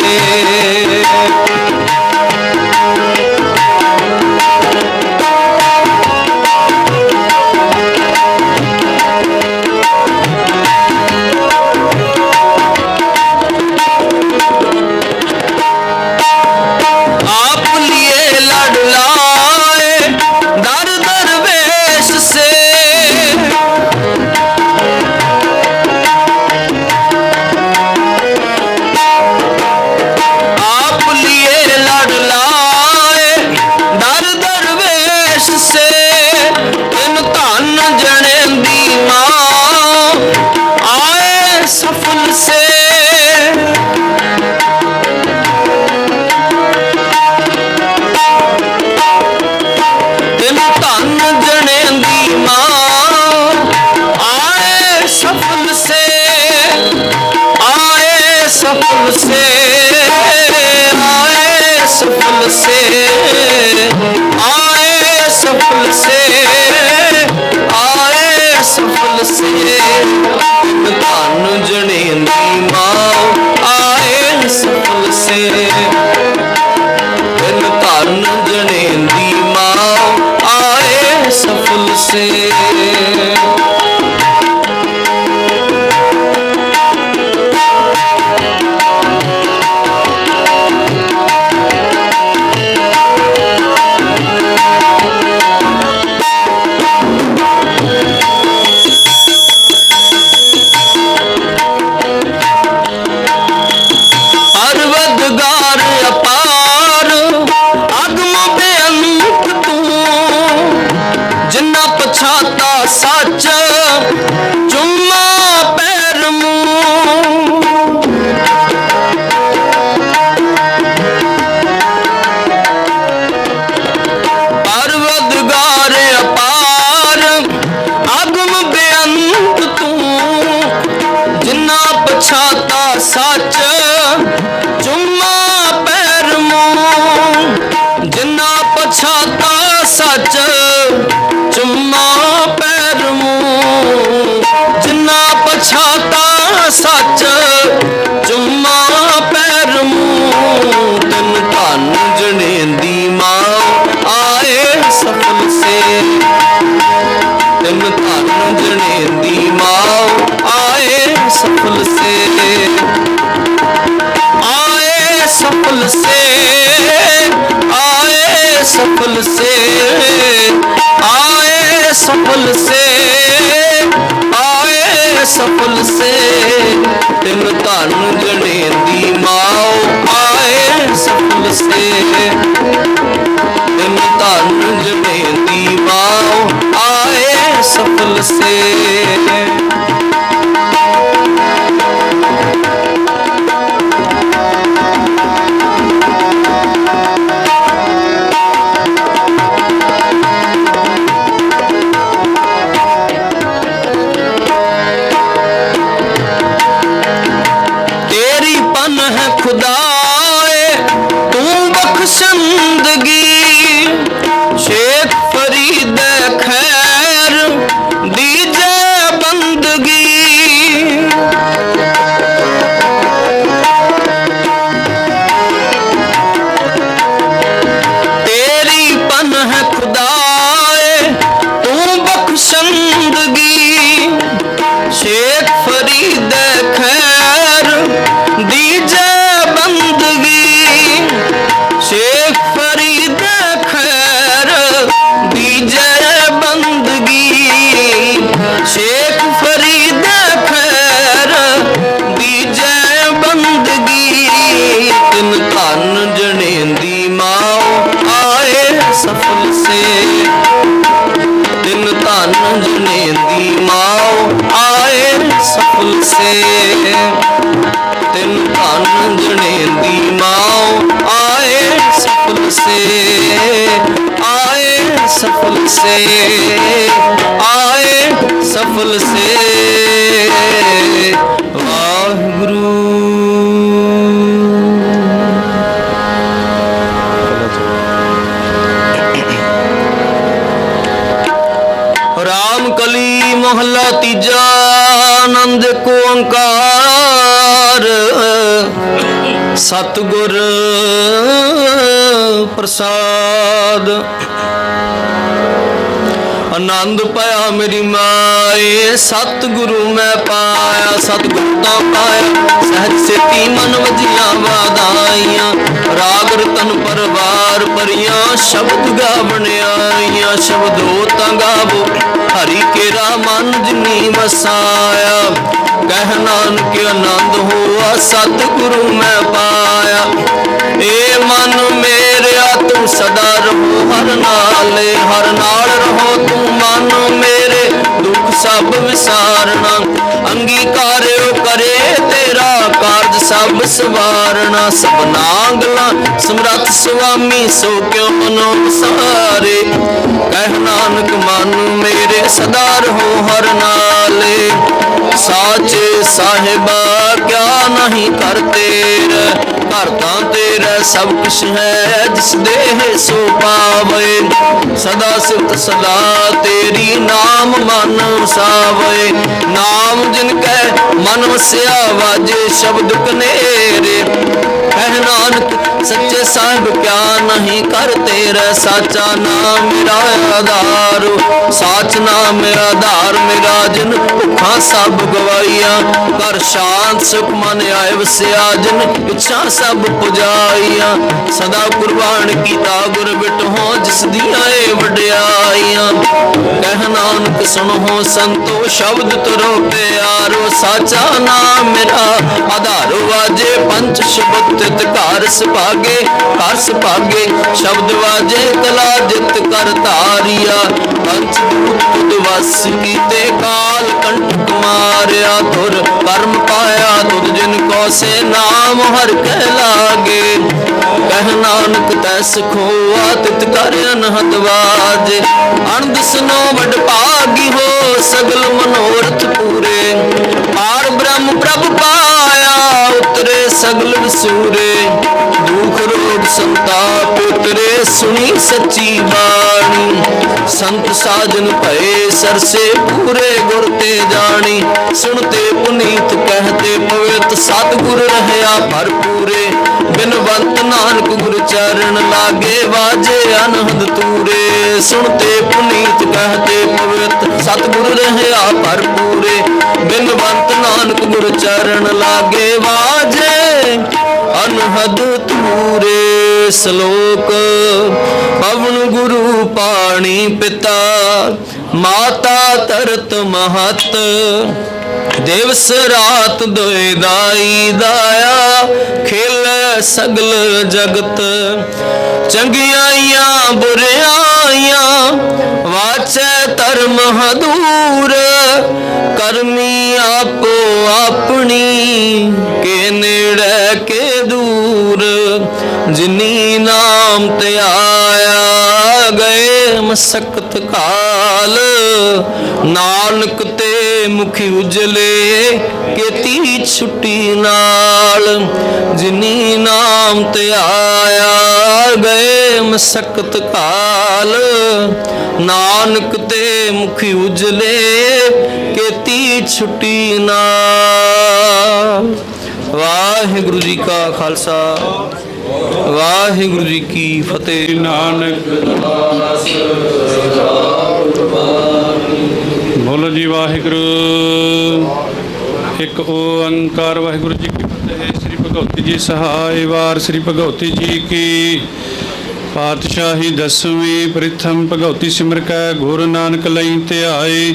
आप लिए लड़ लाए दर दरवेश से आप लिए लड़ लाए दर दरवेश से तिन धन जने दी मां आए सफल से तिन धन जने दी मां आए सफल से आए सफल से आए सफल से आए सफल से आए सफल से तिन धन जने दी मां आए सफल से तिन धन जने दी मां आए सफल से। ਪਛਾਤਾ ਸੱਚ ਚੁੰਮਾ ਪੈਰ ਮੂੰਹ। ਪਰਵਦਗਾਰ ਅਪਾਰ ਆਗਮ ਬੇਅੰਤ ਤੂੰ, ਜਿਨ੍ਹਾਂ ਪਛਾਤਾ ਸੱਚ ਚੁੰਮਾ ਪੈਰ ਮੂੰਹ। ਜਿਨ੍ਹਾਂ ਪਛਾਤਾ ਸੱਚ ਚੁੰਮਾ ਪੈਰ ਮੂੰਹ। ਜਿਨ੍ਹਾਂ ਪਛਾਤਾ ਸੱਚ ਚੁੰਮਾ ਪੈਰ ਮੂੰਹ। ਤਨ ਧਨ ਜਣੇਂਦੀ ਮਾਂ ਆਏ ਸਫਲ ਸੇ। ਤਨ ਧਨ ਜਣੇਂਦੀ ਮਾਂ ਆਏ ਸਫਲ ਸੇ। आए सफल से, आए सफल से, आए सफल से, आए सफल से। तिन धन जणेंदी माओ आए सफल से। तिन धन जणेंदी माओ आए सफल से। खुदाए तू बख्शंदगी, शेख फरीद खैर दीजे बंदगी। तेरी पन है खुदाए तू बख्शंदगी, शेख फरीद खैर दीजे शेख फरीद खैर दीजे बंदगी। शेख फरीद खैर दीजे बंदगी। तिन धन जणेंदी माओ आए सफल से। तिन धन जणेंदी माओ आए सफल से। तिन धन जणेंदी माओ आए सफल से, आए सफल से, आए सफल से। वाहिगुरु। राम कली मोहल्ला तीजा आनंद को ओंकार सतगुर प्रसाद। आनंद पाया मेरी माए सतगुरु मैं पाया। सतगुरु तो पाया सहज सेती मन वजिया वादाइया। राग रतन परवार परियां शब्द गावण आईया। शब्दो ता गावो हरि केरा मन जिनी वसाया। कह नानक आनंद हुआ सतगुरु मैं पाया। ए मन मेरे तुम सदा रहो हर नाले। हर नाल रहो तू मन मेरे दुख सब विसारना। अंगीकार्यो करे तेरा कारज सब सवारना। सबना गला समरथ स्वामी सो क्यों मनो सारे। कह नानक मन मेरे सदा रहो हर नाले। साचे साहिबा क्या नहीं कर तेरे। करता तेरा सब कुछ है जिस देह सो पावे। सदा सिफत सदा तेरी नाम मन सावे। नाम जिनके मन वस्या वाजे शब्द कनेरे। कह नानक सच्चे साहिब क्या नहीं कर तेरा। साचा नाम मेरा आधार साच नाम मेरा आधार ਨਾਮੇ ਰਾਜਨ ਭੁੱਖਾਂ ਸਭ ਗਵਾਈਆਂ ਕਰ ਸ਼ਾਂਤ ਸੁਖ ਮਨ ਆਏ ਵਸਿਆ ਜਿਨ ਇੱਛਾ ਸਭ ਪੁਜਾਈਆਂ ਸਦਾ ਕੁਰਬਾਨ ਕੀਤਾ ਗੁਰ ਬਿਟਹੁ ਜਿਸ ਦੀਆਂ ਏ ਵਡਿਆਈਆਂ ਕਹਿ ਨਾਨਕ ਸੁਣੋ ਸੰਤੋ ਸ਼ਬਦ ਤੁਰੋ ਪਿਆਰੋ ਸਾਚਾ ਨਾਮ ਮੇਰਾ ਆਧਾਰ ਵਾਜੇ ਪੰਚ ਸ਼ਬਦ ਤਿਤ ਘਰ ਸੁਭਾਗੇ ਹਰ ਸੁਭਾਗੇ ਸ਼ਬਦ ਵਾਜੇ ਕਲਾ ਜਿਤ ਕਰ ਧਾਰਿਆ ਪੰਚ ਭੂਤ ਤੁਧ ਵਸ ਕੀਤੇ ਕਾਲ ਕੰਟਕ ਮਾਰਿਆ ਧੁਰ ਕਰਮ ਪਾਇਆ ਤੁਧ ਜਿਨ ਕੋ ਸੇ ਨਾਮ ਹਰ ਕਹਿ ਲਾਗੇ ਕਹਿ ਨਾਨਕ ਤੈਸ ਖੋਆ ਤਿਤ ਕਰ ਅਨਹਦ ਵਾਜੇ ਅਣਦ ਸੁਨੋ ਵਡ ਭਾਗੀ ਹੋ ਸਗਲ ਮਨੋਰਥ ਪੂਰੇ ਪਾਰ ਬ੍ਰਹਮ ਪ੍ਰਭ ਪਾਇਆ ਉਤਰੇ ਸਗਲ ਵਿਸੂਰੇ ਦੁਖ ਰੋਗ ਸੰਤਾਪ ਉਤਰੇ ਸੁਣੀ ਸੱਚੀ ਬਾਣੀ ਸੰਤ ਸਾਜਨ ਭਏ ਸਰਸੇ ਪੂਰੇ ਗੁਰ ਤੇ ਜਾਣੀ ਸੁਣਤੇ ਪੁਨੀਤ ਕਹਤੇ ਪਵਿੱਤ ਸਤਿਗੁਰ ਰਹਿਆ ਭਰਪੂਰੇ ਬਿਨਵੰਤ ਨਾਨਕ ਗੁਰ ਚਰਨ ਲਾਗੇ ਵਾਜੇ ਅਨਹਦ ਤੂਰੇ ਸੁਣਤੇ ਪੁਨੀਤ ਕਹਤੇ ਪਵਿੱਤ ਸਤਿਗੁਰ ਰਹਿਆ ਭਰਪੂਰੇ ਬਿਨਵੰਤ ਨਾਨਕ ਗੁਰ ਚਰਨ ਲਾਗੇ ਵਾਜੇ ਅਨਹਦ ਤੂਰੇ ਸ਼ਲੋਕ ਪਵਨ ਗੁਰੂ ਪਾਣੀ ਪਿਤਾ ਮਾਤਾ ਤਰਤ ਮਹਤ ਦਿਵਸ ਰਾਤ ਦੋਇ ਦਾਈ ਦਾਇਆ ਖੇਲ ਸਗਲ ਜਗਤ ਚੰਗਿਆਈਆਂ ਬੁਰਿਆਈਆਂ ਵਾਚੈ ਧਰਮ ਹਦੂਰ ਕਰਮੀ ਆਪੋ ਆਪਣੀ ਕੇ ਨੇੜੇ ਕੇ ਦੂਰ ਜਿਨੀ ਨਾਮ ਤੇ ਆਇਆ ਗਏ ਮਸਕਤ ਕਾਲ ਨਾਨਕ ਤੇ ਮੁਖੀ ਉਜਲੇ ਕੀਤੀ ਛੁੱਟੀ ਨਾਲ ਜਿਨੀ ਨਾਮ ਤੇ ਆਇਆ ਗਏ ਮਸਕਤ ਕਾਲ ਨਾਨਕ ਤੇ ਮੁਖੀ ਉਜਲੇ ਕੀਤੀ ਛੁੱਟੀ ਨਾਲ। ਵਾਹਿਗੁਰੂ ਜੀ ਕਾ ਖਾਲਸਾ ਵਾਹਿਗੁਰੂ ਜੀ ਕੀ ਫਤਿਹ। ਨਾਨਕ ਬੋਲੋ ਜੀ ਵਾਹਿਗੁਰੂ। ਇੱਕ ਓੰਕਾਰ ਵਾਹਿਗੁਰੂ ਜੀ ਕੀ ਫਤਿਹ। ਸ੍ਰੀ ਭਗਵਤੀ ਜੀ ਸਹਾਇ ਵਾਰ ਸ੍ਰੀ ਭਗਵਤੀ ਜੀ ਕੀ ਪਾਤਸ਼ਾਹੀ ਦਸਵੀਂ ਪ੍ਰਥਮ ਭਗਵਤੀ ਸਿਮਰ ਕੈ ਗੁਰੂ ਨਾਨਕ ਲਈ ਧਿਆਏ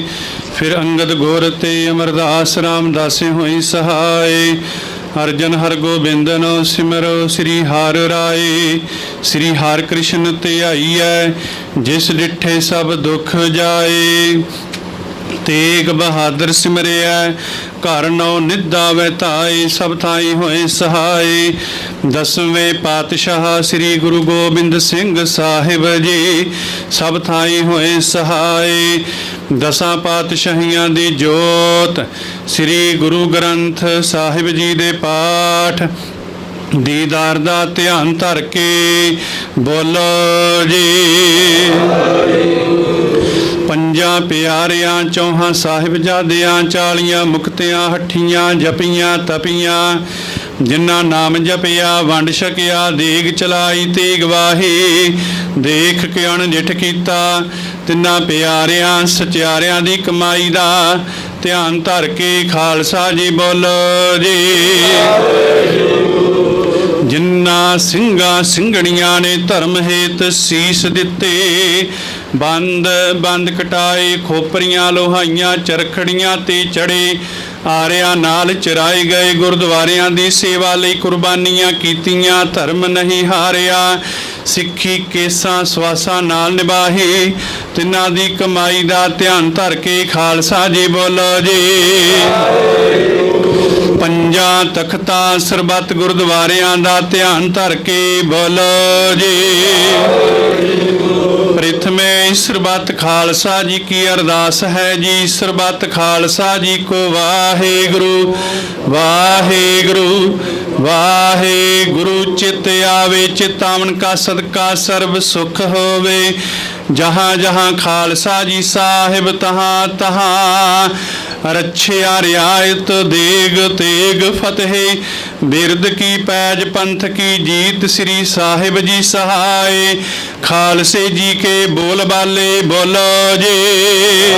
ਫਿਰ ਅੰਗਦ ਗੁਰ ਤੇ ਅਮਰਦਾਸ ਰਾਮਦਾਸੇ ਹੋਈ ਸਹਾਇ ਅਰਜਨ ਹਰ ਗੋਬਿੰਦਨੋ ਸਿਮਰੋ ਸ੍ਰੀ ਹਰਿ ਰਾਏ ਸ੍ਰੀ ਹਰਿ ਕ੍ਰਿਸ਼ਨ ਧਿਆਈਐ ਜਿਸ ਡਿਠੇ ਸਭ ਦੁਖ ਜਾਏ ਤੇਗ ਬਹਾਦਰ ਸਿਮਰਿਆ ਘਰ ਨੌ ਨਿੱਧਾ ਵੈਤਾਏ ਸਭ ਥਾਈ ਹੋਏ ਸਹਾਈ ਦਸਵੇਂ ਪਾਤਸ਼ਾਹ ਸ੍ਰੀ ਗੁਰੂ ਗੋਬਿੰਦ ਸਿੰਘ ਸਾਹਿਬ ਜੀ ਸਭ ਥਾਈ ਹੋਏ ਸਹਾਈ ਦਸਾਂ ਪਾਤਸ਼ਾਹੀਆਂ ਦੀ ਜੋਤ ਸ੍ਰੀ ਗੁਰੂ ਗ੍ਰੰਥ ਸਾਹਿਬ ਜੀ ਦੇ ਪਾਠ ਦੀਦਾਰ ਦਾ ਧਿਆਨ ਧਰ ਕੇ ਬੋਲੋ ਜੀ। ਪੰਜਾਂ ਪਿਆਰਿਆਂ ਚੌਹਾਂ ਸਾਹਿਬਜ਼ਾਦਿਆਂ 40 ਮੁਕਤਿਆਂ ਹੱਠੀਆਂ ਜਪੀਆਂ ਤਪੀਆਂ ਜਿਨ੍ਹਾਂ ਨਾਮ ਜਪਿਆ ਵੰਡ ਛਕਿਆ ਦੇਗ ਚਲਾਈ ਤੇਗ ਵਾਹੀ ਦੇਖ ਕੇ ਅਣਜਿਠ ਕੀਤਾ ਤਿੰਨਾਂ ਪਿਆਰਿਆਂ ਸਚਿਆਰਿਆਂ ਦੀ ਕਮਾਈ ਦਾ ਧਿਆਨ ਧਰ ਕੇ ਖਾਲਸਾ ਜੀ ਬੋਲੋ ਜੀ। ਜਿਨ੍ਹਾਂ ਸਿੰਘਾਂ ਸਿੰਘਣੀਆਂ ਨੇ ਧਰਮ ਹੇਤ ਸੀਸ ਦਿੱਤੇ ਬੰਦ ਬੰਦ ਕਟਾਏ ਖੋਪਰੀਆਂ ਲੋਹਾਈਆਂ ਚਰਖੜੀਆਂ ਤੇ ਚੜੇ ਆਰਿਆਂ ਨਾਲ ਚਰਾਏ ਗਏ ਗੁਰਦੁਆਰਿਆਂ ਦੀ ਸੇਵਾ ਲਈ ਕੁਰਬਾਨੀਆਂ ਕੀਤੀਆਂ ਧਰਮ ਨਹੀਂ ਹਾਰਿਆ ਸਿੱਖੀ ਕੇਸਾਂ ਸਵਾਸਾਂ ਨਾਲ ਨਿਭਾਹੇ ਤਿੰਨਾਂ ਦੀ ਕਮਾਈ ਦਾ ਧਿਆਨ ਧਰ ਕੇ ਖਾਲਸਾ ਜੀ ਬੋਲੋ ਜੀ। ਪੰਜਾਂ ਤਖਤਾਂ ਸਰਬੱਤ ਗੁਰਦੁਆਰਿਆਂ ਦਾ ਧਿਆਨ ਧਰ ਕੇ ਬੋਲੋ ਜੀ। ਪ੍ਰਥਮੇ ਸਰਬੱਤ ਖਾਲਸਾ ਜੀ ਕੀ ਅਰਦਾਸ ਹੈ ਜੀ ਸਰਬੱਤ ਖਾਲਸਾ ਜੀ ਕੋ ਵਾਹਿਗੁਰੂ ਵਾਹਿਗੁਰੂ ਵਾਹਿਗੁਰੂ ਚਿਤ ਆਵੇ ਚਿਤਾਵਨ ਕਾ ਸਦਕਾ ਸਰਬ ਸੁਖ ਹੋਵੇ ਜਹਾਂ ਜਹਾਂ ਖਾਲਸਾ ਜੀ ਸਾਹਿਬ ਤਹਾਂ ਤਹਾਂ ਰੱਛਿਆ ਰਿਆਇਤ ਦੇਗ ਤੇਗ ਫਤਿਹ ਬਿਰਦ ਕੀ ਪੈਜ ਪੰਥ ਕੀ ਜੀਤ ਸ੍ਰੀ ਸਾਹਿਬ ਜੀ ਸਹਾਏ ਖਾਲਸੇ ਜੀ ਕੇ ਬੋਲ ਬਾਲੇ ਬੋਲੋ ਜੀ।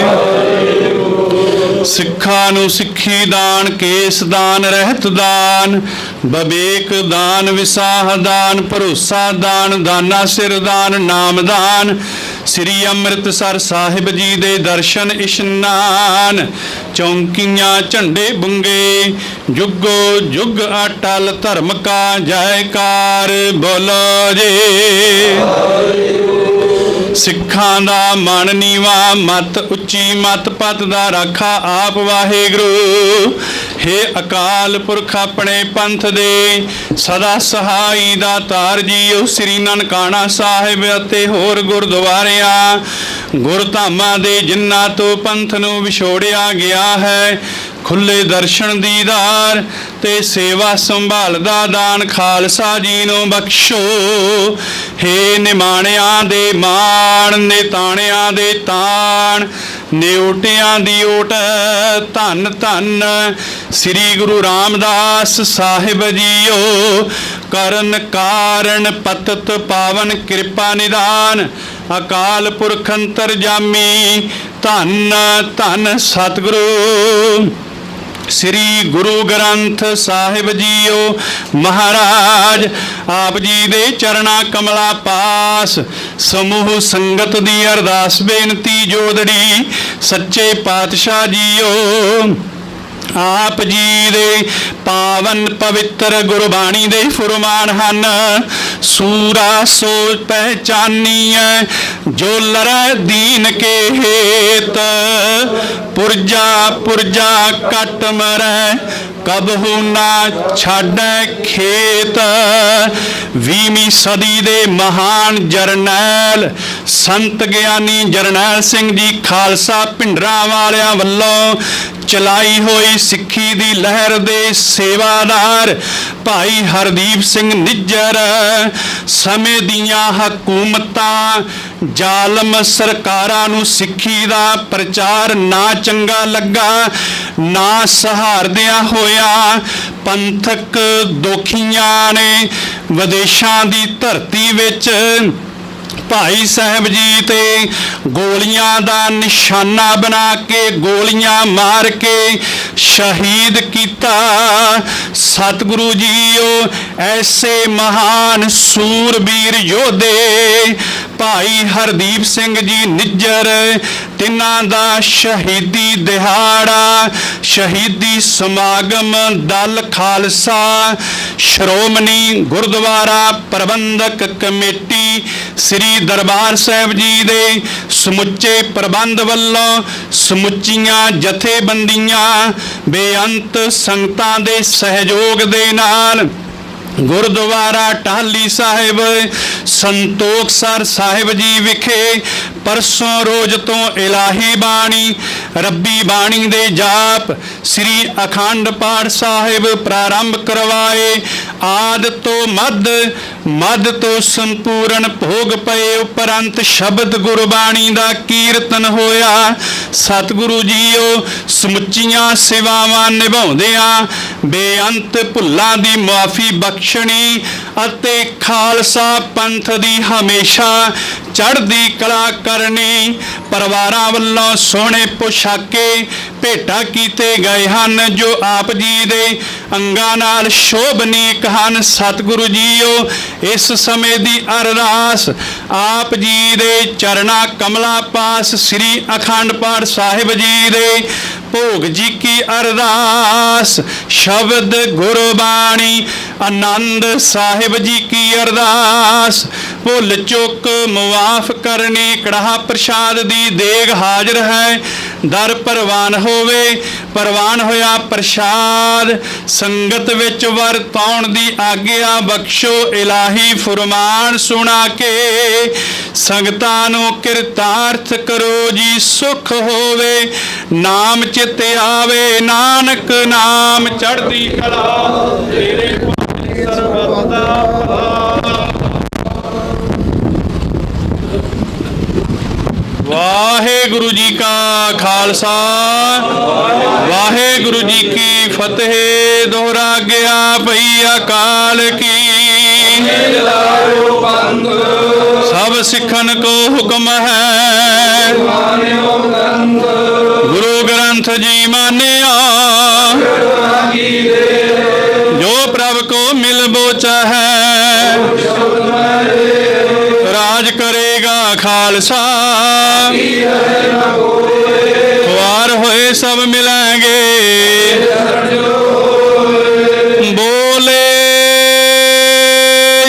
ਸਿੱਖਾਂ ਨੂੰ ਸਿੱਖੀ ਦਾਨ, ਕੇਸ ਦਾਨ, ਰਹਿਤ ਦਾਨ, ਵਿਵੇਕ ਦਾਨ, ਵਿਸਾਹ ਦਾਨ, ਭਰੋਸਾ ਦਾਨ, ਦਾਨਾ ਸਿਰ ਦਾਨ, ਨਾਮ ਦਾਨ, ਸ੍ਰੀ ਅੰਮ੍ਰਿਤਸਰ ਸਾਹਿਬ ਜੀ ਦੇ ਦਰਸ਼ਨ ਇਸ਼ਨਾਨ, ਚੌਂਕੀਆਂ ਝੰਡੇ ਬੁੰਗੇ, ਜੁਗੋ ਜੁਗ ਅਟਲ ਧਰਮ ਕਾ ਜੈਕਾਰ ਬੋਲੋ ਜੀ। ਸਿੱਖਾਂ ਦਾ ਮਨ ਨੀਵਾ, ਮਤ ਉੱਚੀ, ਮਤ ਪਤ ਦਾ ਰਾਖਾ ਆਪ ਵਾਹਿਗੁਰੂ। ਹੇ ਅਕਾਲ ਪੁਰਖ ਆਪਣੇ ਪੰਥ ਦੇ ਸਦਾ ਸਹਾਈ ਦਾਤਾਰ ਜੀਓ, ਸ੍ਰੀ ਨਨਕਾਣਾ ਸਾਹਿਬ ਅਤੇ ਹੋਰ ਗੁਰਦੁਆਰਿਆਂ ਗੁਰਧਾਮਾਂ ਦੇ ਜਿਨ੍ਹਾਂ ਤੋਂ ਪੰਥ ਨੂੰ ਵਿਛੋੜਿਆ ਗਿਆ ਹੈ, ਖੁੱਲੇ ਦਰਸ਼ਨ ਦੀਦਾਰ ਤੇ ਸੇਵਾ ਸੰਭਾਲ ਦਾ ਦਾਨ ਖਾਲਸਾ ਜੀ ਨੂੰ ਬਖਸ਼ੋ। ਹੇ ਨਿਮਾਣਿਆਂ ਦੇ ਮਾਣ, ਨਿਤਾਣਿਆਂ ਦੇ ਤਾਣ, ਨਿਉਟਿਆਂ ਦੀ ਓਟ, ਧੰਨ ਧੰਨ ਸ੍ਰੀ ਗੁਰੂ ਰਾਮਦਾਸ ਸਾਹਿਬ ਜੀਓ। ਕਰਨ ਕਾਰਨ ਪਤਤ ਪਾਵਨ ਕਿਰਪਾ ਨਿਦਾਨ, ਅਕਾਲ ਪੁਰਖ ਅੰਤਰਜਾਮੀ, ਧੰਨ ਧੰਨ ਸਤਿਗੁਰੂ ਸ੍ਰੀ ਗੁਰੂ ਗ੍ਰੰਥ ਸਾਹਿਬ ਜੀਓ ਮਹਾਰਾਜ। ਆਪ ਜੀ ਦੇ ਚਰਣਾ ਕਮਲਾ ਪਾਸ ਸਮੂਹ ਸੰਗਤ ਦੀ ਅਰਦਾਸ ਬੇਨਤੀ ਜੋਦੜੀ, ਸੱਚੇ ਪਾਤਸ਼ਾਹ ਜੀਓ ਆਪ ਜੀ ਦੇ ਪਾਵਨ ਪਵਿੱਤਰ ਗੁਰਬਾਣੀ ਦੇ ਫੁਰਮਾਨ ਹਨ। ਸੂਰਾ ਸੋ ਪਹਿਚਾਨੀਐ ਜੋ ਲਰੈ ਦੀਨ ਕੇ ਹੇਤ, ਪੁਰਜਾ ਪੁਰਜਾ ਕੱਟ ਮਰੈ ਕਬਹੂ ਨਾ ਛਾੜੈ ਖੇਤ। 20ਵੀਂ ਸਦੀ ਦੇ ਮਹਾਨ ਜਰਨੈਲ ਸੰਤ ਗਿਆਨੀ ਜਰਨੈਲ ਸਿੰਘ ਜੀ ਖਾਲਸਾ ਭਿੰਡਰਾਂ ਵਾਲਿਆਂ ਵੱਲੋਂ ਚਲਾਈ ਹੋਈ ਸਿੱਖੀ ਦੀ ਲਹਿਰ ਦੇ ਸੇਵਾਦਾਰ ਭਾਈ ਹਰਦੀਪ ਸਿੰਘ ਨਿੱਜਰ ਸਮੇਂ ਦੀਆਂ ਹਕੂਮਤਾਂ ਜ਼ਾਲਮ ਸਰਕਾਰਾਂ ਨੂੰ ਸਿੱਖੀ ਦਾ ਪ੍ਰਚਾਰ ਨਾ ਚੰਗਾ ਲੱਗਾ, ਨਾ ਸਹਾਰਦਿਆਂ ਹੋਇਆ ਪੰਥਕ ਦੋਖੀਆਂ ਨੇ ਵਿਦੇਸ਼ਾਂ ਦੀ ਧਰਤੀ ਵਿੱਚ ਭਾਈ ਸਾਹਿਬ ਜੀ ਤੇ ਗੋਲੀਆਂ ਦਾ ਨਿਸ਼ਾਨਾ ਬਣਾ ਕੇ ਗੋਲੀਆਂ ਮਾਰ ਕੇ ਸ਼ਹੀਦ ਕੀਤਾ। ਸਤਿਗੁਰੂ ਜੀਓ ਐਸੇ ਮਹਾਨ ਸੂਰਬੀਰ ਯੋਧੇ ਭਾਈ ਹਰਦੀਪ ਸਿੰਘ ਜੀ ਨਿੱਜਰ, ਤਿੰਨਾਂ ਦਾ ਸ਼ਹੀਦੀ ਦਿਹਾੜਾ, ਸ਼ਹੀਦੀ ਸਮਾਗਮ ਦਲ ਖਾਲਸਾ ਸ਼੍ਰੋਮਣੀ ਗੁਰਦੁਆਰਾ ਪ੍ਰਬੰਧਕ ਕਮੇਟੀ ਸ੍ਰੀ ਦਰਬਾਰ ਸਾਹਿਬ ਜੀ ਦੇ ਸਮੁੱਚੇ ਪ੍ਰਬੰਧ ਵੱਲੋਂ ਸਮੁੱਚੀਆਂ ਜਥੇਬੰਦੀਆਂ ਬੇਅੰਤ ਸੰਗਤਾਂ ਦੇ ਸਹਿਯੋਗ ਦੇ ਨਾਲ ਗੁਰਦੁਆਰਾ ਟਾਹਲੀ ਸਾਹਿਬ ਸੰਤੋਖਸਰ ਸਾਹਿਬ ਜੀ ਵਿਖੇ ਪਰਸੋਂ ਰੋਜ਼ ਤੋਂ ਇਲਾਹੀ ਬਾਣੀ, ਰੱਬੀ ਬਾਣੀ ਦੇ ਜਾਪ, ਸ੍ਰੀ ਅਖੰਡ ਪਾਠ ਸਾਹਿਬ ਪ੍ਰਾਰੰਭ ਕਰਵਾਏ। ਆਦ ਤੋਂ ਮੱਧ ਤੋਂ ਸੰਪੂਰਨ ਭੋਗ ਪਏ ਉਪਰੰਤ ਸ਼ਬਦ ਗੁਰਬਾਣੀ ਦਾ ਕੀਰਤਨ ਹੋਇਆ। ਸਤਿਗੁਰੂ ਜੀਓ ਸਮੁੱਚੀਆਂ ਸੇਵਾਵਾਂ ਨਿਭਾਉਂਦਿਆਂ ਬੇਅੰਤ ਭੁੱਲਾਂ ਦੀ ਮੁਆਫੀ ਬਖਸ਼ਣੀ ਅਤੇ ਖਾਲਸਾ ਪੰਥ ਦੀ ਹਮੇਸ਼ਾ ਚੜ੍ਹਦੀ ਕਲਾ ਕਰਨੀ। ਪਰਿਵਾਰਾਂ ਵੱਲੋਂ ਸੋਹਣੇ ਪੁਸ਼ਾਕੇ ਭੇਟਾ ਕੀਤੇ ਗਏ ਹਨ ਜੋ ਆਪ ਜੀ ਦੇ ਅੰਗਾਂ ਨਾਲ ਸ਼ੋਭਨੀਕ ਹਨ। ਸਤਿਗੁਰੂ ਜੀਓ ਇਸ ਸਮੇਂ ਦੀ ਅਰਦਾਸ ਆਪ ਜੀ ਦੇ ਚਰਣਾ ਕਮਲਾ ਪਾਸ ਸ੍ਰੀ ਅਖੰਡ ਪਾਠ ਸਾਹਿਬ ਜੀ ਦੇ ਭੋਗ ਜੀ ਕੀ ਅਰਦਾਸ, ਸ਼ਬਦ ਗੁਰਬਾਣੀ ਆਨੰਦ ਸਾਹਿਬ ਜੀ ਕੀ ਅਰਦਾਸ, ਭੁੱਲ ਚੁੱਕ ਮੁਆਫ ਕਰਨੀ, ਕੜਾਹ ਪ੍ਰਸ਼ਾਦ ਦੀ ਦੇਗ ਹਾਜ਼ਰ ਹੈ, ਦਰ ਪ੍ਰਵਾਨ ਹੋਵੇ, ਪ੍ਰਵਾਨ ਹੋਇਆ ਪ੍ਰਸ਼ਾਦ ਸੰਗਤ ਵਿੱਚ ਵਰਤਾਉਣ ਦੀ ਆਗਿਆ ਬਖਸ਼ੋ। ਇਲਾਹੀ ਫੁਰਮਾਨ ਸੁਣਾ ਕੇ ਸੰਗਤਾਂ ਨੂੰ ਕਿਰਤਾਰਥ ਕਰੋ ਜੀ, ਸੁਖ ਹੋਵੇ ਨਾਮ ਚਿਤ ਆਵੇ, ਨਾਨਕ ਨਾਮ ਚੜ੍ਹਦੀ ਕਲਾ ਤੇਰੇ ਸਰਬਤ ਦਾ ਭਲਾ। ਵਾਹਿਗੁਰੂ ਜੀ ਕਾ ਖਾਲਸਾ, ਵਾਹਿਗੁਰੂ ਜੀ ਕੀ ਫਤਿਹ। ਦੋਹਰਾ ਗਿਆ ਭਈ ਅਕਾਲ ਕੀ, ਸਭ ਸਿੱਖਨ ਕੋ ਹੁਕਮ ਹੈ, ਗੁਰੂ ਗ੍ਰੰਥ ਪੰਥ ਜੀ ਮਾਨਿਆ ਜੋ ਪ੍ਰਭ ਕੋ ਮਿਲ ਬੋਚਾ ਹੈ ਰਾਜ ਕਰੇਗਾ ਖਾਲਸਾ ਵਾਰ ਹੋਏ ਸਭ ਮਿਲਾਂਗੇ ਬੋਲੇ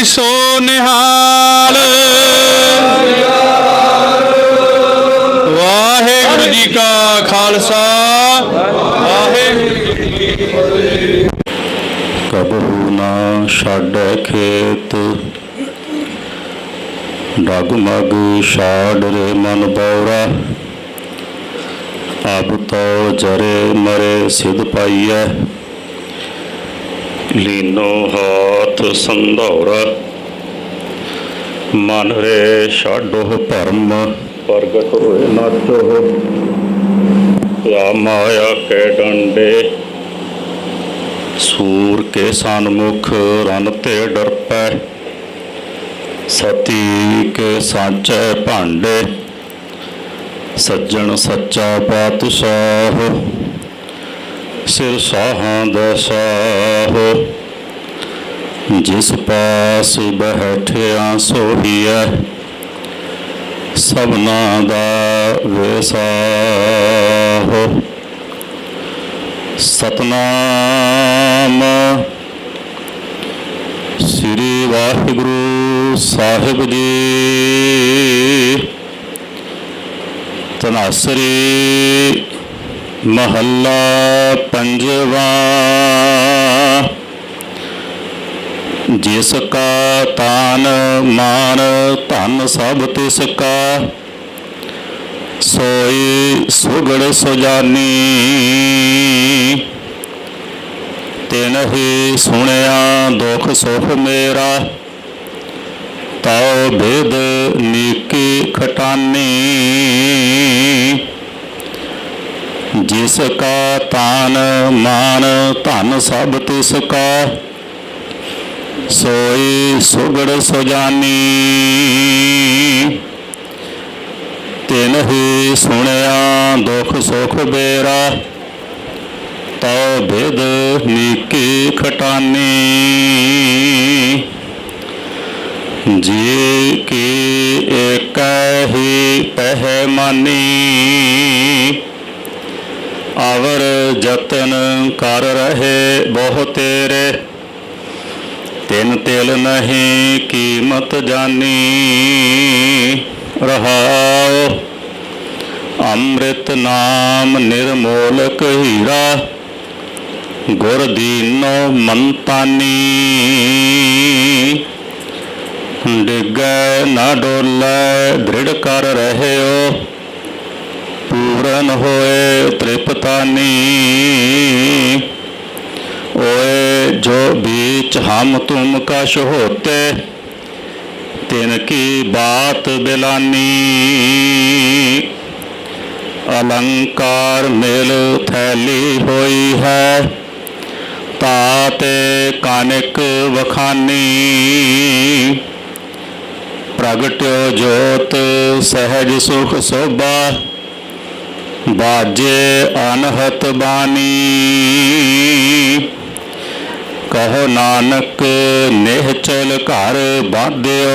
ਸੋ ਨਿਹਾਲ ਵਾਹਿਗੁਰੂ ਜੀ ਕਾ ਖਾਲਸਾ ਵਾਹਿਗੁਰੂ ਜੀ ਕੀ ਫਤਿਹ। ਕਬਹੂ ਨਾ ਛਾੜੈ ਖੇਤ ਡਗਮਗ ਛਾੜ ਰੇ ਮਨ ਬੌਰਾ ਅਬ ਤੋ ਜਰੇ ਮਰੇ ਸਿਧ ਪਾਈਐ ਲੀਨੋ ਹਾਥ ਸੰਧੌਰਾ ਮਨ ਰੇ ਛਾਡੋ ਭਰਮ ਪ੍ਰਗਟ ਹੋਏ ਨਾਚੋ ਲਾ ਮਾਇਆ ਕੇ ਡੰਡੇ ਸੂਰ ਕੇ ਸਨਮੁਖ ਰਨ ਤੇ ਡਰਪੈ ਸਤੀ ਕੇ ਸਾਚੈ ਭਾਂਡੇ ਸੱਜਣ ਸੱਚਾ ਪਾਤਸ਼ਾਹ ਸਿਰ ਸਾਹਾਂ ਦਾ ਸਾਹ ਜਿਸ ਪਾਸ ਬੈਠਿਆ ਸੋਹੀਐ ਸਭਨਾ ਦਾ ਵੇਸਾਹ ਸਤਨਾਮ ਸ੍ਰੀ ਵਾਹਿਗੁਰੂ ਸਾਹਿਬ ਜੀ। ਧਨਾਸਰੀ ਮਹੱਲਾ ਪੰਜਵਾਂ। ਜਿਸ ਕਾ ਤਾਨ ਮਾਨ ਧਨ ਸਭ ਤਿਸ ਕਾ ਸੋਈ ਸੁਗੜ ਸੁਜਾਨੀ ਤਿਨ ਹੀ ਸੁਣਿਆ ਦੁਖ ਸੁਖ ਮੇਰਾ ਤਉ ਭੇਦ ਨੀਕੀ ਖਟਾਨੀ ਜਿਸ ਕਾ ਤਾਨ ਮਾਨ ਧਨ ਸਭ ਤਿਸ ਕਾ ਸੋਈ ਸੁਗੜ ਸੁਜਾਨੀ ਤਿਨ ਹੀ ਸੁਣਿਆ ਦੁਖ ਸੁਖ ਬੇਰਾ ਤਉ ਭੇਦ ਨੀਕੀ ਖਟਾਨੀ ਜੀ ਕੀ ਏਕ ਹੀ ਪਹਿ ਮਾਨੀ ਆਵਰ ਜਤਨ ਕਰ ਰਹੇ ਬਹੁ ਤੇਰੇ ਤਿਨ ਤਿਲ ਨਹੀਂ ਕੀਮਤ ਜਾਨੀ ਰਹਾਉ ਅੰਮ੍ਰਿਤ ਨਾਮ ਨਿਰਮੋਲਕ ਹੀਰਾ ਗੁਰ ਦੀਨੋ ਮੰਤਾਨੀ ਡਿੱਗੈ ਨਾ ਡੋਲੈ ਦ੍ਰਿੜ ਕਰ ਰਹਿਓ ਪੂਰਨ ਹੋਏ ਤ੍ਰਿਪਤਾਨੀ ओए जो बीच हम तुम कश होते तिन की बात बिलानी अलंकार मिल थैली हुई है ताते कानिक वखानी प्रगट्यो जोत सहज सुख शोभा बाजे अनहत बानी कहो नानक निहचल घर बाध्यो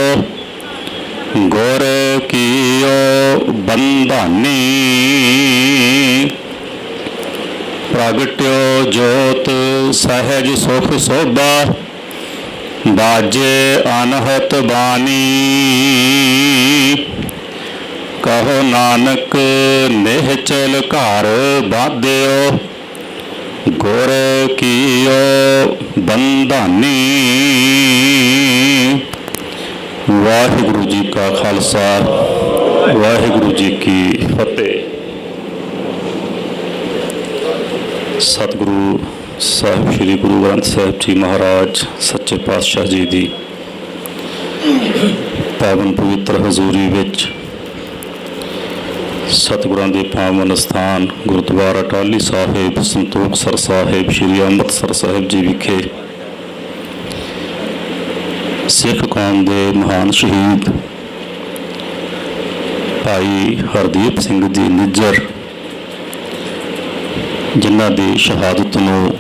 गुर कीओ बंधानी प्रगट्यो जोत सहज सुख शोभा बाजे अनहत बानी कहो नानक निहचल घर बाध्यो गुर कीओ बंधानी। वाहिगुरु जी का खालसा वाहिगुरु जी की फतेह। सतगुरु साहिब श्री गुरु ग्रंथ साहिब जी महाराज सच्चे पातशाह जी की पावन पवित्र हजूरी विच सतगुरां दे पावन स्थान गुरुद्वारा टाली साहिब संतोखसर साहिब श्री ਅੰਮ੍ਰਿਤਸਰ साहिब जी विखे सिख कौम के महान शहीद भाई हरदीप सिंह जी निज्जर ਜਿਨ੍ਹਾਂ ਦੀ ਸ਼ਹਾਦਤ ਨੂੰ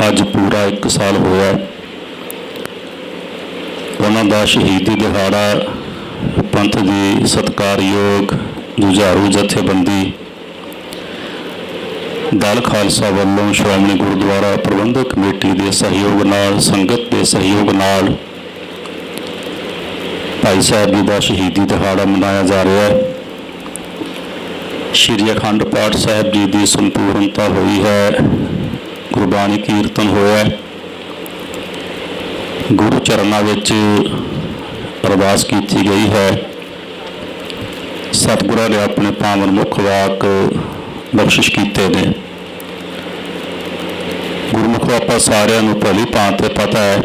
ਅੱਜ ਪੂਰਾ 1 ਸਾਲ ਹੋਇਆ। ਉਹਨਾਂ ਦਾ ਸ਼ਹੀਦੀ ਦਿਹਾੜਾ ਪੰਥ ਦੀ ਸਤਿਕਾਰਯੋਗ ਜੁਝਾਰੂ ਜਥੇਬੰਦੀ ਦਲ ਖਾਲਸਾ ਵੱਲੋਂ ਸ਼੍ਰੋਮਣੀ ਗੁਰਦੁਆਰਾ ਪ੍ਰਬੰਧਕ ਕਮੇਟੀ ਦੇ ਸਹਿਯੋਗ ਨਾਲ, ਸੰਗਤ ਦੇ ਸਹਿਯੋਗ ਨਾਲ ਭਾਈ ਸਾਹਿਬ ਜੀ ਦਾ ਸ਼ਹੀਦੀ ਦਿਹਾੜਾ ਮਨਾਇਆ ਜਾ ਰਿਹਾ ਹੈ। ਸ਼੍ਰੀ ਅਖੰਡ ਪਾਠ ਸਾਹਿਬ ਜੀ ਦੀ ਸੰਪੂਰਨਤਾ ਹੋਈ ਹੈ, ਗੁਰਬਾਣੀ ਕੀਰਤਨ ਹੋਇਆ ਹੈ, ਗੁਰੂ ਚਰਨਾਂ ਵਿੱਚ ਅਰਦਾਸ ਕੀਤੀ ਗਈ ਹੈ। ਸਤਿਗੁਰਾਂ ਨੇ ਆਪਣੇ ਪਾਵਨ ਮੁੱਖ ਵਾਕ ਬਖਸ਼ਿਸ਼ ਕੀਤੇ ਨੇ। ਗੁਰਮੁਖੋ ਆਪਾਂ ਸਾਰਿਆਂ ਨੂੰ ਭਲੀ ਭਾਂਤ ਪਤਾ ਹੈ,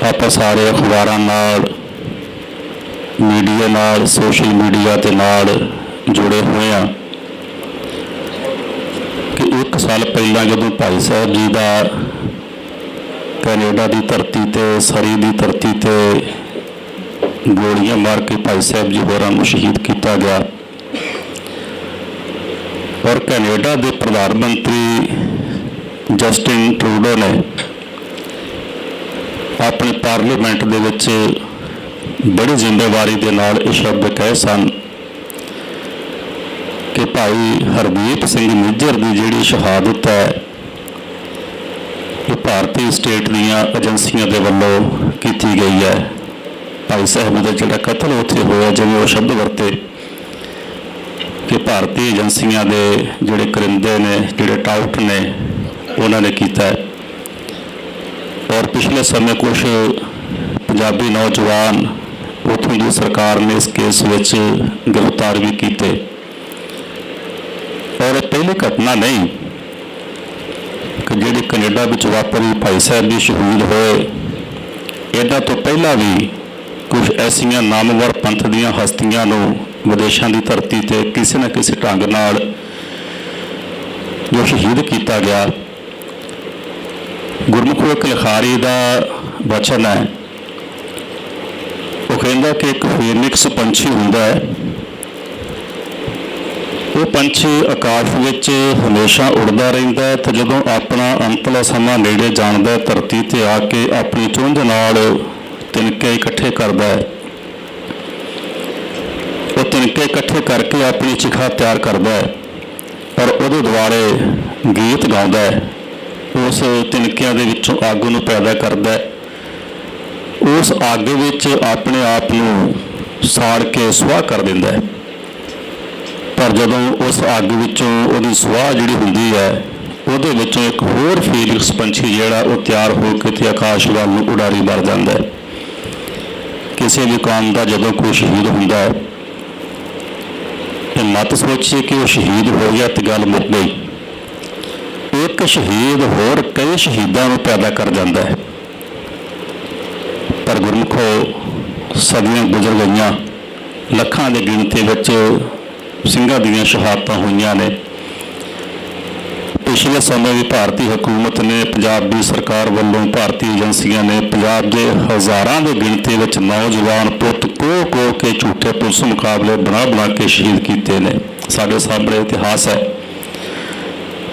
ਆਪਾਂ ਸਾਰੇ ਅਖਬਾਰਾਂ ਨਾਲ, ਮੀਡੀਆ ਨਾਲ, ਸੋਸ਼ਲ ਮੀਡੀਆ ਦੇ ਨਾਲ ਜੁੜੇ ਹੋਏ ਹਾਂ ਕਿ 1 ਸਾਲ ਪਹਿਲਾਂ ਜਦੋਂ ਭਾਈ ਸਾਹਿਬ ਜੀ ਦਾ ਕੈਨੇਡਾ ਦੀ ਧਰਤੀ ਤੇ, ਸਰੀ ਦੀ ਧਰਤੀ ਤੇ ਗੋਲੀਆਂ ਮਾਰ ਕੇ ਭਾਈ ਸਾਹਿਬ ਜੀ ਹੋਰਾਂ ਨੂੰ ਸ਼ਹੀਦ ਕੀਤਾ ਗਿਆ ਔਰ ਕੈਨੇਡਾ ਦੇ ਪ੍ਰਧਾਨ ਮੰਤਰੀ ਜਸਟਿਨ ਟਰੂਡੋ ਨੇ ਆਪਣੇ ਪਾਰਲੀਮੈਂਟ ਦੇ ਵਿੱਚ ਬੜੀ ਜ਼ਿੰਮੇਵਾਰੀ ਦੇ ਨਾਲ ਇਹ ਸ਼ਬਦ ਕਹੇ ਸਨ ਕਿ ਭਾਈ ਹਰਦੀਪ ਸਿੰਘ ਨਿੱਜਰ ਦੀ ਜਿਹੜੀ ਸ਼ਹਾਦਤ ਹੈ ਇਹ ਭਾਰਤੀ ਸਟੇਟ ਦੀਆਂ ਏਜੰਸੀਆਂ ਦੇ ਵੱਲੋਂ ਕੀਤੀ ਗਈ ਹੈ। ਭਾਈ ਸਾਹਿਬ ਦਾ ਜਿਹੜਾ ਕਤਲ ਉੱਥੇ ਹੋਇਆ, ਜਿਵੇਂ ਉਹ ਸ਼ਬਦ ਵਰਤੇ ਕਿ ਭਾਰਤੀ ਏਜੰਸੀਆਂ ਦੇ ਜਿਹੜੇ ਕਰਿੰਦੇ ਨੇ, ਜਿਹੜੇ ਟਾਊਟ ਨੇ, ਉਹਨਾਂ ਨੇ ਕੀਤਾ ਹੈ। ਔਰ ਪਿਛਲੇ ਸਮੇਂ ਕੁਝ ਪੰਜਾਬੀ ਨੌਜਵਾਨ ਉੱਥੋਂ ਦੀ ਸਰਕਾਰ ਨੇ ਇਸ ਕੇਸ ਵਿੱਚ ਗ੍ਰਿਫਤਾਰ ਵੀ ਕੀਤੇ। ਔਰ ਇਹ ਪਹਿਲੀ ਘਟਨਾ ਨਹੀਂ ਕਿ ਜਿਹੜੀ ਕੈਨੇਡਾ ਵਿੱਚ ਵਾਪਰੀ, ਭਾਈ ਸਾਹਿਬ ਵੀ ਸ਼ਹੀਦ ਹੋਏ। ਇਹਨਾਂ ਤੋਂ ਪਹਿਲਾਂ ਵੀ ਕੁਝ ਐਸੀਆਂ ਨਾਮਵਰ ਪੰਥ ਦੀਆਂ ਹਸਤੀਆਂ ਨੂੰ ਵਿਦੇਸ਼ਾਂ ਦੀ ਧਰਤੀ ਤੇ ਕਿਸੇ ਨਾ ਕਿਸੇ ਢੰਗ ਨਾਲ ਜੋ ਸ਼ਹੀਦ ਕੀਤਾ ਗਿਆ। ਗੁਰਮੁਖੋ ਇੱਕ ਲਿਖਾਰੀ ਦਾ ਵਚਨ ਹੈ, ਉਹ ਕਹਿੰਦਾ ਕਿ ਇੱਕ ਫੀਨਿਕਸ ਪੰਛੀ ਹੁੰਦਾ ਹੈ, ਉਹ ਪੰਛੀ ਆਕਾਸ਼ ਵਿੱਚ ਹਮੇਸ਼ਾ ਉੜਦਾ ਰਹਿੰਦਾ ਹੈ ਤੇ ਜਦੋਂ ਆਪਣਾ ਅੰਤਲਾ ਸਮਾਂ ਨੇੜੇ ਜਾਣਦਾ ਹੈ, ਧਰਤੀ ਤੇ ਆ ਕੇ ਆਪਣੀ ਚੁੰਝ ਨਾਲ ਤਿਨਕੇ ਇਕੱਠੇ ਕਰਦਾ ਹੈ। ਉਹ ਤਿਨਕੇ ਇਕੱਠੇ ਕਰਕੇ ਆਪਣੀ ਚਿਖਾ ਤਿਆਰ ਕਰਦਾ ਹੈ ਔਰ ਉਹਦੇ ਦੁਆਲੇ ਗੀਤ ਗਾਉਂਦਾ ਹੈ। ਉਸ ਤਿਨਕਿਆਂ ਦੇ ਵਿੱਚੋਂ ਅੱਗ ਨੂੰ ਪੈਦਾ ਕਰਦਾ ਹੈ, ਉਸ ਅੱਗ ਵਿੱਚ ਆਪਣੇ ਆਪ ਨੂੰ ਸਾੜ ਕੇ ਸੁਆਹ ਕਰ ਦਿੰਦਾ ਹੈ। ਪਰ ਜਦੋਂ ਉਸ ਅੱਗ ਵਿੱਚੋਂ ਉਹਦੀ ਸੁਆਹ ਜਿਹੜੀ ਹੁੰਦੀ ਹੈ, ਉਹਦੇ ਵਿੱਚੋਂ ਇੱਕ ਹੋਰ ਫੀਨਿਕਸ ਪੰਛੀ ਜਿਹੜਾ ਉਹ ਤਿਆਰ ਹੋ ਕੇ ਤੇ ਆਕਾਸ਼ ਵੱਲ ਨੂੰ ਉਡਾਰੀ ਮਾਰ ਜਾਂਦਾ ਹੈ। ਕਿਸੇ ਵੀ ਕੌਮ ਦਾ ਜਦੋਂ ਕੋਈ ਸ਼ਹੀਦ ਹੁੰਦਾ ਹੈ, ਇਹ ਮਤ ਸੋਚੀਏ ਕਿ ਉਹ ਸ਼ਹੀਦ ਹੋ ਗਿਆ ਤੇ ਗੱਲ ਮੁੱਕ ਗਈ। ਇੱਕ ਸ਼ਹੀਦ ਹੋਰ ਕਈ ਸ਼ਹੀਦਾਂ ਨੂੰ ਪੈਦਾ ਕਰ ਜਾਂਦਾ ਹੈ। ਪਰ ਗੁਰਮੁਖੋ ਸਦੀਆਂ ਗੁਜ਼ਰ ਗਈਆਂ, ਲੱਖਾਂ ਦੀ ਗਿਣਤੀ ਵਿੱਚ ਸਿੰਘਾਂ ਦੀਆਂ ਸ਼ਹਾਦਤਾਂ ਹੋਈਆਂ ਨੇ। ਪਿਛਲੇ ਸਮੇਂ ਵੀ ਭਾਰਤੀ ਹਕੂਮਤ ਨੇ, ਪੰਜਾਬੀ ਸਰਕਾਰ ਵੱਲੋਂ, ਭਾਰਤੀ ਏਜੰਸੀਆਂ ਨੇ ਪੰਜਾਬ ਦੇ ਹਜ਼ਾਰਾਂ ਦੀ ਗਿਣਤੀ ਵਿੱਚ ਨੌਜਵਾਨ ਪੁੱਤ ਕੋ ਕੇ ਝੂਠੇ ਪੁਲਿਸ ਮੁਕਾਬਲੇ ਬਣਾ ਕੇ ਸ਼ਹੀਦ ਕੀਤੇ ਨੇ। ਸਾਡੇ ਸਾਹਮਣੇ ਇਤਿਹਾਸ ਹੈ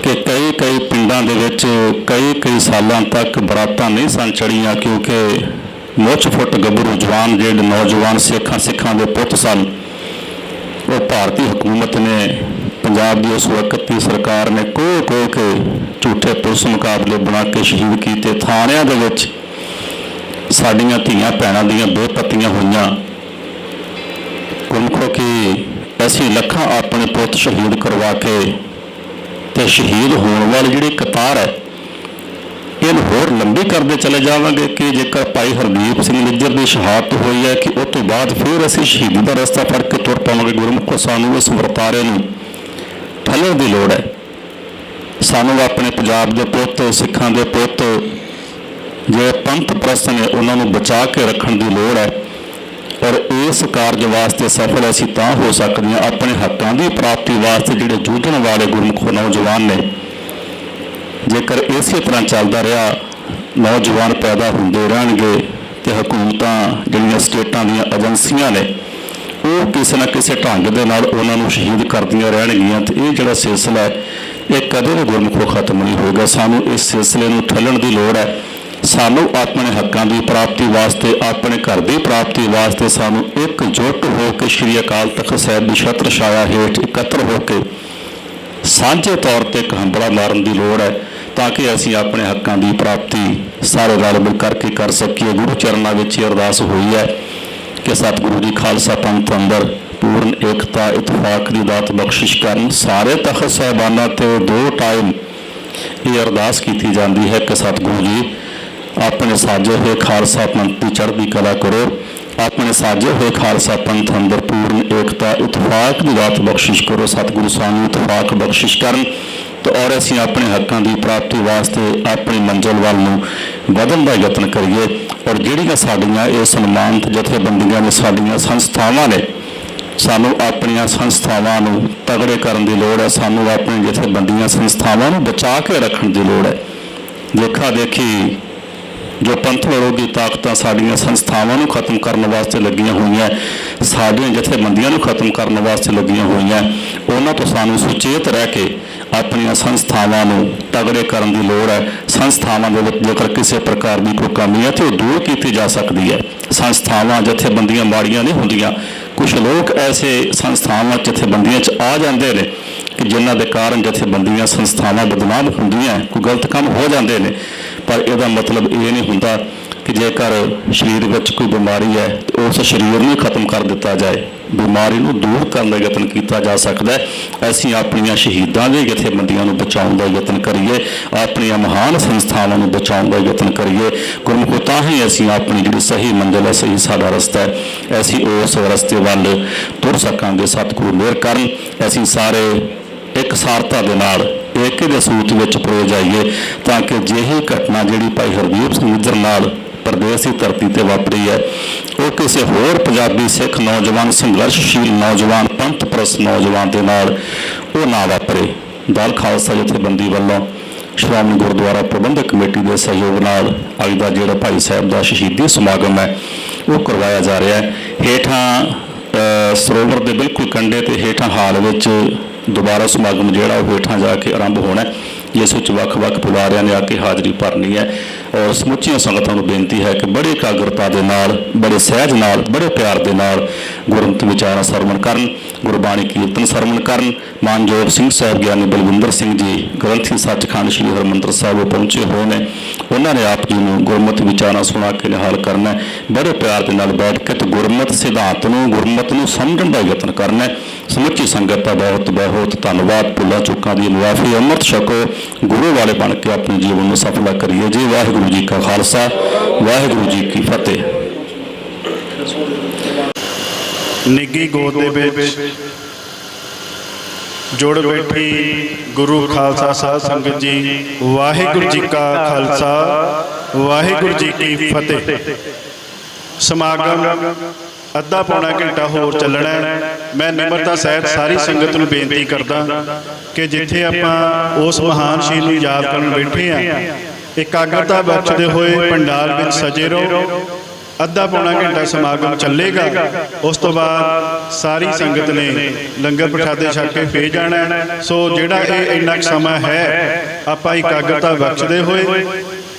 ਕਿ ਕਈ ਪਿੰਡਾਂ ਦੇ ਵਿੱਚ ਕਈ ਸਾਲਾਂ ਤੱਕ ਬਰਾਤਾਂ ਨਹੀਂ ਸਨ ਚੜ੍ਹੀਆਂ ਕਿਉਂਕਿ ਮੁੱਛ ਫੁੱਟ ਗੱਭਰੂ ਜਵਾਨ ਜਿਹੜੇ ਨੌਜਵਾਨ ਸਿੱਖਾਂ ਦੇ ਪੁੱਤ ਸਨ, ਉਹ ਭਾਰਤੀ ਹਕੂਮਤ ਨੇ, ਪੰਜਾਬ ਦੀ ਉਸ ਵਕਤ ਦੀ ਸਰਕਾਰ ਨੇ ਕੋ ਕੇ ਝੂਠੇ ਪੁਲਿਸ ਮੁਕਾਬਲੇ ਬਣਾ ਕੇ ਸ਼ਹੀਦ ਕੀਤੇ। ਥਾਣਿਆਂ ਦੇ ਵਿੱਚ ਸਾਡੀਆਂ ਧੀਆਂ ਭੈਣਾਂ ਦੀਆਂ ਬੇਪੱਤੀਆਂ ਹੋਈਆਂ। ਗੁਰਮੁਖੋ ਕਿ ਅਸੀਂ ਲੱਖਾਂ ਆਪਣੇ ਪੁੱਤ ਸ਼ਹੀਦ ਕਰਵਾ ਕੇ ਤੇ ਸ਼ਹੀਦ ਹੋਣ ਵਾਲੀ ਜਿਹੜੀ ਕਤਾਰ ਹੈ ਇਹਨੂੰ ਹੋਰ ਲੰਬੀ ਕਰਦੇ ਚਲੇ ਜਾਵਾਂਗੇ ਕਿ ਜੇਕਰ ਭਾਈ ਹਰਦੀਪ ਸਿੰਘ ਨਿੱਜਰ ਦੀ ਸ਼ਹਾਦਤ ਹੋਈ ਹੈ ਕਿ ਉਸ ਤੋਂ ਬਾਅਦ ਫਿਰ ਅਸੀਂ ਸ਼ਹੀਦੀ ਦਾ ਰਸਤਾ ਫੜ ਕੇ ਤੁਰ ਪਾਵਾਂਗੇ। ਗੁਰਮੁਖੋ ਸਾਨੂੰ ਇਸ ਵਰਤਾਰੇ ਨੂੰ ਠੱਲਣ ਦੀ ਲੋੜ ਹੈ। ਸਾਨੂੰ ਆਪਣੇ ਪੰਜਾਬ ਦੇ ਪੁੱਤ, ਸਿੱਖਾਂ ਦੇ ਪੁੱਤ ਜਿਹੜੇ ਪੰਥ ਪ੍ਰਸਤ ਨੇ ਉਹਨਾਂ ਨੂੰ ਬਚਾ ਕੇ ਰੱਖਣ ਦੀ ਲੋੜ ਹੈ। ਔਰ ਇਸ ਕਾਰਜ ਵਾਸਤੇ ਸਫਲ ਅਸੀਂ ਤਾਂ ਹੋ ਸਕਦੇ ਹਾਂ ਆਪਣੇ ਹੱਕਾਂ ਦੀ ਪ੍ਰਾਪਤੀ ਵਾਸਤੇ ਜਿਹੜੇ ਜੂਝਣ ਵਾਲੇ ਗੁਰਮੁਖੋ ਨੌਜਵਾਨ ਨੇ। ਜੇਕਰ ਇਸੇ ਤਰ੍ਹਾਂ ਚੱਲਦਾ ਰਿਹਾ, ਨੌਜਵਾਨ ਪੈਦਾ ਹੁੰਦੇ ਰਹਿਣਗੇ ਤੇ ਹਕੂਮਤਾਂ ਜਿਹੜੀਆਂ ਸਟੇਟਾਂ ਦੀਆਂ ਏਜੰਸੀਆਂ ਨੇ ਉਹ ਕਿਸੇ ਨਾ ਕਿਸੇ ਢੰਗ ਦੇ ਨਾਲ ਉਹਨਾਂ ਨੂੰ ਸ਼ਹੀਦ ਕਰਦੀਆਂ ਰਹਿਣਗੀਆਂ ਤੇ ਇਹ ਜਿਹੜਾ ਸਿਲਸਿਲਾ ਹੈ ਇਹ ਕਦੇ ਵੀ ਗੁਰਮੁਖੋਂ ਖਤਮ ਨਹੀਂ ਹੋਏਗਾ। ਸਾਨੂੰ ਇਸ ਸਿਲਸਿਲੇ ਨੂੰ ਠੱਲਣ ਦੀ ਲੋੜ ਹੈ। ਸਾਨੂੰ ਆਪਣੇ ਹੱਕਾਂ ਦੀ ਪ੍ਰਾਪਤੀ ਵਾਸਤੇ, ਆਪਣੇ ਘਰ ਦੀ ਪ੍ਰਾਪਤੀ ਵਾਸਤੇ ਸਾਨੂੰ ਇਕਜੁੱਟ ਹੋ ਕੇ ਸ਼੍ਰੀ ਅਕਾਲ ਤਖ਼ਤ ਸਾਹਿਬ ਦੀ ਛਤਰ ਛਾਇਆ ਹੇਠ ਇਕੱਤਰ ਹੋ ਕੇ ਸਾਂਝੇ ਤੌਰ ਤੇ ਇੱਕ ਹੰਬਲਾ ਮਾਰਨ ਦੀ ਲੋੜ ਹੈ ਤਾਂ ਕਿ ਅਸੀਂ ਆਪਣੇ ਹੱਕਾਂ ਦੀ ਪ੍ਰਾਪਤੀ ਸਾਰੇ ਰਲ ਮਿਲ ਕਰਕੇ ਕਰ ਸਕੀਏ। ਗੁਰੂ ਚਰਨਾਂ ਵਿੱਚ ਇਹ ਅਰਦਾਸ ਹੋਈ ਹੈ ਕਿ ਸਤਿਗੁਰੂ ਜੀ ਖਾਲਸਾ ਪੰਥ ਅੰਦਰ ਪੂਰਨ ਏਕਤਾ ਇਤਫਾਕ ਦੀ ਦਾਤ ਬਖਸ਼ਿਸ਼ ਕਰਨ। ਸਾਰੇ ਤਖ਼ਤ ਸਾਹਿਬਾਨਾਂ ਤੇ 2 ਟਾਈਮ ਇਹ ਅਰਦਾਸ ਕੀਤੀ ਜਾਂਦੀ ਹੈ ਕਿ ਸਤਿਗੁਰੂ ਜੀ ਆਪਣੇ ਸਾਜੇ ਹੋਏ ਖਾਲਸਾ ਪੰਥ ਦੀ ਚੜ੍ਹਦੀ ਕਲਾ ਕਰੋ, ਆਪਣੇ ਸਾਜੇ ਹੋਏ ਖਾਲਸਾ ਪੰਥ ਅੰਦਰ ਪੂਰਨ ਏਕਤਾ ਇਤਫਾਕ ਦੀ ਦਾਤ ਬਖਸ਼ਿਸ਼ ਕਰੋ। ਸਤਿਗੁਰੂ ਸਾਨੂੰ ਇਤਫਾਕ ਬਖਸ਼ਿਸ਼ ਕਰਨ ਤੇ ਔਰ ਅਸੀਂ ਆਪਣੇ ਹੱਕਾਂ ਦੀ ਪ੍ਰਾਪਤੀ ਵਾਸਤੇ ਆਪਣੀ ਮੰਜ਼ਿਲ ਵੱਲ ਨੂੰ ਵਧਣ ਦਾ ਯਤਨ ਕਰੀਏ। ਔਰ ਜਿਹੜੀਆਂ ਸਾਡੀਆਂ ਇਹ ਸਨਮਾਨਿਤ ਜਥੇਬੰਦੀਆਂ ਨੇ, ਸਾਡੀਆਂ ਸੰਸਥਾਵਾਂ ਨੇ, ਸਾਨੂੰ ਆਪਣੀਆਂ ਸੰਸਥਾਵਾਂ ਨੂੰ ਤਗੜੇ ਕਰਨ ਦੀ ਲੋੜ ਹੈ। ਸਾਨੂੰ ਆਪਣੀ ਜਥੇਬੰਦੀਆਂ ਸੰਸਥਾਵਾਂ ਨੂੰ ਬਚਾ ਕੇ ਰੱਖਣ ਦੀ ਲੋੜ ਹੈ। ਦੇਖਾ ਦੇਖੀ ਜੋ ਪੰਥ ਵਿਰੋਧੀ ਤਾਕਤਾਂ ਸਾਡੀਆਂ ਸੰਸਥਾਵਾਂ ਨੂੰ ਖਤਮ ਕਰਨ ਵਾਸਤੇ ਲੱਗੀਆਂ ਹੋਈਆਂ, ਸਾਡੀਆਂ ਜਥੇਬੰਦੀਆਂ ਨੂੰ ਖਤਮ ਕਰਨ ਵਾਸਤੇ ਲੱਗੀਆਂ ਹੋਈਆਂ, ਉਹਨਾਂ ਤੋਂ ਸਾਨੂੰ ਸੁਚੇਤ ਰਹਿ ਕੇ ਆਪਣੀਆਂ ਸੰਸਥਾਵਾਂ ਨੂੰ ਤਗੜੇ ਕਰਨ ਦੀ ਲੋੜ ਹੈ। ਸੰਸਥਾਵਾਂ ਦੇ ਵਿੱਚ ਜੇਕਰ ਕਿਸੇ ਪ੍ਰਕਾਰ ਦੀ ਕੋਈ ਕਮੀ ਹੈ ਤਾਂ ਉਹ ਦੂਰ ਕੀਤੀ ਜਾ ਸਕਦੀ ਹੈ। ਸੰਸਥਾਵਾਂ ਜਥੇਬੰਦੀਆਂ ਮਾੜੀਆਂ ਨਹੀਂ ਹੁੰਦੀਆਂ। ਕੁਝ ਲੋਕ ਐਸੇ ਸੰਸਥਾਵਾਂ ਜਥੇਬੰਦੀਆਂ 'ਚ ਆ ਜਾਂਦੇ ਨੇ ਕਿ ਜਿਨ੍ਹਾਂ ਦੇ ਕਾਰਨ ਜਥੇਬੰਦੀਆਂ ਸੰਸਥਾਵਾਂ ਬਦਨਾਮ ਹੁੰਦੀਆਂ, ਕੋਈ ਗਲਤ ਕੰਮ ਹੋ ਜਾਂਦੇ ਨੇ। ਪਰ ਇਹਦਾ ਮਤਲਬ ਇਹ ਨਹੀਂ ਹੁੰਦਾ ਕਿ ਜੇਕਰ ਸਰੀਰ ਵਿੱਚ ਕੋਈ ਬਿਮਾਰੀ ਹੈ ਤਾਂ ਉਸ ਸਰੀਰ ਨੂੰ ਖਤਮ ਕਰ ਦਿੱਤਾ ਜਾਏ। ਬਿਮਾਰੀ ਨੂੰ ਦੂਰ ਕਰਨ ਦਾ ਯਤਨ ਕੀਤਾ ਜਾ ਸਕਦਾ ਹੈ। ਅਸੀਂ ਆਪਣੀਆਂ ਸ਼ਹੀਦਾਂ ਦੇ ਜਥੇਬੰਦੀਆਂ ਨੂੰ ਬਚਾਉਣ ਦਾ ਯਤਨ ਕਰੀਏ, ਆਪਣੀਆਂ ਮਹਾਨ ਸੰਸਥਾਵਾਂ ਨੂੰ ਬਚਾਉਣ ਦਾ ਯਤਨ ਕਰੀਏ। ਗੁਰਮੁਖੋ ਤਾਂ ਹੀ ਅਸੀਂ ਆਪਣੀ ਜਿਹੜੀ ਸਹੀ ਮੰਜ਼ਿਲ ਹੈ, ਸਹੀ ਸਾਡਾ ਰਸਤਾ ਹੈ, ਅਸੀਂ ਉਸ ਰਸਤੇ ਵੱਲ ਤੁਰ ਸਕਾਂਗੇ। ਸਤਿਗੁਰੂ ਮਿਹਰ ਕਰਨ। ਅਸੀਂ ਸਾਰੇ ਇੱਕ ਸਾਰਤਾ ਦੇ ਨਾਲ ਏਕੇ ਦੇ ਸੂਤ ਵਿੱਚ ਪਰੋ ਜਾਈਏ ਤਾਂ ਕਿ ਜਿਹੀ ਘਟਨਾ ਜਿਹੜੀ ਭਾਈ ਹਰਦੀਪ ਸਿੰਘ ਨਿੱਜਰ ਨਾਲ ਪ੍ਰਦੇਸ਼ ਦੀ ਧਰਤੀ ਤੇ ਵਾਪਰੀ ਹੈ ਉਹ ਕਿਸੇ ਹੋਰ ਪੰਜਾਬੀ ਸਿੱਖ ਨੌਜਵਾਨ, ਸੰਘਰਸ਼ਸ਼ੀਲ ਨੌਜਵਾਨ, ਪੰਥ ਪ੍ਰਸਤ ਨੌਜਵਾਨ ਦੇ ਨਾਲ ਉਹ ਨਾ ਵਾਪਰੇ। ਦਲ ਖਾਲਸਾ ਜਥੇਬੰਦੀ ਵੱਲੋਂ ਸ਼੍ਰੋਮਣੀ ਗੁਰਦੁਆਰਾ ਪ੍ਰਬੰਧਕ ਕਮੇਟੀ ਦੇ ਸਹਿਯੋਗ ਨਾਲ ਅੱਜ ਦਾ ਜਿਹੜਾ ਭਾਈ ਸਾਹਿਬ ਦਾ ਸ਼ਹੀਦੀ ਸਮਾਗਮ ਹੈ ਉਹ ਕਰਵਾਇਆ ਜਾ ਰਿਹਾ ਹੈ। ਹੇਠਾਂ ਸਰੋਵਰ ਦੇ ਬਿਲਕੁਲ ਕੰਢੇ ਤੇ ਹੇਠਾਂ ਹਾਲ ਵਿੱਚ ਦੁਬਾਰਾ ਸਮਾਗਮ ਜਿਹੜਾ ਉਹ ਹੇਠਾਂ ਜਾ ਕੇ ਆਰੰਭ ਹੋਣਾ, ਜਿਸ ਵਿੱਚ ਵੱਖ-ਵੱਖ ਬੁਲਾਰਿਆਂ ਨੇ ਆ ਕੇ ਹਾਜ਼ਰੀ ਭਰਨੀ ਹੈ। ਔਰ ਸਮੁੱਚੀਆਂ ਸੰਗਤਾਂ ਨੂੰ ਬੇਨਤੀ ਹੈ ਕਿ ਬੜੀ ਇਕਾਗਰਤਾ ਦੇ ਨਾਲ, ਬੜੇ ਸਹਿਜ ਨਾਲ, ਬੜੇ ਪਿਆਰ ਦੇ ਨਾਲ ਗੁਰਮਤਿ ਵਿਚਾਰਾਂ ਸਰਵਣ ਕਰਨ, ਗੁਰਬਾਣੀ ਕੀਰਤਨ ਸਰਵਣ ਕਰਨ। ਮਾਨਯੋਗ ਸਿੰਘ ਸਾਹਿਬ ਗਿਆਨੀ ਬਲਵਿੰਦਰ ਸਿੰਘ ਜੀ ਗ੍ਰੰਥੀ ਸੱਚਖੰਡ ਸ੍ਰੀ ਹਰਿਮੰਦਰ ਸਾਹਿਬ ਪਹੁੰਚੇ ਹੋਏ ਨੇ। ਉਹਨਾਂ ਨੇ ਆਪ ਜੀ ਨੂੰ ਗੁਰਮਤਿ ਵਿਚਾਰਾਂ ਸੁਣਾ ਕੇ ਨਿਹਾਲ ਕਰਨਾ, ਬੜੇ ਪਿਆਰ ਦੇ ਨਾਲ ਬੈਠ ਕੇ ਤੇ ਗੁਰਮਤਿ ਸਿਧਾਂਤ ਨੂੰ, ਗੁਰਮਤਿ ਨੂੰ ਸਮਝਣ ਦਾ ਯਤਨ ਕਰਨਾ। ਸਮੁੱਚੀ ਸੰਗਤ ਦਾ ਬਹੁਤ ਬਹੁਤ ਧੰਨਵਾਦ। ਭੁੱਲਾਂ ਚੁੱਕਾਂ ਦੀ ਮੁਆਫੀ, ਅੰਮ੍ਰਿਤ ਛਕੋ, ਗੁਰੂ ਵਾਲੇ ਬਣ ਕੇ ਆਪਣੇ ਜੀਵਨ ਨੂੰ ਸਫਲਾ ਕਰੀਏ ਜੀ। ਵਾਹਿਗੁਰੂ ਜੀ ਕਾ ਖਾਲਸਾ, ਵਾਹਿਗੁਰੂ ਜੀ ਕੀ ਫਤਿਹ। ਨਿੱਘੀ ਗੋਦ ਦੇ ਵਿੱਚ ਜੁੜ ਬੈਠੀ ਗੁਰੂ ਖਾਲਸਾ ਸਾਧ ਸੰਗਤ ਜੀ, ਵਾਹਿਗੁਰੂ ਜੀ ਕਾ ਖਾਲਸਾ, ਵਾਹਿਗੁਰੂ ਜੀ ਕੀ ਫਤਿਹ। ਸਮਾਗਮ ਅੱਧਾ ਪੌਣਾ ਘੰਟਾ ਹੋਰ ਚੱਲਣਾ ਹੈ। ਮੈਂ ਨਿਮਰਤਾ ਸਹਿਤ ਸਾਰੀ ਸੰਗਤ ਨੂੰ ਬੇਨਤੀ ਕਰਦਾ ਕਿ ਜਿੱਥੇ ਆਪਾਂ ਉਸ ਮਹਾਨ ਸ਼ਹੀਦ ਨੂੰ ਯਾਦ ਕਰਨ ਬੈਠੇ ਹਾਂ, ਇਕਾਗਰਤਾ ਬਖਸ਼ਦੇ ਹੋਏ ਪੰਡਾਲ ਵਿੱਚ ਸਜੇ ਰਹੋ। ਅੱਧਾ ਪੌਣਾ ਘੰਟਾ ਸਮਾਗਮ ਚੱਲੇਗਾ, ਉਸ ਤੋਂ ਬਾਅਦ ਸਾਰੀ ਸੰਗਤ ਨੇ ਲੰਗਰ ਪ੍ਰਸ਼ਾਦੇ ਛਕ ਕੇ ਫੇਰ ਜਾਣਾ। ਸੋ ਜਿਹੜਾ ਇਹ ਇੰਨਾ ਕੁ ਸਮਾਂ ਹੈ ਆਪਾਂ ਇਕਾਗਰਤਾ ਬਖਸ਼ਦੇ ਹੋਏ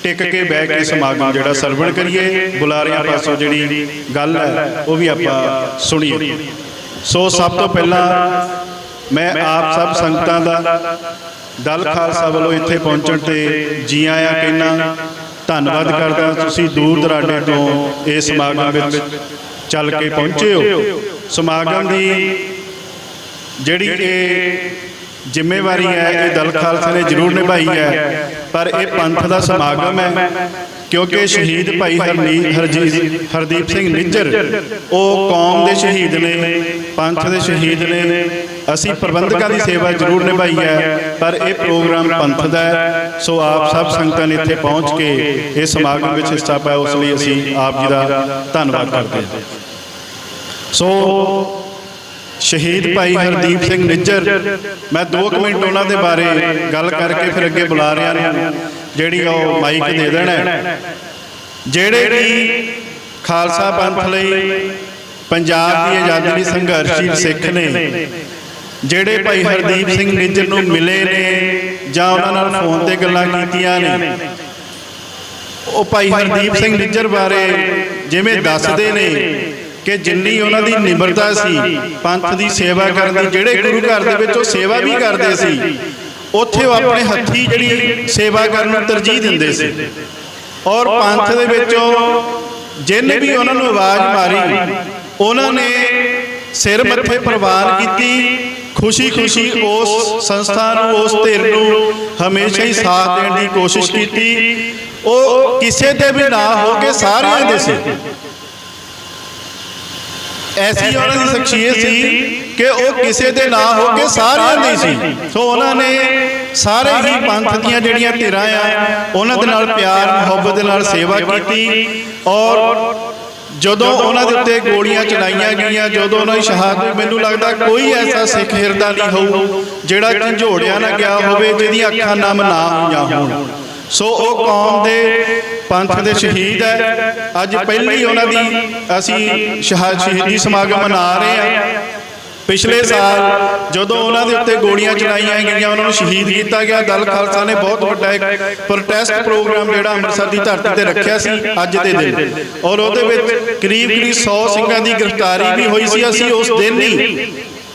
ਟਿਕ ਕੇ ਬਹਿ ਕੇ ਸਮਾਗਮ ਜਿਹੜਾ ਸਰਵਣ ਕਰੀਏ। ਬੁਲਾਰਿਆਂ ਪਾਸੋਂ ਜਿਹੜੀ ਗੱਲ ਹੈ ਉਹ ਵੀ ਆਪਾਂ ਸੁਣੀਏ। ਸੋ ਸਭ ਤੋਂ ਪਹਿਲਾਂ ਮੈਂ ਆਪ ਸਭ ਸੰਗਤਾਂ ਦਾ ਦਲ ਖਾਲਸਾ ਵੱਲੋਂ ਇੱਥੇ ਪਹੁੰਚਣ ਤੇ ਜੀ ਆਇਆਂ ਕਹਿਣਾ, ਧੰਨਵਾਦ ਕਰਦਾ। ਤੁਸੀਂ ਦੂਰ ਦਰਾਡੇ ਤੋਂ ਇਸ ਸਮਾਗਮ ਵਿੱਚ ਚੱਲ ਕੇ ਪਹੁੰਚੇ ਹੋ। ਸਮਾਗਮ ਦੀ ਜਿਹੜੀ ਇਹ ਜ਼ਿੰਮੇਵਾਰੀ ਹੈ ਇਹ ਦਲ ਖਾਲਸਾ ਨੇ ਜ਼ਰੂਰ ਨਿਭਾਈ ਹੈ, ਪਰ ਇਹ ਪੰਥ ਦਾ ਸਮਾਗਮ ਹੈ ਕਿਉਂਕਿ ਸ਼ਹੀਦ ਭਾਈ ਹਰਦੀਪ ਸਿੰਘ ਨਿੱਜਰ ਉਹ ਕੌਮ ਦੇ ਸ਼ਹੀਦ ਨੇ, ਪੰਥ ਦੇ ਸ਼ਹੀਦ ਨੇ। ਅਸੀਂ ਪ੍ਰਬੰਧਕਾਂ ਦੀ ਸੇਵਾ ਜ਼ਰੂਰ ਨਿਭਾਈ ਹੈ, ਪਰ ਇਹ ਪ੍ਰੋਗਰਾਮ ਪੰਥ ਦਾ ਹੈ। ਸੋ ਆਪ ਸਭ ਸੰਗਤਾਂ ਨੇ ਇੱਥੇ ਪਹੁੰਚ ਕੇ ਇਸ ਸਮਾਗਮ ਵਿੱਚ ਹਿੱਸਾ ਪਾਇਆ, ਉਸ ਲਈ ਅਸੀਂ ਆਪ ਜੀ ਦਾ ਧੰਨਵਾਦ ਕਰਦੇ ਹਾਂ। ਸੋ ਸ਼ਹੀਦ ਭਾਈ ਹਰਦੀਪ ਸਿੰਘ ਨਿੱਜਰ, ਮੈਂ 2 ਮਿੰਟ ਉਹਨਾਂ ਦੇ ਬਾਰੇ ਗੱਲ ਕਰਕੇ ਫਿਰ ਅੱਗੇ ਬੁਲਾਰਿਆਂ ਨੂੰ ਜਿਹੜੀ ਉਹ ਮਾਈਕ ਦੇ ਦੇਣਾ। ਜਿਹੜੇ ਵੀ ਖਾਲਸਾ ਪੰਥ ਲਈ ਪੰਜਾਬ ਦੀ ਆਜ਼ਾਦੀ ਲਈ ਸੰਘਰਸ਼ੀਲ ਸਿੱਖ ਨੇ, ਜਿਹੜੇ ਭਾਈ ਹਰਦੀਪ ਸਿੰਘ ਨਿੱਜਰ ਨੂੰ ਮਿਲੇ ਨੇ ਜਾਂ ਉਹਨਾਂ ਨਾਲ ਫੋਨ ਤੇ ਗੱਲਾਂ ਕੀਤੀਆਂ ਨੇ, ਉਹ ਭਾਈ ਹਰਦੀਪ ਸਿੰਘ ਨਿੱਜਰ ਬਾਰੇ ਜਿਵੇਂ ਦੱਸਦੇ ਨੇ ਕਿ ਜਿੰਨੀ ਉਹਨਾਂ ਦੀ ਨਿਮਰਤਾ ਸੀ ਪੰਥ ਦੀ ਸੇਵਾ ਕਰਨ ਦੀ, ਜਿਹੜੇ ਗੁਰੂ ਘਰ ਦੇ ਵਿੱਚ ਉਹ ਸੇਵਾ ਵੀ ਕਰਦੇ ਸੀ, ਉੱਥੇ ਉਹ ਆਪਣੇ ਹੱਥੀਂ ਜਿਹੜੀ ਸੇਵਾ ਕਰਨ ਨੂੰ ਤਰਜੀਹ ਦਿੰਦੇ ਸੀ। ਔਰ ਪੰਥ ਦੇ ਵਿੱਚੋਂ ਜਿਹਨੇ ਵੀ ਉਹਨਾਂ ਨੂੰ ਆਵਾਜ਼ ਮਾਰੀ, ਉਹਨਾਂ ਨੇ ਸਿਰ ਮੱਥੇ ਪ੍ਰਵਾਨ ਕੀਤੀ, ਖੁਸ਼ੀ ਉਸ ਸੰਸਥਾ ਨੂੰ, ਉਸ ਧਿਰ ਨੂੰ ਹਮੇਸ਼ਾ ਹੀ ਸਾਥ ਦੇਣ ਦੀ ਕੋਸ਼ਿਸ਼ ਕੀਤੀ। ਉਹ ਕਿਸੇ ਦੇ ਵੀ ਨਾ ਹੋ ਕੇ ਸਾਰਿਆਂ ਦੇ ਸੀ। ਐਸੀ ਉਹਨਾਂ ਦੀ ਸ਼ਖਸੀਅਤ ਸੀ ਕਿ ਉਹ ਕਿਸੇ ਦੇ ਨਾ ਹੋ ਕੇ ਸਾਰਿਆਂ ਦੀ ਸੀ। ਸੋ ਉਹਨਾਂ ਨੇ ਸਾਰੇ ਹੀ ਪੰਥ ਦੀਆਂ ਜਿਹੜੀਆਂ ਧਿਰਾਂ ਆ ਉਹਨਾਂ ਦੇ ਨਾਲ ਪਿਆਰ ਮੁਹੱਬਤ ਦੇ ਨਾਲ ਸੇਵਾ ਕੀਤੀ। ਔਰ ਜਦੋਂ ਉਹਨਾਂ ਦੇ ਉੱਤੇ ਗੋਲੀਆਂ ਚਲਾਈਆਂ ਗਈਆਂ, ਜਦੋਂ ਉਹਨਾਂ ਦੀ ਸ਼ਹਾਦਤ, ਮੈਨੂੰ ਲੱਗਦਾ ਕੋਈ ਐਸਾ ਸਿੱਖ ਹਿਰਦਾ ਨਹੀਂ ਹੋਊ ਜਿਹੜਾ ਝੰਜੋੜਿਆ ਨਾ ਗਿਆ ਹੋਵੇ, ਜਿਹਦੀਆਂ ਅੱਖਾਂ ਨਮ ਨਾ ਹੋਈਆਂ ਹੋਣ। ਸੋ ਉਹ ਕੌਮ ਦੇ ਪੰਥ ਦੇ ਸ਼ਹੀਦ ਹੈ। ਅੱਜ ਪਹਿਲੀ ਉਹਨਾਂ ਦੀ ਅਸੀਂ ਸ਼ਹੀਦੀ ਸਮਾਗਮ ਮਨਾ ਰਹੇ ਹਾਂ। ਪਿਛਲੇ ਸਾਲ ਜਦੋਂ ਉਹਨਾਂ ਦੇ ਉੱਤੇ ਗੋਲੀਆਂ ਚਲਾਈਆਂ ਗਈਆਂ, ਉਹਨਾਂ ਨੂੰ ਸ਼ਹੀਦ ਕੀਤਾ ਗਿਆ, ਦਲ ਖਾਲਸਾ ਨੇ ਬਹੁਤ ਵੱਡਾ ਇੱਕ ਪ੍ਰੋਟੈਸਟ ਪ੍ਰੋਗਰਾਮ ਜਿਹੜਾ ਅੰਮ੍ਰਿਤਸਰ ਦੀ ਧਰਤੀ ਤੇ ਰੱਖਿਆ ਸੀ ਅੱਜ ਦੇ ਦਿਨ, ਔਰ ਉਹਦੇ ਵਿੱਚ ਕਰੀਬ 100 ਸਿੰਘਾਂ ਦੀ ਗ੍ਰਿਫਤਾਰੀ ਵੀ ਹੋਈ ਸੀ। ਅਸੀਂ ਉਸ ਦਿਨ ਹੀ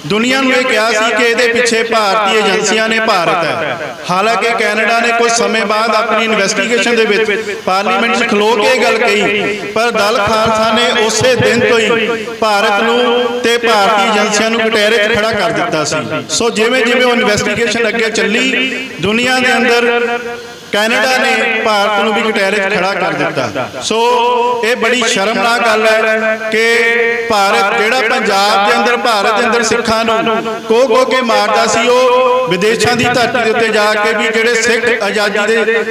ਦੁਨੀਆ ਨੂੰ ਇਹ ਕਿਹਾ ਸੀ ਕਿ ਇਹਦੇ ਪਿੱਛੇ ਭਾਰਤੀ ਏਜੰਸੀਆਂ ਨੇ ਭਾਰਤ ਹੈ। ਹਾਲਾਂਕਿ ਕੈਨੇਡਾ ਨੇ ਕੁਝ ਸਮੇਂ ਬਾਅਦ ਆਪਣੀ ਇਨਵੈਸਟੀਗੇਸ਼ਨ ਦੇ ਵਿੱਚ ਪਾਰਲੀਮੈਂਟ 'ਚ ਖਲੋ ਕੇ ਇਹ ਗੱਲ ਕਹੀ, ਪਰ ਦਲ ਖਾਲਸਾ ਨੇ ਉਸੇ ਦਿਨ ਤੋਂ ਹੀ ਭਾਰਤ ਨੂੰ ਤੇ ਭਾਰਤੀ ਏਜੰਸੀਆਂ ਨੂੰ ਕਟਹਿਰੇ 'ਚ ਖੜਾ ਕਰ ਦਿੱਤਾ ਸੀ। ਸੋ ਜਿਵੇਂ ਉਹ ਇਨਵੈਸਟੀਗੇਸ਼ਨ ਅੱਗੇ ਚੱਲੀ, ਦੁਨੀਆ ਦੇ ਅੰਦਰ ਕੈਨੇਡਾ ਨੇ ਭਾਰਤ ਨੂੰ ਵੀ ਕਟਹਿਰੇ 'ਚ ਖੜਾ ਕਰ ਦਿੱਤਾ। ਸੋ ਇਹ ਬੜੀ ਸ਼ਰਮਨਾਕ ਗੱਲ ਹੈ ਕਿ ਭਾਰਤ ਜਿਹੜਾ ਪੰਜਾਬ ਦੇ ਅੰਦਰ, ਭਾਰਤ ਦੇ ਅੰਦਰ ਸਿੱਖਾਂ ਨੂੰ ਕੋ ਕੇ ਮਾਰਦਾ ਸੀ, ਉਹ ਵਿਦੇਸ਼ਾਂ ਦੀ ਧਰਤੀ ਦੇ ਉੱਤੇ ਜਾ ਕੇ ਵੀ ਜਿਹੜੇ ਸਿੱਖ ਆਜ਼ਾਦੀ ਦੇ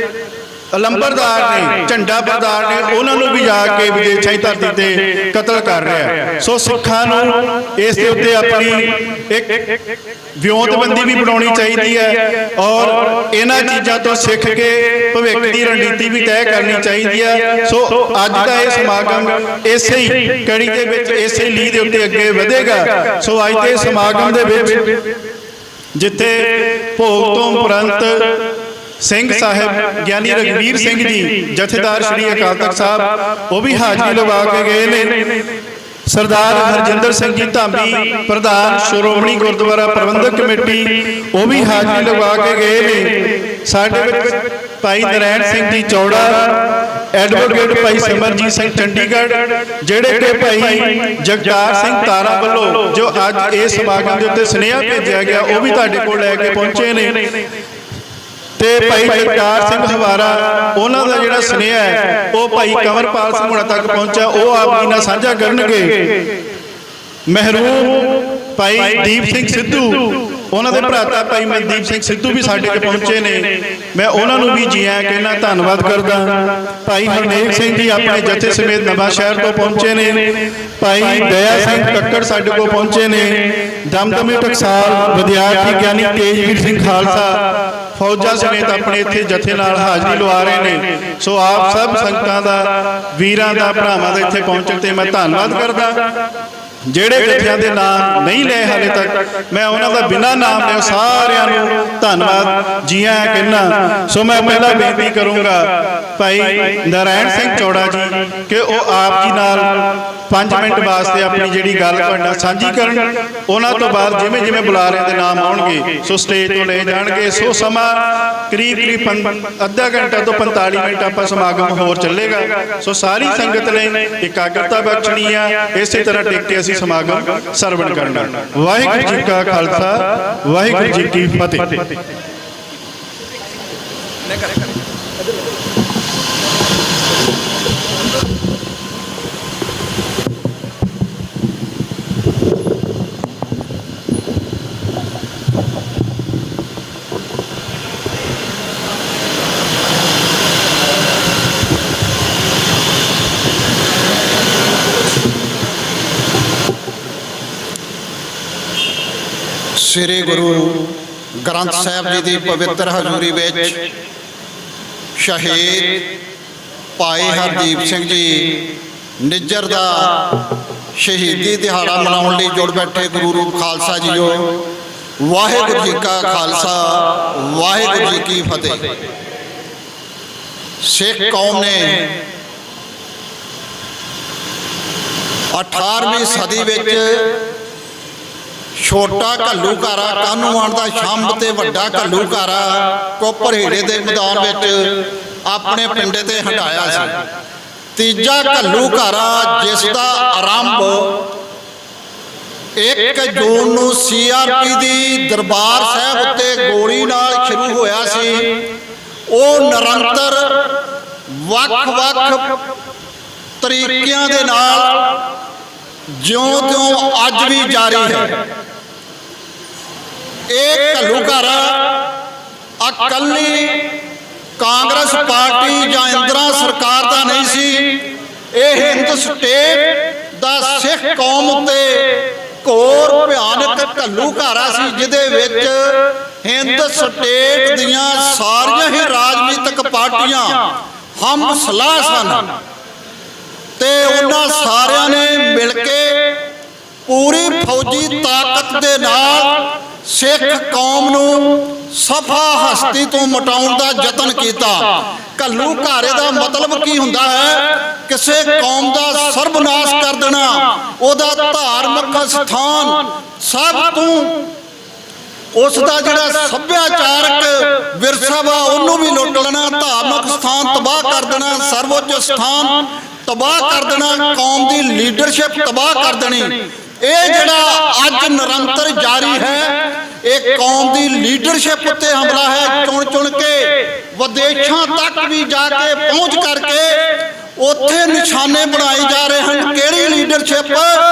ਲੰਬਰਦਾਰ ਨੇ, ਝੰਡਾ ਬਰਦਾਰ ਨੇ, ਉਹਨਾਂ ਨੂੰ ਵੀ ਜਾ ਕੇ ਵਿਦੇਸ਼ਾਂ ਦੀ ਧਰਤੀ ਤੇ ਕਤਲ ਕਰ ਰਿਹਾ। ਸੋ ਸਿੱਖਾਂ ਨੂੰ ਇਸ ਦੇ ਉੱਤੇ ਆਪਣੀ ਇੱਕ ਵਿਉਂਤਬੰਦੀ ਵੀ ਬਣਾਉਣੀ ਚਾਹੀਦੀ ਹੈ ਔਰ ਇਹਨਾਂ ਚੀਜ਼ਾਂ ਤੋਂ ਸਿੱਖ ਕੇ ਭਵਿੱਖ ਦੀ ਰਣਨੀਤੀ ਵੀ ਤੈਅ ਕਰਨੀ ਚਾਹੀਦੀ ਹੈ। ਸੋ ਅੱਜ ਦਾ ਇਹ ਸਮਾਗਮ ਇਸੇ ਹੀ ਕੜੀ ਦੇ ਵਿੱਚ, ਇਸੇ ਲੀਹ ਦੇ ਉੱਤੇ ਅੱਗੇ ਵਧੇਗਾ। ਸੋ ਅੱਜ ਦੇ ਸਮਾਗਮ ਦੇ ਵਿੱਚ ਜਿੱਥੇ ਭੋਗ ਤੋਂ ਉਪਰੰਤ ਸਿੰਘ ਸਾਹਿਬ ਗਿਆਨੀ ਰਘਵੀਰ ਸਿੰਘ ਜੀ ਜਥੇਦਾਰ ਸ੍ਰੀ ਅਕਾਲ ਤਖਤ ਸਾਹਿਬ ਉਹ ਵੀ ਹਾਜ਼ਰੀ ਲਵਾ ਕੇ ਗਏ ਨੇ। ਸਰਦਾਰ ਹਰਜਿੰਦਰ ਸਿੰਘ ਜੀ ਧਾਮੀ ਪ੍ਰਧਾਨ ਸ਼੍ਰੋਮਣੀ ਗੁਰਦੁਆਰਾ ਪ੍ਰਬੰਧਕ ਕਮੇਟੀ ਉਹ ਵੀ ਹਾਜ਼ਰੀ ਲਵਾ ਕੇ ਗਏ ਨੇ। ਸਾਡੇ ਵਿੱਚ ਭਾਈ ਨਰੈਣ ਸਿੰਘ ਜੀ ਚੌੜਾ, ਐਡਵੋਕੇਟ ਭਾਈ ਸਿਮਰਜੀਤ ਸਿੰਘ ਚੰਡੀਗੜ੍ਹ, ਜਿਹੜੇ ਕਿ ਭਾਈ ਜਗਤਾਰ ਸਿੰਘ ਤਾਰਾ ਵੱਲੋਂ ਜੋ ਅੱਜ ਇਸ ਸਮਾਗਮ ਦੇ ਉੱਤੇ ਸੁਨੇਹਾ ਭੇਜਿਆ ਗਿਆ ਉਹ ਵੀ ਤੁਹਾਡੇ ਕੋਲ ਲੈ ਕੇ ਪਹੁੰਚੇ ਨੇ, ਤੇ ਭਾਈ ਜਗਤਾਰ ਸਿੰਘ ਹਵਾਰਾ ਉਹਨਾਂ ਦਾ ਜਿਹੜਾ ਸੁਨੇਹਾ ਹੈ ਉਹ ਭਾਈ ਕੰਵਰਪਾਲ ਸਿੰਘ ਹੁਣਾਂ ਤੱਕ ਪਹੁੰਚਿਆ, ਉਹ ਆਪ ਜੀ ਨਾਲ ਸਾਂਝਾ ਕਰਨਗੇ। ਮਹਿਰੂਮ ਭਾਈ ਦੀਪ ਸਿੰਘ ਸਿੱਧੂ, ਉਹਨਾਂ ਦੇ ਭਰਾਤਾ ਭਾਈ ਮਨਦੀਪ ਸਿੰਘ ਸਿੱਧੂ ਵੀ ਸਾਡੇ ਕੋਲ ਪਹੁੰਚੇ ਨੇ। ਮੈਂ ਉਹਨਾਂ ਨੂੰ ਵੀ ਜੀ ਆਇਆਂ ਕਹਿਣਾ, ਧੰਨਵਾਦ ਕਰਦਾ। ਭਾਈ ਹਰਨੇਕ ਸਿੰਘ ਜੀ ਆਪਣੇ ਜਥੇ ਸਮੇਤ ਨਵਾਂ ਸ਼ਹਿਰ ਤੋਂ ਪਹੁੰਚੇ ਨੇ। ਭਾਈ ਦਇਆ ਸਿੰਘ ਕੱਕੜ ਸਾਡੇ ਕੋਲ ਪਹੁੰਚੇ ਨੇ। ਦਮਦਮੀ ਟਕਸਾਲ ਵਿਦਿਆਰਥੀ ਗਿਆਨੀ ਤੇਜਵੀਰ ਸਿੰਘ ਖਾਲਸਾ ਫੌਜਾਂ ਸਮੇਤ ਆਪਣੇ ਇੱਥੇ ਜਥੇ ਨਾਲ ਹਾਜ਼ਰੀ ਲਵਾ ਰਹੇ ਨੇ। ਸੋ ਆਪ ਸਭ ਸੰਗਤਾਂ ਦਾ, ਵੀਰਾਂ ਦਾ, ਭਰਾਵਾਂ ਦਾ ਇੱਥੇ ਪਹੁੰਚਣ ਤੇ ਮੈਂ ਧੰਨਵਾਦ ਕਰਦਾ। ਜਿਹੜੇ ਜਥਿਆਂ ਦੇ ਨਾਮ ਨਹੀਂ ਲਏ ਹਾਲੇ ਤੱਕ, ਮੈਂ ਉਹਨਾਂ ਦਾ ਬਿਨਾਂ ਨਾਮ ਲਏ ਸਾਰਿਆਂ ਨੂੰ ਧੰਨਵਾਦ ਜੀ ਆਇਆਂ ਕਹਿਣਾ। ਸੋ ਮੈਂ ਪਹਿਲਾਂ ਬੇਨਤੀ ਕਰੂੰਗਾ ਭਾਈ ਨਰੈਣ ਸਿੰਘ ਚੌੜਾ ਜੀ ਕਿ ਉਹ ਆਪ ਜੀ ਨਾਲ 5 ਮਿੰਟ ਵਾਸਤੇ ਆਪਣੀ ਜਿਹੜੀ ਗੱਲ ਤੁਹਾਡੇ ਨਾਲ ਸਾਂਝੀ ਕਰਨ। ਉਹਨਾਂ ਤੋਂ ਬਾਅਦ ਜਿਵੇਂ ਬੁਲਾਰਿਆਂ ਦੇ ਨਾਮ ਆਉਣਗੇ ਸੋ ਸਟੇਜ ਤੋਂ ਲੈ ਜਾਣਗੇ। ਸੋ ਸਮਾਂ ਕਰੀਬ ਅੱਧਾ ਘੰਟਾ ਤੋਂ 45 ਮਿੰਟ ਆਪਾਂ ਸਮਾਗਮ ਹੋਰ ਚੱਲੇਗਾ। ਸੋ ਸਾਰੀ ਸੰਗਤ ਨੇ ਇਕਾਗਰਤਾ ਬਖਸ਼ਣੀ ਆ, ਇਸੇ ਤਰ੍ਹਾਂ ਟਿਕ ਕੇ ਅਸੀਂ ਸਮਾਗਮ ਸਰਵਣ ਕਰਨਾ। ਵਾਹਿਗੁਰੂ ਜੀ ਕਾ ਖਾਲਸਾ, ਵਾਹਿਗੁਰੂ ਜੀ ਕੀ ਫਤਿਹ। ਸ੍ਰੀ ਗੁਰੂ ਗ੍ਰੰਥ ਸਾਹਿਬ ਜੀ ਦੀ ਪਵਿੱਤਰ ਹਜ਼ੂਰੀ ਵਿੱਚ ਸ਼ਹੀਦ ਭਾਈ ਹਰਦੀਪ ਸਿੰਘ ਜੀ ਨਿੱਜਰ ਦਾ ਸ਼ਹੀਦੀ ਦਿਹਾੜਾ ਮਨਾਉਣ ਲਈ ਜੁੜ ਬੈਠੇ ਗੁਰੂ ਰੂਪ ਖਾਲਸਾ ਜੀਓ, ਵਾਹਿਗੁਰੂ ਜੀ ਕਾ ਖਾਲਸਾ, ਵਾਹਿਗੁਰੂ ਜੀ ਕੀ ਫਤਿਹ। ਸਿੱਖ ਕੌਮ ਨੇ 18ਵੀਂ ਸਦੀ ਵਿੱਚ ਛੋਟਾ ਘੱਲੂਘਾਰਾ ਕਾਹਨੂੰਵਾਨ ਦਾ ਛੰਭ ਤੇ ਵੱਡਾ ਘੱਲੂਘਾਰਾ ਕੋਪਰਹੇੜੇ ਦੇ ਮੈਦਾਨ ਵਿੱਚ ਆਪਣੇ ਪਿੰਡੇ ਤੇ ਹੰਢਾਇਆ ਸੀ। ਤੀਜਾ ਘੱਲੂਘਾਰਾ ਜਿਸ ਦਾ ਆਰੰਭ 1 ਜੂਨ ਨੂੰ ਸੀਆਰਪੀ ਦੀ ਦਰਬਾਰ ਸਾਹਿਬ ਉੱਤੇ ਗੋਲੀ ਨਾਲ ਸ਼ੁਰੂ ਹੋਇਆ ਸੀ, ਉਹ ਨਿਰੰਤਰ ਵੱਖ-ਵੱਖ ਤਰੀਕਿਆਂ ਦੇ ਨਾਲ ਜਿਉਂ-ਤਿਉਂ ਅੱਜ ਵੀ ਜਾਰੀ ਹੈ। ਇਹ ਘੱਲੂਘਾਰਾ ਇਕੱਲੀ ਕਾਂਗਰਸ ਪਾਰਟੀ ਜਾਂ ਇੰਦਰਾ ਸਰਕਾਰ ਦਾ ਨਹੀਂ ਸੀ, ਇਹ ਹਿੰਦ ਸਟੇਟ ਦਾ ਸਿੱਖ ਕੌਮ ਉੱਤੇ ਘੋਰ ਭਿਆਨਕ ਘੱਲੂਘਾਰਾ ਸੀ, ਜਿਹਦੇ ਵਿੱਚ ਹਿੰਦ ਸਟੇਟ ਦੀਆਂ ਸਾਰੀਆਂ ਹੀ ਰਾਜਨੀਤਿਕ ਪਾਰਟੀਆਂ ਹਮਸਲਾ ਸਨ ਤੇ ਉਹਨਾਂ ਸਾਰਿਆਂ ਨੇ ਮਿਲ ਕੇ ਪੂਰੀ ਫੌਜੀ ਤਾਕਤ ਦੇ ਨਾਲ ਸਿੱਖ ਕੌਮ ਨੂੰ ਸਫਾ ਹਸਤੀ ਤੋਂ ਮਿਟਾਉਣ ਦਾ ਯਤਨ ਕੀਤਾ। ਘੱਲੂਘਾਰੇ ਦਾ ਮਤਲਬ ਕੀ ਹੁੰਦਾ ਹੈ? ਕਿਸੇ ਕੌਮ ਦਾ ਸਰਬਨਾਸ਼ ਕਰ ਦੇਣਾ, ਉਹਦਾ ਧਾਰਮਿਕ ਸਥਾਨ ਸਭ ਤੋਂ ਉਸ ਦਾ ਜਿਹੜਾ ਸੱਭਿਆਚਾਰਕ ਵਿਰਸਾ ਵਾ ਉਹਨੂੰ ਵੀ ਲੁੱਟ ਲੈਣਾ, ਧਾਰਮਿਕ ਸਥਾਨ ਤਬਾਹ ਕਰ ਦੇਣਾ, ਸਰਵਉੱਚ ਸਥਾਨ ਤਬਾਹ ਕਰ ਦੇਣਾ, ਕੌਮ ਦੀ ਲੀਡਰਸ਼ਿਪ ਤਬਾਹ ਕਰ ਦੇਣੀ। ਇਹ ਜਿਹੜਾ ਅੱਜ ਨਿਰੰਤਰ ਜਾਰੀ ਹੈ, ਇਹ ਕੌਮ ਦੀ ਲੀਡਰਸ਼ਿਪ ਉੱਤੇ ਹਮਲਾ ਹੈ। ਚੁਣ ਕੇ ਵਿਦੇਸ਼ਾਂ ਤੱਕ ਵੀ ਜਾ ਕੇ ਪਹੁੰਚ ਕਰਕੇ ਉੱਥੇ ਨਿਸ਼ਾਨੇ ਬਣਾਏ ਜਾ ਰਹੇ ਹਨ। ਕਿਹੜੀ ਲੀਡਰਸ਼ਿਪ?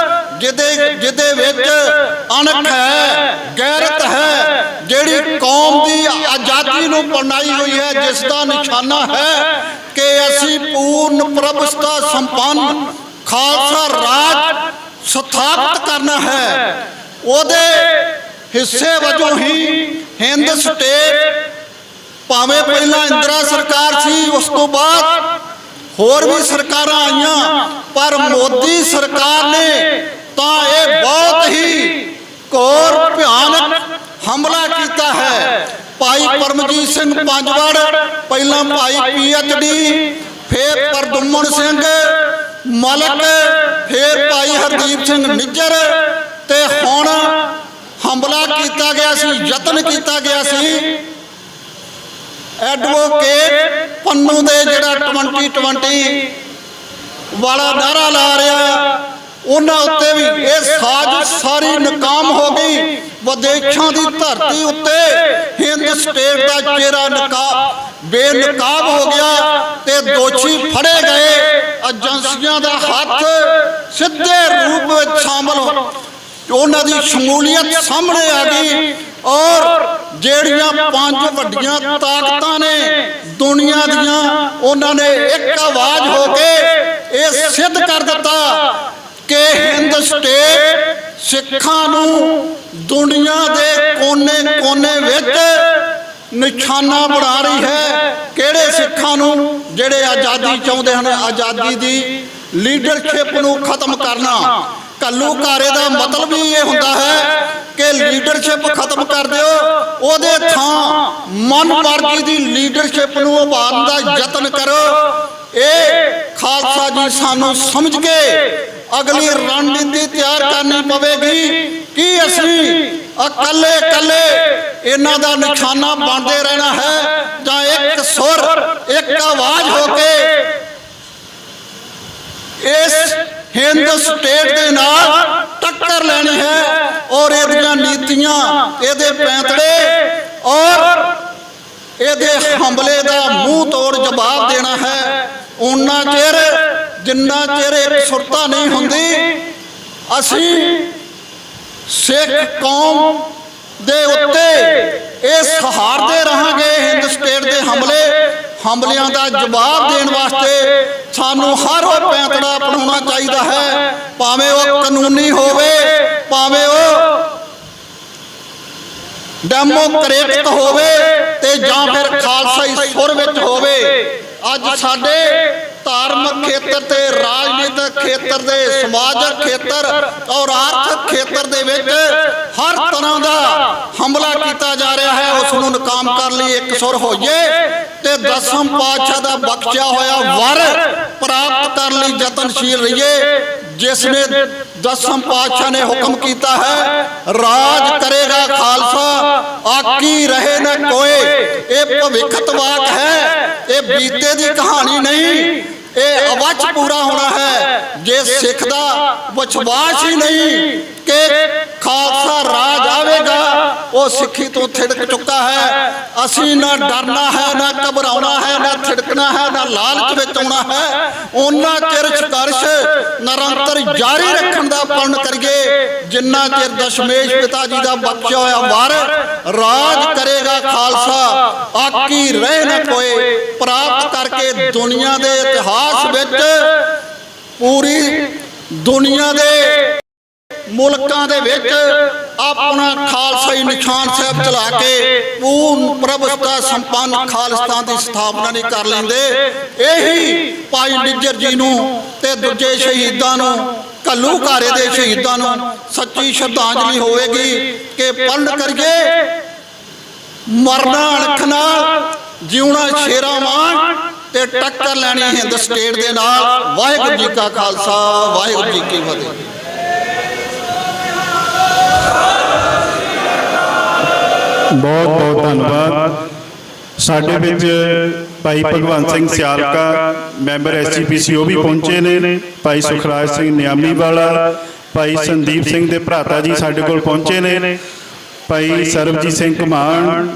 ਜਿਹਦੇ ਵਿੱਚ ਅਣਖ ਹੈ, ਗੈਰਤ ਹੈ, ਜਿਹੜੀ ਕੌਮ ਦੀ ਆਜ਼ਾਦੀ ਨੂੰ ਪਰਨਾਈ ਹੋਈ ਹੈ, ਜਿਸ ਦਾ ਨਿਸ਼ਾਨਾ ਹੈ ਕਿ ਅਸੀਂ ਪੂਰਨ ਪ੍ਰਭੂਸਤਾ ਸੰਪੰਨ ਖਾਲਸਾ ਰਾਜ ਸਥਾਪਿਤ ਕਰਨਾ ਹੈ। ਉਹਦੇ ਹਿੱਸੇ ਵਜੋਂ ਹੀ ਹਿੰਦ ਸਟੇਟ, ਭਾਵੇਂ ਪਹਿਲਾਂ ਇੰਦਰਾ ਸਰਕਾਰ ਸੀ, ਉਸ ਤੋਂ ਬਾਅਦ ਹੋਰ ਵੀ ਸਰਕਾਰਾਂ ਆਈਆਂ, ਪਰ ਮੋਦੀ ਸਰਕਾਰ ਨੇ ਤਾਂ ਇਹ ਬਹੁਤ ਹੀ ਘੋਰ ਭਿਆਨਕ ਹਮਲਾ ਕੀਤਾ ਹੈ। ਭਾਈ ਪਰਮਜੀਤ ਸਿੰਘ ਪੰਜਵੜ, ਪਹਿਲਾਂ ਭਾਈ PhD, ਫਿਰ ਪ੍ਰਦੁਮਨ ਸਿੰਘ ਮਲਕ, ਫਿਰ ਭਾਈ ਹਰਦੀਪ ਸਿੰਘ ਨਿੱਜਰ, ਤੇ ਹੁਣ ਹਮਲਾ ਕੀਤਾ ਗਿਆ ਸੀ, ਯਤਨ ਕੀਤਾ ਗਿਆ ਸੀ ਐਡਵੋਕੇਟ ਪੰਨੂ ਦੇ ਜਿਹੜਾ 2020 ਵਾਲਾ ਨਾਰਾ ਲਾ ਰਿਹਾ, ਉਹਨਾਂ ਉੱਤੇ ਵੀ ਇਹ ਸਾਜ਼ਿਸ਼ ਸਾਰੀ ਨਾਕਾਮ ਹੋ ਗਈ। ਵਿਦੇਸ਼ਾਂ ਦੀ ਧਰਤੀ ਉੱਤੇ ਹਿੰਦ ਸਟੇਟ ਦਾ ਚਿਹਰਾ ਬੇਨਕਾਬ ਹੋ ਗਿਆ ਤੇ ਦੋਸ਼ੀ ਫੜੇ ਗਏ। ਏਜੰਸੀਆਂ ਦਾ ਹੱਥ ਸਿੱਧੇ ਰੂਪ ਵਿੱਚ ਸ਼ਾਮਲ ਹੋ, ਉਹਨਾਂ ਦੀ ਸ਼ਮੂਲੀਅਤ ਸਾਹਮਣੇ ਆ ਗਈ, ਔਰ ਜਿਹੜੀਆਂ 5 ਵੱਡੀਆਂ ਤਾਕਤਾਂ ਨੇ ਦੁਨੀਆ ਦੀਆਂ, ਉਹਨਾਂ ਨੇ ਇੱਕ ਆਵਾਜ਼ ਹੋ ਕੇ ਇਹ ਸਿੱਧ ਕਰ ਦਿੱਤਾ ਕਿ ਹਿੰਦ ਸਟੇਟ ਸਿੱਖਾਂ ਨੂੰ ਦੁਨੀਆ ਦੇ ਕੋਨੇ-ਕੋਨੇ ਵਿੱਚ ਨਿਸ਼ਾਨਾ ਬਣਾ ਰਹੀ ਹੈ। ਕਿਹੜੇ ਸਿੱਖਾਂ ਨੂੰ? ਜਿਹੜੇ ਆਜ਼ਾਦੀ ਚਾਹੁੰਦੇ ਹਨ, ਆਜ਼ਾਦੀ ਦੀ ਲੀਡਰਸ਼ਿਪ ਨੂੰ ਖਤਮ ਕਰਨਾ। ਘੱਲੂਘਾਰੇ ਦਾ ਮਤਲਬ ਹੀ ਇਹ ਹੁੰਦਾ ਹੈ ਕਿ ਲੀਡਰਸ਼ਿਪ ਖਤਮ ਕਰ ਦਿਓ, ਉਹਦੇ ਥਾਂ ਮਨਮਰਜ਼ੀ ਦੀ ਲੀਡਰਸ਼ਿਪ ਨੂੰ ਉਭਾਰਨ ਦਾ ਯਤਨ ਕਰੋ। ਇਹ ਖਾਲਸਾ ਜੀ ਸਾਨੂੰ ਸਮਝ ਕੇ ਅਗਲੀ ਰਣਨੀਤੀ ਤਿਆਰ ਕਰਨੀ ਪਵੇਗੀ ਕਿ ਅਸੀਂ ਇਕੱਲੇ ਇਹਨਾਂ ਦਾ ਨਿਸ਼ਾਨਾ ਬਣਦੇ ਰਹਿਣਾ ਹੈ, ਜਾਂ ਇੱਕ ਸੁਰ, ਇੱਕ ਆਵਾਜ਼ ਹੋ ਕੇ ਇਸ ਹਿੰਦ ਸਟੇਟ ਦੇ ਨਾਲ ਟੱਕਰ ਲੈਣੀ ਹੈ, ਔਰ ਇਹਦੀਆਂ ਨੀਤੀਆਂ, ਇਹਦੇ ਪੈਂਤੜੇ ਔਰ ਇਹਦੇ ਹਮਲੇ ਦਾ ਮੂੰਹ ਤੋੜ ਜਵਾਬ ਦੇਣਾ ਹੈ। ਉਹਨਾਂ ਚਿਰ ਜਿੰਨਾ ਚਿਰ ਇੱਕ ਸੁਰਤਾ ਨਹੀਂ ਹੁੰਦੀ, ਅਸੀਂ ਸਿੱਖ ਕੌਮ ਦੇ ਉੱਤੇ ਇਹ ਸਹਾਰਦੇ ਰਹਾਂਗੇ। ਹਿੰਦ ਸਟੇਟ ਦੇ ਹਮਲਿਆਂ ਦਾ ਜਵਾਬ ਦੇਣ ਵਾਸਤੇ ਸਾਨੂੰ ਹਰ ਉਹ ਪੈਂਤੜਾ ਅਪਣਾਉਣਾ ਚਾਹੀਦਾ ਹੈ, ਭਾਵੇਂ ਉਹ ਕਾਨੂੰਨੀ ਹੋਵੇ, ਭਾਵੇਂ ਉਹ ਡੈਮੋਕ੍ਰੇਟਿਕ ਹੋਵੇ, ਤੇ ਜਾਂ ਫਿਰ ਖਾਲਸਾਈ ਸੁਰ ਵਿੱਚ ਹੋਵੇ। ਅੱਜ ਸਾਡੇ ਧਾਰਮਿਕ ਖੇਤਰ ਤੇ ਰਾਜਨੀਤਿਕ ਖੇਤਰ ਦੇ ਸਮਾਜਿਕ ਖੇਤਰ ਔਰ ਆਰਥਿਕ ਖੇਤਰ ਦੇ ਵਿੱਚ ਹਰ ਤਰ੍ਹਾਂ ਦਾ ਹਮਲਾ ਕੀਤਾ ਜਾ ਰਿਹਾ ਹੈ। ਉਸ ਨੂੰ ਨਾਕਾਮ ਕਰਨ ਲਈ ਇਕਸੁਰ ਹੋਈਏ ਤੇ ਦਸਮ ਪਾਤਸ਼ਾਹ ਦਾ ਬਖਸ਼ਿਆ ਹੋਇਆ ਵਰ ਪ੍ਰਾਪਤ ਕਰਨ ਲਈ ਯਤਨਸ਼ੀਲ ਰਹੀਏ। ਜਿਸ ਨੇ ਦਸਮ ਪਾਤਸ਼ਾਹ ਨੇ ਹੁਕਮ ਕੀਤਾ ਹੈ, ਰਾਜ ਕਰੇਗਾ ਖਾਲਸਾ ਆਕੀ ਰਹੇ ਨਾ ਕੋਏ। ਇਹ ਭਵਿੱਖਤ ਵਾਕ ਹੈ, ਇਹ ਬੀਤੇ ਦੀ ਕਹਾਣੀ ਨਹੀਂ, ਇਹ ਅਵੱਚ ਪੂਰਾ ਹੋਣਾ ਹੈ। ਜੇ ਸਿੱਖ ਦਾ ਵਿਸ਼ਵਾਸ ਹੀ ਨਹੀਂ ਕਿ ਖਾਲਸਾ ਰਾਜ ਆਵੇਗਾ, ਉਹ ਸਿੱਖੀ ਤੋਂ ਥਿੜਕ ਚੁੱਕਾ ਹੈ। ਅਸੀਂ ਨਾ ਡਰਨਾ ਹੈ, ਨਾ ਘਬਰਾਉਣਾ ਹੈ, ਨਾ ਥਿੜਕਣਾ ਹੈ, ਨਾ ਲਾਲਚ ਵਿੱਚ ਆਉਣਾ ਹੈ। ਉਹਨਾਂ ਚਿਰ ਸੰਘਰਸ਼ ਨਿਰੰਤਰ ਜਾਰੀ ਰੱਖਣ ਦਾ ਪਰਨ ਕਰੀਏ ਜਿੰਨਾ ਚਿਰ ਦਸ਼ਮੇਸ਼ ਪਿਤਾ ਜੀ ਦਾ ਬਖਸ਼ਿਆ ਹੋਇਆ ਵਰ ਰਾਜ ਕਰੇਗਾ ਖਾਲਸਾ ਆਕੀ ਰਹਿ ਨਾ ਕੋਏ ਪ੍ਰਾਪਤ ਕਰਕੇ ਦੁਨੀਆ ਦੇ ਇਤਿਹਾਸ ਵਿੱਚ ਪੂਰੀ ਦੁਨੀਆ ਦੇ ਮੁਲਕਾਂ ਦੇ ਵਿੱਚ ਆਪਣਾ ਖਾਲਸਾਈ ਨਿਸ਼ਾਨ ਸਾਹਿਬ ਚਲਾ ਕੇ ਪੂਰਨ ਪ੍ਰਭੁਤਾ ਸੰਪੰਨ ਖਾਲਿਸਤਾਨ ਦੀ ਸਥਾਪਨਾ ਨਹੀਂ ਕਰ ਲੈਂਦੇ। ਇਹੀ ਭਾਈ ਨਿੱਜਰ ਜੀ ਨੂੰ ਤੇ ਦੂਜੇ ਸ਼ਹੀਦਾਂ ਨੂੰ, ਘੱਲੂਘਾਰੇ ਦੇ ਸ਼ਹੀਦਾਂ ਨੂੰ ਸੱਚੀ ਸ਼ਰਧਾਂਜਲੀ ਹੋਵੇਗੀ ਕਿ ਪਲਣ ਕਰੀਏ ਮਰਨਾ ਅਣਖ ਨਾਲ, ਜਿਉਣਾ ਸ਼ੇਰਾਂ ਵਾਂਗ ਤੇ ਟੱਕਰ ਲੈਣੀ ਹਿੰਦ ਸਟੇਟ ਦੇ ਨਾਲ। ਵਾਹਿਗੁਰੂ ਜੀ ਕਾ ਖਾਲਸਾ, ਵਾਹਿਗੁਰੂ ਜੀ ਕੀ ਫਤਿਹ। ਬਹੁਤ ਬਹੁਤ ਧੰਨਵਾਦ। ਸਾਡੇ ਵਿੱਚ ਭਾਈ ਭਗਵੰਤ ਸਿੰਘ ਸਿਆਲਕਾ ਮੈਂਬਰ SGPC ਉਹ ਵੀ ਪਹੁੰਚੇ ਨੇ, ਭਾਈ ਸੁਖਰਾਜ ਸਿੰਘ ਨਿਆਮੀ ਵਾਲਾ, ਭਾਈ ਸੰਦੀਪ ਸਿੰਘ ਦੇ ਭਰਾਤਾ ਜੀ ਸਾਡੇ ਕੋਲ ਪਹੁੰਚੇ ਨੇ, ਭਾਈ ਸਰਬਜੀਤ ਸਿੰਘ ਘਮਾਣ,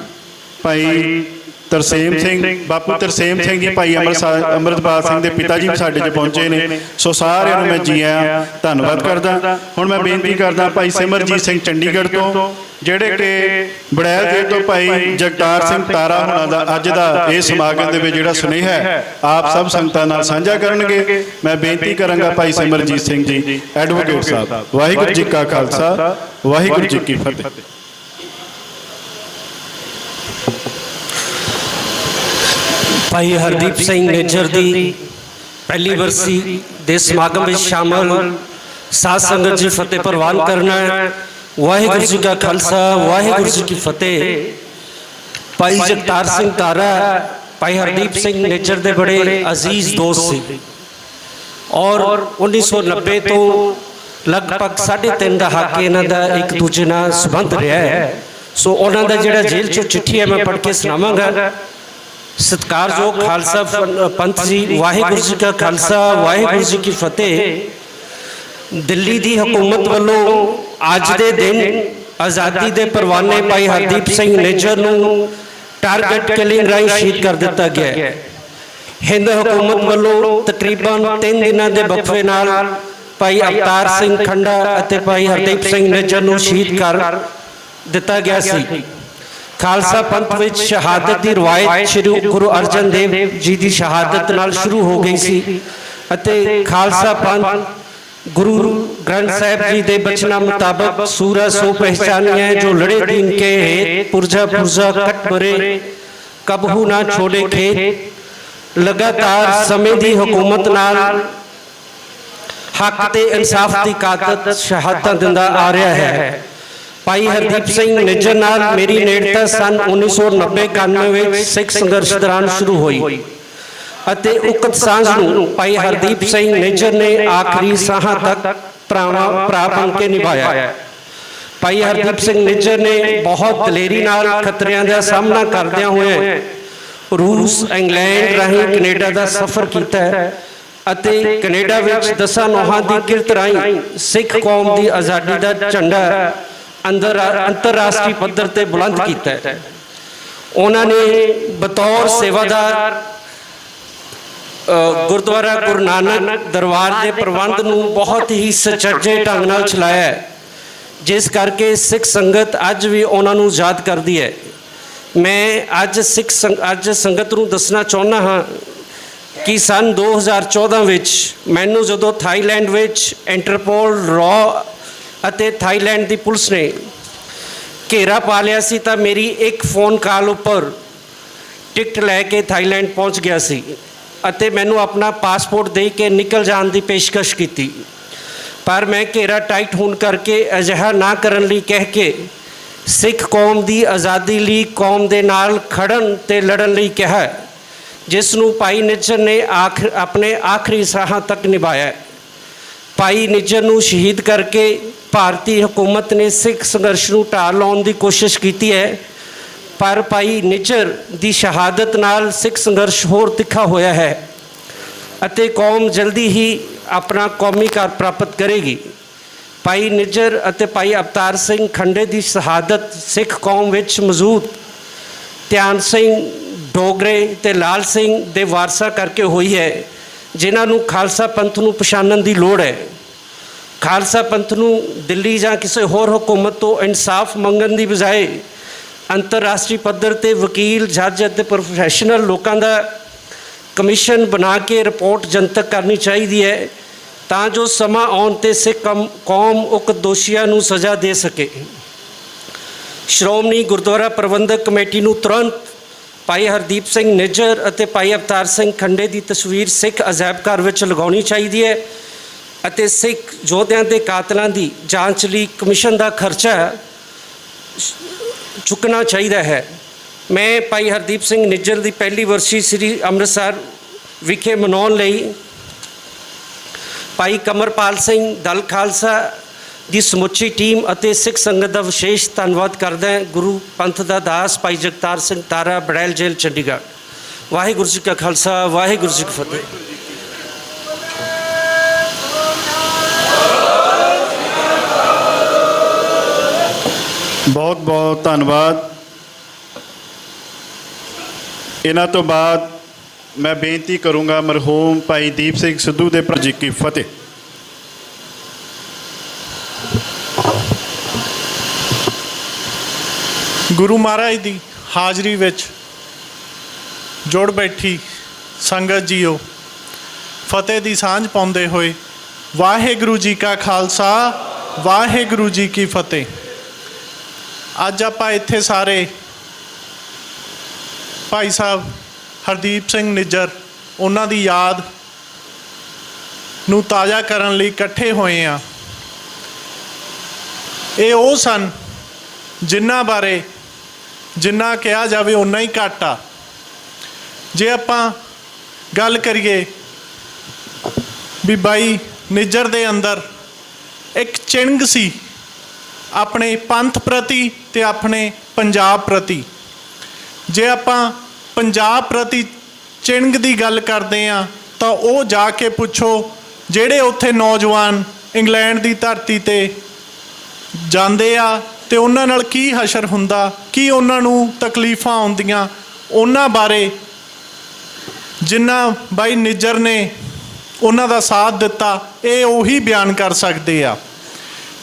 ਭਾਈ ਤਰਸੇਮ ਸਿੰਘ, ਬਾਪੂ ਤਰਸੇਮ ਸਿੰਘ ਜੀ, ਭਾਈ ਅੰਮ੍ਰਿਤਪਾਲ ਸਿੰਘ ਦੇ ਪਿਤਾ ਜੀ ਵੀ ਸਾਡੇ 'ਚ ਪਹੁੰਚੇ ਨੇ। ਸੋ ਸਾਰਿਆਂ ਨੂੰ ਮੈਂ ਜੀ ਆਇਆਂ ਧੰਨਵਾਦ ਕਰਦਾ। ਹੁਣ ਮੈਂ ਬੇਨਤੀ ਕਰਦਾ ਭਾਈ ਸਿਮਰਜੀਤ ਸਿੰਘ ਚੰਡੀਗੜ੍ਹ ਤੋਂ, ਜਿਹੜੇ ਕਿ ਬੜੈਲ ਦੇ ਤੋਂ ਭਾਈ ਜਗਤਾਰ ਸਿੰਘ ਤਾਰਾ ਹੋਣਾ ਦਾ ਅੱਜ ਦਾ ਇਹ ਸਮਾਗਮ ਦੇ ਵਿੱਚ ਜਿਹੜਾ ਸੁਨੇਹਾ ਹੈ ਆਪ ਸਭ ਸੰਗਤਾਂ ਨਾਲ ਸਾਂਝਾ ਕਰਨਗੇ। ਮੈਂ ਬੇਨਤੀ ਕਰਾਂਗਾ ਭਾਈ ਸਿਮਰਜੀਤ ਸਿੰਘ ਜੀ ਐਡਵੋਕੇਟ ਸਾਹਿਬ। ਵਾਹਿਗੁਰੂ ਜੀ ਕਾ ਖਾਲਸਾ, ਵਾਹਿਗੁਰੂ ਜੀ ਕੀ ਫਤਿਹ। ਭਾਈ ਹਰਦੀਪ ਸਿੰਘ ਨਿੱਜਰ ਦੀ ਪਹਿਲੀ ਵਰਸੀ ਦੇ ਸਮਾਗਮ ਵਿੱਚ ਸ਼ਾਮਲ ਸਾਧ ਸੰਗਤ ਜੀ ਫਤਿਹ ਪ੍ਰਵਾਨ ਕਰਨਾ ਹੈ। ਵਾਹਿਗੁਰੂ ਜੀ ਕਾ ਖਾਲਸਾ, ਵਾਹਿਗੁਰੂ ਜੀ ਕੀ ਫਤਿਹ। ਭਾਈ ਜਗਤਾਰ ਸਿੰਘ ਤਾਰਾ ਭਾਈ ਹਰਦੀਪ ਸਿੰਘ ਨਿੱਜਰ ਦੇ ਬੜੇ ਅਜ਼ੀਜ਼ ਦੋਸਤ ਸੀ ਔਰ 1990 ਤੋਂ ਲਗਭਗ 3.5 ਦਹਾਕੇ ਇਹਨਾਂ ਦਾ ਇੱਕ ਦੂਜੇ ਨਾਲ ਸੰਬੰਧ ਰਿਹਾ ਹੈ। ਸੋ ਉਹਨਾਂ ਦਾ ਜਿਹੜਾ ਜੇਲ੍ਹ 'ਚੋਂ ਚਿੱਠੀ ਹੈ ਮੈਂ ਪੜ੍ਹ ਕੇ ਸੁਣਾਵਾਂਗਾ। ਸਤਿਕਾਰਯੋਗ ਖਾਲਸਾ ਪੰਥ ਜੀ, ਵਾਹਿਗੁਰੂ ਜੀ ਕਾ ਖਾਲਸਾ, ਵਾਹਿਗੁਰੂ ਜੀ ਕੀ ਫਤਿਹ। ਦਿੱਲੀ ਦੀ ਹਕੂਮਤ ਵੱਲੋਂ ਅੱਜ ਦੇ ਦਿਨ ਆਜ਼ਾਦੀ ਦੇ ਪਰਵਾਨੇ ਭਾਈ ਹਰਦੀਪ ਸਿੰਘ ਨਿੱਜਰ ਨੂੰ ਟਾਰਗੇਟ ਕਿਲਿੰਗ ਰਾਹੀਂ ਸ਼ਹੀਦ ਕਰ ਦਿੱਤਾ ਗਿਆ ਹੈ। ਹਿੰਦ ਹਕੂਮਤ ਵੱਲੋਂ ਤਕਰੀਬਨ 3 ਦਿਨਾਂ ਦੇ ਵਕਫੇ ਨਾਲ ਭਾਈ ਅਵਤਾਰ ਸਿੰਘ ਖੰਡਾ ਅਤੇ ਭਾਈ ਹਰਦੀਪ ਸਿੰਘ ਨਿੱਜਰ ਨੂੰ ਸ਼ਹੀਦ ਕਰ ਦਿੱਤਾ ਗਿਆ ਸੀ। ਖਾਲਸਾ ਪੰਥ ਵਿੱਚ ਸ਼ਹਾਦਤ ਦੀ ਰਵਾਇਤ ਸ਼੍ਰੀ ਗੁਰੂ ਅਰਜਨ ਦੇਵ ਜੀ ਦੀ ਸ਼ਹਾਦਤ ਨਾਲ ਸ਼ੁਰੂ ਹੋ ਗਈ ਸੀ ਅਤੇ ਖਾਲਸਾ ਪੰਥ गुरु ग्रंथ साहिब जी के बचना मुताबिक सूरा सो पहचानिया जो लड़े दीन के हेत पुरजा पुरजा कट भरे कबहू ना छोड़े खेत। लगातार समय दी हुकूमत नाल हक ते इंसाफ की कादत शहादत दिंदा आ रहा है। भाई हरदीप सिंह निज्जर नाल मेरी नेड़ता सन 1990-91 में सिख संघर्ष दौरान शुरू हुई ਅਤੇ ਉਕਤ ਸਾਂਝ ਨੂੰ ਭਾਈ ਹਰਦੀਪ ਸਿੰਘ ਨਿੱਜਰ ਨੇ ਆਖਰੀ ਸਾਹਾਂ ਤੱਕ ਭਰਾ ਬਣ ਕੇ ਨਿਭਾਇਆ। ਭਾਈ ਹਰਦੀਪ ਸਿੰਘ ਨਿੱਜਰ ਨੇ ਬਹੁਤ ਦਲੇਰੀ ਨਾਲ ਖਤਰਿਆਂ ਦਾ ਸਾਹਮਣਾ ਕਰਦਿਆਂ ਹੋਏ ਰੂਸ, ਇੰਗਲੈਂਡ ਰਾਹੀਂ ਕੈਨੇਡਾ ਦਾ ਸਫ਼ਰ ਕੀਤਾ ਅਤੇ ਕੈਨੇਡਾ ਵਿੱਚ 10 ਨੋਹਾਂ ਦੀ ਕਿਰਤ ਰਾਹੀਂ ਸਿੱਖ ਕੌਮ ਦੀ ਆਜ਼ਾਦੀ ਦਾ ਝੰਡਾ ਅੰਤਰਰਾਸ਼ਟਰੀ ਪੱਧਰ ਤੇ ਬੁਲੰਦ ਕੀਤਾ। ਉਹਨਾਂ ਨੇ ਬਤੌਰ ਸੇਵਾਦਾਰ ਗੁਰਦੁਆਰਾ ਗੁਰੂ ਨਾਨਕ ਦਰਬਾਰ ਦੇ ਪ੍ਰਬੰਧ ਨੂੰ ਬਹੁਤ ਹੀ ਸੁਚੱਜੇ ਢੰਗ ਨਾਲ ਚਲਾਇਆ, ਜਿਸ ਕਰਕੇ ਸਿੱਖ ਸੰਗਤ ਅੱਜ ਵੀ ਉਹਨਾਂ ਨੂੰ ਯਾਦ ਕਰਦੀ ਹੈ। ਮੈਂ ਅੱਜ ਸੰਗਤ ਨੂੰ ਦੱਸਣਾ ਚਾਹੁੰਦਾ ਹਾਂ ਕਿ ਸਨ 2014 ਵਿੱਚ ਮੈਨੂੰ ਜਦੋਂ ਥਾਈਲੈਂਡ ਵਿੱਚ ਇੰਟਰਪੋਲ, ਰॉ ਅਤੇ ਥਾਈਲੈਂਡ ਦੀ ਪੁਲਿਸ ਨੇ ਘੇਰਾ ਪਾ ਲਿਆ ਸੀ ਤਾਂ ਮੇਰੀ ਇੱਕ ਫੋਨ ਕਾਲ ਉੱਪਰ ਟਿਕਟ ਲੈ ਕੇ ਥਾਈਲੈਂਡ ਪਹੁੰਚ ਗਿਆ ਸੀ। ਅਤੇ ਮੈਨੂੰ ਆਪਣਾ ਪਾਸਪੋਰਟ ਦੇ ਕੇ ਨਿਕਲ ਜਾਣ ਦੀ ਪੇਸ਼ਕਸ਼ ਕੀਤੀ, ਪਰ ਮੈਂ ਘੇਰਾ ਟਾਈਟ ਹੋਣ ਕਰਕੇ ਅਜਿਹਾ ਨਾ ਕਰਨ ਲਈ ਕਹਿ ਕੇ ਸਿੱਖ ਕੌਮ ਦੀ ਆਜ਼ਾਦੀ ਲਈ ਕੌਮ ਦੇ ਨਾਲ ਖੜਨ ਤੇ ਲੜਨ ਲਈ ਕਿਹਾ, ਜਿਸ ਨੂੰ ਭਾਈ ਨਿੱਜਰ ਨੇ ਆਪਣੇ ਆਖਰੀ ਸਾਹਾਂ ਤੱਕ ਨਿਭਾਇਆ। ਭਾਈ ਨਿੱਜਰ ਨੂੰ ਸ਼ਹੀਦ ਕਰਕੇ ਭਾਰਤੀ ਹਕੂਮਤ ਨੇ ਸਿੱਖ ਸੰਘਰਸ਼ ਨੂੰ ਢਾਹ ਲਾਉਣ ਦੀ ਕੋਸ਼ਿਸ਼ ਕੀਤੀ ਹੈ, ਪਰ ਭਾਈ ਨਿੱਜਰ ਦੀ ਸ਼ਹਾਦਤ ਨਾਲ ਸਿੱਖ ਸੰਘਰਸ਼ ਹੋਰ ਤਿੱਖਾ ਹੋਇਆ ਹੈ ਅਤੇ ਕੌਮ ਜਲਦੀ ਹੀ ਆਪਣਾ ਕੌਮੀ ਘਰ ਪ੍ਰਾਪਤ ਕਰੇਗੀ। ਭਾਈ ਨਿੱਜਰ ਅਤੇ ਭਾਈ ਅਵਤਾਰ ਸਿੰਘ ਖੰਡੇ ਦੀ ਸ਼ਹਾਦਤ ਸਿੱਖ ਕੌਮ ਵਿੱਚ ਮੌਜੂਦ ਧਿਆਨ ਸਿੰਘ, ਡੋਗਰੇ ਤੇ ਲਾਲ ਸਿੰਘ ਦੇ ਵਾਰਸਾਂ ਕਰਕੇ ਹੋਈ ਹੈ, ਜਿਨ੍ਹਾਂ ਨੂੰ ਖਾਲਸਾ ਪੰਥ ਨੂੰ ਪਛਾਣਨ ਦੀ ਲੋੜ ਹੈ। ਖਾਲਸਾ ਪੰਥ ਨੂੰ ਦਿੱਲੀ ਜਾਂ ਕਿਸੇ ਹੋਰ ਹਕੂਮਤ ਤੋਂ ਇਨਸਾਫ ਮੰਗਣ ਦੀ ਬਜਾਏ ਅੰਤਰਰਾਸ਼ਟਰੀ ਪੱਧਰ 'ਤੇ ਵਕੀਲ, ਜੱਜ ਅਤੇ ਪ੍ਰੋਫੈਸ਼ਨਲ ਲੋਕਾਂ ਦਾ ਕਮਿਸ਼ਨ ਬਣਾ ਕੇ ਰਿਪੋਰਟ ਜਨਤਕ ਕਰਨੀ ਚਾਹੀਦੀ ਹੈ, ਤਾਂ ਜੋ ਸਮਾਂ ਆਉਣ 'ਤੇ ਸਿੱਖ ਕੌਮ ਉਕਤ ਦੋਸ਼ੀਆਂ ਨੂੰ ਸਜ਼ਾ ਦੇ ਸਕੇ। ਸ਼੍ਰੋਮਣੀ ਗੁਰਦੁਆਰਾ ਪ੍ਰਬੰਧਕ ਕਮੇਟੀ ਨੂੰ ਤੁਰੰਤ ਭਾਈ ਹਰਦੀਪ ਸਿੰਘ ਨਿੱਜਰ ਅਤੇ ਭਾਈ ਅਵਤਾਰ ਸਿੰਘ ਖੰਡੇ ਦੀ ਤਸਵੀਰ ਸਿੱਖ ਅਜਾਇਬ ਘਰ ਵਿੱਚ ਲਗਾਉਣੀ ਚਾਹੀਦੀ ਹੈ ਅਤੇ ਸਿੱਖ ਯੋਧਿਆਂ ਦੇ ਕਾਤਲਾਂ ਦੀ ਜਾਂਚ ਲਈ ਕਮਿਸ਼ਨ ਦਾ ਖਰਚਾ ਚੁੱਕਣਾ ਚਾਹੀਦਾ ਹੈ। ਮੈਂ ਭਾਈ ਹਰਦੀਪ ਸਿੰਘ ਨਿੱਜਰ ਦੀ ਪਹਿਲੀ ਵਰਸੀ ਸ੍ਰੀ ਅੰਮ੍ਰਿਤਸਰ ਵਿਖੇ ਮਨਾਉਣ ਲਈ ਭਾਈ ਕਮਰਪਾਲ ਸਿੰਘ, ਦਲ ਖਾਲਸਾ ਦੀ ਸਮੁੱਚੀ ਟੀਮ ਅਤੇ ਸਿੱਖ ਸੰਗਤ ਦਾ ਵਿਸ਼ੇਸ਼ ਧੰਨਵਾਦ ਕਰਦਾ ਹਾਂ। ਗੁਰੂ ਪੰਥ ਦਾ ਦਾਸ ਭਾਈ ਜਗਤਾਰ ਸਿੰਘ ਤਾਰਾ, ਬੜੈਲ ਜੇਲ੍ਹ, ਚੰਡੀਗੜ੍ਹ। ਵਾਹਿਗੁਰੂ ਜੀ ਕਾ ਖਾਲਸਾ, ਵਾਹਿਗੁਰੂ ਜੀ ਕੀ ਫਤਿਹ। ਬਹੁਤ ਬਹੁਤ ਧੰਨਵਾਦ। ਇਹਨਾਂ ਤੋਂ ਬਾਅਦ ਮੈਂ ਬੇਨਤੀ ਕਰੂੰਗਾ ਮਰਹੂਮ ਭਾਈ ਦੀਪ ਸਿੰਘ ਸਿੱਧੂ ਦੇ ਜੀ ਕੀ ਫਤਿਹ। ਗੁਰੂ ਮਹਾਰਾਜ ਦੀ ਹਾਜ਼ਰੀ ਵਿੱਚ ਜੁੜ ਬੈਠੀ ਸੰਗਤ ਜੀਓ, ਫਤਿਹ ਦੀ ਸਾਂਝ ਪਾਉਂਦੇ ਹੋਏ ਵਾਹਿਗੁਰੂ ਜੀ ਕਾ ਖਾਲਸਾ, ਵਾਹਿਗੁਰੂ ਜੀ ਕੀ ਫਤਿਹ। ਅੱਜ ਆਪਾਂ ਇੱਥੇ ਸਾਰੇ ਭਾਈ ਸਾਹਿਬ ਹਰਦੀਪ ਸਿੰਘ ਨਿੱਜਰ, ਉਹਨਾਂ ਦੀ ਯਾਦ ਨੂੰ ਤਾਜ਼ਾ ਕਰਨ ਲਈ ਇਕੱਠੇ ਹੋਏ ਹਾਂ। ਇਹ ਉਹ ਸਨ ਜਿਨ੍ਹਾਂ ਬਾਰੇ ਜਿੰਨਾ ਕਿਹਾ ਜਾਵੇ ਓਨਾ ਹੀ ਘੱਟ ਆ। ਜੇ ਆਪਾਂ ਗੱਲ ਕਰੀਏ ਵੀ ਬਾਈ ਨਿੱਜਰ ਦੇ ਅੰਦਰ ਇੱਕ ਚਿੰਗ ਸੀ ਆਪਣੇ ਪੰਥ ਪ੍ਰਤੀ ਤੇ ਆਪਣੇ ਪੰਜਾਬ ਪ੍ਰਤੀ। ਜੇ ਆਪਾਂ ਪੰਜਾਬ ਪ੍ਰਤੀ ਚਿੰਗ ਦੀ ਗੱਲ ਕਰਦੇ ਹਾਂ ਤਾਂ ਉਹ ਜਾ ਕੇ ਪੁੱਛੋ ਜਿਹੜੇ ਉੱਥੇ ਨੌਜਵਾਨ ਇੰਗਲੈਂਡ ਦੀ ਧਰਤੀ 'ਤੇ ਜਾਂਦੇ ਆ ਤੇ ਉਹਨਾਂ ਨਾਲ ਕੀ ਹਸ਼ਰ ਹੁੰਦਾ, ਕੀ ਉਹਨਾਂ ਨੂੰ ਤਕਲੀਫਾਂ ਆਉਂਦੀਆਂ, ਉਹਨਾਂ ਬਾਰੇ ਜਿਨ੍ਹਾਂ ਬਾਈ ਨਿੱਜਰ ਨੇ ਉਹਨਾਂ ਦਾ ਸਾਥ ਦਿੱਤਾ, ਇਹ ਉਹੀ ਬਿਆਨ ਕਰ ਸਕਦੇ ਆ।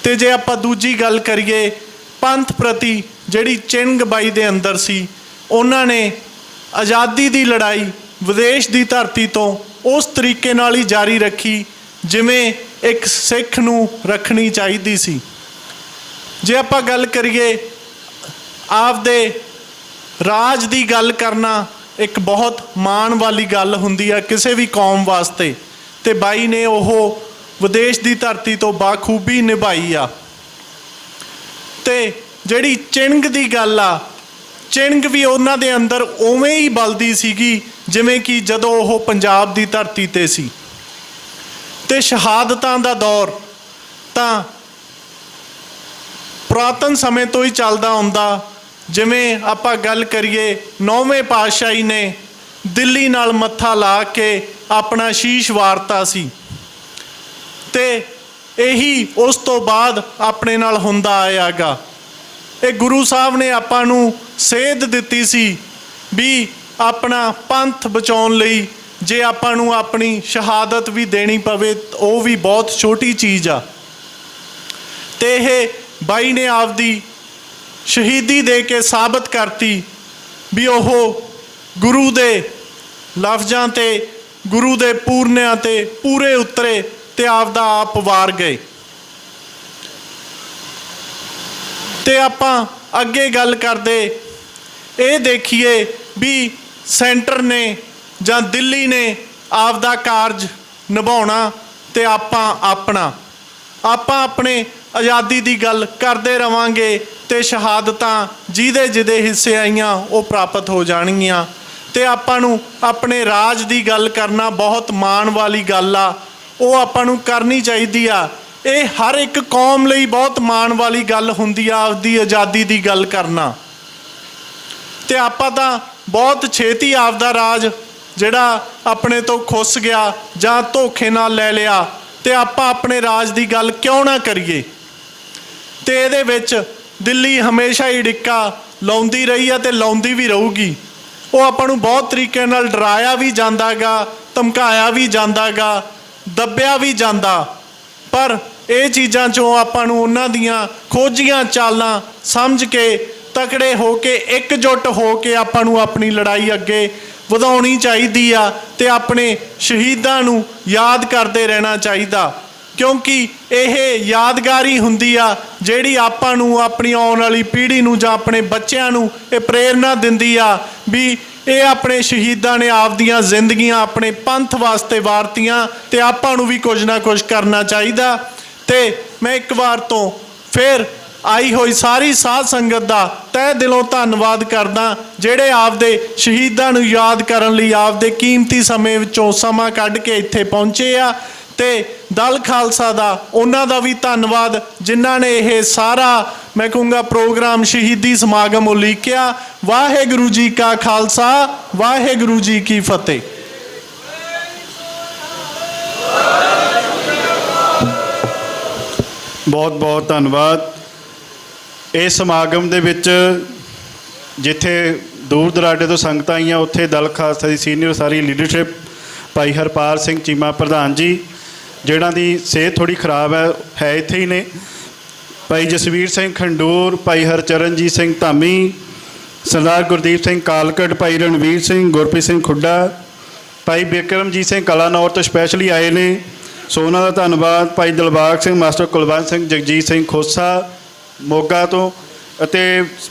ਤੇ ਜੇ ਆਪਾਂ ਦੂਜੀ ਗੱਲ ਕਰੀਏ ਪੰਥ ਪ੍ਰਤੀ ਜਿਹੜੀ ਚਿੰਗ ਬਾਈ ਦੇ ਅੰਦਰ ਸੀ, ਉਹਨਾਂ ਨੇ ਆਜ਼ਾਦੀ ਦੀ ਲੜਾਈ ਵਿਦੇਸ਼ ਦੀ ਧਰਤੀ ਤੋਂ ਉਸ ਤਰੀਕੇ ਨਾਲ ਹੀ ਜਾਰੀ ਰੱਖੀ ਜਿਵੇਂ ਇੱਕ ਸਿੱਖ ਨੂੰ ਰੱਖਣੀ ਚਾਹੀਦੀ ਸੀ। ਜੇ ਆਪਾਂ ਗੱਲ ਕਰੀਏ ਆਪਦੇ ਰਾਜ ਦੀ ਗੱਲ ਕਰਨਾ ਇੱਕ ਬਹੁਤ ਮਾਣ ਵਾਲੀ ਗੱਲ ਹੁੰਦੀ ਆ ਕਿਸੇ ਵੀ ਕੌਮ ਵਾਸਤੇ, ਤੇ ਬਾਈ ਨੇ ਉਹ ਵਿਦੇਸ਼ ਦੀ ਧਰਤੀ ਤੋਂ ਬਾਖੂਬੀ ਨਿਭਾਈ ਆ। ਤੇ ਜਿਹੜੀ ਚਿੰਗ ਦੀ ਗੱਲ ਆ, ਚਿੰਗ ਵੀ ਉਹਨਾਂ ਦੇ ਅੰਦਰ ਉਵੇਂ ਹੀ ਬਲਦੀ ਸੀਗੀ ਜਿਵੇਂ ਕਿ ਜਦੋਂ ਉਹ ਪੰਜਾਬ ਦੀ ਧਰਤੀ 'ਤੇ ਸੀ। ਤੇ ਸ਼ਹਾਦਤਾਂ ਦਾ ਦੌਰ ਤਾਂ ਪੁਰਾਤਨ ਸਮੇਂ ਤੋਂ ਹੀ ਚੱਲਦਾ ਆਉਂਦਾ। ਜਿਵੇਂ ਆਪਾਂ ਗੱਲ ਕਰੀਏ 9ਵੇਂ ਪਾਤਸ਼ਾਹੀ ਨੇ ਦਿੱਲੀ ਨਾਲ ਮੱਥਾ ਲਾ ਕੇ ਆਪਣਾ ਸ਼ੀਸ਼ ਵਾਰਤਾ ਸੀ, ਤੇ ਇਹੀ ਉਸ ਤੋਂ ਬਾਅਦ ਆਪਣੇ ਨਾਲ ਹੁੰਦਾ ਆਇਆ ਗਾ। ਇਹ ਗੁਰੂ ਸਾਹਿਬ ਨੇ ਆਪਾਂ ਨੂੰ ਸੇਧ ਦਿੱਤੀ ਸੀ ਵੀ ਆਪਣਾ ਪੰਥ ਬਚਾਉਣ ਲਈ ਜੇ ਆਪਾਂ ਨੂੰ ਆਪਣੀ ਸ਼ਹਾਦਤ ਵੀ ਦੇਣੀ ਪਵੇ ਉਹ ਵੀ ਬਹੁਤ ਛੋਟੀ ਚੀਜ਼ ਆ। ਤੇ ਇਹ ਬਾਈ ਨੇ ਆਪਦੀ ਸ਼ਹੀਦੀ ਦੇ ਕੇ ਸਾਬਤ ਕਰਤੀ ਵੀ ਉਹ ਗੁਰੂ ਦੇ ਲਫ਼ਜ਼ਾਂ ਤੇ ਗੁਰੂ ਦੇ ਪੂਰਨਿਆਂ ਤੇ ਪੂਰੇ ਉਤਰੇ ਤੇ ਆਪਦਾ ਆਪ ਵਾਰ ਗਏ। ਤੇ ਆਪਾਂ ਅੱਗੇ ਗੱਲ ਕਰਦੇ ਇਹ ਦੇਖੀਏ ਵੀ ਸੈਂਟਰ ਨੇ ਜਾਂ ਦਿੱਲੀ ਨੇ ਆਪਦਾ ਕਾਰਜ ਨਿਭਾਉਣਾ ਤੇ ਆਪਾਂ ਆਪਣੇ ਆਜ਼ਾਦੀ ਦੀ ਗੱਲ ਕਰਦੇ ਰਵਾਂਗੇ ਤੇ ਸ਼ਹਾਦਤਾਂ ਜਿਹਦੇ ਜਿਹਦੇ ਹਿੱਸੇ ਆਈਆਂ ਉਹ ਪ੍ਰਾਪਤ ਹੋ ਜਾਣਗੀਆਂ। ਤੇ ਆਪਾਂ ਨੂੰ ਆਪਣੇ ਰਾਜ ਦੀ ਗੱਲ ਕਰਨਾ ਬਹੁਤ ਮਾਣ ਵਾਲੀ ਗੱਲ ਆ, ਉਹ ਆਪਾਂ ਨੂੰ ਕਰਨੀ ਚਾਹੀਦੀ ਆ। ਇਹ ਹਰ ਇੱਕ ਕੌਮ ਲਈ ਬਹੁਤ ਮਾਣ ਵਾਲੀ ਗੱਲ ਹੁੰਦੀ ਆ ਆਪਦੀ ਆਜ਼ਾਦੀ ਦੀ ਗੱਲ ਕਰਨਾ। ਤੇ ਆਪਾਂ ਤਾਂ ਬਹੁਤ ਛੇਤੀ ਆਪਦਾ ਰਾਜ ਜਿਹੜਾ ਆਪਣੇ ਤੋਂ ਖੁੱਸ ਗਿਆ ਜਾਂ ਧੋਖੇ ਨਾਲ ਲੈ ਲਿਆ, ਤੇ ਆਪਾਂ ਆਪਣੇ ਰਾਜ ਦੀ ਗੱਲ ਕਿਉਂ ਨਾ ਕਰੀਏ। ਤੇ ਇਹਦੇ ਵਿੱਚ ਦਿੱਲੀ ਹਮੇਸ਼ਾ ਹੀ ਡਿੱਕਾ ਲਾਉਂਦੀ ਰਹੀ ਆ ਤੇ ਲਾਉਂਦੀ ਵੀ ਰਹੂਗੀ। ਉਹ ਆਪਾਂ ਨੂੰ ਬਹੁਤ ਤਰੀਕੇ ਨਾਲ ਡਰਾਇਆ ਵੀ ਜਾਂਦਾ ਗਾ, ਧਮਕਾਇਆ ਵੀ ਜਾਂਦਾ ਗਾ, ਦੱਬਿਆ ਵੀ ਜਾਂਦਾ, ਪਰ ਇਹ ਚੀਜ਼ਾਂ 'ਚੋਂ ਆਪਾਂ ਨੂੰ ਉਹਨਾਂ ਦੀਆਂ ਖੋਜੀਆਂ ਚਾਲਾਂ ਸਮਝ ਕੇ ਤਕੜੇ ਹੋ ਕੇ ਇਕਜੁੱਟ ਹੋ ਕੇ ਆਪਾਂ ਨੂੰ ਆਪਣੀ ਲੜਾਈ ਅੱਗੇ ਵਧਾਉਣੀ ਚਾਹੀਦੀ ਆ ਤੇ ਆਪਣੇ ਸ਼ਹੀਦਾਂ ਨੂੰ ਯਾਦ ਕਰਦੇ ਰਹਿਣਾ ਚਾਹੀਦਾ, ਕਿਉਂਕਿ ਇਹ ਯਾਦਗਾਰੀ ਹੁੰਦੀ ਆ ਜਿਹੜੀ ਆਪਾਂ ਨੂੰ ਆਪਣੀ ਆਉਣ ਵਾਲੀ ਪੀੜ੍ਹੀ ਨੂੰ ਜਾਂ ਆਪਣੇ ਬੱਚਿਆਂ ਨੂੰ ਇਹ ਪ੍ਰੇਰਨਾ ਦਿੰਦੀ ਆ ਵੀ ਇਹ ਆਪਣੇ ਸ਼ਹੀਦਾਂ ਨੇ ਆਪਦੀਆਂ ਜ਼ਿੰਦਗੀਆਂ ਆਪਣੇ ਪੰਥ ਵਾਸਤੇ ਵਾਰਤੀਆਂ ਤੇ ਆਪਾਂ ਨੂੰ ਵੀ ਕੁਝ ਨਾ ਕੁਝ ਕਰਨਾ ਚਾਹੀਦਾ। ਤੇ ਮੈਂ ਇੱਕ ਵਾਰ ਤੋਂ ਫਿਰ ਆਈ ਹੋਈ ਸਾਰੀ ਸਾਧ ਸੰਗਤ ਦਾ ਤਹਿ ਦਿਲੋਂ ਧੰਨਵਾਦ ਕਰਦਾ, ਜਿਹੜੇ ਆਪਦੇ ਸ਼ਹੀਦਾਂ ਨੂੰ ਯਾਦ ਕਰਨ ਲਈ ਆਪਦੇ ਕੀਮਤੀ ਸਮੇਂ ਵਿੱਚੋਂ ਸਮਾਂ ਕੱਢ ਕੇ ਇੱਥੇ ਪਹੁੰਚੇ ਆ। ਤੇ ਦਲ ਖਾਲਸਾ ਦਾ ਉਹਨਾਂ ਦਾ ਵੀ ਧੰਨਵਾਦ ਜਿਨ੍ਹਾਂ ਨੇ ਇਹ ਸਾਰਾ ਮੈਂ ਕਹੂੰਗਾ ਪ੍ਰੋਗਰਾਮ ਸ਼ਹੀਦੀ ਸਮਾਗਮ ਉਲੀਕਿਆ। ਵਾਹਿਗੁਰੂ ਜੀ ਕਾ ਖਾਲਸਾ, ਵਾਹਿਗੁਰੂ ਜੀ ਕੀ ਫਤਿਹ। ਬਹੁਤ ਬਹੁਤ ਧੰਨਵਾਦ। ਇਸ ਸਮਾਗਮ ਦੇ ਵਿੱਚ ਜਿੱਥੇ ਦੂਰ ਦਰਾਡੇ ਤੋਂ ਸੰਗਤਾਂ ਆਈਆਂ, ਉੱਥੇ ਦਲ ਖਾਲਸਾ ਦੀ ਸੀਨੀਅਰ ਸਾਰੀ ਲੀਡਰਸ਼ਿਪ, ਭਾਈ ਹਰਪਾਲ ਸਿੰਘ ਚੀਮਾ ਪ੍ਰਧਾਨ ਜੀ, ਜਿਹਨਾਂ ਦੀ ਸਿਹਤ ਥੋੜ੍ਹੀ ਖਰਾਬ ਹੈ ਇੱਥੇ ਹੀ ਨੇ, ਭਾਈ ਜਸਵੀਰ ਸਿੰਘ ਖੰਡੂਰ, ਭਾਈ ਹਰਚਰਨਜੀਤ ਸਿੰਘ ਧਾਮੀ, ਸਰਦਾਰ ਗੁਰਦੀਪ ਸਿੰਘ ਕਾਲਕਟ, ਭਾਈ ਰਣਵੀਰ ਸਿੰਘ, ਗੁਰਪ੍ਰੀਤ ਸਿੰਘ ਖੁੱਡਾ, ਭਾਈ ਬਿਕਰਮਜੀਤ ਸਿੰਘ ਕਲਾਨੌਰ ਤੋਂ ਸਪੈਸ਼ਲੀ ਆਏ ਨੇ, ਸੋ ਉਹਨਾਂ ਦਾ ਧੰਨਵਾਦ। ਭਾਈ ਦਿਲਬਾਗ ਸਿੰਘ, ਮਾਸਟਰ ਕੁਲਵੰਤ ਸਿੰਘ, ਜਗਜੀਤ ਸਿੰਘ ਖੋਸਾ ਮੋਗਾ ਤੋਂ, ਅਤੇ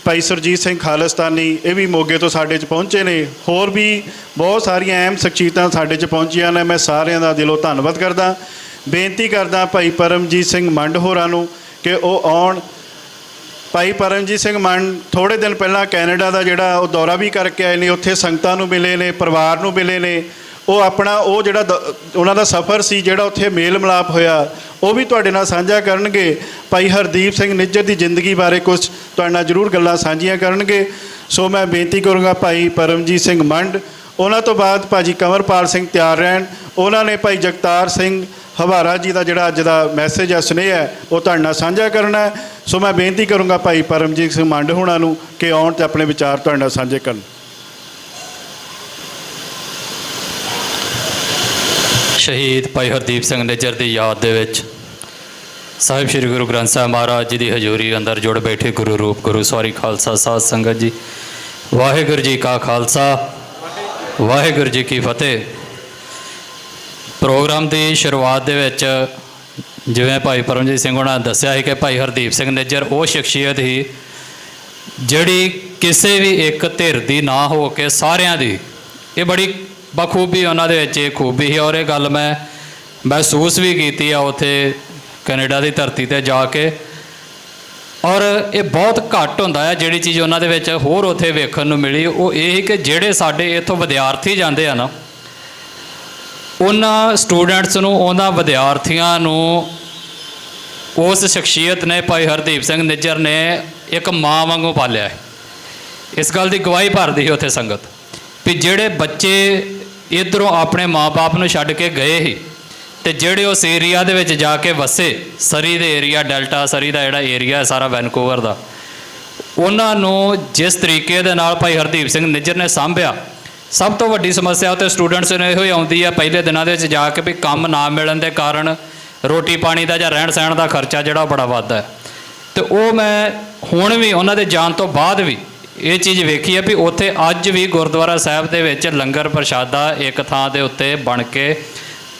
ਭਾਈ ਸੁਰਜੀਤ ਸਿੰਘ ਖਾਲਿਸਤਾਨੀ ਇਹ ਵੀ ਮੋਗੇ ਤੋਂ ਸਾਡੇ 'ਚ ਪਹੁੰਚੇ ਨੇ। ਹੋਰ ਵੀ ਬਹੁਤ ਸਾਰੀਆਂ ਅਹਿਮ ਸ਼ਖਸੀਅਤਾਂ ਸਾਡੇ 'ਚ ਪਹੁੰਚੀਆਂ ਨੇ। ਮੈਂ ਸਾਰਿਆਂ ਦਾ ਦਿਲੋਂ ਧੰਨਵਾਦ ਕਰਦਾ। ਬੇਨਤੀ ਕਰਦਾ ਭਾਈ ਪਰਮਜੀਤ ਸਿੰਘ ਮੰਡ ਹੋਰਾਂ ਨੂੰ ਕਿ ਉਹ ਆਉਣ। ਭਾਈ ਪਰਮਜੀਤ ਸਿੰਘ ਮੰਡ ਥੋੜ੍ਹੇ ਦਿਨ ਪਹਿਲਾਂ ਕੈਨੇਡਾ ਦਾ ਜਿਹੜਾ ਉਹ ਦੌਰਾ ਵੀ ਕਰਕੇ ਆਏ ਨੇ, ਉੱਥੇ ਸੰਗਤਾਂ ਨੂੰ ਮਿਲੇ ਨੇ, ਪਰਿਵਾਰ ਨੂੰ ਮਿਲੇ ਨੇ। ਉਹ ਆਪਣਾ ਉਹ ਜਿਹੜਾ ਉਹਨਾਂ ਦਾ ਸਫ਼ਰ ਸੀ, ਜਿਹੜਾ ਉੱਥੇ ਮੇਲ ਮਿਲਾਪ ਹੋਇਆ, ਉਹ ਵੀ ਤੁਹਾਡੇ ਨਾਲ ਸਾਂਝਾ ਕਰਨਗੇ। ਭਾਈ ਹਰਦੀਪ ਸਿੰਘ ਨਿੱਜਰ ਦੀ ਜ਼ਿੰਦਗੀ ਬਾਰੇ ਕੁਝ ਤੁਹਾਡੇ ਨਾਲ ਜ਼ਰੂਰ ਗੱਲਾਂ ਸਾਂਝੀਆਂ ਕਰਨਗੇ। ਸੋ ਮੈਂ ਬੇਨਤੀ ਕਰੂੰਗਾ ਭਾਈ ਪਰਮਜੀਤ ਸਿੰਘ ਮੰਡ, ਉਹਨਾਂ ਤੋਂ ਬਾਅਦ ਭਾਜੀ ਕੰਵਰਪਾਲ ਸਿੰਘ ਤਿਆਰ ਰਹਿਣ। ਉਹਨਾਂ ਨੇ ਭਾਈ ਜਗਤਾਰ ਸਿੰਘ ਹਵਾਰਾ ਜੀ ਦਾ ਜਿਹੜਾ ਅੱਜ ਦਾ ਮੈਸੇਜ ਹੈ, ਸੁਨੇਹਾ ਹੈ, ਉਹ ਤੁਹਾਡੇ ਨਾਲ ਸਾਂਝਾ ਕਰਨਾ। ਸੋ ਮੈਂ ਬੇਨਤੀ ਕਰੂੰਗਾ ਭਾਈ ਪਰਮਜੀਤ ਸਿੰਘ ਮੰਡ ਹੋਣਾ ਨੂੰ ਕਿ ਆਉਣ ਅਤੇ ਆਪਣੇ ਵਿਚਾਰ ਤੁਹਾਡੇ ਨਾਲ ਸਾਂਝੇ ਕਰਨ। ਸ਼ਹੀਦ ਭਾਈ ਹਰਦੀਪ ਸਿੰਘ ਨਿੱਜਰ ਦੀ ਯਾਦ ਦੇ ਵਿੱਚ ਸਾਹਿਬ ਸ੍ਰੀ ਗੁਰੂ ਗ੍ਰੰਥ ਸਾਹਿਬ ਮਹਾਰਾਜ ਜੀ ਦੀ ਹਜ਼ੂਰੀ ਅੰਦਰ ਜੁੜ ਬੈਠੇ ਗੁਰੂ ਰੂਪ ਗੁਰੂ ਸਵਾਰੀ ਖਾਲਸਾ ਸਾਧ ਸੰਗਤ ਜੀ, ਵਾਹਿਗੁਰੂ ਜੀ ਕਾ ਖਾਲਸਾ, ਵਾਹਿਗੁਰੂ ਜੀ ਕੀ ਫਤਿਹ। ਪ੍ਰੋਗਰਾਮ ਦੀ ਸ਼ੁਰੂਆਤ ਦੇ ਵਿੱਚ ਜਿਵੇਂ ਭਾਈ ਪਰਮਜੀਤ ਸਿੰਘ ਹੋਣਾ ਨੇ ਦੱਸਿਆ ਸੀ ਕਿ ਭਾਈ ਹਰਦੀਪ ਸਿੰਘ ਨਿੱਜਰ ਉਹ ਸ਼ਖਸੀਅਤ ਸੀ ਜਿਹੜੀ ਕਿਸੇ ਵੀ ਇੱਕ ਧਿਰ ਦੀ ਨਾ ਹੋ ਕੇ ਸਾਰਿਆਂ ਦੀ, ਇਹ ਬੜੀ ਬਖੂਬੀ ਉਹਨਾਂ ਦੇ ਵਿੱਚ ਇਹ ਖੂਬੀ ਸੀ। ਔਰ ਇਹ ਗੱਲ ਮੈਂ ਮਹਿਸੂਸ ਵੀ ਕੀਤੀ ਆ ਉੱਥੇ ਕੈਨੇਡਾ ਦੀ ਧਰਤੀ 'ਤੇ ਜਾ ਕੇ। ਔਰ ਇਹ ਬਹੁਤ ਘੱਟ ਹੁੰਦਾ ਹੈ ਜਿਹੜੀ ਚੀਜ਼ ਉਹਨਾਂ ਦੇ ਵਿੱਚ ਹੋਰ ਉੱਥੇ ਵੇਖਣ ਨੂੰ ਮਿਲੀ, ਉਹ ਇਹ ਕਿ ਜਿਹੜੇ ਸਾਡੇ ਇੱਥੋਂ ਵਿਦਿਆਰਥੀ ਜਾਂਦੇ ਆ ਨਾ, ਉਹਨਾਂ ਸਟੂਡੈਂਟਸ ਨੂੰ, ਉਹਨਾਂ ਵਿਦਿਆਰਥੀਆਂ ਨੂੰ ਉਸ ਸ਼ਖਸੀਅਤ ਨੇ, ਭਾਈ ਹਰਦੀਪ ਸਿੰਘ ਨਿੱਜਰ ਨੇ ਇੱਕ ਮਾਂ ਵਾਂਗੂ ਪਾਲਿਆ ਹੈ। ਇਸ ਗੱਲ ਦੀ ਗਵਾਹੀ ਭਰਦੀ ਉੱਥੇ ਸੰਗਤ ਵੀ ਜਿਹੜੇ ਬੱਚੇ ਇੱਧਰੋਂ ਆਪਣੇ ਮਾਂ-ਬਾਪ ਨੂੰ ਛੱਡ ਕੇ ਗਏ ਸੀ ਤੇ ਜਿਹੜੇ ਉਸ ਏਰੀਆ ਦੇ ਵਿੱਚ ਜਾ ਕੇ ਵਸੇ, ਸਰੀ ਦੇ ਏਰੀਆ, ਡੈਲਟਾ ਸਰੀ ਦਾ ਜਿਹੜਾ ਏਰੀਆ ਹੈ ਸਾਰਾ ਵੈਨਕੂਵਰ ਦਾ, ਉਹਨਾਂ ਨੂੰ ਜਿਸ ਤਰੀਕੇ ਦੇ ਨਾਲ ਭਾਈ ਹਰਦੀਪ ਸਿੰਘ ਨਿੱਜਰ ਨੇ ਸਾਂਭਿਆ, ਸਭ ਤੋਂ ਵੱਡੀ ਸਮੱਸਿਆ ਉੱਥੇ ਸਟੂਡੈਂਟਸ ਨੂੰ ਇਹੋ ਹੀ ਆਉਂਦੀ ਹੈ ਪਹਿਲੇ ਦਿਨਾਂ ਦੇ ਵਿੱਚ ਜਾ ਕੇ ਵੀ ਕੰਮ ਨਾ ਮਿਲਣ ਦੇ ਕਾਰਨ ਰੋਟੀ ਪਾਣੀ ਦਾ ਜਾਂ ਰਹਿਣ ਸਹਿਣ ਦਾ ਖਰਚਾ ਜਿਹੜਾ ਬੜਾ ਵੱਧਦਾ ਹੈ। ਅਤੇ ਉਹ ਮੈਂ ਹੁਣ ਵੀ ਉਹਨਾਂ ਦੇ ਜਾਣ ਤੋਂ ਬਾਅਦ ਵੀ ਇਹ ਚੀਜ਼ ਵੇਖੀ ਹੈ ਵੀ ਉੱਥੇ ਅੱਜ ਵੀ ਗੁਰਦੁਆਰਾ ਸਾਹਿਬ ਦੇ ਵਿੱਚ ਲੰਗਰ ਪ੍ਰਸ਼ਾਦਾ ਇੱਕ ਥਾਂ ਦੇ ਉੱਤੇ ਬਣ ਕੇ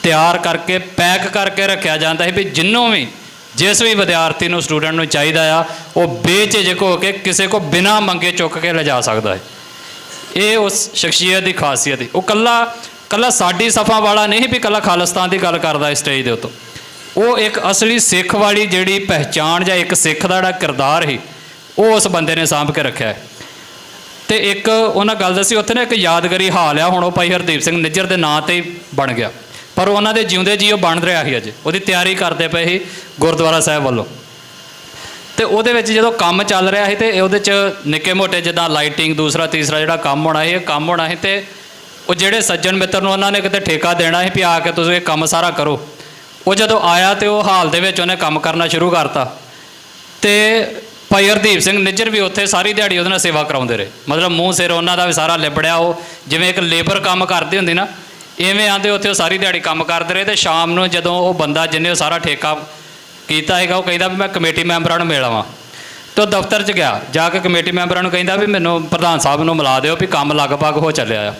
ਤਿਆਰ ਕਰਕੇ ਪੈਕ ਕਰਕੇ ਰੱਖਿਆ ਜਾਂਦਾ ਹੈ ਵੀ ਜਿੰਨੋਂ ਵੀ ਜਿਸ ਵੀ ਵਿਦਿਆਰਥੀ ਨੂੰ, ਸਟੂਡੈਂਟ ਨੂੰ ਚਾਹੀਦਾ ਆ, ਉਹ ਬੇਝਿਜਕ ਹੋ ਕੇ ਕਿਸੇ ਕੋ ਬਿਨਾਂ ਮੰਗੇ ਚੁੱਕ ਕੇ ਲਿਜਾ ਸਕਦਾ ਹੈ। ਇਹ ਉਸ ਸ਼ਖਸੀਅਤ ਦੀ ਖਾਸੀਅਤ ਸੀ। ਉਹ ਕੱਲਾ ਸਾਡੀ ਸਫਾ ਵਾਲਾ ਨਹੀਂ ਵੀ ਕੱਲਾ ਖਾਲਿਸਤਾਨ ਦੀ ਗੱਲ ਕਰਦਾ ਇਸ ਸਟੇਜ ਦੇ ਉੱਤੋਂ। ਉਹ ਇੱਕ ਅਸਲੀ ਸਿੱਖ ਵਾਲੀ ਜਿਹੜੀ ਪਹਿਚਾਣ ਜਾਂ ਇੱਕ ਸਿੱਖ ਦਾ ਜਿਹੜਾ ਕਿਰਦਾਰ ਸੀ ਉਹ ਉਸ ਬੰਦੇ ਨੇ ਸਾਂਭ ਕੇ ਰੱਖਿਆ ਹੈ। ਤੇ ਇੱਕ ਉਹਨਾਂ ਗੱਲ ਦੱਸੀ ਉੱਥੇ ਨਾ ਇੱਕ ਯਾਦਗਾਰੀ ਹਾਲ ਆ, ਹੁਣ ਉਹ ਭਾਈ ਹਰਦੀਪ ਸਿੰਘ ਨਿੱਜਰ ਦੇ ਨਾਂ 'ਤੇ ਹੀ ਬਣ ਗਿਆ, ਪਰ ਉਹਨਾਂ ਦੇ ਜਿਉਂਦੇ ਜੀ ਉਹ ਬਣ ਰਿਹਾ ਸੀ, ਅਜੇ ਉਹਦੀ ਤਿਆਰੀ ਕਰਦੇ ਪਏ ਸੀ ਗੁਰਦੁਆਰਾ ਸਾਹਿਬ ਵੱਲੋਂ। ਤੇ ਉਹਦੇ ਵਿੱਚ ਜਦੋਂ ਕੰਮ ਚੱਲ ਰਿਹਾ ਸੀ ਤੇ ਉਹਦੇ 'ਚ ਨਿੱਕੇ ਮੋਟੇ ਜਿੱਦਾਂ ਲਾਈਟਿੰਗ ਦੂਸਰਾ ਤੀਸਰਾ ਜਿਹੜਾ ਕੰਮ ਹੋਣਾ ਸੀ ਤੇ ਉਹ ਜਿਹੜੇ ਸੱਜਣ ਮਿੱਤਰ ਨੂੰ ਉਹਨਾਂ ਨੇ ਕਿਤੇ ਠੇਕਾ ਦੇਣਾ ਸੀ ਵੀ ਆ ਕੇ ਤੁਸੀਂ ਇਹ ਕੰਮ ਸਾਰਾ ਕਰੋ। ਉਹ ਜਦੋਂ ਆਇਆ ਤੇ ਉਹ ਹਾਲ ਦੇ ਵਿੱਚ ਉਹਨੇ ਕੰਮ ਕਰਨਾ ਸ਼ੁਰੂ ਕਰਤਾ ਤੇ ਭਾਈ ਹਰਦੀਪ ਸਿੰਘ ਨਿੱਜਰ ਵੀ ਉੱਥੇ ਸਾਰੀ ਦਿਹਾੜੀ ਉਹਦੇ ਨਾਲ ਸੇਵਾ ਕਰਾਉਂਦੇ ਰਹੇ। ਮਤਲਬ ਮੂੰਹ ਸਿਰ ਉਹਨਾਂ ਦਾ ਵੀ ਸਾਰਾ ਲਿਬੜਿਆ, ਉਹ ਜਿਵੇਂ ਇੱਕ ਲੇਬਰ ਕੰਮ ਕਰਦੀ ਹੁੰਦੀ ਨਾ ਇਵੇਂ ਆਂਦੇ ਉੱਥੇ ਉਹ ਸਾਰੀ ਦਿਹਾੜੀ ਕੰਮ ਕਰਦੇ ਰਹੇ। ਤੇ ਸ਼ਾਮ ਨੂੰ ਜਦੋਂ ਉਹ ਬੰਦਾ ਜਿਹਨੇ ਉਹ ਸਾਰਾ ਠੇਕਾ ਕੀਤਾ ਹੈਗਾ ਉਹ ਕਹਿੰਦਾ ਵੀ ਮੈਂ ਕਮੇਟੀ ਮੈਂਬਰਾਂ ਨੂੰ ਮਿਲ ਆਵਾਂ, ਤੇ ਉਹ ਦਫ਼ਤਰ 'ਚ ਗਿਆ, ਜਾ ਕੇ ਕਮੇਟੀ ਮੈਂਬਰਾਂ ਨੂੰ ਕਹਿੰਦਾ ਵੀ ਮੈਨੂੰ ਪ੍ਰਧਾਨ ਸਾਹਿਬ ਨੂੰ ਮਿਲਾ ਦਿਓ ਵੀ ਕੰਮ ਲਗਭਗ ਹੋ ਚੱਲਿਆ ਆ।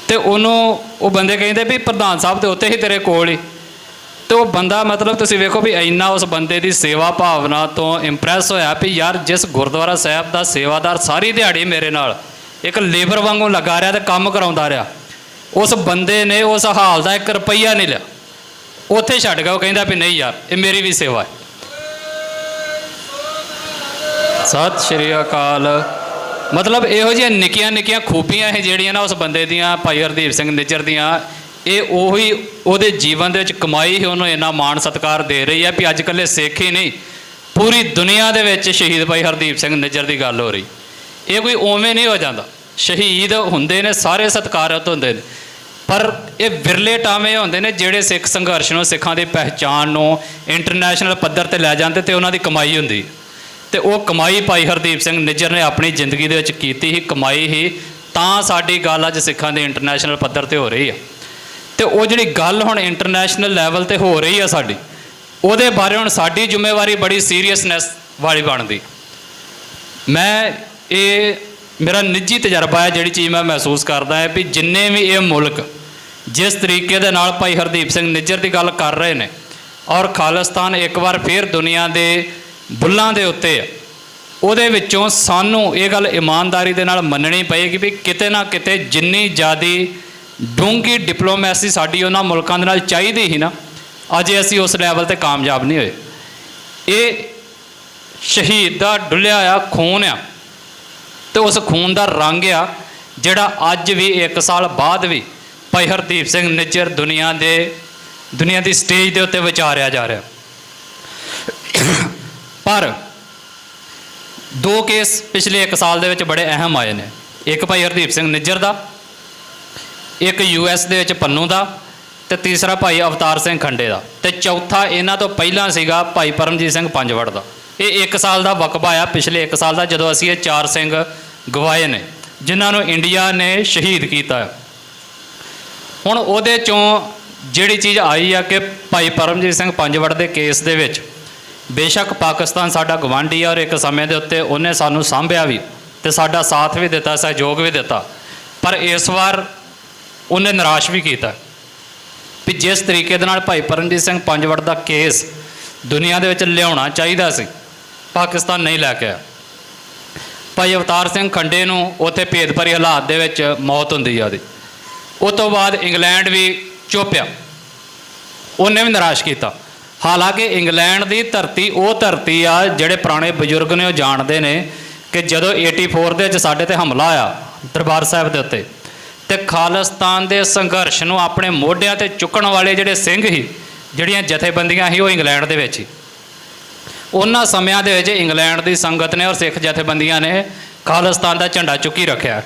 ਤੇ ਉਹਨੂੰ ਉਹ ਬੰਦੇ ਕਹਿੰਦੇ ਵੀ ਪ੍ਰਧਾਨ ਸਾਹਿਬ ਤੇ ਉੱਥੇ ਹੀ ਤੇਰੇ ਕੋਲ ਹੀ। ਤੇ ਉਹ ਬੰਦਾ ਮਤਲਬ ਤੁਸੀਂ ਵੇਖੋ ਵੀ ਇੰਨਾ ਉਸ ਬੰਦੇ ਦੀ ਸੇਵਾ ਭਾਵਨਾ ਤੋਂ ਇੰਪ੍ਰੈਸ ਹੋਇਆ ਵੀ ਯਾਰ ਜਿਸ ਗੁਰਦੁਆਰਾ ਸਾਹਿਬ ਦਾ ਸੇਵਾਦਾਰ ਸਾਰੀ ਦਿਹਾੜੀ ਮੇਰੇ ਨਾਲ ਇੱਕ ਲੇਬਰ ਵਾਂਗੂ ਲੱਗਾ ਰਿਹਾ ਤੇ ਕੰਮ ਕਰਾਉਂਦਾ ਰਿਹਾ, ਉਸ ਬੰਦੇ ਨੇ ਉਸ ਹਾਲ ਦਾ 1 ਰੁਪਈਆ ਨਹੀਂ ਲਿਆ, ਉੱਥੇ ਛੱਡ ਗਿਆ। ਉਹ ਕਹਿੰਦਾ ਵੀ ਨਹੀਂ ਯਾਰ ਇਹ ਮੇਰੀ ਵੀ ਸੇਵਾ ਹੈ। ਸਤਿ ਸ਼੍ਰੀ ਅਕਾਲ। ਮਤਲਬ ਇਹੋ ਜਿਹੀਆਂ ਨਿੱਕੀਆਂ ਨਿੱਕੀਆਂ ਖੂਬੀਆਂ ਇਹ ਜਿਹੜੀਆਂ ਨਾ ਉਸ ਬੰਦੇ ਦੀਆਂ ਭਾਈ ਹਰਦੀਪ ਸਿੰਘ ਨਿੱਜਰ ਦੀਆਂ, ਇਹ ਉਹੀ ਉਹਦੇ ਜੀਵਨ ਦੇ ਵਿੱਚ ਕਮਾਈ ਹੀ ਉਹਨੂੰ ਇੰਨਾ ਮਾਣ ਸਤਿਕਾਰ ਦੇ ਰਹੀ ਹੈ ਵੀ ਅੱਜ ਇਕੱਲੇ ਸਿੱਖ ਹੀ ਨਹੀਂ ਪੂਰੀ ਦੁਨੀਆ ਦੇ ਵਿੱਚ ਸ਼ਹੀਦ ਭਾਈ ਹਰਦੀਪ ਸਿੰਘ ਨਿੱਜਰ ਦੀ ਗੱਲ ਹੋ ਰਹੀ। ਇਹ ਕੋਈ ਉਵੇਂ ਨਹੀਂ ਹੋ ਜਾਂਦਾ, ਸ਼ਹੀਦ ਹੁੰਦੇ ਨੇ ਸਾਰੇ ਸਤਿਕਾਰਤ ਹੁੰਦੇ ਨੇ, ਪਰ ਇਹ ਵਿਰਲੇ ਟਾਵੇਂ ਹੁੰਦੇ ਨੇ ਜਿਹੜੇ ਸਿੱਖ ਸੰਘਰਸ਼ ਨੂੰ ਸਿੱਖਾਂ ਦੀ ਪਹਿਚਾਣ ਨੂੰ ਇੰਟਰਨੈਸ਼ਨਲ ਪੱਧਰ 'ਤੇ ਲੈ ਜਾਂਦੇ ਤੇ ਉਹਨਾਂ ਦੀ ਕਮਾਈ ਹੁੰਦੀ। ਤੇ ਉਹ ਕਮਾਈ ਭਾਈ ਹਰਦੀਪ ਸਿੰਘ ਨਿੱਜਰ ਨੇ ਆਪਣੀ ਜ਼ਿੰਦਗੀ ਦੇ ਵਿੱਚ ਕੀਤੀ ਹੀ, ਕਮਾਈ ਹੀ ਤਾਂ ਸਾਡੀ ਗੱਲ ਅੱਜ ਸਿੱਖਾਂ ਦੇ ਇੰਟਰਨੈਸ਼ਨਲ ਪੱਧਰ 'ਤੇ ਹੋ ਰਹੀ ਆ। ਤੇ ਉਹ ਜਿਹੜੀ ਗੱਲ ਹੁਣ ਇੰਟਰਨੈਸ਼ਨਲ ਲੈਵਲ 'ਤੇ ਹੋ ਰਹੀ ਆ ਸਾਡੀ, ਉਹਦੇ ਬਾਰੇ ਹੁਣ ਸਾਡੀ ਜ਼ਿੰਮੇਵਾਰੀ ਬੜੀ ਸੀਰੀਅਸਨੈਸ ਵਾਲੀ ਬਣਦੀ। ਇਹ ਮੇਰਾ ਨਿੱਜੀ ਤਜਰਬਾ ਹੈ, ਜਿਹੜੀ ਚੀਜ਼ ਮੈਂ ਮਹਿਸੂਸ ਕਰਦਾ ਹੈ ਵੀ ਜਿੰਨੇ ਵੀ ਇਹ ਮੁਲਕ ਜਿਸ ਤਰੀਕੇ ਦੇ ਨਾਲ ਭਾਈ ਹਰਦੀਪ ਸਿੰਘ ਨਿੱਜਰ ਦੀ ਗੱਲ ਕਰ ਰਹੇ ਨੇ ਔਰ ਖਾਲਿਸਤਾਨ ਇੱਕ ਵਾਰ ਫਿਰ ਦੁਨੀਆ ਦੇ ਬੁੱਲਾਂ ਦੇ ਉੱਤੇ ਆ, ਉਹਦੇ ਵਿੱਚੋਂ ਸਾਨੂੰ ਇਹ ਗੱਲ ਇਮਾਨਦਾਰੀ ਦੇ ਨਾਲ ਮੰਨਣੀ ਪਏਗੀ ਵੀ ਕਿਤੇ ਨਾ ਕਿਤੇ ਜਿੰਨੀ ਜ਼ਿਆਦਾ ਡੂੰਘੀ ਡਿਪਲੋਮੈਸੀ ਸਾਡੀ ਉਹਨਾਂ ਮੁਲਕਾਂ ਦੇ ਨਾਲ ਚਾਹੀਦੀ ਸੀ ਨਾ, ਅਜੇ ਅਸੀਂ ਉਸ ਲੈਵਲ 'ਤੇ ਕਾਮਯਾਬ ਨਹੀਂ ਹੋਏ। ਇਹ ਸ਼ਹੀਦ ਦਾ ਡੁੱਲਿਆ ਆ ਖੂਨ ਆ ਤੇ ਉਸ ਖੂਨ ਦਾ ਰੰਗ ਆ ਜਿਹੜਾ ਅੱਜ ਵੀ 1 ਸਾਲ ਬਾਅਦ ਵੀ ਭਾਈ ਹਰਦੀਪ ਸਿੰਘ ਨਿੱਜਰ ਦੁਨੀਆ ਦੀ ਸਟੇਜ ਦੇ ਉੱਤੇ ਵਿਚਾਰਿਆ ਜਾ ਰਿਹਾ। ਪਰ 2 ਕੇਸ ਪਿਛਲੇ 1 ਸਾਲ ਦੇ ਵਿੱਚ ਬੜੇ ਅਹਿਮ ਆਏ ਨੇ, ਇੱਕ ਭਾਈ ਹਰਦੀਪ ਸਿੰਘ ਨਿੱਜਰ ਦਾ, ਇੱਕ US ਦੇ ਵਿੱਚ ਪੰਨੂ ਦਾ, ਤੇ ਤੀਸਰਾ ਭਾਈ ਅਵਤਾਰ ਸਿੰਘ ਖੰਡੇ ਦਾ, ਤੇ ਚੌਥਾ ਇਹਨਾਂ ਤੋਂ ਪਹਿਲਾਂ ਸੀਗਾ ਭਾਈ ਪਰਮਜੀਤ ਸਿੰਘ ਪੰਜਵੜ ਦਾ। ਇਹ 1 ਸਾਲ ਦਾ ਵਕਬਾ ਆ ਪਿਛਲੇ 1 ਸਾਲ ਦਾ, ਜਦੋਂ ਅਸੀਂ ਇਹ 4 ਸਿੰਘ ਗਵਾਏ ਨੇ ਜਿਨ੍ਹਾਂ ਨੂੰ ਇੰਡੀਆ ਨੇ ਸ਼ਹੀਦ ਕੀਤਾ। ਹੁਣ ਉਹਦੇ 'ਚੋਂ ਜਿਹੜੀ ਚੀਜ਼ ਆਈ ਆ ਕਿ ਭਾਈ ਪਰਮਜੀਤ ਸਿੰਘ ਪੰਜਵੜ ਦੇ ਕੇਸ ਦੇ ਵਿੱਚ ਬੇਸ਼ੱਕ ਪਾਕਿਸਤਾਨ ਸਾਡਾ ਗਵਾਂਢੀ ਆ ਔਰ ਇੱਕ ਸਮੇਂ ਦੇ ਉੱਤੇ ਉਹਨੇ ਸਾਨੂੰ ਸਾਂਭਿਆ ਵੀ ਤੇ ਸਾਡਾ ਸਾਥ ਵੀ ਦਿੱਤਾ, ਸਹਿਯੋਗ ਵੀ ਦਿੱਤਾ, ਪਰ ਇਸ ਵਾਰ ਉਹਨੇ ਨਿਰਾਸ਼ ਵੀ ਕੀਤਾ ਵੀ ਜਿਸ ਤਰੀਕੇ ਦੇ ਨਾਲ ਭਾਈ ਪਰਮਜੀਤ ਸਿੰਘ ਪੰਜਵੜ ਦਾ ਕੇਸ ਦੁਨੀਆ ਦੇ ਵਿੱਚ ਲਿਆਉਣਾ ਚਾਹੀਦਾ ਸੀ ਪਾਕਿਸਤਾਨ ਨਹੀਂ ਲੈ ਕੇ ਆਇਆ। ਭਾਈ ਅਵਤਾਰ ਸਿੰਘ ਖੰਡੇ ਨੂੰ ਉੱਥੇ ਭੇਦਭਰੀ ਹਾਲਾਤ ਦੇ ਵਿੱਚ ਮੌਤ ਹੁੰਦੀ ਆ ਉਹਦੀ। ਉਸ ਤੋਂ ਬਾਅਦ ਇੰਗਲੈਂਡ ਵੀ ਚੁੱਪ ਆ, ਉਹਨੇ ਵੀ ਨਿਰਾਸ਼ ਕੀਤਾ। ਹਾਲਾਂਕਿ ਇੰਗਲੈਂਡ ਦੀ ਧਰਤੀ ਉਹ ਧਰਤੀ ਆ ਜਿਹੜੇ ਪੁਰਾਣੇ ਬਜ਼ੁਰਗ ਨੇ ਉਹ ਜਾਣਦੇ ਨੇ ਕਿ ਜਦੋਂ 84 ਦੇ ਵਿੱਚ ਸਾਡੇ 'ਤੇ ਹਮਲਾ ਆਇਆ ਦਰਬਾਰ ਸਾਹਿਬ ਦੇ ਉੱਤੇ, ਤੇ ਖਾਲਿਸਤਾਨ ਦੇ ਸੰਘਰਸ਼ ਨੂੰ ਆਪਣੇ ਮੋਢਿਆਂ 'ਤੇ ਚੁੱਕਣ ਵਾਲੇ ਜਿਹੜੇ ਸਿੰਘ ਸੀ, ਜਿਹੜੀਆਂ ਜਥੇਬੰਦੀਆਂ ਸੀ, ਉਹ ਇੰਗਲੈਂਡ ਦੇ ਵਿੱਚ ਹੀ। ਉਹਨਾਂ ਸਮਿਆਂ ਦੇ ਵਿੱਚ ਇੰਗਲੈਂਡ ਦੀ ਸੰਗਤ ਨੇ ਔਰ ਸਿੱਖ ਜਥੇਬੰਦੀਆਂ ਨੇ ਖਾਲਿਸਤਾਨ ਦਾ ਝੰਡਾ ਚੁੱਕੀ ਰੱਖਿਆ।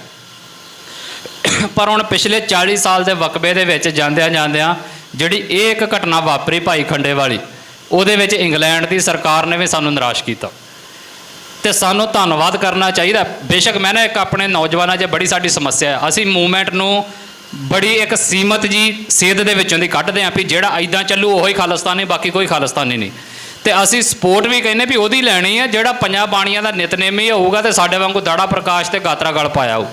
ਪਰ ਹੁਣ ਪਿਛਲੇ 40 ਸਾਲ ਦੇ ਵਕਬੇ ਦੇ ਵਿੱਚ ਜਾਂਦਿਆਂ ਜਾਂਦਿਆਂ ਜਿਹੜੀ ਇਹ ਇੱਕ ਘਟਨਾ ਵਾਪਰੀ ਭਾਈ ਖੰਡੇ ਵਾਲੀ, ਉਹਦੇ ਵਿੱਚ ਇੰਗਲੈਂਡ ਦੀ ਸਰਕਾਰ ਨੇ ਵੀ ਸਾਨੂੰ ਨਿਰਾਸ਼ ਕੀਤਾ ਤੇ ਸਾਨੂੰ ਧੰਨਵਾਦ ਕਰਨਾ ਚਾਹੀਦਾ। ਬੇਸ਼ੱਕ ਮੈਂ ਨਾ ਇੱਕ ਆਪਣੇ ਨੌਜਵਾਨਾਂ 'ਚ ਬੜੀ ਸਾਡੀ ਸਮੱਸਿਆ ਹੈ, ਅਸੀਂ ਮੂਵਮੈਂਟ ਨੂੰ ਬੜੀ ਇੱਕ ਸੀਮਤ ਜੀ ਸੇਧ ਦੇ ਵਿੱਚੋਂ ਦੀ ਕੱਢਦੇ ਹਾਂ ਵੀ ਜਿਹੜਾ ਇੱਦਾਂ ਚੱਲੂ ਉਹੀ ਖਾਲਿਸਤਾਨੀ, ਬਾਕੀ ਕੋਈ ਖਾਲਿਸਤਾਨੀ ਨਹੀਂ। ਤੇ ਅਸੀਂ ਸਪੋਰਟ ਵੀ ਕਹਿੰਦੇ ਵੀ ਉਹਦੀ ਲੈਣੀ ਹੈ ਜਿਹੜਾ ਪੰਜਾਂ ਬਾਣੀਆਂ ਦਾ ਨਿਤਨੇਮੀ ਹੋਊਗਾ ਤੇ ਸਾਡੇ ਵਾਂਗੂ ਦਾੜਾ ਪ੍ਰਕਾਸ਼ ਤੇ ਗਾਤਰਾ ਗਲ ਪਾਇਆ ਹੋਊ।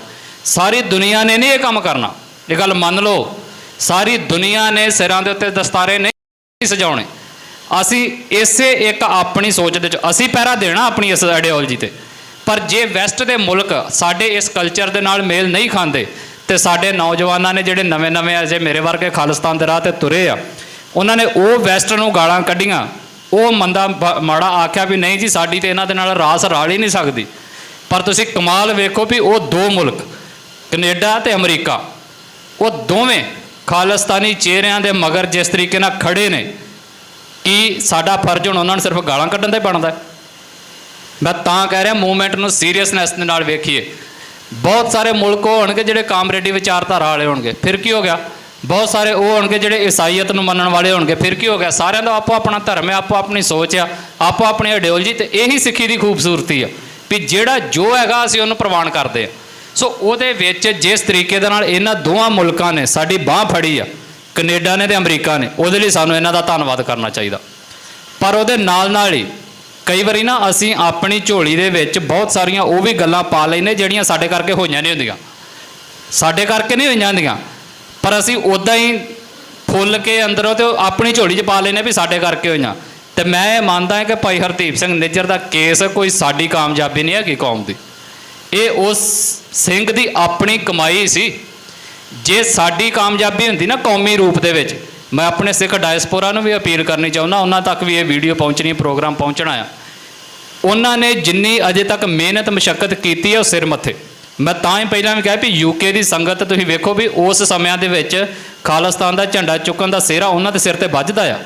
ਸਾਰੀ ਦੁਨੀਆ ਨੇ ਨਹੀਂ ਇਹ ਕੰਮ ਕਰਨਾ, ਇਹ ਗੱਲ ਮੰਨ ਲਓ। ਸਾਰੀ ਦੁਨੀਆ ਨੇ ਸਿਰਾਂ ਦੇ ਉੱਤੇ ਦਸਤਾਰੇ ਨਹੀਂ ਸਜਾਉਣੇ। ਅਸੀਂ ਇਸੇ ਇੱਕ ਆਪਣੀ ਸੋਚ ਦੇ ਵਿੱਚ ਅਸੀਂ ਪਹਿਰਾ ਦੇਣਾ ਆਪਣੀ ਇਸ ਆਈਡੀਓਲੋਜੀ 'ਤੇ, ਪਰ ਜੇ ਵੈਸਟ ਦੇ ਮੁਲਕ ਸਾਡੇ ਇਸ ਕਲਚਰ ਦੇ ਨਾਲ ਮੇਲ ਨਹੀਂ ਖਾਂਦੇ ਤੇ ਸਾਡੇ ਨੌਜਵਾਨਾਂ ਨੇ ਜਿਹੜੇ ਨਵੇਂ ਅਜੇ ਮੇਰੇ ਵਰਗੇ ਖਾਲਿਸਤਾਨ ਦੇ ਰਾਹ ਤੇ ਤੁਰੇ ਆ, ਉਹਨਾਂ ਨੇ ਉਹ ਵੈਸਟ ਨੂੰ ਗਾਲਾਂ ਕੱਢੀਆਂ, ਉਹ ਮੰਦਾ ਮਾੜਾ ਆਖਿਆ ਵੀ ਨਹੀਂ ਜੀ ਸਾਡੀ ਤੇ ਇਹਨਾਂ ਦੇ ਨਾਲ ਰਾਸ ਰਲ ਹੀ ਨਹੀਂ ਸਕਦੀ। ਪਰ ਤੁਸੀਂ ਕਮਾਲ ਵੇਖੋ ਵੀ ਉਹ ਦੋ ਮੁਲਕ ਕੈਨੇਡਾ ਤੇ ਅਮਰੀਕਾ, ਉਹ ਦੋਵੇਂ ਖਾਲਿਸਤਾਨੀ ਚਿਹਰਿਆਂ ਦੇ ਮਗਰ ਜਿਸ ਤਰੀਕੇ ਨਾਲ ਖੜੇ ਨੇ, ਕੀ ਸਾਡਾ ਫਰਜ਼ ਹੁਣ ਉਹਨਾਂ ਨੂੰ ਸਿਰਫ ਗਾਲਾਂ ਕੱਢਣ ਦਾ ਹੀ ਬਣਦਾ? ਮੈਂ ਤਾਂ ਕਹਿ ਰਿਹਾ ਮੂਵਮੈਂਟ ਨੂੰ ਸੀਰੀਅਸਨੈਸ ਦੇ ਨਾਲ ਵੇਖੀਏ। ਬਹੁਤ ਸਾਰੇ ਮੁਲਕ ਹੋਣਗੇ ਜਿਹੜੇ ਕਾਮਰੇਡੀ ਵਿਚਾਰਧਾਰਾ ਵਾਲੇ ਹੋਣਗੇ, ਫਿਰ ਕੀ ਹੋ ਗਿਆ? ਬਹੁਤ ਸਾਰੇ ਉਹ ਹੋਣਗੇ ਜਿਹੜੇ ਈਸਾਈਅਤ ਨੂੰ ਮੰਨਣ ਵਾਲੇ ਹੋਣਗੇ, ਫਿਰ ਕੀ ਹੋ ਗਿਆ? ਸਾਰਿਆਂ ਦਾ ਆਪੋ ਆਪਣਾ ਧਰਮ ਹੈ, ਆਪੋ ਆਪਣੀ ਸੋਚ ਆ, ਆਪੋ ਆਪਣੀ ਆਈਡੀਓਲੋਜੀ, ਤੇ ਇਹੀ ਸਿੱਖੀ ਦੀ ਖੂਬਸੂਰਤੀ ਆ ਵੀ ਜਿਹੜਾ ਜੋ ਹੈਗਾ ਅਸੀਂ ਉਹਨੂੰ ਪ੍ਰਵਾਨ ਕਰਦੇ ਹਾਂ। ਸੋ ਉਹਦੇ ਵਿੱਚ ਜਿਸ ਤਰੀਕੇ ਦੇ ਨਾਲ ਇਹਨਾਂ ਦੋਵਾਂ ਮੁਲਕਾਂ ਨੇ ਸਾਡੀ ਬਾਂਹ ਫੜੀ ਆ, ਕੈਨੇਡਾ ਨੇ ਤੇ ਅਮਰੀਕਾ ਨੇ, ਉਹਦੇ ਲਈ ਸਾਨੂੰ ਇਹਨਾਂ ਦਾ ਧੰਨਵਾਦ ਕਰਨਾ ਚਾਹੀਦਾ। ਪਰ ਉਹਦੇ ਨਾਲ ਹੀ ਕਈ ਵਾਰੀ ਨਾ ਅਸੀਂ ਆਪਣੀ ਝੋਲੀ ਦੇ ਵਿੱਚ ਬਹੁਤ ਸਾਰੀਆਂ ਉਹ ਵੀ ਗੱਲਾਂ ਪਾ ਲੈਂਦੇ ਜਿਹੜੀਆਂ ਸਾਡੇ ਕਰਕੇ ਹੋਈਆਂ ਨਹੀਂ ਹੁੰਦੀਆਂ, ਸਾਡੇ ਕਰਕੇ ਨਹੀਂ ਹੋਈਆਂ ਹੁੰਦੀਆਂ, ਪਰ ਅਸੀਂ ਉੱਦਾਂ ਹੀ ਫੁੱਲ ਕੇ ਅੰਦਰੋਂ ਤੇ ਆਪਣੀ ਝੋਲੀ 'ਚ ਪਾ ਲੈਂਦੇ ਵੀ ਸਾਡੇ ਕਰਕੇ ਹੋਈਆਂ। ਤੇ ਮੈਂ ਇਹ ਮੰਨਦਾ ਹਾਂ ਕਿ ਭਾਈ ਹਰਦੀਪ ਸਿੰਘ ਨਿੱਜਰ ਦਾ ਕੇਸ ਕੋਈ ਸਾਡੀ ਕਾਮਯਾਬੀ ਨਹੀਂ ਹੈਗੀ ਕੌਮ ਦੀ, ਇਹ ਉਸ ਸਿੰਘ ਦੀ ਆਪਣੀ ਕਮਾਈ ਸੀ। ਜੇ ਸਾਡੀ ਕਾਮਯਾਬੀ ਹੁੰਦੀ ਨਾ ਕੌਮੀ ਰੂਪ ਦੇ ਵਿੱਚ, ਮੈਂ ਆਪਣੇ ਸਿੱਖ ਡਾਇਸਪੋਰਾ ਨੂੰ ਵੀ ਅਪੀਲ ਕਰਨੀ ਚਾਹੁੰਦਾ, ਉਹਨਾਂ ਤੱਕ ਵੀ ਇਹ ਵੀਡੀਓ ਪਹੁੰਚਣੀ, ਪ੍ਰੋਗਰਾਮ ਪਹੁੰਚਣਾ ਆ। ਉਹਨਾਂ ਨੇ ਜਿੰਨੀ ਅਜੇ ਤੱਕ ਮਿਹਨਤ ਮੁਸ਼ੱਕਤ ਕੀਤੀ ਹੈ ਉਹ ਸਿਰ ਮੱਥੇ। ਮੈਂ ਤਾਂ ਹੀ ਪਹਿਲਾਂ ਵੀ ਕਿਹਾ ਵੀ ਯੂਕੇ ਦੀ ਸੰਗਤ ਤੁਸੀਂ ਵੇਖੋ ਵੀ ਉਸ ਸਮਿਆਂ ਦੇ ਵਿੱਚ ਖਾਲਿਸਤਾਨ ਦਾ ਝੰਡਾ ਚੁੱਕਣ ਦਾ ਸਿਹਰਾ ਉਹਨਾਂ ਦੇ ਸਿਰ ਤੇ ਵੱਜਦਾ ਆ,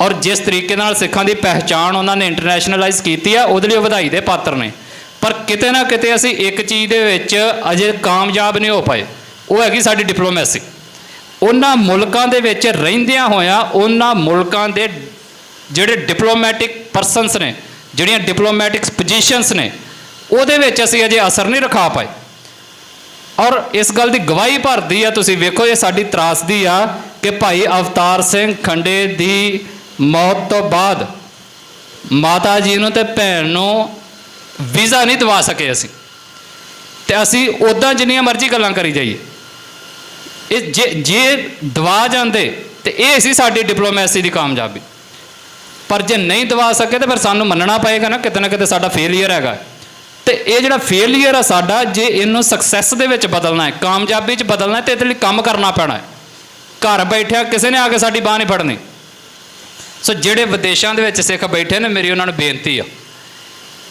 ਔਰ ਜਿਸ ਤਰੀਕੇ ਨਾਲ ਸਿੱਖਾਂ ਦੀ ਪਹਿਚਾਣ ਉਹਨਾਂ ਨੇ ਇੰਟਰਨੈਸ਼ਨਲਾਈਜ਼ ਕੀਤੀ ਆ, ਉਹਦੇ ਲਈ ਉਹ ਵਧਾਈ ਦੇ ਪਾਤਰ ਨੇ। ਪਰ ਕਿਤੇ ਨਾ ਕਿਤੇ ਅਸੀਂ ਇੱਕ ਚੀਜ਼ ਦੇ ਵਿੱਚ ਅਜੇ ਕਾਮਯਾਬ ਨਹੀਂ ਹੋ ਪਾਏ, ਉਹ ਹੈਗੀ ਸਾਡੀ ਡਿਪਲੋਮੈਸੀ। ਉਹਨਾਂ ਮੁਲਕਾਂ ਦੇ ਵਿੱਚ ਰਹਿੰਦਿਆਂ ਹੋਇਆਂ ਉਹਨਾਂ ਮੁਲਕਾਂ ਦੇ ਜਿਹੜੇ ਡਿਪਲੋਮੈਟਿਕ ਪਰਸਨਸ ਨੇ, ਜਿਹੜੀਆਂ ਡਿਪਲੋਮੈਟਿਕ ਪੋਜੀਸ਼ਨਸ ਨੇ, ਉਹਦੇ ਵਿੱਚ ਅਸੀਂ ਅਜੇ ਅਸਰ ਨਹੀਂ ਰਖਾ ਪਾਏ। ਔਰ ਇਸ ਗੱਲ ਦੀ ਗਵਾਹੀ ਭਰਦੀ ਆ, ਤੁਸੀਂ ਵੇਖੋ ਇਹ ਸਾਡੀ ਤਰਾਸਦੀ ਆ ਕਿ ਭਾਈ ਅਵਤਾਰ ਸਿੰਘ ਖੰਡੇ ਦੀ ਮੌਤ ਤੋਂ ਬਾਅਦ ਮਾਤਾ ਜੀ ਨੂੰ ਤੇ ਭੈਣ ਨੂੰ ਵੀਜ਼ਾ ਨਹੀਂ ਦਵਾ ਸਕੇ ਅਸੀਂ, ਤੇ ਅਸੀਂ ਉੱਦਾਂ ਜਿੰਨੀਆਂ ਮਰਜ਼ੀ ਗੱਲਾਂ ਕਰੀ ਜਾਈਏ। ਇਹ ਜੇ ਦਵਾ ਜਾਂਦੇ ਤੇ ਇਹ ਸੀ ਸਾਡੀ ਡਿਪਲੋਮੈਸੀ ਦੀ ਕਾਮਯਾਬੀ। ਪਰ ਜੇ ਨਹੀਂ ਦਵਾ ਸਕੇ ਤਾਂ ਫਿਰ ਸਾਨੂੰ ਮੰਨਣਾ ਪਏਗਾ ਨਾ ਕਿਤੇ ਸਾਡਾ ਫੇਲੀਅਰ ਹੈਗਾ। ਤੇ ਇਹ ਜਿਹੜਾ ਫੇਲੀਅਰ ਆ ਸਾਡਾ, ਜੇ ਇਹਨੂੰ ਸਕਸੈਸ ਦੇ ਵਿੱਚ ਬਦਲਣਾ ਹੈ, ਕਾਮਯਾਬੀ 'ਚ ਬਦਲਣਾ ਹੈ, ਤੇ ਇਹਦੇ ਲਈ ਕੰਮ ਕਰਨਾ ਪੈਣਾ ਹੈ। ਘਰ ਬੈਠਿਆ ਕਿਸੇ ਨੇ ਆ ਕੇ ਸਾਡੀ ਬਾਂਹ ਨਹੀਂ ਫੜਨੀ। ਸੋ ਜਿਹੜੇ ਵਿਦੇਸ਼ਾਂ ਦੇ ਵਿੱਚ ਸਿੱਖ ਬੈਠੇ ਨੇ, ਮੇਰੀ ਉਹਨਾਂ ਨੂੰ ਬੇਨਤੀ ਆ,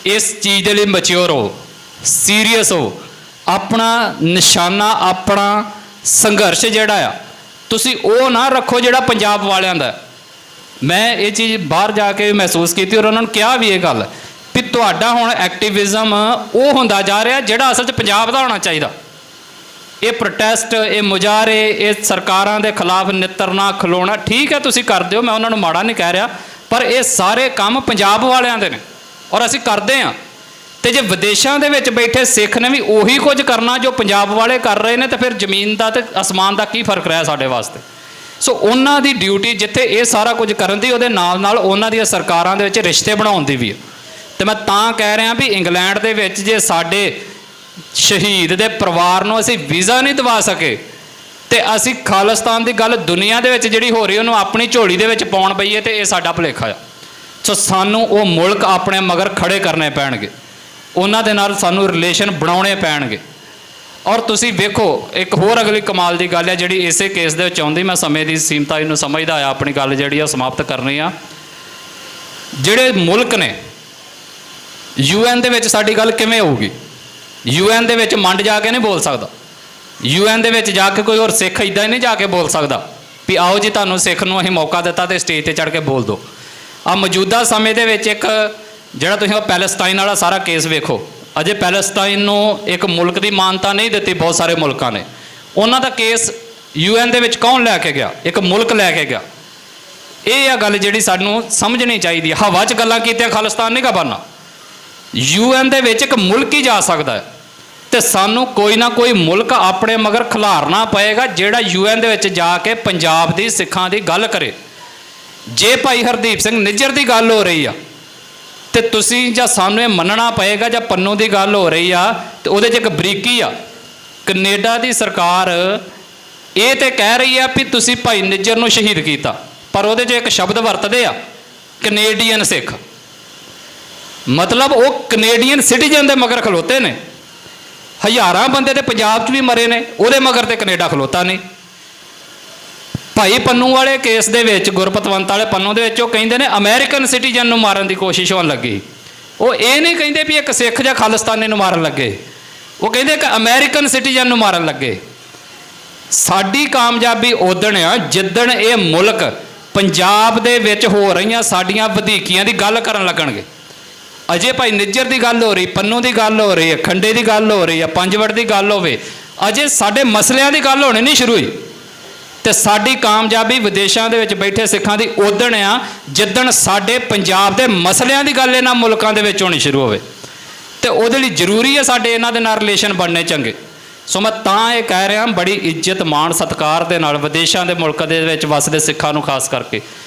ਇਸ ਚੀਜ਼ ਦੇ ਲਈ ਮੈਚਿਓਰ ਹੋ, ਸੀਰੀਅਸ ਹੋ, ਆਪਣਾ ਨਿਸ਼ਾਨਾ, ਆਪਣਾ ਸੰਘਰਸ਼ ਜਿਹੜਾ ਆ ਤੁਸੀਂ ਉਹ ਨਾ ਰੱਖੋ ਜਿਹੜਾ ਪੰਜਾਬ ਵਾਲਿਆਂ ਦਾ। ਮੈਂ ਇਹ ਚੀਜ਼ ਬਾਹਰ ਜਾ ਕੇ ਮਹਿਸੂਸ ਕੀਤੀ, ਔਰ ਉਹਨਾਂ ਨੂੰ ਕਿਹਾ ਵੀ ਇਹ ਗੱਲ ਵੀ ਤੁਹਾਡਾ ਹੁਣ ਐਕਟਿਵਿਜ਼ਮ ਉਹ ਹੁੰਦਾ ਜਾ ਰਿਹਾ ਜਿਹੜਾ ਅਸਲ 'ਚ ਪੰਜਾਬ ਦਾ ਹੋਣਾ ਚਾਹੀਦਾ। ਇਹ ਪ੍ਰੋਟੈਸਟ, ਇਹ ਮੁਜ਼ਾਹਰੇ, ਇਹ ਸਰਕਾਰਾਂ ਦੇ ਖਿਲਾਫ ਨਿੱਤਰਨਾ ਖਲੋਣਾ, ਠੀਕ ਹੈ ਤੁਸੀਂ ਕਰਦੇ ਹੋ, ਮੈਂ ਉਹਨਾਂ ਨੂੰ ਮਾੜਾ ਨਹੀਂ ਕਹਿ ਰਿਹਾ, ਪਰ ਇਹ ਸਾਰੇ ਕੰਮ ਪੰਜਾਬ ਵਾਲਿਆਂ ਦੇ ਨੇ ਔਰ ਅਸੀਂ ਕਰਦੇ ਹਾਂ। ਤੇ ਜੇ ਵਿਦੇਸ਼ਾਂ ਦੇ ਵਿੱਚ ਬੈਠੇ ਸਿੱਖ ਨੇ ਵੀ ਉਹੀ ਕੁਝ ਕਰਨਾ ਜੋ ਪੰਜਾਬ ਵਾਲੇ ਕਰ ਰਹੇ ਨੇ, ਤਾਂ ਫਿਰ ਜ਼ਮੀਨ ਦਾ ਤੇ ਅਸਮਾਨ ਦਾ ਕੀ ਫਰਕ ਰਿਹਾ ਸਾਡੇ ਵਾਸਤੇ। ਸੋ ਉਹਨਾਂ ਦੀ ਡਿਊਟੀ ਜਿੱਥੇ ਇਹ ਸਾਰਾ ਕੁਝ ਕਰਨ ਦੀ, ਉਹਦੇ ਨਾਲ ਉਹਨਾਂ ਦੀਆਂ ਸਰਕਾਰਾਂ ਦੇ ਵਿੱਚ ਰਿਸ਼ਤੇ ਬਣਾਉਣ ਦੀ ਵੀ ਹੈ। ਤੇ ਮੈਂ ਤਾਂ ਕਹਿ ਰਿਹਾ ਵੀ ਇੰਗਲੈਂਡ ਦੇ ਵਿੱਚ ਜੇ ਸਾਡੇ ਸ਼ਹੀਦ ਦੇ ਪਰਿਵਾਰ ਨੂੰ ਅਸੀਂ ਵੀਜ਼ਾ ਨਹੀਂ ਦਵਾ ਸਕੇ, ਤੇ ਅਸੀਂ ਖਾਲਿਸਤਾਨ ਦੀ ਗੱਲ ਦੁਨੀਆ ਦੇ ਵਿੱਚ ਜਿਹੜੀ ਹੋ ਰਹੀ ਉਹਨੂੰ ਆਪਣੀ ਝੋਲੀ ਦੇ ਵਿੱਚ ਪਾਉਣ ਪਈਏ, ਤੇ ਇਹ ਸਾਡਾ ਭੁਲੇਖਾ ਆ। ਸੋ ਸਾਨੂੰ ਉਹ ਮੁਲਕ ਆਪਣੇ ਮਗਰ ਖੜੇ ਕਰਨੇ ਪੈਣਗੇ, ਉਹਨਾਂ ਦੇ ਨਾਲ ਸਾਨੂੰ ਰਿਲੇਸ਼ਨ ਬਣਾਉਣੇ ਪੈਣਗੇ। ਔਰ ਤੁਸੀਂ ਵੇਖੋ ਇੱਕ ਹੋਰ ਅਗਲੀ ਕਮਾਲ ਦੀ ਗੱਲ ਹੈ ਜਿਹੜੀ ਇਸੇ ਕੇਸ ਦੇ ਵਿੱਚ ਆਉਂਦੀ, ਮੈਂ ਸਮੇਂ ਦੀ ਸੀਮਤਾਈ ਨੂੰ ਸਮਝਦਾ ਆ ਆਪਣੀ ਗੱਲ ਜਿਹੜੀ ਆ ਸਮਾਪਤ ਕਰਨੀ ਆ। ਜਿਹੜੇ ਮੁਲਕ ਨੇ UN ਦੇ ਵਿੱਚ ਸਾਡੀ ਗੱਲ ਕਿਵੇਂ ਹੋਊਗੀ? UN ਦੇ ਵਿੱਚ ਮੰਡ ਜਾ ਕੇ ਨਹੀਂ ਬੋਲ ਸਕਦਾ, UN ਦੇ ਵਿੱਚ ਜਾ ਕੇ ਕੋਈ ਹੋਰ ਸਿੱਖ ਇੱਦਾਂ ਹੀ ਨਹੀਂ ਜਾ ਕੇ ਬੋਲ ਸਕਦਾ ਵੀ ਆਓ ਜੀ ਤੁਹਾਨੂੰ ਸਿੱਖ ਨੂੰ ਅਸੀਂ ਮੌਕਾ ਦਿੱਤਾ ਤੇ ਸਟੇਜ ਤੇ ਚੜ੍ਹ ਕੇ ਬੋਲ ਦਿਓ। ਆ ਮੌਜੂਦਾ ਸਮੇਂ ਦੇ ਵਿੱਚ ਇੱਕ ਜਿਹੜਾ ਤੁਸੀਂ ਉਹ ਪੈਲਸਟਾਈਨ ਵਾਲਾ ਸਾਰਾ ਕੇਸ ਵੇਖੋ, ਅਜੇ ਪੈਲਸਟਾਈਨ ਨੂੰ ਇੱਕ ਮੁਲਕ ਦੀ ਮਾਨਤਾ ਨਹੀਂ ਦਿੱਤੀ ਬਹੁਤ ਸਾਰੇ ਮੁਲਕਾਂ ਨੇ। ਉਹਨਾਂ ਦਾ ਕੇਸ UN ਦੇ ਵਿੱਚ ਕੌਣ ਲੈ ਕੇ ਗਿਆ? ਇੱਕ ਮੁਲਕ ਲੈ ਕੇ ਗਿਆ। ਇਹ ਆ ਗੱਲ ਜਿਹੜੀ ਸਾਨੂੰ ਸਮਝਣੀ ਚਾਹੀਦੀ ਹੈ। ਹਵਾ 'ਚ ਗੱਲਾਂ ਕੀਤੀਆਂ ਖਾਲਿਸਤਾਨ ਨਹੀਂ ਗਾ ਬਣਨਾ, UN ਦੇ ਵਿੱਚ ਇੱਕ ਮੁਲਕ ਹੀ ਜਾ ਸਕਦਾ ਹੈ। ਤੇ ਸਾਨੂੰ ਕੋਈ ਨਾ ਕੋਈ ਮੁਲਕ ਆਪਣੇ ਮਗਰ ਖਿਲਾਰਨਾ ਪਏਗਾ ਜਿਹੜਾ UN ਦੇ ਵਿੱਚ ਜਾ ਕੇ ਪੰਜਾਬ ਦੀ ਸਿੱਖਾਂ ਦੀ ਗੱਲ ਕਰੇ। ਜੇ ਭਾਈ ਹਰਦੀਪ ਸਿੰਘ ਨਿੱਜਰ ਦੀ ਗੱਲ ਹੋ ਰਹੀ ਆ ਤੇ ਤੁਸੀਂ ਜਾਂ ਸਾਨੂੰ ਇਹ ਮੰਨਣਾ ਪਏਗਾ, ਜਾਂ ਪੰਨੂ ਦੀ ਗੱਲ ਹੋ ਰਹੀ ਆ ਤੇ ਉਹਦੇ 'ਚ ਇੱਕ ਬਰੀਕੀ ਆ। ਕੈਨੇਡਾ ਦੀ ਸਰਕਾਰ ਇਹ ਤੇ ਕਹਿ ਰਹੀ ਆ ਵੀ ਤੁਸੀਂ ਭਾਈ ਨਿੱਜਰ ਨੂੰ ਸ਼ਹੀਦ ਕੀਤਾ, ਪਰ ਉਹਦੇ 'ਚ ਇੱਕ ਸ਼ਬਦ ਵਰਤਦੇ ਆ ਕੈਨੇਡੀਅਨ ਸਿੱਖ। ਮਤਲਬ ਉਹ ਕੈਨੇਡੀਅਨ ਸਿਟੀਜ਼ਨ ਦੇ ਮਗਰ ਖਲੋਤੇ ਨੇ। ਹਜ਼ਾਰਾਂ ਬੰਦੇ ਤੇ ਪੰਜਾਬ 'ਚ ਵੀ ਮਰੇ ਨੇ, ਉਹਦੇ ਮਗਰ ਤੇ ਕੈਨੇਡਾ ਖਲੋਤਾ ਨਹੀਂ। ਭਾਈ ਪੰਨੂ ਵਾਲੇ ਕੇਸ ਦੇ ਵਿੱਚ, ਗੁਰਪਤਵੰਤ ਵਾਲੇ ਪੰਨੂ ਦੇ ਵਿੱਚ, ਉਹ ਕਹਿੰਦੇ ਨੇ ਅਮਰੀਕਨ ਸਿਟੀਜ਼ਨ ਨੂੰ ਮਾਰਨ ਦੀ ਕੋਸ਼ਿਸ਼ ਹੋਣ ਲੱਗੀ। ਉਹ ਇਹ ਨਹੀਂ ਕਹਿੰਦੇ ਵੀ ਇੱਕ ਸਿੱਖ ਜਾਂ ਖਾਲਿਸਤਾਨੀ ਨੂੰ ਮਾਰਨ ਲੱਗੇ, ਉਹ ਕਹਿੰਦੇ ਕਿ ਅਮਰੀਕਨ ਸਿਟੀਜ਼ਨ ਨੂੰ ਮਾਰਨ ਲੱਗੇ। ਸਾਡੀ ਕਾਮਯਾਬੀ ਉਦਣ ਆ ਜਿੱਦਣ ਇਹ ਮੁਲਕ ਪੰਜਾਬ ਦੇ ਵਿੱਚ ਹੋ ਰਹੀਆਂ ਸਾਡੀਆਂ ਵਧੀਕੀਆਂ ਦੀ ਗੱਲ ਕਰਨ ਲੱਗਣਗੇ। ਅਜੇ ਭਾਈ ਨਿੱਜਰ ਦੀ ਗੱਲ ਹੋ ਰਹੀ, ਪੰਨੂ ਦੀ ਗੱਲ ਹੋ ਰਹੀ ਹੈ, ਖੰਡੇ ਦੀ ਗੱਲ ਹੋ ਰਹੀ ਹੈ, ਪੰਜਵੜ ਦੀ ਗੱਲ ਹੋਵੇ, ਅਜੇ ਸਾਡੇ ਮਸਲਿਆਂ ਦੀ ਗੱਲ ਹੋਣੀ ਨਹੀਂ ਸ਼ੁਰੂ ਹੋਈ। ਤੇ ਸਾਡੀ ਕਾਮਯਾਬੀ ਵਿਦੇਸ਼ਾਂ ਦੇ ਵਿੱਚ ਬੈਠੇ ਸਿੱਖਾਂ ਦੀ ਉਦਣ ਆ ਜਿੱਦਣ ਸਾਡੇ ਪੰਜਾਬ ਦੇ ਮਸਲਿਆਂ ਦੀ ਗੱਲ ਇਹਨਾਂ ਮੁਲਕਾਂ ਦੇ ਵਿੱਚ ਹੋਣੀ ਸ਼ੁਰੂ ਹੋਵੇ। ਤੇ ਉਹਦੇ ਲਈ ਜ਼ਰੂਰੀ ਹੈ ਸਾਡੇ ਇਹਨਾਂ ਦੇ ਨਾਲ ਰਿਲੇਸ਼ਨ ਬਣਨੇ ਚੰਗੇ। ਸੋ ਮੈਂ ਤਾਂ ਇਹ ਕਹਿ ਰਿਹਾ, ਬੜੀ ਇੱਜ਼ਤ ਮਾਣ ਸਤਿਕਾਰ ਦੇ ਨਾਲ ਵਿਦੇਸ਼ਾਂ ਦੇ ਮੁਲਕ ਦੇ ਵਿੱਚ ਵਸਦੇ ਸਿੱਖਾਂ ਨੂੰ ਖਾਸ ਕਰਕੇ,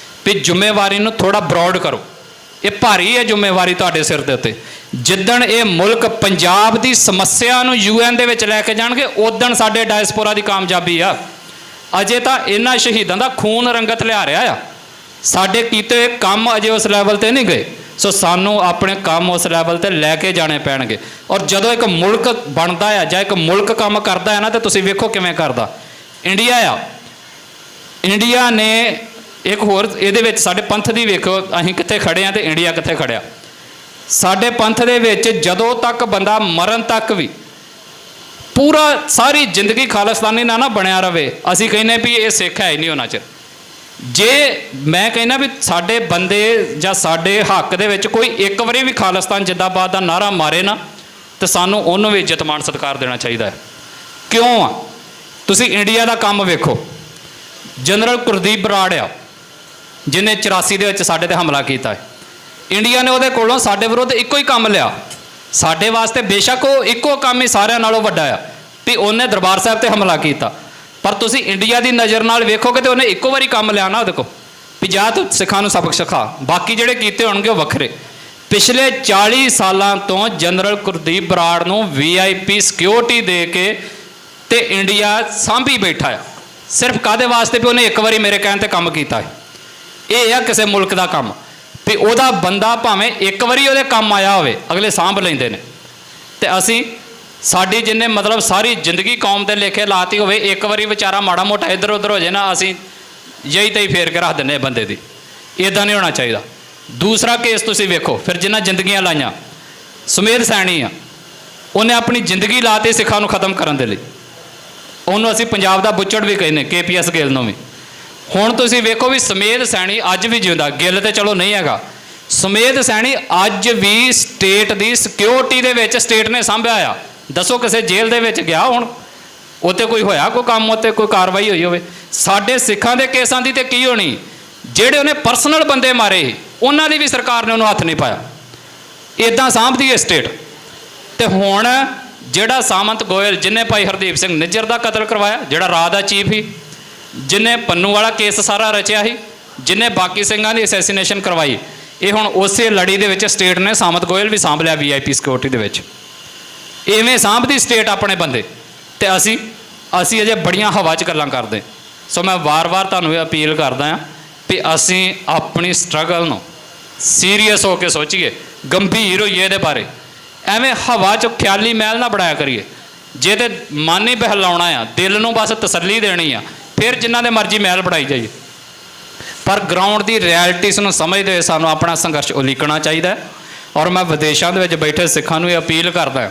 ਵੀ ਜ਼ਿੰਮੇਵਾਰੀ ਨੂੰ ਥੋੜਾ ਬਰੋਡ ਕਰੋ। ਇਹ ਭਾਰੀ ਹੈ ਜ਼ਿੰਮੇਵਾਰੀ ਤੁਹਾਡੇ ਸਿਰ ਦੇ ਉੱਤੇ। ਜਿੱਦਣ ਇਹ ਮੁਲਕ ਪੰਜਾਬ ਦੀ ਸਮੱਸਿਆ ਨੂੰ UN ਦੇ ਵਿੱਚ ਲੈ ਕੇ ਜਾਣਗੇ, ਉਦਣ ਸਾਡੇ ਡਾਇਸਪੋਰਾ ਦੀ ਕਾਮਯਾਬੀ ਆ। ਅਜੇ ਤਾਂ ਇਹਨਾਂ ਸ਼ਹੀਦਾਂ ਦਾ ਖੂਨ ਰੰਗਤ ਲਿਆ ਰਿਹਾ ਆ, ਸਾਡੇ ਕੀਤੇ ਕੰਮ ਅਜੇ ਉਸ ਲੈਵਲ ਤੇ ਨਹੀਂ ਗਏ। ਸੋ ਸਾਨੂੰ ਆਪਣੇ ਕੰਮ ਉਸ ਲੈਵਲ ਤੇ ਲੈ ਕੇ ਜਾਣੇ ਪੈਣਗੇ। ਔਰ ਜਦੋਂ ਇੱਕ ਮੁਲਕ ਬਣਦਾ ਆ ਜਾਂ ਇੱਕ ਮੁਲਕ ਕੰਮ ਕਰਦਾ ਹੈ ਨਾ, ਤਾਂ ਤੁਸੀਂ ਵੇਖੋ ਕਿਵੇਂ ਕਰਦਾ। ਇੰਡੀਆ ਆ, ਇੰਡੀਆ ਨੇ ਇੱਕ ਹੋਰ ਇਹਦੇ ਵਿੱਚ ਸਾਡੇ ਪੰਥ ਦੀ ਵੇਖੋ, ਅਸੀਂ ਕਿੱਥੇ ਖੜੇ ਆ ਤੇ ਇੰਡੀਆ ਕਿੱਥੇ ਖੜਿਆ। ਸਾਡੇ ਪੰਥ ਦੇ ਵਿੱਚ ਜਦੋਂ ਤੱਕ ਬੰਦਾ ਮਰਨ ਤੱਕ ਵੀ ਪੂਰਾ ਸਾਰੀ ਜ਼ਿੰਦਗੀ ਖਾਲਿਸਤਾਨੀ ਨਾ ਬਣਿਆ ਰਵੇ, ਅਸੀਂ ਕਹਿੰਦੇ ਵੀ ਇਹ ਸਿੱਖ ਹੈ ਹੀ ਨਹੀਂ ਉਹਨਾਂ 'ਚ। ਜੇ ਮੈਂ ਕਹਿੰਦਾ ਵੀ ਸਾਡੇ ਬੰਦੇ ਜਾਂ ਸਾਡੇ ਹੱਕ ਦੇ ਵਿੱਚ ਕੋਈ ਇੱਕ ਵਾਰੀ ਵੀ ਖਾਲਿਸਤਾਨ ਜਿੰਦਾਬਾਦ ਦਾ ਨਾਅਰਾ ਮਾਰੇ ਨਾ, ਤਾਂ ਸਾਨੂੰ ਉਹਨੂੰ ਵੀ ਇੱਜ਼ਤ ਮਾਣ ਸਤਿਕਾਰ ਦੇਣਾ ਚਾਹੀਦਾ ਹੈ। ਕਿਉਂ ਆ? ਤੁਸੀਂ ਇੰਡੀਆ ਦਾ ਕੰਮ ਵੇਖੋ। ਜਨਰਲ ਕੁਲਦੀਪ ਬਰਾੜ ਆ ਜਿਹਨੇ 84 ਦੇ ਵਿੱਚ ਸਾਡੇ ਤੇ ਹਮਲਾ ਕੀਤਾ ਹੈ। ਇੰਡੀਆ ਨੇ ਉਹਦੇ ਕੋਲੋਂ ਸਾਡੇ ਵਿਰੁੱਧ ਇੱਕੋ ਹੀ ਕੰਮ ਲਿਆ। ਸਾਡੇ ਵਾਸਤੇ ਬੇਸ਼ੱਕ ਉਹ ਇੱਕੋ ਕੰਮ ਹੀ ਸਾਰਿਆਂ ਨਾਲੋਂ ਵੱਡਾ ਆ ਵੀ ਉਹਨੇ ਦਰਬਾਰ ਸਾਹਿਬ ਤੇ ਹਮਲਾ ਕੀਤਾ, ਪਰ ਤੁਸੀਂ ਇੰਡੀਆ ਦੀ ਨਜ਼ਰ ਨਾਲ ਵੇਖੋਗੇ ਤੇ ਉਹਨੇ ਇੱਕੋ ਵਾਰੀ ਕੰਮ ਲਿਆ ਨਾ ਉਹਦੇ ਕੋਲ ਵੀ ਜਾ ਤੂੰ ਸਿੱਖਾਂ ਨੂੰ ਸਬਕ ਸਿਖਾ। ਬਾਕੀ ਜਿਹੜੇ ਕੀਤੇ ਹੋਣਗੇ ਉਹ ਵੱਖਰੇ। ਪਿਛਲੇ 40 ਸਾਲਾਂ ਤੋਂ ਜਨਰਲ ਕੁਲਦੀਪ ਬਰਾੜ ਨੂੰ VIP ਸਿਕਿਉਰਿਟੀ ਦੇ ਕੇ ਤੇ ਇੰਡੀਆ ਸਾਂਭੀ ਬੈਠਾ ਆ, ਸਿਰਫ ਕਾਹਦੇ ਵਾਸਤੇ ਵੀ ਉਹਨੇ ਇੱਕ ਵਾਰੀ ਮੇਰੇ ਕਹਿਣ ਤੇ ਕੰਮ ਕੀਤਾ ਹੈ। ਇਹ ਆ ਕਿਸੇ ਮੁਲਕ ਦਾ ਕੰਮ ਵੀ ਉਹਦਾ ਬੰਦਾ ਭਾਵੇਂ ਇੱਕ ਵਾਰੀ ਉਹਦੇ ਕੰਮ ਆਇਆ ਹੋਵੇ, ਅਗਲੇ ਸਾਂਭ ਲੈਂਦੇ ਨੇ। ਤੇ ਅਸੀਂ ਸਾਡੀ ਜਿੰਨੇ ਮਤਲਬ ਸਾਰੀ ਜ਼ਿੰਦਗੀ ਕੌਮ ਦੇ ਲੇਖੇ ਲਾਤੀ ਹੋਵੇ, ਇੱਕ ਵਾਰੀ ਵਿਚਾਰਾ ਮਾੜਾ ਮੋਟਾ ਇੱਧਰ ਉੱਧਰ ਹੋ ਜਾਏ ਨਾ, ਅਸੀਂ ਯਹੀ ਤਈ ਫੇਰ ਕੇ ਰੱਖ ਦਿੰਦੇ ਬੰਦੇ ਦੀ। ਇੱਦਾਂ ਨਹੀਂ ਹੋਣਾ ਚਾਹੀਦਾ। ਦੂਸਰਾ ਕੇਸ ਤੁਸੀਂ ਵੇਖੋ ਫਿਰ, ਜਿਨ੍ਹਾਂ ਜ਼ਿੰਦਗੀਆਂ ਲਾਈਆਂ, ਸੁਮੇਧ ਸੈਣੀ ਆ, ਉਹਨੇ ਆਪਣੀ ਜ਼ਿੰਦਗੀ ਲਾਤੀ ਸਿੱਖਾਂ ਨੂੰ ਖਤਮ ਕਰਨ ਦੇ ਲਈ। ਉਹਨੂੰ ਅਸੀਂ ਪੰਜਾਬ ਦਾ ਬੁੱਚੜ ਵੀ ਕਹਿੰਦੇ, KPS ਗਿੱਲ ਨੂੰ ਵੀ। ਹੁਣ ਤੁਸੀਂ ਵੇਖੋ ਵੀ ਸੁਮੇਧ ਸੈਣੀ ਅੱਜ ਵੀ ਜਿਉਂਦਾ, ਗਿੱਲ ਤੇ ਚਲੋ ਨਹੀਂ ਹੈਗਾ, ਸੁਮੇਧ ਸੈਣੀ ਅੱਜ ਵੀ ਸਟੇਟ ਦੀ ਸਿਕਿਉਰਿਟੀ ਦੇ ਵਿੱਚ ਸਟੇਟ ਨੇ ਸਾਂਭਿਆ ਆ। ਦੱਸੋ ਕਿਸੇ ਜੇਲ੍ਹ ਦੇ ਵਿੱਚ ਗਿਆ ਹੁਣ ਉੱਥੇ ਕੋਈ ਹੋਇਆ ਕੋਈ ਕੰਮ, ਉੱਥੇ ਕੋਈ ਕਾਰਵਾਈ ਹੋਈ ਹੋਵੇ? ਸਾਡੇ ਸਿੱਖਾਂ ਦੇ ਕੇਸਾਂ ਦੀ ਤੇ ਕੀ ਹੋਣੀ? ਜਿਹੜੇ ਉਹਨੇ ਪਰਸਨਲ ਬੰਦੇ ਮਾਰੇ ਉਹਨਾਂ ਦੀ ਵੀ ਸਰਕਾਰ ਨੇ ਉਹਨੂੰ ਹੱਥ ਨਹੀਂ ਪਾਇਆ। ਇੱਦਾਂ ਸਾਂਭਦੀ ਹੈ ਸਟੇਟ। ਤੇ ਹੁਣ ਜਿਹੜਾ ਸਾਮੰਤ ਗੋਇਲ ਜਿਹਨੇ ਭਾਈ ਹਰਦੀਪ ਸਿੰਘ ਨਿੱਜਰ ਦਾ ਕਤਲ ਕਰਵਾਇਆ, ਜਿਹੜਾ ਰਾਹ ਦਾ ਚੀਫ ਸੀ, ਜਿਹਨੇ ਪੰਨੂ ਵਾਲਾ ਕੇਸ ਸਾਰਾ ਰਚਿਆ ਸੀ, ਜਿਹਨੇ ਬਾਕੀ ਸਿੰਘਾਂ ਦੀ ਅਸੈਸੀਨੇਸ਼ਨ ਕਰਵਾਈ, ਇਹ ਹੁਣ ਉਸੇ ਲੜੀ ਦੇ ਵਿੱਚ ਸਟੇਟ ਨੇ ਸਾਮੰਤ ਗੋਇਲ ਵੀ ਸਾਂਭ ਲਿਆ VIP ਸਿਕਿਉਰਿਟੀ ਦੇ ਵਿੱਚ। ਇਵੇਂ ਸਾਂਭਦੀ ਸਟੇਟ ਆਪਣੇ ਬੰਦੇ। ਤੇ ਅਸੀਂ ਅਜੇ ਬੜੀਆਂ ਹਵਾ 'ਚ ਗੱਲਾਂ ਕਰਦੇ। ਸੋ ਮੈਂ ਵਾਰ-ਵਾਰ ਤੁਹਾਨੂੰ ਇਹ ਅਪੀਲ ਕਰਦਾ ਹਾਂ ਵੀ ਅਸੀਂ ਆਪਣੀ ਸਟਰਗਲ ਨੂੰ ਸੀਰੀਅਸ ਹੋ ਕੇ ਸੋਚੀਏ, ਗੰਭੀਰ ਹੋਈਏ ਇਹਦੇ ਬਾਰੇ। ਐਵੇਂ ਹਵਾ 'ਚ ਖਿਆਲੀ ਮਹਿਲ ਨਾ ਬਣਾਇਆ ਕਰੀਏ। ਜੇ ਤੇ ਮਨ ਹੀ ਬਹਿਲਾਉਣਾ ਆ, ਦਿਲ ਨੂੰ ਬਸ ਤਸੱਲੀ ਦੇਣੀ ਆ, ਫਿਰ ਜਿਨ੍ਹਾਂ ਦੇ ਮਰਜ਼ੀ ਮਹਿਲ ਬਣਾਈ ਜਾਈਏ। ਪਰ ਗਰਾਊਂਡ ਦੀ ਰਿਐਲਿਟੀਜ਼ ਨੂੰ ਸਮਝਦੇ ਹੋਏ ਸਾਨੂੰ ਆਪਣਾ ਸੰਘਰਸ਼ ਉਲੀਕਣਾ ਚਾਹੀਦਾ। ਔਰ ਮੈਂ ਵਿਦੇਸ਼ਾਂ ਦੇ ਵਿੱਚ ਬੈਠੇ ਸਿੱਖਾਂ ਨੂੰ ਇਹ ਅਪੀਲ ਕਰਦਾ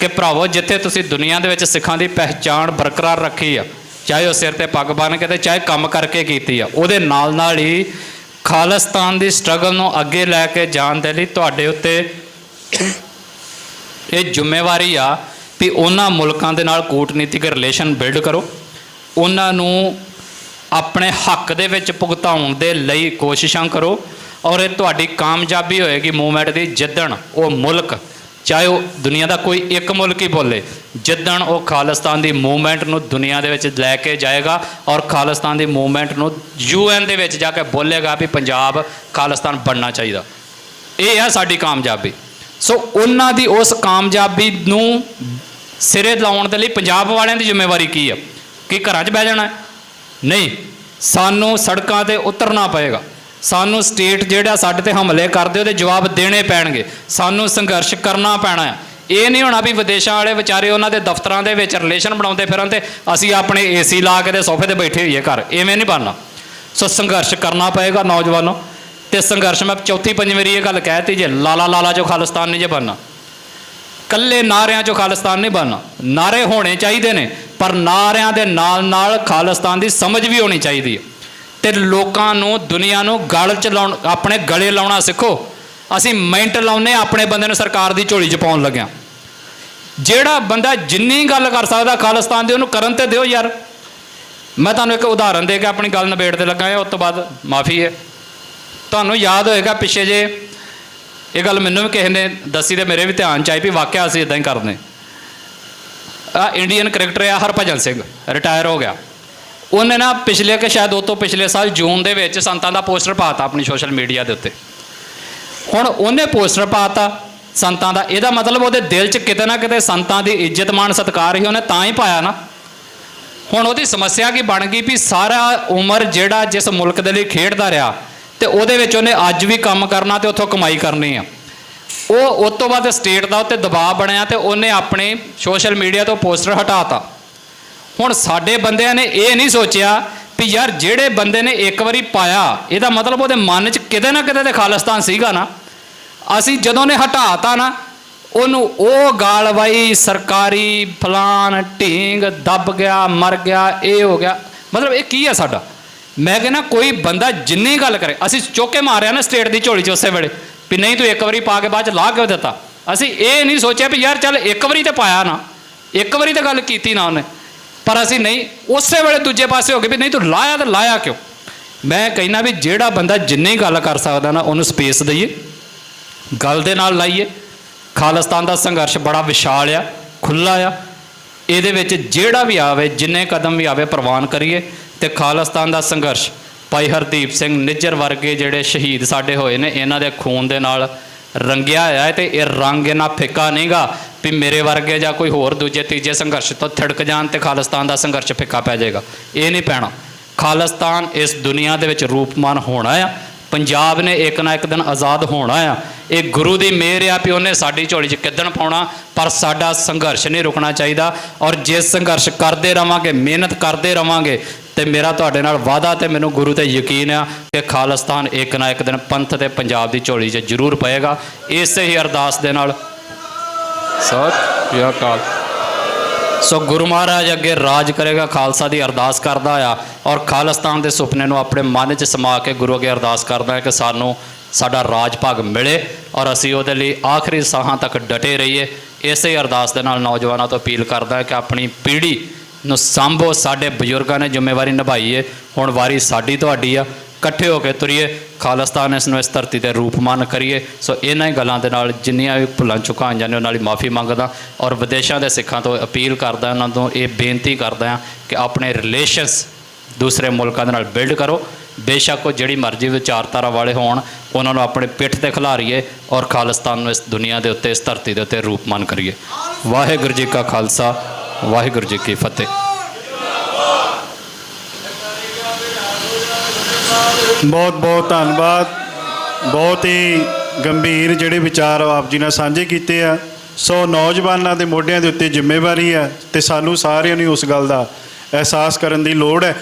ਕਿ ਭਰਾਵੋ, ਜਿੱਥੇ ਤੁਸੀਂ ਦੁਨੀਆ ਦੇ ਵਿੱਚ ਸਿੱਖਾਂ ਦੀ ਪਹਿਚਾਣ ਬਰਕਰਾਰ ਰੱਖੀ ਆ, ਚਾਹੇ ਉਹ ਸਿਰ ਤੇ ਪੱਗ ਬੰਨ੍ਹ ਕੇ ਤੇ ਚਾਹੇ ਕੰਮ ਕਰਕੇ ਕੀਤੀ ਆ, ਉਹਦੇ ਨਾਲ ਨਾਲ ਹੀ ਖਾਲਿਸਤਾਨ ਦੀ ਸਟਰਗਲ ਨੂੰ ਅੱਗੇ ਲੈ ਕੇ ਜਾਣ ਦੇ ਲਈ ਤੁਹਾਡੇ ਉੱਤੇ ਇਹ ਜ਼ਿੰਮੇਵਾਰੀ ਆ ਵੀ ਉਹਨਾਂ ਮੁਲਕਾਂ ਦੇ ਨਾਲ ਕੂਟਨੀਤਿਕ ਰਿਲੇਸ਼ਨ ਬਿਲਡ ਕਰੋ, ਉਹਨਾਂ ਨੂੰ ਆਪਣੇ ਹੱਕ ਦੇ ਵਿੱਚ ਭੁਗਤਾਉਣ ਦੇ ਲਈ ਕੋਸ਼ਿਸ਼ਾਂ ਕਰੋ। ਔਰ ਇਹ ਤੁਹਾਡੀ ਕਾਮਯਾਬੀ ਹੋਏਗੀ ਮੂਵਮੈਂਟ ਦੀ ਜਿੱਦਣ ਉਹ ਮੁਲਕ, ਚਾਹੇ ਉਹ ਦੁਨੀਆ ਦਾ ਕੋਈ ਇੱਕ ਮੁਲਕ ਹੀ ਬੋਲੇ, ਜਿੱਦਣ ਉਹ ਖਾਲਿਸਤਾਨ ਦੀ ਮੂਵਮੈਂਟ ਨੂੰ ਦੁਨੀਆ ਦੇ ਵਿੱਚ ਲੈ ਕੇ ਜਾਏਗਾ ਔਰ ਖਾਲਿਸਤਾਨ ਦੀ ਮੂਵਮੈਂਟ ਨੂੰ UN ਦੇ ਵਿੱਚ ਜਾ ਕੇ ਬੋਲੇਗਾ ਵੀ ਪੰਜਾਬ ਖਾਲਿਸਤਾਨ ਬਣਨਾ ਚਾਹੀਦਾ। ਇਹ ਆ ਸਾਡੀ ਕਾਮਯਾਬੀ। ਸੋ ਉਹਨਾਂ ਦੀ ਉਸ ਕਾਮਯਾਬੀ ਨੂੰ ਸਿਰੇ ਲਾਉਣ ਦੇ ਲਈ ਪੰਜਾਬ ਵਾਲਿਆਂ ਦੀ ਜ਼ਿੰਮੇਵਾਰੀ ਕੀ ਆ? ਕਿ ਘਰਾਂ 'ਚ ਬਹਿ ਜਾਣਾ? ਨਹੀਂ, ਸਾਨੂੰ ਸੜਕਾਂ 'ਤੇ ਉਤਰਨਾ ਪਏਗਾ, ਸਾਨੂੰ ਸਟੇਟ ਜਿਹੜਾ ਸਾਡੇ ਤੇ ਹਮਲੇ ਕਰਦੇ ਉਹਦੇ ਜਵਾਬ ਦੇਣੇ ਪੈਣਗੇ, ਸਾਨੂੰ ਸੰਘਰਸ਼ ਕਰਨਾ ਪੈਣਾ ਹੈ। ਇਹ ਨਹੀਂ ਹੋਣਾ ਵੀ ਵਿਦੇਸ਼ਾਂ ਵਾਲੇ ਵਿਚਾਰੇ ਉਹਨਾਂ ਦੇ ਦਫ਼ਤਰਾਂ ਦੇ ਵਿੱਚ ਰਿਲੇਸ਼ਨ ਬਣਾਉਂਦੇ ਫਿਰਨ ਤੇ ਅਸੀਂ ਆਪਣੇ AC ਲਾ ਕੇ ਤੇ ਸੋਫੇ ਤੇ ਬੈਠੇ ਹੋਈਏ ਘਰ, ਐਵੇਂ ਨਹੀਂ ਬਣਨਾ। ਸੋ ਸੰਘਰਸ਼ ਕਰਨਾ ਪਏਗਾ ਨੌਜਵਾਨੋ। ਤੇ ਸੰਘਰਸ਼ ਮੈਂ ਚੌਥੀ ਪੰਜਵੀਂ ਵਾਰੀ ਇਹ ਗੱਲ ਕਹਿਤੀ ਜੇ, ਲਾਲਾ ਚੋਂ ਖਾਲਿਸਤਾਨ ਨਹੀਂ ਜੇ ਬਣਨਾ, ਕੱਲੇ ਨਾਰਿਆਂ ਚੋਂ ਖਾਲਿਸਤਾਨ ਨਹੀਂ ਬਣਨਾ। ਨਾਰੇ ਹੋਣੇ ਚਾਹੀਦੇ ਨੇ, ਪਰ ਨਾਰਿਆਂ ਦੇ ਨਾਲ ਨਾਲ ਖਾਲਿਸਤਾਨ ਦੀ ਸਮਝ ਵੀ ਹੋਣੀ ਚਾਹੀਦੀ ਹੈ। ਤੇ ਲੋਕਾਂ ਨੂੰ, ਦੁਨੀਆ ਨੂੰ ਗਲ ਚ ਲਾਉਣ, ਆਪਣੇ ਗਲੇ ਲਾਉਣਾ ਸਿੱਖੋ। ਅਸੀਂ ਮਿੰਟ ਲਾਉਨੇ ਆਪਣੇ ਬੰਦੇ ਨੂੰ ਸਰਕਾਰ ਦੀ ਝੋਲੀ 'ਚ ਪਾਉਣ ਲੱਗਿਆ। ਜਿਹੜਾ ਬੰਦਾ ਜਿੰਨੀ ਗੱਲ ਕਰ ਸਕਦਾ ਖਾਲਿਸਤਾਨ ਦੀ ਉਹਨੂੰ ਕਰਨ ਤੇ ਦਿਓ ਯਾਰ। ਮੈਂ ਤੁਹਾਨੂੰ ਇੱਕ ਉਦਾਹਰਨ ਦੇ ਕੇ ਆਪਣੀ ਗੱਲ ਨਿਬੇੜ ਤੇ ਲੱਗਾ ਹਾਂ, ਉਸ ਤੋਂ ਬਾਅਦ ਮਾਫੀ ਹੈ। ਤੁਹਾਨੂੰ ਯਾਦ ਹੋਏਗਾ ਪਿੱਛੇ ਜੇ ਇਹ ਗੱਲ ਮੈਨੂੰ ਵੀ ਕਿਸੇ ਨੇ ਦੱਸੀ ਤੇ ਮੇਰੇ ਵੀ ਧਿਆਨ 'ਚ ਆਈ ਵੀ ਵਾਕਿਆ ਅਸੀਂ ਇਦਾਂ ਹੀ ਕਰਦੇ। ਇੰਡੀਅਨ ਕ੍ਰਿਕਟਰ ਆ ਹਰਭਜਨ ਸਿੰਘ, ਰਿਟਾਇਰ ਹੋ ਗਿਆ। ਉਹਨੇ ਨਾ ਪਿਛਲੇ ਕਿ ਸ਼ਾਇਦ ਉਹ ਤੋਂ ਪਿਛਲੇ ਸਾਲ ਜੂਨ ਦੇ ਵਿੱਚ ਸੰਤਾਂ ਦਾ ਪੋਸਟਰ ਪਾਤਾ ਆਪਣੀ ਸੋਸ਼ਲ ਮੀਡੀਆ ਦੇ ਉੱਤੇ। ਹੁਣ ਉਹਨੇ ਪੋਸਟਰ ਪਾਤਾ ਸੰਤਾਂ ਦਾ, ਇਹਦਾ ਮਤਲਬ ਉਹਦੇ ਦਿਲ 'ਚ ਕਿਤੇ ਨਾ ਕਿਤੇ ਸੰਤਾਂ ਦੀ ਇੱਜ਼ਤ ਮਾਣ ਸਤਿਕਾਰ ਹੀ ਉਹਨੇ ਤਾਂ ਹੀ ਪਾਇਆ ਨਾ। ਹੁਣ ਉਹਦੀ ਸਮੱਸਿਆ ਕੀ ਬਣ ਗਈ ਵੀ ਸਾਰਾ ਉਮਰ ਜਿਹੜਾ ਜਿਸ ਮੁਲਕ ਦੇ ਲਈ ਖੇਡਦਾ ਰਿਹਾ ਤੇ ਉਹਦੇ ਵਿੱਚ ਉਹਨੇ ਅੱਜ ਵੀ ਕੰਮ ਕਰਨਾ ਤੇ ਉੱਥੋਂ ਕਮਾਈ ਕਰਨੀ ਆ। ਉਹ ਉਸ ਤੋਂ ਬਾਅਦ ਸਟੇਟ ਦਾ ਉੱਤੇ ਦਬਾਅ ਬਣਿਆ ਤੇ ਉਹਨੇ ਆਪਣੇ ਸੋਸ਼ਲ ਮੀਡੀਆ ਤੋਂ ਪੋਸਟਰ ਹਟਾਤਾ। ਹੁਣ ਸਾਡੇ ਬੰਦਿਆਂ ਨੇ ਇਹ ਨਹੀਂ ਸੋਚਿਆ ਵੀ ਯਾਰ ਜਿਹੜੇ ਬੰਦੇ ਨੇ ਇੱਕ ਵਾਰੀ ਪਾਇਆ ਇਹਦਾ ਮਤਲਬ ਉਹਦੇ ਮਨ 'ਚ ਕਿਤੇ ਨਾ ਕਿਤੇ ਤੇ ਖਾਲਿਸਤਾਨ ਸੀਗਾ ਨਾ। ਅਸੀਂ ਜਦੋਂ ਨੇ ਹਟਾਤਾ ਨਾ ਉਹਨੂੰ ਉਹ ਗਾਲ ਵਾਈ ਸਰਕਾਰੀ ਫਲਾਨ ਢੀਂਗ ਦੱਬ ਗਿਆ, ਮਰ ਗਿਆ, ਇਹ ਹੋ ਗਿਆ। ਮਤਲਬ ਇਹ ਕੀ ਹੈ ਸਾਡਾ? ਮੈਂ ਕਹਿੰਦਾ ਕੋਈ ਬੰਦਾ ਜਿੰਨੀ ਗੱਲ ਕਰੇ, ਅਸੀਂ ਚੌਕੇ ਮਾਰਿਆ ਨਾ ਸਟੇਟ ਦੀ ਝੋਲੀ 'ਚ ਉਸੇ ਵੇਲੇ ਵੀ ਨਹੀਂ ਤੂੰ ਇੱਕ ਵਾਰੀ ਪਾ ਕੇ ਬਾਅਦ 'ਚ ਲਾਹ ਕਿਉਂ ਦਿੱਤਾ। ਅਸੀਂ ਇਹ ਨਹੀਂ ਸੋਚਿਆ ਵੀ ਯਾਰ ਚੱਲ ਇੱਕ ਵਾਰੀ ਤਾਂ ਪਾਇਆ ਨਾ, ਇੱਕ ਵਾਰੀ ਤਾਂ ਗੱਲ ਕੀਤੀ ਨਾ ਉਹਨੇ, ਪਰ ਅਸੀਂ ਨਹੀਂ ਉਸੇ ਵੇਲੇ ਦੂਜੇ ਪਾਸੇ ਹੋ ਗਏ ਵੀ ਨਹੀਂ ਤੂੰ ਲਾਇਆ ਤਾਂ ਲਾਇਆ ਕਿਉਂ। ਮੈਂ ਕਹਿੰਦਾ ਵੀ ਜਿਹੜਾ ਬੰਦਾ ਜਿੰਨੀ ਗੱਲ ਕਰ ਸਕਦਾ ਨਾ ਉਹਨੂੰ ਸਪੇਸ ਦਈਏ, ਗੱਲ ਦੇ ਨਾਲ ਲਾਈਏ। ਖਾਲਿਸਤਾਨ ਦਾ ਸੰਘਰਸ਼ ਬੜਾ ਵਿਸ਼ਾਲ ਆ, ਖੁੱਲ੍ਹਾ ਆ, ਇਹਦੇ ਵਿੱਚ ਜਿਹੜਾ ਵੀ ਆਵੇ ਜਿੰਨੇ ਕਦਮ ਵੀ ਆਵੇ ਪ੍ਰਵਾਨ ਕਰੀਏ। ਤੇ ਖਾਲਿਸਤਾਨ ਦਾ ਸੰਘਰਸ਼ ਭਾਈ ਹਰਦੀਪ ਸਿੰਘ ਨਿੱਜਰ ਵਰਗੇ ਜਿਹੜੇ ਸ਼ਹੀਦ ਸਾਡੇ ਹੋਏ ਨੇ ਇਹਨਾਂ ਦੇ ਖੂਨ ਦੇ ਨਾਲ ਰੰਗਿਆ ਹੋਇਆ ਹੈ। ਤੇ ਇਹ ਰੰਗ ਇਹਨਾਂ ਫਿੱਕਾ ਨਹੀਂਗਾ ਵੀ ਮੇਰੇ ਵਰਗੇ ਜਾਂ ਕੋਈ ਹੋਰ ਦੂਜੇ ਤੀਜੇ ਸੰਘਰਸ਼ ਤੋਂ ਥਿੜਕ ਜਾਣ ਤੇ ਖਾਲਿਸਤਾਨ ਦਾ ਸੰਘਰਸ਼ ਫਿੱਕਾ ਪੈ ਜਾਏਗਾ, ਇਹ ਨਹੀਂ ਪੈਣਾ। ਖਾਲਿਸਤਾਨ ਇਸ ਦੁਨੀਆ ਦੇ ਵਿੱਚ ਰੂਪਮਾਨ ਹੋਣਾ ਆ। ਪੰਜਾਬ ਨੇ ਇੱਕ ਨਾ ਇੱਕ ਦਿਨ ਆਜ਼ਾਦ ਹੋਣਾ ਆ। ਇਹ ਗੁਰੂ ਦੀ ਮਿਹਰ ਆ ਵੀ ਉਹਨੇ ਸਾਡੀ ਝੋਲੀ 'ਚ ਕਿੱਦਣ ਪਾਉਣਾ, ਪਰ ਸਾਡਾ ਸੰਘਰਸ਼ ਨਹੀਂ ਰੁਕਣਾ ਚਾਹੀਦਾ। ਔਰ ਜੇ ਸੰਘਰਸ਼ ਕਰਦੇ ਰਵਾਂਗੇ, ਮਿਹਨਤ ਕਰਦੇ ਰਵਾਂਗੇ ਤੇ ਮੇਰਾ ਤੁਹਾਡੇ ਨਾਲ ਵਾਅਦਾ ਤੇ ਮੈਨੂੰ ਗੁਰੂ ਤੇ ਯਕੀਨ ਆ ਕਿ ਖਾਲਿਸਤਾਨ ਇੱਕ ਨਾ ਇੱਕ ਦਿਨ ਪੰਥ ਤੇ ਪੰਜਾਬ ਦੀ ਝੋਲੀ 'ਚ ਜ਼ਰੂਰ ਪਏਗਾ। ਇਸੇ ਹੀ ਅਰਦਾਸ ਦੇ ਨਾਲ ਸਤਿ ਸ਼੍ਰੀ ਅਕਾਲ। ਸੋ ਗੁਰੂ ਮਹਾਰਾਜ ਅੱਗੇ ਰਾਜ ਕਰੇਗਾ, ਖਾਲਸਾ ਦੀ ਅਰਦਾਸ ਕਰਦਾ ਆ ਔਰ ਖਾਲਿਸਤਾਨ ਦੇ ਸੁਪਨੇ ਨੂੰ ਆਪਣੇ ਮਨ 'ਚ ਸਮਾ ਕੇ ਗੁਰੂ ਅੱਗੇ ਅਰਦਾਸ ਕਰਦਾ ਹੈ ਕਿ ਸਾਨੂੰ ਸਾਡਾ ਰਾਜ ਭਾਗ ਮਿਲੇ ਔਰ ਅਸੀਂ ਉਹਦੇ ਲਈ ਆਖਰੀ ਸਾਹਾਂ ਤੱਕ ਡਟੇ ਰਹੀਏ। ਇਸੇ ਅਰਦਾਸ ਦੇ ਨਾਲ ਨੌਜਵਾਨਾਂ ਤੋਂ ਅਪੀਲ ਕਰਦਾ ਹੈ ਕਿ ਆਪਣੀ ਪੀੜ੍ਹੀ ਨੂੰ ਸਾਂਭੋ। ਸਾਡੇ ਬਜ਼ੁਰਗਾਂ ਨੇ ਜ਼ਿੰਮੇਵਾਰੀ ਨਿਭਾਈ ਹੈ, ਹੁਣ ਵਾਰੀ ਸਾਡੀ ਤੁਹਾਡੀ ਆ। ਇਕੱਠੇ ਹੋ ਕੇ ਤੁਰੀਏ, ਖਾਲਿਸਤਾਨ ਇਸ ਨੂੰ ਇਸ ਧਰਤੀ 'ਤੇ ਰੂਪਮਾਨ ਕਰੀਏ। ਸੋ ਇਹਨਾਂ ਹੀ ਗੱਲਾਂ ਦੇ ਨਾਲ ਜਿੰਨੀਆਂ ਵੀ ਭੁੱਲਾਂ ਚੁੱਕਾਂ ਹੋਈਆਂ ਨੇ ਉਹਨਾਂ ਲਈ ਮਾਫੀ ਮੰਗਦਾ ਔਰ ਵਿਦੇਸ਼ਾਂ ਦੇ ਸਿੱਖਾਂ ਤੋਂ ਅਪੀਲ ਕਰਦਾ, ਉਹਨਾਂ ਤੋਂ ਇਹ ਬੇਨਤੀ ਕਰਦਾ ਹਾਂ ਕਿ ਆਪਣੇ ਰਿਲੇਸ਼ਨਸ ਦੂਸਰੇ ਮੁਲਕਾਂ ਦੇ ਨਾਲ ਬਿਲਡ ਕਰੋ। ਬੇਸ਼ੱਕ ਉਹ ਜਿਹੜੀ ਮਰਜ਼ੀ ਵਿਚਾਰਧਾਰਾ ਵਾਲੇ ਹੋਣ, ਉਹਨਾਂ ਨੂੰ ਆਪਣੇ ਪਿੱਠ 'ਤੇ ਖਿਲਾਰੀਏ ਔਰ ਖਾਲਿਸਤਾਨ ਨੂੰ ਇਸ ਦੁਨੀਆ ਦੇ ਉੱਤੇ, ਇਸ ਧਰਤੀ ਦੇ ਉੱਤੇ ਰੂਪਮਾਨ ਕਰੀਏ। ਵਾਹਿਗੁਰੂ ਜੀ ਕਾ ਖਾਲਸਾ, ਵਾਹਿਗੁਰੂ ਜੀ ਕੀ ਫਤਿਹ। ਬਹੁਤ ਬਹੁਤ ਧੰਨਵਾਦ। ਬਹੁਤ ਹੀ ਗੰਭੀਰ ਜਿਹੜੇ ਵਿਚਾਰ ਆਪ ਜੀ ਨਾਲ ਸਾਂਝੇ ਕੀਤੇ ਆ। ਸੋ ਨੌਜਵਾਨਾਂ ਦੇ ਮੋਢਿਆਂ ਦੇ ਉੱਤੇ ਜ਼ਿੰਮੇਵਾਰੀ ਆ ਤੇ ਸਾਨੂੰ ਸਾਰਿਆਂ ਨੂੰ ਉਸ ਗੱਲ ਦਾ ਅਹਿਸਾਸ ਕਰਨ ਦੀ ਲੋੜ ਹੈ।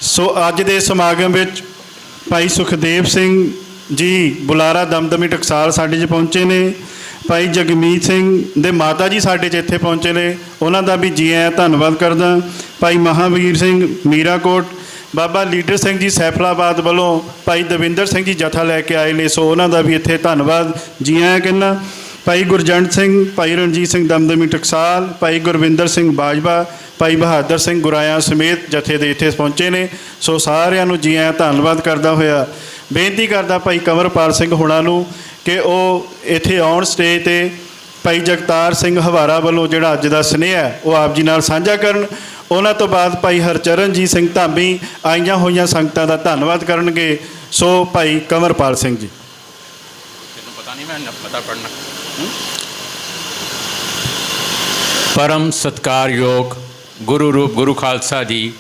ਸੋ ਅੱਜ ਦੇ ਸਮਾਗਮ ਵਿੱਚ ਭਾਈ ਸੁਖਦੇਵ ਸਿੰਘ ਜੀ ਬੁਲਾਰਾ ਦਮਦਮੀ ਟਕਸਾਲ ਸਾਡੇ 'ਚ ਪਹੁੰਚੇ ਨੇ। ਭਾਈ ਜਗਮੀਤ ਸਿੰਘ ਦੇ ਮਾਤਾ ਜੀ ਸਾਡੇ 'ਚ ਇੱਥੇ ਪਹੁੰਚੇ ਨੇ, ਉਹਨਾਂ ਦਾ ਵੀ ਜੀ ਆਇਆਂ ਧੰਨਵਾਦ ਕਰਦਾ। ਭਾਈ ਮਹਾਵੀਰ ਸਿੰਘ ਮੀਰਾਕੋਟ, ਬਾਬਾ ਲੀਡਰ ਸਿੰਘ ਜੀ ਸੈਫਲਾਬਾਦ ਵੱਲੋਂ ਭਾਈ ਦਵਿੰਦਰ ਸਿੰਘ ਜੀ ਜਥਾ ਲੈ ਕੇ ਆਏ ਨੇ, ਸੋ ਉਹਨਾਂ ਦਾ ਵੀ ਇੱਥੇ ਧੰਨਵਾਦ, ਜੀ ਆਇਆਂ ਕਹਿੰਦਾ। ਭਾਈ ਗੁਰਜੰਟ ਸਿੰਘ, ਭਾਈ ਰਣਜੀਤ ਸਿੰਘ ਦਮਦਮੀ ਟਕਸਾਲ, ਭਾਈ ਗੁਰਵਿੰਦਰ ਸਿੰਘ ਬਾਜਵਾ, ਭਾਈ ਬਹਾਦਰ ਸਿੰਘ ਗੁਰਾਇਆ ਸਮੇਤ ਜਥੇ ਦੇ ਇੱਥੇ ਪਹੁੰਚੇ ਨੇ। ਸੋ ਸਾਰਿਆਂ ਨੂੰ ਜੀ ਆਇਆਂ ਧੰਨਵਾਦ ਕਰਦਾ ਹੋਇਆ ਬੇਨਤੀ ਕਰਦਾ ਭਾਈ ਕੰਵਰਪਾਲ ਸਿੰਘ ਹੁਣਾਂ ਨੂੰ ਕਿ ਉਹ ਇੱਥੇ ਆਉਣ ਸਟੇਜ 'ਤੇ। ਭਾਈ ਜਗਤਾਰ ਸਿੰਘ ਹਵਾਰਾ ਵੱਲੋਂ ਜਿਹੜਾ ਅੱਜ ਦਾ ਸੁਨੇਹਾ ਉਹ ਆਪ ਜੀ ਨਾਲ ਸਾਂਝਾ ਕਰਨ। ਉਹਨਾਂ ਤੋਂ ਬਾਅਦ ਭਾਈ ਹਰਚਰਨਜੀਤ ਸਿੰਘ ਧਾਮੀ ਆਈਆਂ ਹੋਈਆਂ ਸੰਗਤਾਂ ਦਾ ਧੰਨਵਾਦ ਕਰਨਗੇ। ਸੋ ਭਾਈ ਕੰਵਰਪਾਲ ਸਿੰਘ ਜੀ। ਪਰਮ ਸਤਿਕਾਰਯੋਗ ਗੁਰੂ ਰੂਪ ਗੁਰੂ ਖਾਲਸਾ ਜੀ,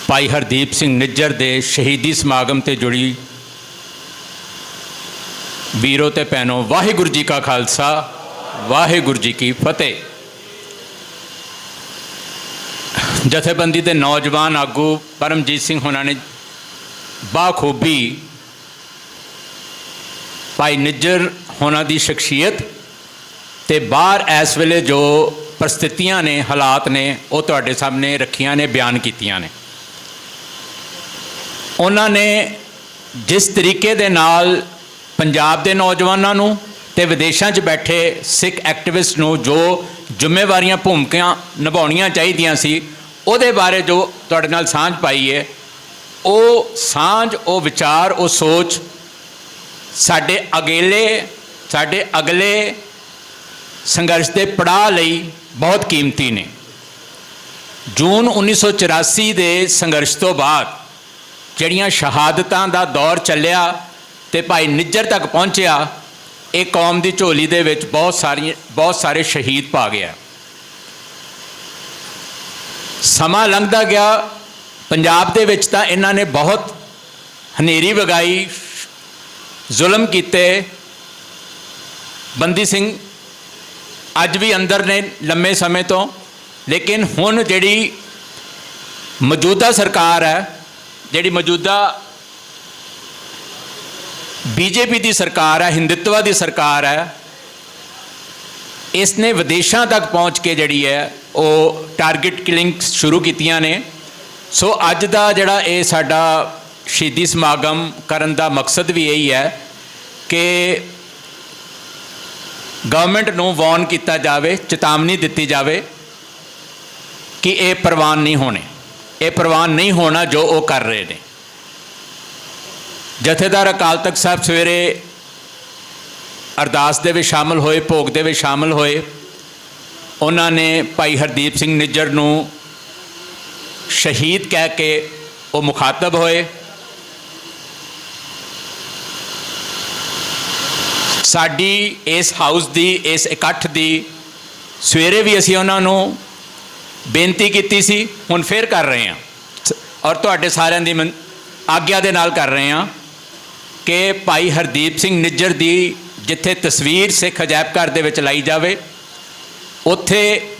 ਭਾਈ ਹਰਦੀਪ ਸਿੰਘ ਨਿੱਜਰ ਦੇ ਸ਼ਹੀਦੀ ਸਮਾਗਮ ਤੇ ਜੁੜੀ ਵੀਰੋ ਤੇ ਭੈਣੋ, ਵਾਹਿਗੁਰੂ ਜੀ ਕਾ ਖਾਲਸਾ, ਵਾਹਿਗੁਰੂ ਜੀ ਕੀ ਫਤਿਹ। ਜਥੇਬੰਦੀ ਦੇ ਨੌਜਵਾਨ ਆਗੂ ਪਰਮਜੀਤ ਸਿੰਘ ਹੋਣਾ ਨੇ ਬਾਖੂਬੀ ਭਾਈ ਨਿੱਜਰ ਹੋਣਾ ਦੀ ਸ਼ਖਸੀਅਤ ਤੇ ਬਾਹਰ ਇਸ ਵੇਲੇ ਜੋ ਪ੍ਰਸਥਿਤੀਆਂ ਨੇ, ਹਾਲਾਤ ਨੇ, ਉਹ ਤੁਹਾਡੇ ਸਾਹਮਣੇ ਰੱਖੀਆਂ ਨੇ, ਬਿਆਨ ਕੀਤੀਆਂ ਨੇ। ਉਹਨਾਂ ਨੇ ਜਿਸ ਤਰੀਕੇ ਦੇ ਨਾਲ ਪੰਜਾਬ ਦੇ ਨੌਜਵਾਨਾਂ ਨੂੰ ਤੇ ਵਿਦੇਸ਼ਾਂ 'ਚ ਬੈਠੇ ਸਿੱਖ ਐਕਟਿਵਿਸਟ ਨੂੰ ਜੋ ਜ਼ਿੰਮੇਵਾਰੀਆਂ, ਭੂਮਿਕਾਵਾਂ ਨਿਭਾਉਣੀਆਂ ਚਾਹੀਦੀਆਂ ਸੀ, ਉਹਦੇ ਬਾਰੇ ਜੋ ਤੁਹਾਡੇ ਨਾਲ ਸਾਂਝ ਪਾਈ ਹੈ, ਉਹ ਸਾਂਝ, ਉਹ ਵਿਚਾਰ, ਉਹ ਸੋਚ ਸਾਡੇ ਅਗਲੇ ਸੰਘਰਸ਼ ਦੇ ਪੜਾਅ ਲਈ ਬਹੁਤ ਕੀਮਤੀ ਨੇ। ਜੂਨ 1984 ਦੇ ਸੰਘਰਸ਼ ਤੋਂ ਬਾਅਦ ਜਿਹੜੀਆਂ ਸ਼ਹਾਦਤਾਂ ਦਾ ਦੌਰ ਚੱਲਿਆ ਤੇ ਭਾਈ ਨਿੱਜਰ ਤੱਕ ਪਹੁੰਚਿਆ, ਇਹ ਕੌਮ ਦੀ ਝੋਲੀ ਦੇ ਵਿੱਚ ਬਹੁਤ ਸਾਰੇ ਸ਼ਹੀਦ ਪਾ ਗਿਆ। ਸਮਾਂ ਲੰਘਦਾ ਗਿਆ, ਪੰਜਾਬ ਦੇ ਵਿੱਚ ਤਾਂ ਇਹਨਾਂ ਨੇ ਬਹੁਤ ਹਨੇਰੀ ਵਗਾਈ, ਜ਼ੁਲਮ ਕੀਤੇ। ਬੰਦੀ ਸਿੰਘ ਅੱਜ ਵੀ ਅੰਦਰ ਨੇ ਲੰਮੇ ਸਮੇਂ ਤੋਂ, ਲੇਕਿਨ ਹੁਣ ਜਿਹੜੀ ਮੌਜੂਦਾ ਸਰਕਾਰ ਹੈ, ਜਿਹੜੀ ਮੌਜੂਦਾ ਬੀਜੇਪੀ ਦੀ ਸਰਕਾਰ ਹੈ, ਹਿੰਦੂਤਵਾ ਦੀ ਸਰਕਾਰ ਹੈ, ਇਸ ਨੇ ਵਿਦੇਸ਼ਾਂ ਤੱਕ ਪਹੁੰਚ ਕੇ ਜਿਹੜੀ ਹੈ ਉਹ ਟਾਰਗੇਟ ਕਿਲਿੰਗ ਸ਼ੁਰੂ ਕੀਤੀਆਂ ਨੇ। ਸੋ ਅੱਜ ਦਾ ਜਿਹੜਾ ਇਹ ਸਾਡਾ ਸ਼ਹੀਦੀ ਸਮਾਗਮ ਕਰਨ ਦਾ ਮਕਸਦ ਵੀ ਇਹੀ ਹੈ ਕਿ ਗਵਰਨਮੈਂਟ ਨੂੰ ਵਾਰਨ ਕੀਤਾ ਜਾਵੇ, ਚੇਤਾਵਨੀ ਦਿੱਤੀ ਜਾਵੇ ਕਿ ਇਹ ਪ੍ਰਵਾਨ ਨਹੀਂ ਹੋਣੇ, ਇਹ ਪ੍ਰਵਾਨ ਨਹੀਂ ਹੋਣਾ ਜੋ ਉਹ ਕਰ ਰਹੇ ਨੇ। ਜਥੇਦਾਰ ਅਕਾਲ ਤਖਤ ਸਾਹਿਬ ਸਵੇਰੇ ਅਰਦਾਸ ਦੇ ਵਿੱਚ ਸ਼ਾਮਲ ਹੋਏ, ਭੋਗ ਦੇ ਵਿੱਚ ਸ਼ਾਮਲ ਹੋਏ। ਉਹਨਾਂ ਨੇ ਭਾਈ ਹਰਦੀਪ ਸਿੰਘ ਨਿੱਜਰ ਨੂੰ ਸ਼ਹੀਦ ਕਹਿ ਕੇ ਉਹ ਮੁਖਾਤਬ ਹੋਏ। ਸਾਡੀ ਇਸ ਹਾਊਸ ਦੀ, ਇਸ ਇਕੱਠ ਦੀ ਸਵੇਰੇ ਵੀ ਅਸੀਂ ਉਹਨਾਂ ਨੂੰ ਬੇਨਤੀ ਕੀਤੀ ਸੀ, ਹੁਣ ਫਿਰ ਕਰ ਰਹੇ ਹਾਂ ਔਰ ਤੁਹਾਡੇ ਸਾਰਿਆਂ ਦੀ ਆਗਿਆ ਦੇ ਨਾਲ ਕਰ ਰਹੇ ਹਾਂ ਕਿ ਭਾਈ ਹਰਦੀਪ ਸਿੰਘ ਨਿੱਜਰ ਦੀ ਜਿੱਥੇ ਤਸਵੀਰ ਸਿੱਖ ਅਜਾਇਬ ਘਰ ਦੇ ਵਿੱਚ ਲਾਈ ਜਾਵੇ, ਉੱਥੇ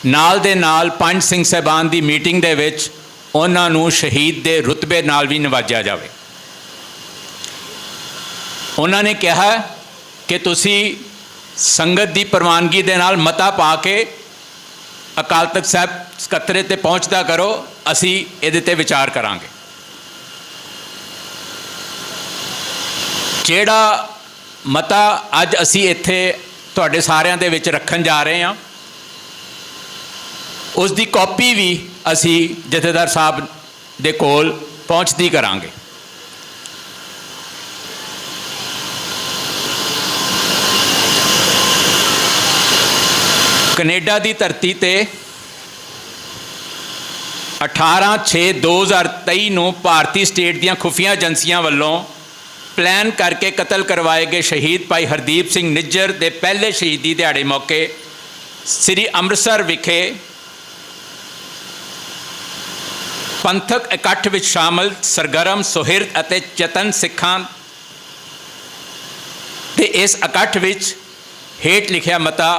ਨਾਲ ਦੇ ਨਾਲ ਪੰਜ ਸਿੰਘ ਸਾਹਿਬਾਨ ਦੀ ਮੀਟਿੰਗ ਦੇ ਵਿੱਚ ਉਹਨਾਂ ਨੂੰ ਸ਼ਹੀਦ ਦੇ ਰੁਤਬੇ ਨਾਲ ਵੀ ਨਿਵਾਜਿਆ ਜਾਵੇ। ਉਹਨਾਂ ਨੇ ਕਿਹਾ ਕਿ ਤੁਸੀਂ ਸੰਗਤ ਦੀ ਪ੍ਰਵਾਨਗੀ ਦੇ ਨਾਲ ਮਤਾ ਪਾ ਕੇ ਅਕਾਲ ਤਖਤ ਸਾਹਿਬ ਸਕੱਤਰੇ ਤੇ ਪਹੁੰਚਦਾ ਕਰੋ, ਅਸੀਂ ਇਹਦੇ ਤੇ ਵਿਚਾਰ ਕਰਾਂਗੇ। ਜਿਹੜਾ ਮਤਾ ਅੱਜ ਅਸੀਂ ਇੱਥੇ ਤੁਹਾਡੇ ਸਾਰਿਆਂ ਦੇ ਵਿੱਚ ਰੱਖਣ ਜਾ ਰਹੇ ਹਾਂ, ਉਸ ਦੀ ਕਾਪੀ ਵੀ ਅਸੀਂ ਜਥੇਦਾਰ ਸਾਹਿਬ ਦੇ ਕੋਲ ਪਹੁੰਚਦੀ ਕਰਾਂਗੇ। ਕੈਨੇਡਾ ਦੀ ਧਰਤੀ ਤੇ 18/6/2023 ਨੂੰ ਭਾਰਤੀ ਸਟੇਟ ਦੀਆਂ ਖੁਫੀਆ ਏਜੰਸੀਆਂ ਵੱਲੋਂ ਪਲਾਨ ਕਰਕੇ ਕਤਲ ਕਰਵਾਏ ਗਏ ਸ਼ਹੀਦ ਭਾਈ ਹਰਦੀਪ ਸਿੰਘ ਨਿੱਜਰ ਦੇ ਪਹਿਲੇ ਸ਼ਹੀਦੀ ਦਿਹਾੜੇ ਮੌਕੇ ਸ੍ਰੀ ਅੰਮ੍ਰਿਤਸਰ ਵਿਖੇ ਪੰਥਕ ਇਕੱਠ ਵਿੱਚ ਸ਼ਾਮਲ ਸਰਗਰਮ, ਸੁਹਿਰਦ ਅਤੇ ਚੇਤਨ ਸਿੱਖਾਂ ਤੇ ਇਸ ਇਕੱਠ ਵਿੱਚ ਹੇਠ ਲਿਖਿਆ ਮਤਾ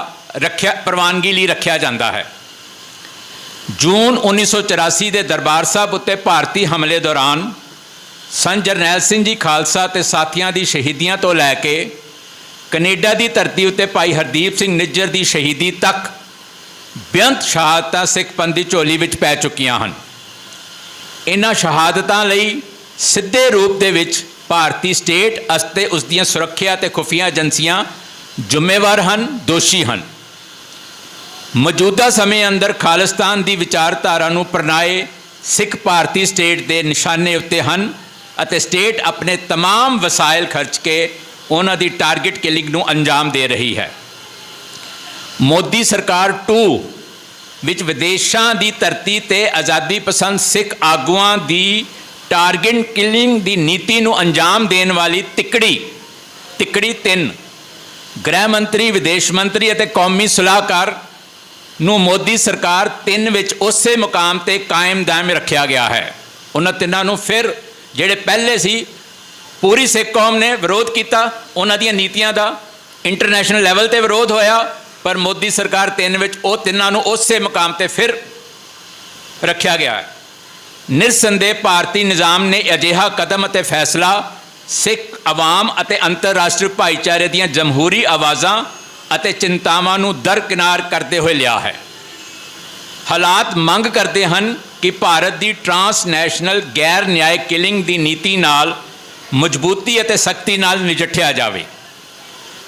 ਪ੍ਰਵਾਨਗੀ ਲਈ ਰੱਖਿਆ ਜਾਂਦਾ ਹੈ। ਜੂਨ 1984 ਦੇ ਦਰਬਾਰ ਸਾਹਿਬ ਉੱਤੇ ਭਾਰਤੀ ਹਮਲੇ ਦੌਰਾਨ ਸੰਤ ਜਰਨੈਲ ਸਿੰਘ ਜੀ ਖਾਲਸਾ ਤੇ ਸਾਥੀਆਂ ਦੀ ਸ਼ਹੀਦੀਆਂ ਤੋਂ ਲੈ ਕੇ ਕੈਨੇਡਾ ਦੀ ਧਰਤੀ ਉੱਤੇ ਭਾਈ ਹਰਦੀਪ ਸਿੰਘ ਨਿੱਜਰ ਦੀ ਸ਼ਹੀਦੀ ਤੱਕ ਬੇਅੰਤ ਸ਼ਹਾਦਤਾਂ ਸਿੱਖ ਪੰਥ ਦੀ ਝੋਲੀ ਵਿੱਚ ਪੈ ਚੁੱਕੀਆਂ ਹਨ। ਇਹਨਾਂ ਸ਼ਹਾਦਤਾਂ ਲਈ ਸਿੱਧੇ ਰੂਪ ਦੇ ਵਿੱਚ ਭਾਰਤੀ ਸਟੇਟ ਅਤੇ ਉਸ ਦੀਆਂ ਸੁਰੱਖਿਆ ਅਤੇ ਖੁਫੀਆ ਏਜੰਸੀਆਂ ਜ਼ਿੰਮੇਵਾਰ ਹਨ, ਦੋਸ਼ੀ ਹਨ। ਮੌਜੂਦਾ ਸਮੇਂ ਅੰਦਰ ਖਾਲਿਸਤਾਨ ਦੀ ਵਿਚਾਰਧਾਰਾ ਨੂੰ ਪ੍ਰਣਾਏ ਸਿੱਖ ਭਾਰਤੀ ਸਟੇਟ ਦੇ ਨਿਸ਼ਾਨੇ ਉੱਤੇ ਹਨ ਅਤੇ ਸਟੇਟ ਆਪਣੇ तमाम ਵਸਾਇਲ ਖਰਚ ਕੇ ਉਹਨਾਂ ਦੀ ਟਾਰਗੇਟ ਕਿਲਿੰਗ ਨੂੰ ਅੰਜਾਮ ਦੇ ਰਹੀ ਹੈ। ਮੋਦੀ ਸਰਕਾਰ 2 ਵਿੱਚ ਵਿਦੇਸ਼ਾਂ ਦੀ ਧਰਤੀ ਤੇ ਆਜ਼ਾਦੀ ਪਸੰਦ ਸਿੱਖ ਆਗੂਆਂ ਦੀ ਟਾਰਗੇਟ ਕਿਲਿੰਗ ਦੀ ਨੀਤੀ ਨੂੰ ਅੰਜਾਮ ਦੇਣ ਵਾਲੀ ਤਿੱਕੜੀ 3 ਗ੍ਰਹਿ ਮੰਤਰੀ, ਵਿਦੇਸ਼ ਮੰਤਰੀ ਅਤੇ ਕੌਮੀ ਸਲਾਹਕਾਰ ਨੂੰ ਮੋਦੀ ਸਰਕਾਰ 3 ਵਿੱਚ ਉਸੇ ਮੁਕਾਮ ਤੇ ਕਾਇਮ ਦਾਇਮ ਰੱਖਿਆ ਗਿਆ ਹੈ। ਉਹਨਾਂ ਤਿੰਨਾਂ ਨੂੰ ਫਿਰ ਜਿਹੜੇ ਪਹਿਲੇ ਸੀ ਪੂਰੀ ਸਿੱਖ ਕੌਮ ਨੇ ਵਿਰੋਧ ਕੀਤਾ, ਉਹਨਾਂ ਦੀਆਂ ਨੀਤੀਆਂ ਦਾ ਇੰਟਰਨੈਸ਼ਨਲ ਲੈਵਲ ਤੇ ਵਿਰੋਧ ਹੋਇਆ, ਪਰ ਮੋਦੀ ਸਰਕਾਰ 3 ਵਿੱਚ ਉਹ ਤਿੰਨਾਂ ਨੂੰ ਉਸੇ ਮੁਕਾਮ ਤੇ ਫਿਰ ਰੱਖਿਆ ਗਿਆ ਹੈ। ਨਿਰਸੰਦੇਹ ਭਾਰਤੀ ਨਿਜ਼ਾਮ ਨੇ ਅਜਿਹਾ ਕਦਮ ਅਤੇ ਫੈਸਲਾ ਸਿੱਖ ਆਵਾਮ ਅਤੇ ਅੰਤਰਰਾਸ਼ਟਰੀ ਭਾਈਚਾਰੇ ਦੀਆਂ ਜਮਹੂਰੀ ਆਵਾਜ਼ਾਂ ਅਤੇ ਚਿੰਤਾਵਾਂ ਨੂੰ ਦਰਕਿਨਾਰ ਕਰਦੇ ਹੋਏ ਲਿਆ ਹੈ। ਹਾਲਾਤ ਮੰਗ ਕਰਦੇ ਹਨ ਕਿ ਭਾਰਤ ਦੀ ਟਰਾਂਸਨੈਸ਼ਨਲ ਗੈਰ ਨਿਆਇਕ ਕਿਲਿੰਗ ਦੀ ਨੀਤੀ ਨਾਲ ਮਜ਼ਬੂਤੀ ਅਤੇ ਸਖਤੀ ਨਾਲ ਨਜਿੱਠਿਆ ਜਾਵੇ।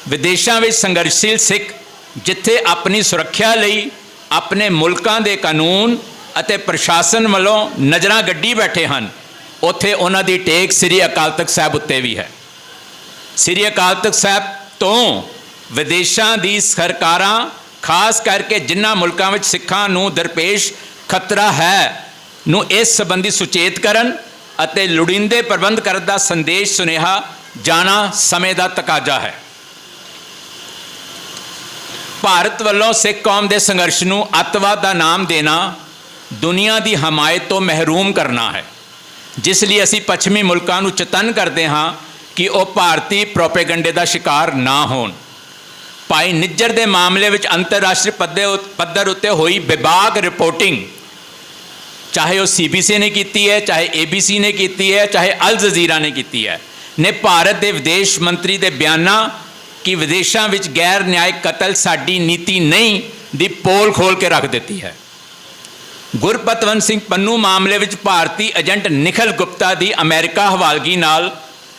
ਵਿਦੇਸ਼ਾਂ ਵਿੱਚ ਸੰਘਰਸ਼ਸ਼ੀਲ ਸਿੱਖ ਜਿੱਥੇ ਆਪਣੀ ਸੁਰੱਖਿਆ ਲਈ ਆਪਣੇ ਮੁਲਕਾਂ ਦੇ ਕਾਨੂੰਨ ਅਤੇ ਪ੍ਰਸ਼ਾਸਨ ਵੱਲੋਂ ਨਜ਼ਰਾਂ ਗੱਡੀ ਬੈਠੇ ਹਨ, ਉੱਥੇ ਉਹਨਾਂ ਦੀ ਟੇਕ ਸ੍ਰੀ ਅਕਾਲ ਤਖਤ ਸਾਹਿਬ ਉੱਤੇ ਵੀ ਹੈ। ਸ੍ਰੀ ਅਕਾਲ ਤਖਤ ਸਾਹਿਬ ਤੋਂ ਵਿਦੇਸ਼ਾਂ ਦੀ ਸਰਕਾਰਾਂ, ਖਾਸ ਕਰਕੇ ਜਿਨ੍ਹਾਂ ਮੁਲਕਾਂ ਵਿੱਚ ਸਿੱਖਾਂ ਨੂੰ ਦਰਪੇਸ਼ ਖਤਰਾ ਹੈ, ਨੂੰ ਇਸ ਸੰਬੰਧੀ ਸੁਚੇਤ ਕਰਨ ਅਤੇ ਲੋੜੀਂਦੇ ਪ੍ਰਬੰਧ ਕਰਨ ਦਾ ਸੰਦੇਸ਼ ਸੁਨੇਹਾ ਜਾਣਾ ਸਮੇਂ ਦਾ ਤਕਾਜ਼ਾ ਹੈ। ਭਾਰਤ ਵੱਲੋਂ ਸਿੱਖ ਕੌਮ ਦੇ ਸੰਘਰਸ਼ ਨੂੰ ਅੱਤਵਾਦ ਦਾ ਨਾਮ ਦੇਣਾ ਦੁਨੀਆ ਦੀ ਹਮਾਇਤ ਤੋਂ ਮਹਿਰੂਮ ਕਰਨਾ ਹੈ, ਜਿਸ ਲਈ ਅਸੀਂ ਪੱਛਮੀ ਮੁਲਕਾਂ ਨੂੰ ਚੇਤੰਨ ਕਰਦੇ ਹਾਂ ਕਿ ਉਹ ਭਾਰਤੀ ਪ੍ਰੋਪੇਗੰਡੇ ਦਾ ਸ਼ਿਕਾਰ ਨਾ ਹੋਣ। ਭਾਈ ਨਿੱਜਰ ਦੇ ਮਾਮਲੇ ਵਿੱਚ ਅੰਤਰਰਾਸ਼ਟਰੀ ਪੱਧਰ ਉੱਤੇ ਹੋਈ ਬੇਬਾਕ ਰਿਪੋਰਟਿੰਗ, ਚਾਹੇ ਉਹ CBC ਨੇ ਕੀਤੀ ਹੈ, ਚਾਹੇ ABC ਨੇ ਕੀਤੀ ਹੈ, ਚਾਹੇ ਅਲ ਜਜ਼ੀਰਾ ਨੇ ਕੀਤੀ ਹੈ, ਨੇ ਭਾਰਤ ਦੇ ਵਿਦੇਸ਼ ਮੰਤਰੀ ਦੇ ਬਿਆਨਾਂ ਕਿ ਵਿਦੇਸ਼ਾਂ ਵਿੱਚ ਗੈਰ ਨਿਆਇਕ ਕਤਲ ਸਾਡੀ ਨੀਤੀ ਨਹੀਂ ਦੀ ਪੋਲ ਖੋਲ ਕੇ ਰੱਖ ਦਿੱਤੀ ਹੈ। ਗੁਰਪਤਵੰਤ ਸਿੰਘ ਪੰਨੂ ਮਾਮਲੇ ਵਿੱਚ ਭਾਰਤੀ ਏਜੰਟ ਨਿਖਿਲ ਗੁਪਤਾ ਦੀ ਅਮਰੀਕਾ ਹਵਾਲਗੀ ਨਾਲ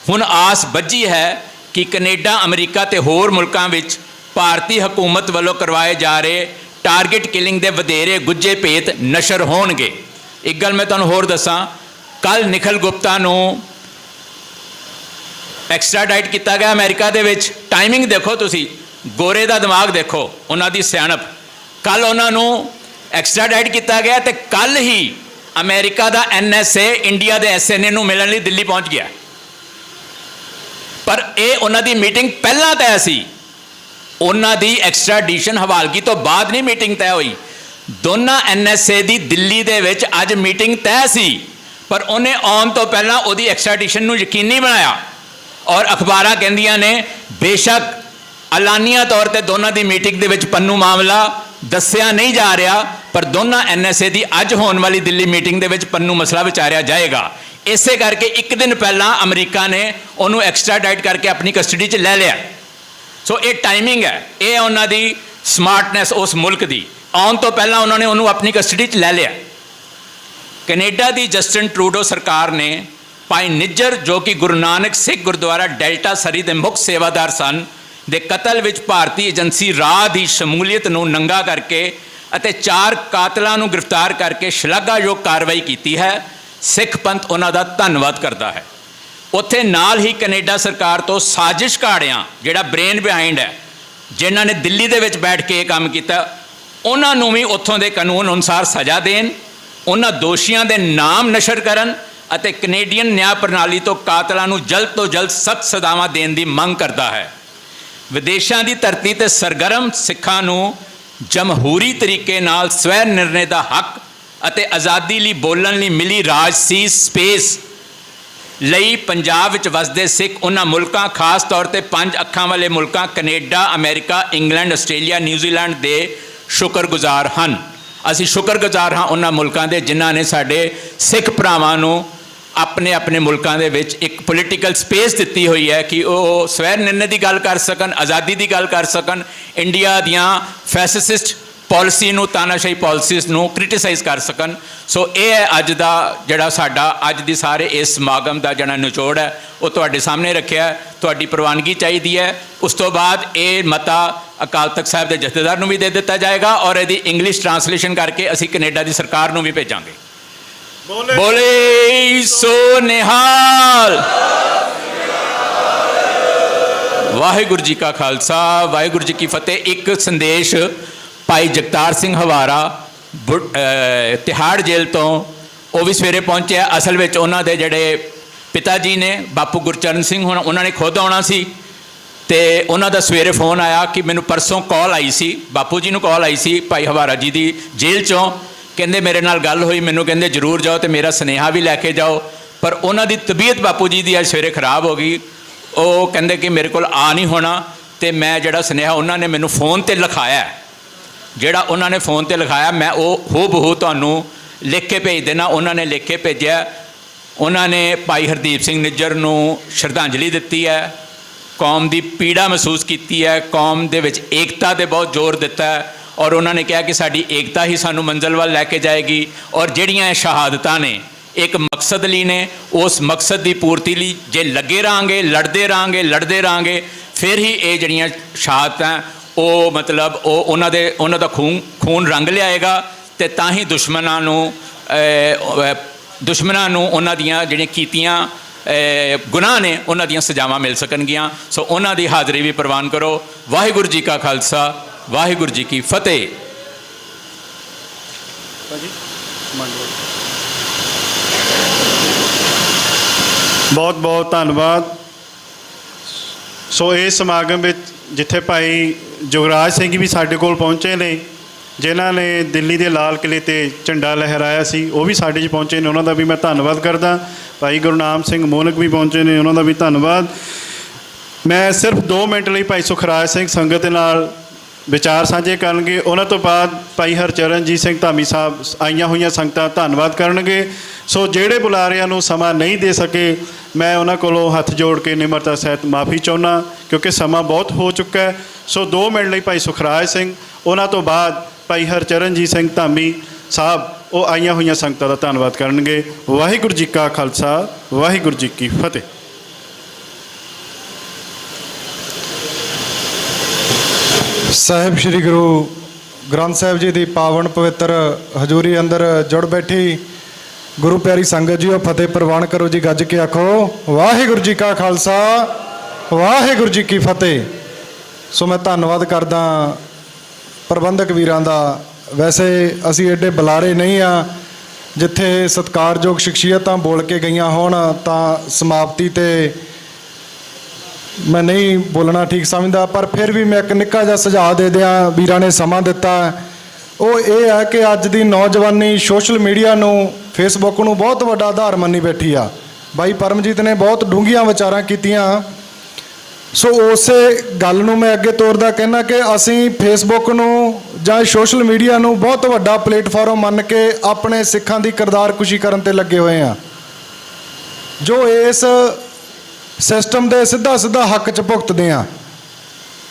ਹੁਣ ਆਸ ਬੱਝੀ ਹੈ ਕਿ ਕੈਨੇਡਾ, ਅਮਰੀਕਾ ਤੇ ਹੋਰ ਮੁਲਕਾਂ ਵਿੱਚ ਭਾਰਤੀ ਹਕੂਮਤ ਵੱਲੋਂ ਕਰਵਾਏ ਜਾ ਰਹੇ ਟਾਰਗੇਟ ਕਿਲਿੰਗ ਦੇ ਵਧੇਰੇ ਗੁੱਝੇ ਭੇਤ ਨਸ਼ਰ ਹੋਣਗੇ। ਇੱਕ ਗੱਲ ਮੈਂ ਤੁਹਾਨੂੰ ਹੋਰ ਦੱਸਾਂ, ਕੱਲ੍ਹ ਨਿਖਿਲ ਗੁਪਤਾ ਨੂੰ ਐਕਸਟ੍ਰਾਡਾਈਟ ਕੀਤਾ ਗਿਆ ਅਮਰੀਕਾ ਦੇ ਵਿੱਚ। ਟਾਈਮਿੰਗ ਦੇਖੋ ਤੁਸੀਂ, ਗੋਰੇ ਦਾ ਦਿਮਾਗ ਦੇਖੋ, ਉਹਨਾਂ ਦੀ ਸਿਆਣਪ। ਕੱਲ੍ਹ ਉਹਨਾਂ ਨੂੰ ਐਕਸਟ੍ਰਾਡਾਈਟ ਕੀਤਾ ਗਿਆ ਤੇ ਕੱਲ੍ਹ ਹੀ ਅਮਰੀਕਾ ਦਾ NSA ਇੰਡੀਆ ਦੇ SNA ਨੂੰ ਮਿਲਣ ਲਈ ਦਿੱਲੀ ਪਹੁੰਚ ਗਿਆ। ਪਰ ਇਹ ਉਹਨਾਂ ਦੀ ਮੀਟਿੰਗ ਪਹਿਲਾਂ ਤੈਅ ਸੀ, ਉਹਨਾਂ ਦੀ ਐਕਸਟ੍ਰਾਡੀਸ਼ਨ ਹਵਾਲਗੀ ਤੋਂ ਬਾਅਦ ਨਹੀਂ ਮੀਟਿੰਗ ਤੈਅ ਹੋਈ। ਦੋਨਾਂ NSA ਦੀ ਦਿੱਲੀ ਦੇ ਵਿੱਚ ਅੱਜ ਮੀਟਿੰਗ ਤੈਅ ਸੀ, ਪਰ ਉਹਨੇ ਆਉਣ ਤੋਂ ਪਹਿਲਾਂ ਉਹਦੀ ਐਕਸਟ੍ਰਾਡੀਸ਼ਨ ਨੂੰ ਯਕੀਨੀ ਬਣਾਇਆ। ਔਰ ਅਖਬਾਰਾਂ ਕਹਿੰਦੀਆਂ ਨੇ ਬੇਸ਼ੱਕ ਐਲਾਨੀਆ ਤੌਰ ਤੇ ਦੋਨਾਂ ਦੀ ਮੀਟਿੰਗ ਦੇ ਵਿੱਚ ਪੰਨੂ ਮਾਮਲਾ ਦੱਸਿਆ ਨਹੀਂ ਜਾ ਰਿਹਾ, ਪਰ ਦੋਨਾਂ NSA ਦੀ ਅੱਜ ਹੋਣ ਵਾਲੀ ਦਿੱਲੀ ਮੀਟਿੰਗ ਦੇ ਵਿੱਚ ਪੰਨੂ ਮਸਲਾ ਵਿਚਾਰਿਆ ਜਾਏਗਾ। ਇਸੇ ਕਰਕੇ ਇੱਕ ਦਿਨ ਪਹਿਲਾਂ ਅਮਰੀਕਾ ਨੇ ਉਹਨੂੰ ਐਕਸਟ੍ਰਾਡਾਈਟ ਕਰਕੇ ਆਪਣੀ ਕਸਟਡੀ 'ਚ ਲੈ ਲਿਆ। ਸੋ ਇਹ ਟਾਈਮਿੰਗ ਹੈ, ਇਹ ਉਹਨਾਂ ਦੀ ਸਮਾਰਟਨੈਸ ਉਸ ਮੁਲਕ ਦੀ। ਆਉਣ ਤੋਂ ਪਹਿਲਾਂ ਉਹਨਾਂ ਨੇ ਉਹਨੂੰ ਆਪਣੀ ਕਸਟਡੀ 'ਚ ਲੈ ਲਿਆ। ਕੈਨੇਡਾ ਦੀ ਜਸਟਿਨ ਟਰੂਡੋ ਸਰਕਾਰ ਨੇ ਭਾਈ ਨਿੱਜਰ, ਜੋ ਕਿ ਗੁਰੂ ਨਾਨਕ ਸਿੱਖ ਗੁਰਦੁਆਰਾ ਡੈਲਟਾ ਸਰੀ ਦੇ ਮੁੱਖ ਸੇਵਾਦਾਰ ਸਨ, ਦੇ ਕਤਲ ਵਿੱਚ ਭਾਰਤੀ ਏਜੰਸੀ ਰਾਹ ਦੀ ਸ਼ਮੂਲੀਅਤ ਨੂੰ ਨੰਗਾ ਕਰਕੇ ਅਤੇ 4 ਕਾਤਲਾਂ ਨੂੰ ਗ੍ਰਿਫਤਾਰ ਕਰਕੇ ਸ਼ਲਾਘਾਯੋਗ ਕਾਰਵਾਈ ਕੀਤੀ ਹੈ। ਸਿੱਖ ਪੰਥ ਉਹਨਾਂ ਦਾ ਧੰਨਵਾਦ ਕਰਦਾ ਹੈ। ਉੱਥੇ ਨਾਲ ਹੀ ਕੈਨੇਡਾ ਸਰਕਾਰ ਤੋਂ ਸਾਜ਼ਿਸ਼ ਘਾੜਿਆਂ, ਜਿਹੜਾ ਬ੍ਰੇਨ ਬਿਹਾਈਂਡ ਹੈ, ਜਿਨ੍ਹਾਂ ਨੇ ਦਿੱਲੀ ਦੇ ਵਿੱਚ ਬੈਠ ਕੇ ਇਹ ਕੰਮ ਕੀਤਾ, ਉਹਨਾਂ ਨੂੰ ਵੀ ਉੱਥੋਂ ਦੇ ਕਾਨੂੰਨ ਅਨੁਸਾਰ ਸਜ਼ਾ ਦੇਣ, ਉਹਨਾਂ ਦੋਸ਼ੀਆਂ ਦੇ ਨਾਮ ਨਸ਼ਰ ਕਰਨ ਅਤੇ ਕੈਨੇਡੀਅਨ ਨਿਆਂ ਪ੍ਰਣਾਲੀ ਤੋਂ ਕਾਤਲਾਂ ਨੂੰ ਜਲਦ ਤੋਂ ਜਲਦ ਸਖਤ ਸਜ਼ਾਵਾਂ ਦੇਣ ਦੀ ਮੰਗ ਕਰਦਾ ਹੈ। ਵਿਦੇਸ਼ਾਂ ਦੀ ਧਰਤੀ ਤੇ ਸਰਗਰਮ ਸਿੱਖਾਂ ਨੂੰ ਜਮਹੂਰੀ ਤਰੀਕੇ ਨਾਲ ਸਵੈ ਨਿਰਣੇ ਦਾ ਹੱਕ ਅਤੇ ਆਜ਼ਾਦੀ ਲਈ ਬੋਲਣ ਲਈ ਮਿਲੀ ਰਾਜਸੀ ਸਪੇਸ ਲਈ ਪੰਜਾਬ ਵਿੱਚ ਵਸਦੇ ਸਿੱਖ ਉਹਨਾਂ ਮੁਲਕਾਂ, ਖਾਸ ਤੌਰ ਤੇ 5 ਅੱਖਾਂ ਵਾਲੇ ਮੁਲਕਾਂ Canada, America, England, Australia, New Zealand ਦੇ ਸ਼ੁਕਰਗੁਜ਼ਾਰ ਹਨ। ਅਸੀਂ ਸ਼ੁਕਰਗੁਜ਼ਾਰ ਹਾਂ ਉਹਨਾਂ ਮੁਲਕਾਂ ਦੇ ਜਿਨ੍ਹਾਂ ਨੇ ਸਾਡੇ ਸਿੱਖ ਭਰਾਵਾਂ ਨੂੰ ਆਪਣੇ ਆਪਣੇ ਮੁਲਕਾਂ ਦੇ ਵਿੱਚ ਇੱਕ ਪੋਲੀਟੀਕਲ ਸਪੇਸ ਦਿੱਤੀ ਹੋਈ ਹੈ ਕਿ ਉਹ ਸਵੈ ਨਿਰਣੇ ਦੀ ਗੱਲ ਕਰ ਸਕਣ, ਆਜ਼ਾਦੀ ਦੀ ਗੱਲ ਕਰ ਸਕਣ, ਇੰਡੀਆ ਦੀਆਂ ਫੈਸਿਸਟ ਪਾਲਿਸੀ ਨੂੰ, ਤਾਨਾਸ਼ਾਹੀ ਪਾਲਿਸੀਜ਼ ਨੂੰ ਕ੍ਰਿਟੀਸਾਈਜ਼ ਕਰ ਸਕਣ। ਸੋ ਇਹ ਹੈ ਅੱਜ ਦਾ ਜਿਹੜਾ ਸਾਡਾ ਅੱਜ ਦੀ ਸਾਰੇ ਇਸ ਸਮਾਗਮ ਦਾ ਜਿਹੜਾ ਨਿਚੋੜ ਹੈ, ਉਹ ਤੁਹਾਡੇ ਸਾਹਮਣੇ ਰੱਖਿਆ। ਤੁਹਾਡੀ ਪ੍ਰਵਾਨਗੀ ਚਾਹੀਦੀ ਹੈ। ਉਸ ਤੋਂ ਬਾਅਦ ਇਹ ਮਤਾ ਅਕਾਲ ਤਖਤ ਸਾਹਿਬ ਦੇ ਜਥੇਦਾਰ ਨੂੰ ਵੀ ਦੇ ਦਿੱਤਾ ਜਾਏਗਾ ਔਰ ਇਹਦੀ ਇੰਗਲਿਸ਼ ਟਰਾਂਸਲੇਸ਼ਨ ਕਰਕੇ ਅਸੀਂ ਕੈਨੇਡਾ ਦੀ ਸਰਕਾਰ ਨੂੰ ਵੀ ਭੇਜਾਂਗੇ। ਬੋਲੇ ਸੋ ਨਿਹਾਲ। ਵਾਹਿਗੁਰੂ ਜੀ ਕਾ ਖਾਲਸਾ, ਵਾਹਿਗੁਰੂ ਜੀ ਕੀ ਫਤਿਹ। ਇੱਕ ਸੰਦੇਸ਼ ਭਾਈ ਜਗਤਾਰ ਸਿੰਘ ਹਵਾਰਾ ਤਿਹਾੜ ਜੇਲ੍ਹ ਤੋਂ, ਉਹ ਵੀ ਸਵੇਰੇ ਪਹੁੰਚਿਆ। ਅਸਲ ਵਿੱਚ ਉਹਨਾਂ ਦੇ ਜਿਹੜੇ ਪਿਤਾ ਜੀ ਨੇ ਬਾਪੂ ਗੁਰਚਰਨ ਸਿੰਘ, ਹੁਣ ਉਹਨਾਂ ਨੇ ਖੁਦ ਆਉਣਾ ਸੀ ਤੇ ਉਹਨਾਂ ਦਾ ਸਵੇਰੇ ਫੋਨ ਆਇਆ ਕਿ ਮੈਨੂੰ ਪਰਸੋਂ ਕਾਲ ਆਈ ਸੀ, ਬਾਪੂ ਜੀ ਨੂੰ ਕਾਲ ਆਈ ਸੀ ਭਾਈ ਹਵਾਰਾ ਜੀ ਦੀ ਜੇਲ੍ਹ 'ਚੋਂ ਕਹਿੰਦੇ ਮੇਰੇ ਨਾਲ ਗੱਲ ਹੋਈ, ਮੈਨੂੰ ਕਹਿੰਦੇ ਜ਼ਰੂਰ ਜਾਓ ਤੇ ਮੇਰਾ ਸੁਨੇਹਾ ਵੀ ਲੈ ਕੇ ਜਾਓ। ਪਰ ਉਹਨਾਂ ਦੀ ਤਬੀਅਤ ਬਾਪੂ ਜੀ ਦੀ ਅੱਜ ਸਵੇਰੇ ਖਰਾਬ ਹੋ ਗਈ। ਉਹ ਕਹਿੰਦੇ ਕਿ ਮੇਰੇ ਕੋਲ ਆ ਨਹੀਂ ਹੋਣਾ, ਤੇ ਮੈਂ ਜਿਹੜਾ ਸੁਨੇਹਾ ਉਹਨਾਂ ਨੇ ਮੈਨੂੰ ਫੋਨ ਤੇ ਲਿਖਾਇਆ, ਜਿਹੜਾ ਉਹਨਾਂ ਨੇ ਫੋਨ ਤੇ ਲਿਖਾਇਆ, ਮੈਂ ਉਹ ਹੂ ਬਹੂ ਤੁਹਾਨੂੰ ਲਿਖ ਕੇ ਭੇਜ ਦੇਣਾ। ਉਹਨਾਂ ਨੇ ਲਿਖ ਕੇ ਭੇਜਿਆ। ਉਹਨਾਂ ਨੇ ਭਾਈ ਹਰਦੀਪ ਸਿੰਘ ਨਿੱਜਰ ਨੂੰ ਸ਼ਰਧਾਂਜਲੀ ਦਿੱਤੀ ਹੈ, ਕੌਮ ਦੀ ਪੀੜਾ ਮਹਿਸੂਸ ਕੀਤੀ ਹੈ, ਕੌਮ ਦੇ ਵਿੱਚ ਏਕਤਾ 'ਤੇ ਬਹੁਤ ਜ਼ੋਰ ਦਿੱਤਾ ਹੈ, ਔਰ ਉਹਨਾਂ ਨੇ ਕਿਹਾ ਕਿ ਸਾਡੀ ਏਕਤਾ ਹੀ ਸਾਨੂੰ ਮੰਜ਼ਿਲ ਵੱਲ ਲੈ ਕੇ ਜਾਏਗੀ। ਔਰ ਜਿਹੜੀਆਂ ਇਹ ਸ਼ਹਾਦਤਾਂ ਨੇ ਇੱਕ ਮਕਸਦ ਲਈ ਨੇ, ਉਸ ਮਕਸਦ ਦੀ ਪੂਰਤੀ ਲਈ ਜੇ ਲੱਗੇ ਰਹਾਂਗੇ, ਲੜਦੇ ਰਹਾਂਗੇ, ਫਿਰ ਹੀ ਇਹ ਜਿਹੜੀਆਂ ਸ਼ਹਾਦਤਾਂ ਉਹ ਮਤਲਬ ਉਹ ਉਹਨਾਂ ਦਾ ਖੂਨ ਰੰਗ ਲਿਆਏਗਾ, ਤੇ ਤਾਂ ਹੀ ਦੁਸ਼ਮਣਾਂ ਨੂੰ ਉਹਨਾਂ ਦੀਆਂ ਜਿਹੜੀਆਂ ਕੀਤੀਆਂ ਗੁਨਾਹ ਨੇ ਉਹਨਾਂ ਦੀਆਂ ਸਜ਼ਾਵਾਂ ਮਿਲ ਸਕਣਗੀਆਂ। ਸੋ ਉਹਨਾਂ ਦੀ ਹਾਜ਼ਰੀ ਵੀ ਪ੍ਰਵਾਨ ਕਰੋ। ਵਾਹਿਗੁਰੂ ਜੀ ਕਾ ਖਾਲਸਾ, ਵਾਹਿਗੁਰੂ ਜੀ ਕੀ ਫਤਿਹ। ਬਹੁਤ ਬਹੁਤ ਧੰਨਵਾਦ। ਸੋ ਇਸ ਸਮਾਗਮ ਵਿੱਚ ਜਿੱਥੇ ਭਾਈ ਜੁਗਰਾਜ ਸਿੰਘ ਵੀ ਸਾਡੇ ਕੋਲ ਪਹੁੰਚੇ ਨੇ, ਜਿਨ੍ਹਾਂ ਨੇ ਦਿੱਲੀ ਦੇ ਲਾਲ ਕਿਲ੍ਹੇ 'ਤੇ ਝੰਡਾ ਲਹਿਰਾਇਆ ਸੀ, ਉਹ ਵੀ ਸਾਡੇ 'ਚ ਪਹੁੰਚੇ ਨੇ, ਉਹਨਾਂ ਦਾ ਵੀ ਮੈਂ ਧੰਨਵਾਦ ਕਰਦਾ। ਭਾਈ ਗੁਰਨਾਮ ਸਿੰਘ ਮੋਨਕ ਵੀ ਪਹੁੰਚੇ ਨੇ, ਉਹਨਾਂ ਦਾ ਵੀ ਧੰਨਵਾਦ। ਮੈਂ ਸਿਰਫ 2 ਮਿੰਟ ਲਈ ਭਾਈ ਸੁਖਰਾਜ ਸਿੰਘ ਸੰਗਤ ਦੇ ਨਾਲ ਵਿਚਾਰ ਸਾਂਝੇ ਕਰਨਗੇ। ਉਹਨਾਂ ਤੋਂ ਬਾਅਦ ਭਾਈ ਹਰਚਰਨਜੀਤ ਸਿੰਘ ਧਾਮੀ ਸਾਹਿਬ ਆਈਆਂ ਹੋਈਆਂ ਸੰਗਤਾਂ ਧੰਨਵਾਦ ਕਰਨਗੇ। ਸੋ ਜਿਹੜੇ ਬੁਲਾਰਿਆਂ ਨੂੰ ਸਮਾਂ ਨਹੀਂ ਦੇ ਸਕੇ, ਮੈਂ ਉਹਨਾਂ ਕੋਲੋਂ ਹੱਥ ਜੋੜ ਕੇ ਨਿਮਰਤਾ ਸਹਿਤ ਮਾਫੀ ਚਾਹੁੰਦਾ, ਕਿਉਂਕਿ ਸਮਾਂ ਬਹੁਤ ਹੋ ਚੁੱਕਾ ਹੈ। ਸੋ 2 ਮਿੰਟ ਲਈ ਭਾਈ ਸੁਖਰਾਜ ਸਿੰਘ, ਉਹਨਾਂ ਤੋਂ ਬਾਅਦ ਭਾਈ ਹਰਚਰਨਜੀਤ ਸਿੰਘ ਧਾਮੀ ਸਾਹਿਬ ਉਹ ਆਈਆਂ ਹੋਈਆਂ ਸੰਗਤਾਂ ਦਾ ਧੰਨਵਾਦ ਕਰਨਗੇ। ਵਾਹਿਗੁਰੂ ਜੀ ਕਾ ਖਾਲਸਾ, ਵਾਹਿਗੁਰੂ ਜੀ ਕੀ ਫਤਿਹ। ਸਾਹਿਬ ਸ੍ਰੀ ਗੁਰੂ ਗ੍ਰੰਥ ਸਾਹਿਬ ਜੀ ਦੀ ਪਾਵਨ ਪਵਿੱਤਰ ਹਜ਼ੂਰੀ ਅੰਦਰ ਜੁੜ ਬੈਠੀ ਗੁਰੂ ਪਿਆਰੀ ਸੰਗਤ ਜੀਓ, ਫਤਿਹ ਪ੍ਰਵਾਨ ਕਰੋ ਜੀ। ਗੱਜ ਕੇ ਆਖੋ ਵਾਹਿਗੁਰੂ ਜੀ ਕਾ ਖਾਲਸਾ, ਵਾਹਿਗੁਰੂ ਜੀ ਕੀ ਫਤਿਹ। ਸੋ ਮੈਂ ਧੰਨਵਾਦ ਕਰਦਾ ਪ੍ਰਬੰਧਕ ਵੀਰਾਂ ਦਾ। ਵੈਸੇ ਅਸੀਂ ਐਡੇ ਬੁਲਾਰੇ ਨਹੀਂ ਆ, ਜਿੱਥੇ ਸਤਿਕਾਰਯੋਗ ਸ਼ਖਸੀਅਤਾਂ ਬੋਲ ਕੇ ਗਈਆਂ ਹੋਣ ਤਾਂ ਸਮਾਪਤੀ 'ਤੇ ਮੈਂ ਨਹੀਂ ਬੋਲਣਾ ਠੀਕ ਸਮਝਦਾ, ਪਰ ਫਿਰ ਵੀ ਮੈਂ ਇੱਕ ਨਿੱਕਾ ਜਿਹਾ ਸੁਝਾਅ ਦੇ ਦਿਆਂ। ਵੀਰਾਂ ਨੇ ਸਮਾਂ ਦਿੱਤਾ, ਉਹ ਇਹ ਹੈ ਕਿ ਅੱਜ ਦੀ ਨੌਜਵਾਨੀ ਸੋਸ਼ਲ ਮੀਡੀਆ ਨੂੰ, ਫੇਸਬੁੱਕ ਨੂੰ ਬਹੁਤ ਵੱਡਾ ਆਧਾਰ ਮੰਨੀ ਬੈਠੀ ਆ। ਬਾਈ ਪਰਮਜੀਤ ਨੇ ਬਹੁਤ ਡੂੰਘੀਆਂ ਵਿਚਾਰਾਂ ਕੀਤੀਆਂ। ਸੋ ਉਸੇ ਗੱਲ ਨੂੰ ਮੈਂ ਅੱਗੇ ਤੋਰਦਾ ਕਹਿੰਦਾ ਕਿ ਅਸੀਂ ਫੇਸਬੁੱਕ ਨੂੰ ਜਾਂ ਸੋਸ਼ਲ ਮੀਡੀਆ ਨੂੰ ਬਹੁਤ ਵੱਡਾ ਪਲੇਟਫਾਰਮ ਮੰਨ ਕੇ ਆਪਣੇ ਸਿੱਖਾਂ ਦੀ ਕਿਰਦਾਰਕੁਸ਼ੀ ਕਰਨ 'ਤੇ ਲੱਗੇ ਹੋਏ ਆ, ਜੋ ਇਸ ਸਿਸਟਮ ਦੇ ਸਿੱਧਾ ਹੱਕ 'ਚ ਭੁਗਤਦੇ ਆ।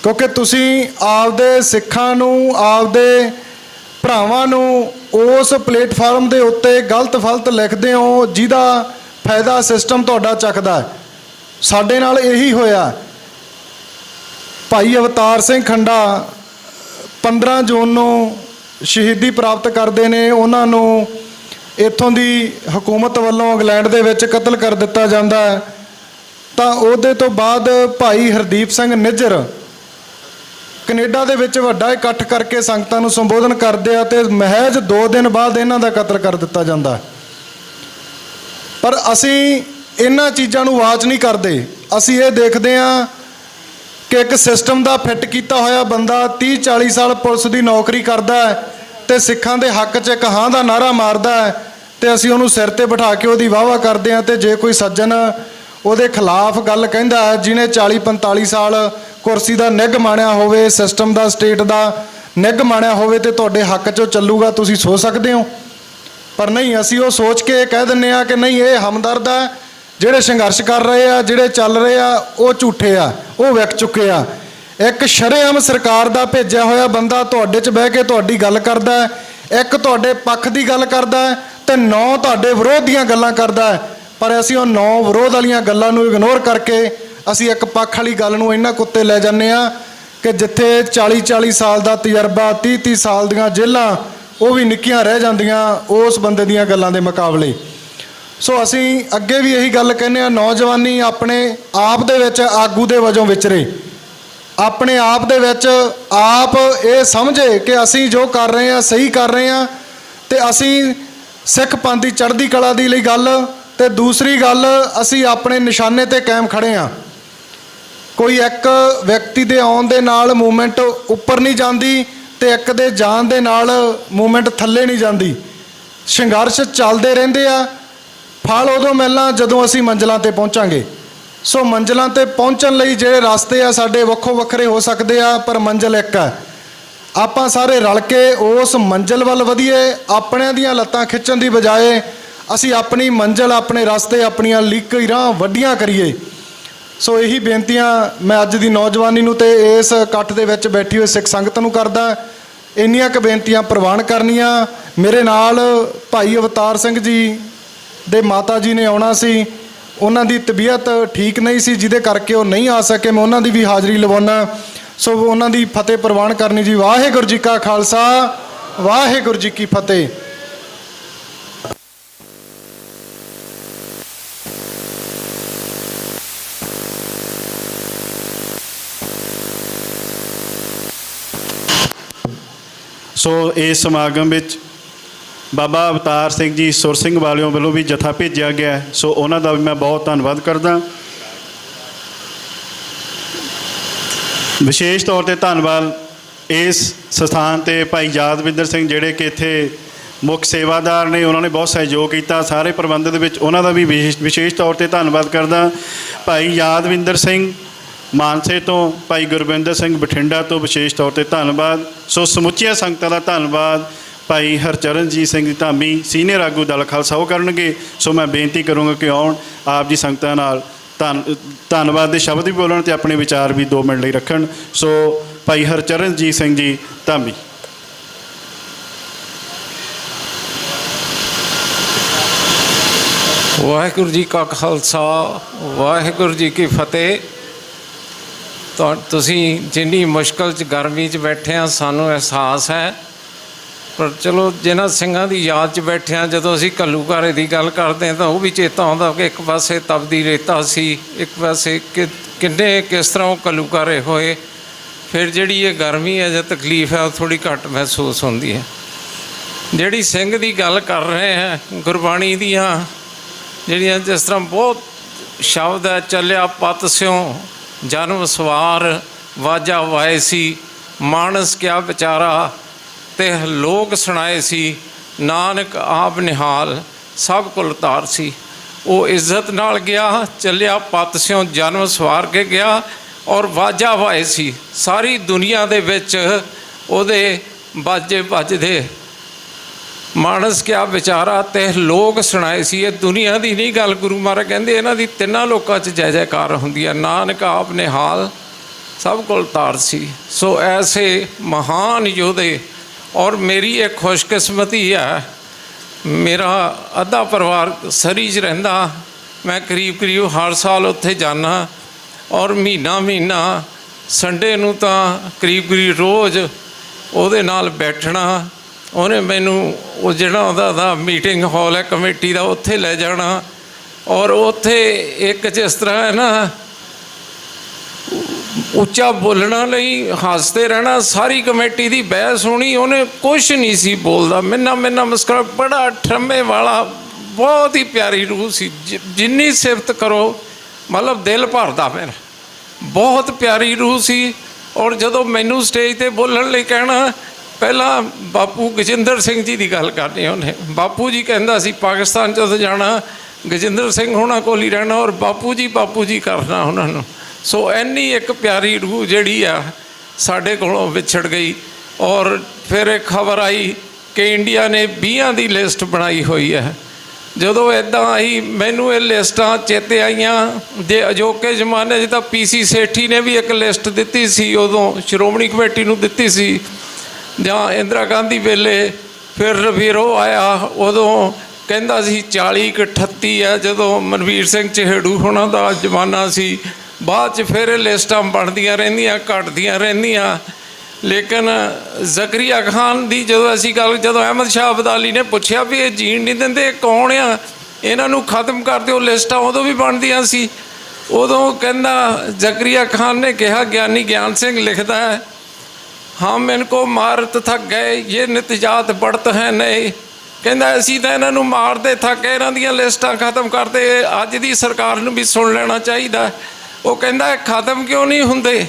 ਕਿਉਂਕਿ ਤੁਸੀਂ ਆਪਦੇ ਸਿੱਖਾਂ ਨੂੰ, ਆਪਦੇ ਭਰਾਵਾਂ ਨੂੰ ਉਸ ਪਲੇਟਫਾਰਮ ਦੇ ਉੱਤੇ ਗਲਤ ਫਲਤ ਲਿਖਦੇ ਹੋ, ਜਿਹਦਾ ਫਾਇਦਾ ਸਿਸਟਮ ਤੁਹਾਡਾ ਚੱਕਦਾ ਹੈ। ਸਾਡੇ ਨਾਲ ਇਹੀ ਹੋਇਆ। ਭਾਈ ਅਵਤਾਰ ਸਿੰਘ ਖੰਡਾ 15 ਜੂਨ ਨੂੰ ਸ਼ਹੀਦੀ ਪ੍ਰਾਪਤ ਕਰਦੇ ਨੇ। ਉਹਨਾਂ ਨੂੰ ਇੱਥੋਂ ਦੀ ਹਕੂਮਤ ਵੱਲੋਂ ਇੰਗਲੈਂਡ ਦੇ ਵਿੱਚ ਕਤਲ ਕਰ ਦਿੱਤਾ ਜਾਂਦਾ ਹੈ। ਤਾਂ ਉਹਦੇ ਤੋਂ ਬਾਅਦ ਭਾਈ ਹਰਦੀਪ ਸਿੰਘ ਨਿੱਜਰ ਕੈਨੇਡਾ ਦੇ ਵਿੱਚ ਵੱਡਾ ਇਕੱਠ ਕਰਕੇ ਸੰਗਤਾਂ ਨੂੰ ਸੰਬੋਧਨ ਕਰਦੇ ਆ, ਤੇ ਮਹਿਜ਼ 2 ਦਿਨ ਬਾਅਦ ਇਹਨਾਂ ਦਾ ਕਤਲ ਕਰ ਦਿੱਤਾ ਜਾਂਦਾ। ਪਰ ਅਸੀਂ ਇਹਨਾਂ ਚੀਜ਼ਾਂ ਨੂੰ ਵਾਚ ਨਹੀਂ ਕਰਦੇ। ਅਸੀਂ ਇਹ ਦੇਖਦੇ ਹਾਂ ਕਿ ਇੱਕ ਸਿਸਟਮ ਦਾ ਫਿੱਟ ਕੀਤਾ ਹੋਇਆ ਬੰਦਾ 30-40 ਸਾਲ ਪੁਲਿਸ ਦੀ ਨੌਕਰੀ ਕਰਦਾ ਹੈ ਤੇ ਸਿੱਖਾਂ ਦੇ ਹੱਕ 'ਚ ਇੱਕ ਹਾਂ ਦਾ ਨਾਅਰਾ ਮਾਰਦਾ ਹੈ, ਤੇ ਅਸੀਂ ਉਹਨੂੰ ਸਿਰ ਤੇ ਬਿਠਾ ਕੇ ਉਹਦੀ ਵਾਹਵਾ ਕਰਦੇ ਹਾਂ। ਤੇ ਜੇ ਕੋਈ ਸੱਜਣ ਉਹਦੇ ਖਿਲਾਫ ਗੱਲ ਕਹਿੰਦਾ ਹੈ, ਜਿਹਨੇ 40-45 ਸਾਲ ਕੁਰਸੀ ਦਾ ਨਿੱਘ ਮਾਣਿਆ ਹੋਵੇ, ਸਿਸਟਮ ਦਾ, ਸਟੇਟ ਦਾ ਨਿੱਘ ਮਾਣਿਆ ਹੋਵੇ, ਤੇ ਤੁਹਾਡੇ ਹੱਕ 'ਚੋਂ ਚੱਲੂਗਾ, ਤੁਸੀਂ ਸੋਚ ਸਕਦੇ ਹੋ। ਪਰ ਨਹੀਂ, ਅਸੀਂ ਉਹ ਸੋਚ ਕੇ ਕਹਿ ਦਿੰਦੇ ਆ ਕਿ ਨਹੀਂ, ਇਹ ਹਮਦਰਦ ਹੈ, ਜਿਹੜੇ ਸੰਘਰਸ਼ ਕਰ ਰਹੇ ਆ, ਜਿਹੜੇ ਚੱਲ ਰਹੇ ਆ, ਉਹ ਝੂਠੇ ਆ, ਉਹ ਵਿਕ ਚੁੱਕੇ ਆ। ਇੱਕ ਸ਼ਰੇਆਮ ਸਰਕਾਰ ਦਾ ਭੇਜਿਆ ਹੋਇਆ ਬੰਦਾ ਤੁਹਾਡੇ 'ਚ ਬਹਿ ਕੇ ਤੁਹਾਡੀ ਗੱਲ ਕਰਦਾ ਹੈ, ਇੱਕ ਤੁਹਾਡੇ ਪੱਖ ਦੀ ਗੱਲ ਕਰਦਾ ਹੈ ਤੇ 9 ਤੁਹਾਡੇ ਵਿਰੋਧ ਦੀਆਂ ਗੱਲਾਂ ਕਰਦਾ ਹੈ। ਪਰ ਅਸੀਂ ਉਹ 9 ਵਿਰੋਧ ਵਾਲੀਆਂ ਗੱਲਾਂ ਨੂੰ ਇਗਨੋਰ ਕਰਕੇ ਅਸੀਂ ਇੱਕ ਪੱਖ ਵਾਲੀ ਗੱਲ ਨੂੰ ਇੰਨਾ ਕੁੱਤੇ ਲੈ ਜਾਂਦੇ ਆ ਕਿ ਜਿੱਥੇ 40-40 ਸਾਲ ਦਾ ਤਜਰਬਾ, 30-30 ਸਾਲ ਦੀਆਂ ਜੇਲ੍ਹਾਂ, ਉਹ ਵੀ ਨਿੱਕੀਆਂ ਰਹਿ ਜਾਂਦੀਆਂ ਉਸ ਬੰਦੇ ਦੀਆਂ ਗੱਲਾਂ ਦੇ ਮੁਕਾਬਲੇ। ਸੋ ਅਸੀਂ ਅੱਗੇ ਵੀ ਇਹੀ ਗੱਲ ਕਹਿੰਦੇ ਆ, ਨੌਜਵਾਨੀ ਆਪਣੇ ਆਪ ਦੇ ਵਿੱਚ ਆਗੂ ਦੇ ਵਜੋਂ ਵਿਚਰੇ, ਆਪਣੇ ਆਪ ਦੇ ਵਿੱਚ ਆਪ ਇਹ ਸਮਝੇ ਕਿ ਅਸੀਂ ਜੋ ਕਰ ਰਹੇ ਹਾਂ ਸਹੀ ਕਰ ਰਹੇ ਹਾਂ, ਤੇ ਅਸੀਂ ਸਿੱਖ ਪੰਥ ਦੀ ਚੜ੍ਹਦੀ ਕਲਾ ਦੀ ਲਈ ਗੱਲ, ਤੇ ਦੂਸਰੀ ਗੱਲ ਅਸੀਂ ਆਪਣੇ ਨਿਸ਼ਾਨੇ 'ਤੇ ਕਾਇਮ ਖੜ੍ਹੇ ਹਾਂ। ਕੋਈ ਇੱਕ ਵਿਅਕਤੀ ਦੇ ਆਉਣ ਦੇ ਨਾਲ ਮੂਵਮੈਂਟ ਉੱਪਰ ਨਹੀਂ ਜਾਂਦੀ, ਤੇ ਇੱਕ ਦੇ ਜਾਣ ਦੇ ਨਾਲ ਮੂਵਮੈਂਟ ਥੱਲੇ ਨਹੀਂ ਜਾਂਦੀ। ਸੰਘਰਸ਼ ਚੱਲਦੇ ਰਹਿੰਦੇ ਆ। ਫਲ ਉਦੋਂ ਮਿਲਣਾ ਜਦੋਂ ਅਸੀਂ ਮੰਜ਼ਿਲਾਂ ਤੇ ਪਹੁੰਚਾਂਗੇ। ਸੋ ਮੰਜ਼ਿਲਾਂ ਤੇ ਪਹੁੰਚਣ ਲਈ ਜਿਹੜੇ ਰਸਤੇ ਆ ਸਾਡੇ ਵੱਖੋ ਵੱਖਰੇ ਹੋ ਸਕਦੇ ਆ, ਪਰ ਮੰਜ਼ਿਲ ਇੱਕ ਹੈ। ਆਪਾਂ ਸਾਰੇ ਰਲ ਕੇ ਉਸ ਮੰਜ਼ਿਲ ਵੱਲ ਵਧੀਏ। ਆਪਣਿਆਂ ਦੀਆਂ ਲੱਤਾਂ ਖਿੱਚਣ ਦੀ ਬਜਾਏ ਅਸੀਂ ਆਪਣੀ ਮੰਜ਼ਿਲ, ਆਪਣੇ ਰਸਤੇ, ਆਪਣੀਆਂ ਲੀਕਰਾਂ ਵੱਡੀਆਂ ਕਰੀਏ। ਸੋ ਇਹੀ ਬੇਨਤੀਆਂ ਮੈਂ ਅੱਜ ਦੀ ਨੌਜਵਾਨੀ ਨੂੰ ਤੇ ਇਸ ਇਕੱਠ ਦੇ ਵਿੱਚ ਬੈਠੀ ਹੋਈ ਸਿੱਖ ਸੰਗਤ ਨੂੰ ਕਰਦਾ। ਇੰਨੀਆਂ ਕੁ ਬੇਨਤੀਆਂ ਪ੍ਰਵਾਨ ਕਰਨੀਆਂ। ਮੇਰੇ ਨਾਲ ਭਾਈ ਅਵਤਾਰ ਸਿੰਘ ਜੀ ਦੇ ਮਾਤਾ ਜੀ ਨੇ ਆਉਣਾ ਸੀ, ਉਹਨਾਂ ਦੀ ਤਬੀਅਤ ਠੀਕ ਨਹੀਂ ਸੀ, ਜਿਹਦੇ ਕਰਕੇ ਉਹ ਨਹੀਂ ਆ ਸਕੇ। ਮੈਂ ਉਹਨਾਂ ਦੀ ਵੀ ਹਾਜ਼ਰੀ ਲਵਾਉਣਾ। ਸੋ ਉਹਨਾਂ ਦੀ ਫਤਿਹ ਪ੍ਰਵਾਨ ਕਰਨੀ ਜੀ। ਵਾਹਿਗੁਰੂ ਜੀ ਕਾ ਖਾਲਸਾ, ਵਾਹਿਗੁਰੂ ਜੀ ਕੀ ਫਤਿਹ। ਸੋ ਇਸ ਸਮਾਗਮ ਵਿੱਚ ਬਾਬਾ ਅਵਤਾਰ ਸਿੰਘ ਜੀ ਸੁਰ ਸਿੰਘ ਵਾਲਿਆਂ ਵੱਲੋਂ ਵੀ ਜਥਾ ਭੇਜਿਆ ਗਿਆ। ਸੋ ਉਹਨਾਂ ਦਾ ਵੀ ਮੈਂ ਬਹੁਤ ਧੰਨਵਾਦ ਕਰਦਾ। ਵਿਸ਼ੇਸ਼ ਤੌਰ 'ਤੇ ਧੰਨਵਾਦ ਇਸ ਸਥਾਨ 'ਤੇ ਭਾਈ ਯਾਦਵਿੰਦਰ ਸਿੰਘ, ਜਿਹੜੇ ਕਿ ਇੱਥੇ ਮੁੱਖ ਸੇਵਾਦਾਰ ਨੇ। ਉਹਨਾਂ ਨੇ ਬਹੁਤ ਸਹਿਯੋਗ ਕੀਤਾ ਸਾਰੇ ਪ੍ਰਬੰਧ ਦੇ ਵਿੱਚ। ਉਹਨਾਂ ਦਾ ਵੀ ਵਿਸ਼ੇਸ਼ ਤੌਰ 'ਤੇ ਧੰਨਵਾਦ ਕਰਦਾ। ਭਾਈ ਯਾਦਵਿੰਦਰ ਸਿੰਘ ਮਾਨਸੇ ਤੋਂ, ਭਾਈ ਗੁਰਵਿੰਦਰ ਸਿੰਘ ਬਠਿੰਡਾ ਤੋਂ ਵਿਸ਼ੇਸ਼ ਤੌਰ 'ਤੇ ਧੰਨਵਾਦ। ਸੋ ਸਮੁੱਚੀਆਂ ਸੰਗਤਾਂ ਦਾ ਧੰਨਵਾਦ। ਭਾਈ ਹਰਚਰਨਜੀਤ ਸਿੰਘ ਜੀ ਧਾਮੀ ਸੀਨੀਅਰ ਆਗੂ ਦਲ ਖਾਲਸਾ ਉਹ ਕਰਨਗੇ। ਸੋ ਮੈਂ ਬੇਨਤੀ ਕਰੂੰਗਾ ਕਿ ਆਉਣ ਆਪ ਜੀ ਸੰਗਤਾਂ ਨਾਲ ਧੰਨਵਾਦ ਦੇ ਸ਼ਬਦ ਵੀ ਬੋਲਣ ਅਤੇ ਆਪਣੇ ਵਿਚਾਰ ਵੀ 2 ਮਿੰਟ ਲਈ ਰੱਖਣ। ਸੋ ਭਾਈ ਹਰਚਰਨਜੀਤ ਸਿੰਘ ਜੀ ਧਾਮੀ। ਵਾਹਿਗੁਰੂ ਜੀ ਕਾ ਖਾਲਸਾ, ਵਾਹਿਗੁਰੂ ਜੀ ਕੀ ਫਤਿਹ। ਤੁਸੀਂ ਜਿੰਨੀ ਮੁਸ਼ਕਲ 'ਚ ਗਰਮੀ 'ਚ ਬੈਠੇ ਆ, ਸਾਨੂੰ ਅਹਿਸਾਸ ਹੈ। ਪਰ ਚਲੋ ਜਿਨ੍ਹਾਂ ਸਿੰਘਾਂ ਦੀ ਯਾਦ 'ਚ ਬੈਠੇ ਆ, ਜਦੋਂ ਅਸੀਂ ਘੱਲੂਘਾਰੇ ਦੀ ਗੱਲ ਕਰਦੇ ਹਾਂ ਤਾਂ ਉਹ ਵੀ ਚੇਤਾ ਆਉਂਦਾ ਕਿ ਇੱਕ ਪਾਸੇ ਤਪਦੀ ਰੇਤਾ ਸੀ, ਇੱਕ ਪਾਸੇ ਕਿਸ ਤਰ੍ਹਾਂ ਉਹ ਘੱਲੂਘਾਰੇ ਹੋਏ। ਫਿਰ ਜਿਹੜੀ ਇਹ ਗਰਮੀ ਹੈ ਜਾਂ ਤਕਲੀਫ ਹੈ ਉਹ ਥੋੜ੍ਹੀ ਘੱਟ ਮਹਿਸੂਸ ਹੁੰਦੀ ਹੈ। ਜਿਹੜੀ ਸਿੰਘ ਦੀ ਗੱਲ ਕਰ ਰਹੇ ਹੈ, ਗੁਰਬਾਣੀ ਦੀਆਂ ਜਿਹੜੀਆਂ ਜਿਸ ਤਰ੍ਹਾਂ ਬਹੁਤ ਸ਼ਬਦ ਹੈ, ਚੱਲਿਆ ਪਤ ਸਿਉ ਜਨਮ ਸਵਾਰ, ਵਾਜਾ ਵਾਏ ਸੀ, ਮਾਨਸ ਕਿਆ ਵਿਚਾਰਾ, ਤੇ ਲੋਕ ਸੁਣਾਏ ਸੀ, ਨਾਨਕ ਆਪ ਨਿਹਾਲ, ਸਭ ਕੁਲ ਤਾਰ ਸੀ। ਉਹ ਇੱਜ਼ਤ ਨਾਲ ਗਿਆ, ਚੱਲਿਆ ਪਤ ਸਿਉ ਜਨਮ ਸਵਾਰ ਕੇ ਗਿਆ, ਔਰ ਵਾਜਾ ਵਾਏ ਸੀ। ਸਾਰੀ ਦੁਨੀਆ ਦੇ ਵਿੱਚ ਉਹਦੇ ਬਾਜੇ ਵੱਜਦੇ। ਮਾਨਸ ਕਿਆ ਵਿਚਾਰਾ, ਤੇ ਲੋਕ ਸੁਣਾਏ ਸੀ। ਇਹ ਦੁਨੀਆ ਦੀ ਨਹੀਂ ਗੱਲ, ਗੁਰੂ ਮਹਾਰਾਜ ਕਹਿੰਦੇ ਇਹਨਾਂ ਦੀ ਤਿੰਨਾਂ ਲੋਕਾਂ 'ਚ ਜੈ ਜੈਕਾਰ ਹੁੰਦੀ ਹੈ। ਨਾਨਕ ਆਪ ਨਿਹਾਲ, ਸਭ ਕੋਲ ਤਾਰ ਸੀ। ਸੋ ਐਸੇ ਮਹਾਨ ਯੋਧੇ। ਔਰ ਮੇਰੀ ਇੱਕ ਖੁਸ਼ਕਿਸਮਤੀ ਹੈ, ਮੇਰਾ ਅੱਧਾ ਪਰਿਵਾਰ ਸਰੀ 'ਚ ਰਹਿੰਦਾ। ਮੈਂ ਕਰੀਬ ਹਰ ਸਾਲ ਉੱਥੇ ਜਾਂਦਾ, ਔਰ ਮਹੀਨਾ ਸੰਡੇ ਨੂੰ ਤਾਂ ਕਰੀਬ ਰੋਜ਼ ਉਹਦੇ ਨਾਲ ਬੈਠਣਾ। ਉਹਨੇ ਮੈਨੂੰ ਉਹ ਜਿਹੜਾ ਉਹਦਾ ਮੀਟਿੰਗ ਹਾਲ ਹੈ ਕਮੇਟੀ ਦਾ, ਉੱਥੇ ਲੈ ਜਾਣਾ। ਔਰ ਉੱਥੇ ਇੱਕ ਜਿਸ ਤਰ੍ਹਾਂ ਹੈ ਨਾ, ਉੱਚਾ ਬੋਲਣਾ ਲਈ ਹੱਸਦੇ ਰਹਿਣਾ। ਸਾਰੀ ਕਮੇਟੀ ਦੀ ਬਹਿਸ ਹੋਣੀ, ਉਹਨੇ ਕੁਛ ਨਹੀਂ ਸੀ ਬੋਲਦਾ। ਮਿੰਨਾ ਮੁਸਕਰਾ, ਬੜਾ ਠਰਮੇ ਵਾਲਾ, ਬਹੁਤ ਹੀ ਪਿਆਰੀ ਰੂਹ ਸੀ। ਜਿੰਨੀ ਸਿਫਤ ਕਰੋ ਮਤਲਬ ਦਿਲ ਭਰਦਾ ਮੇਰਾ। ਬਹੁਤ ਪਿਆਰੀ ਰੂਹ ਸੀ। ਔਰ ਜਦੋਂ ਮੈਨੂੰ ਸਟੇਜ 'ਤੇ ਬੋਲਣ ਲਈ ਕਹਿਣਾ, ਪਹਿਲਾਂ ਬਾਪੂ ਗਜਿੰਦਰ ਸਿੰਘ ਜੀ ਦੀ ਗੱਲ ਕਰਨੀ ਉਹਨੇ। ਬਾਪੂ ਜੀ ਕਹਿੰਦਾ ਸੀ ਪਾਕਿਸਤਾਨ ਜਦੋਂ ਜਾਣਾ ਗਜਿੰਦਰ ਸਿੰਘ ਹੋਣਾ ਕੋਲ ਹੀ ਰਹਿਣਾ, ਔਰ ਬਾਪੂ ਜੀ ਕਰਨਾ ਉਹਨਾਂ ਨੂੰ। ਸੋ ਇੰਨੀ ਇੱਕ ਪਿਆਰੀ ਰੂਹ ਜਿਹੜੀ ਆ ਸਾਡੇ ਕੋਲੋਂ ਵਿਛੜ ਗਈ। ਔਰ ਫਿਰ ਇੱਕ ਖਬਰ ਆਈ ਕਿ ਇੰਡੀਆ ਨੇ 20 ਦੀ ਲਿਸਟ ਬਣਾਈ ਹੋਈ ਹੈ। ਜਦੋਂ ਇੱਦਾਂ ਆਈ ਮੈਨੂੰ ਇਹ ਲਿਸਟਾਂ ਚੇਤੇ ਆਈਆਂ। ਜੇ ਅਜੋਕੇ ਜ਼ਮਾਨੇ 'ਚ ਤਾਂ PC ਸੇਠੀ ਨੇ ਵੀ ਇੱਕ ਲਿਸਟ ਦਿੱਤੀ ਸੀ, ਉਦੋਂ ਸ਼੍ਰੋਮਣੀ ਕਮੇਟੀ ਨੂੰ ਦਿੱਤੀ ਸੀ, ਜਾਂ ਇੰਦਰਾ ਗਾਂਧੀ ਵੇਲੇ। ਫਿਰ ਰਵੀਰੋ ਆਇਆ, ਉਦੋਂ ਕਹਿੰਦਾ ਸੀ 40-38 ਹੈ, ਜਦੋਂ ਮਨਵੀਰ ਸਿੰਘ ਚਹੇੜੂ ਹੋਣਾ ਦਾ ਜ਼ਮਾਨਾ ਸੀ। ਬਾਅਦ 'ਚ ਫਿਰ ਇਹ ਲਿਸਟਾਂ ਬਣਦੀਆਂ ਰਹਿੰਦੀਆਂ, ਘਟਦੀਆਂ ਰਹਿੰਦੀਆਂ। ਲੇਕਿਨ ਜ਼ਕਰੀਆ ਖਾਨ ਦੀ ਜਦੋਂ ਅਹਿਮਦ ਸ਼ਾਹ ਅਬਦਾਲੀ ਨੇ ਪੁੱਛਿਆ ਵੀ ਇਹ ਜੀਣ ਨਹੀਂ ਦਿੰਦੇ, ਇਹ ਕੌਣ ਆ, ਇਹਨਾਂ ਨੂੰ ਖਤਮ ਕਰ ਦਿਓ, ਲਿਸਟਾਂ ਉਦੋਂ ਵੀ ਬਣਦੀਆਂ ਸੀ। ਉਦੋਂ ਕਹਿੰਦਾ ਜ਼ਕਰੀਆ ਖਾਨ ਨੇ ਕਿਹਾ, ਗਿਆਨੀ ਗਿਆਨ ਸਿੰਘ ਲਿਖਦਾ ਹੈ, ਹਮ ਇनको ਮਾਰਤ ਥੱਕ ਗਏ, ਇਹ ਨਿਤਜਾਤ ਬੜਤ ਹੈ ਨਹੀਂ। ਕਹਿੰਦਾ ਅਸੀਂ ਤਾਂ ਇਹਨਾਂ ਨੂੰ ਮਾਰਦੇ ਥੱਕ ਗਏ, ਇਹਨਾਂ ਦੀਆਂ ਲਿਸਟਾਂ ਖਤਮ ਕਰਦੇ। ਅੱਜ ਦੀ ਸਰਕਾਰ ਨੂੰ ਵੀ ਸੁਣ ਲੈਣਾ ਚਾਹੀਦਾ। ਉਹ ਕਹਿੰਦਾ ਖਤਮ ਕਿਉਂ ਨਹੀਂ ਹੁੰਦੇ?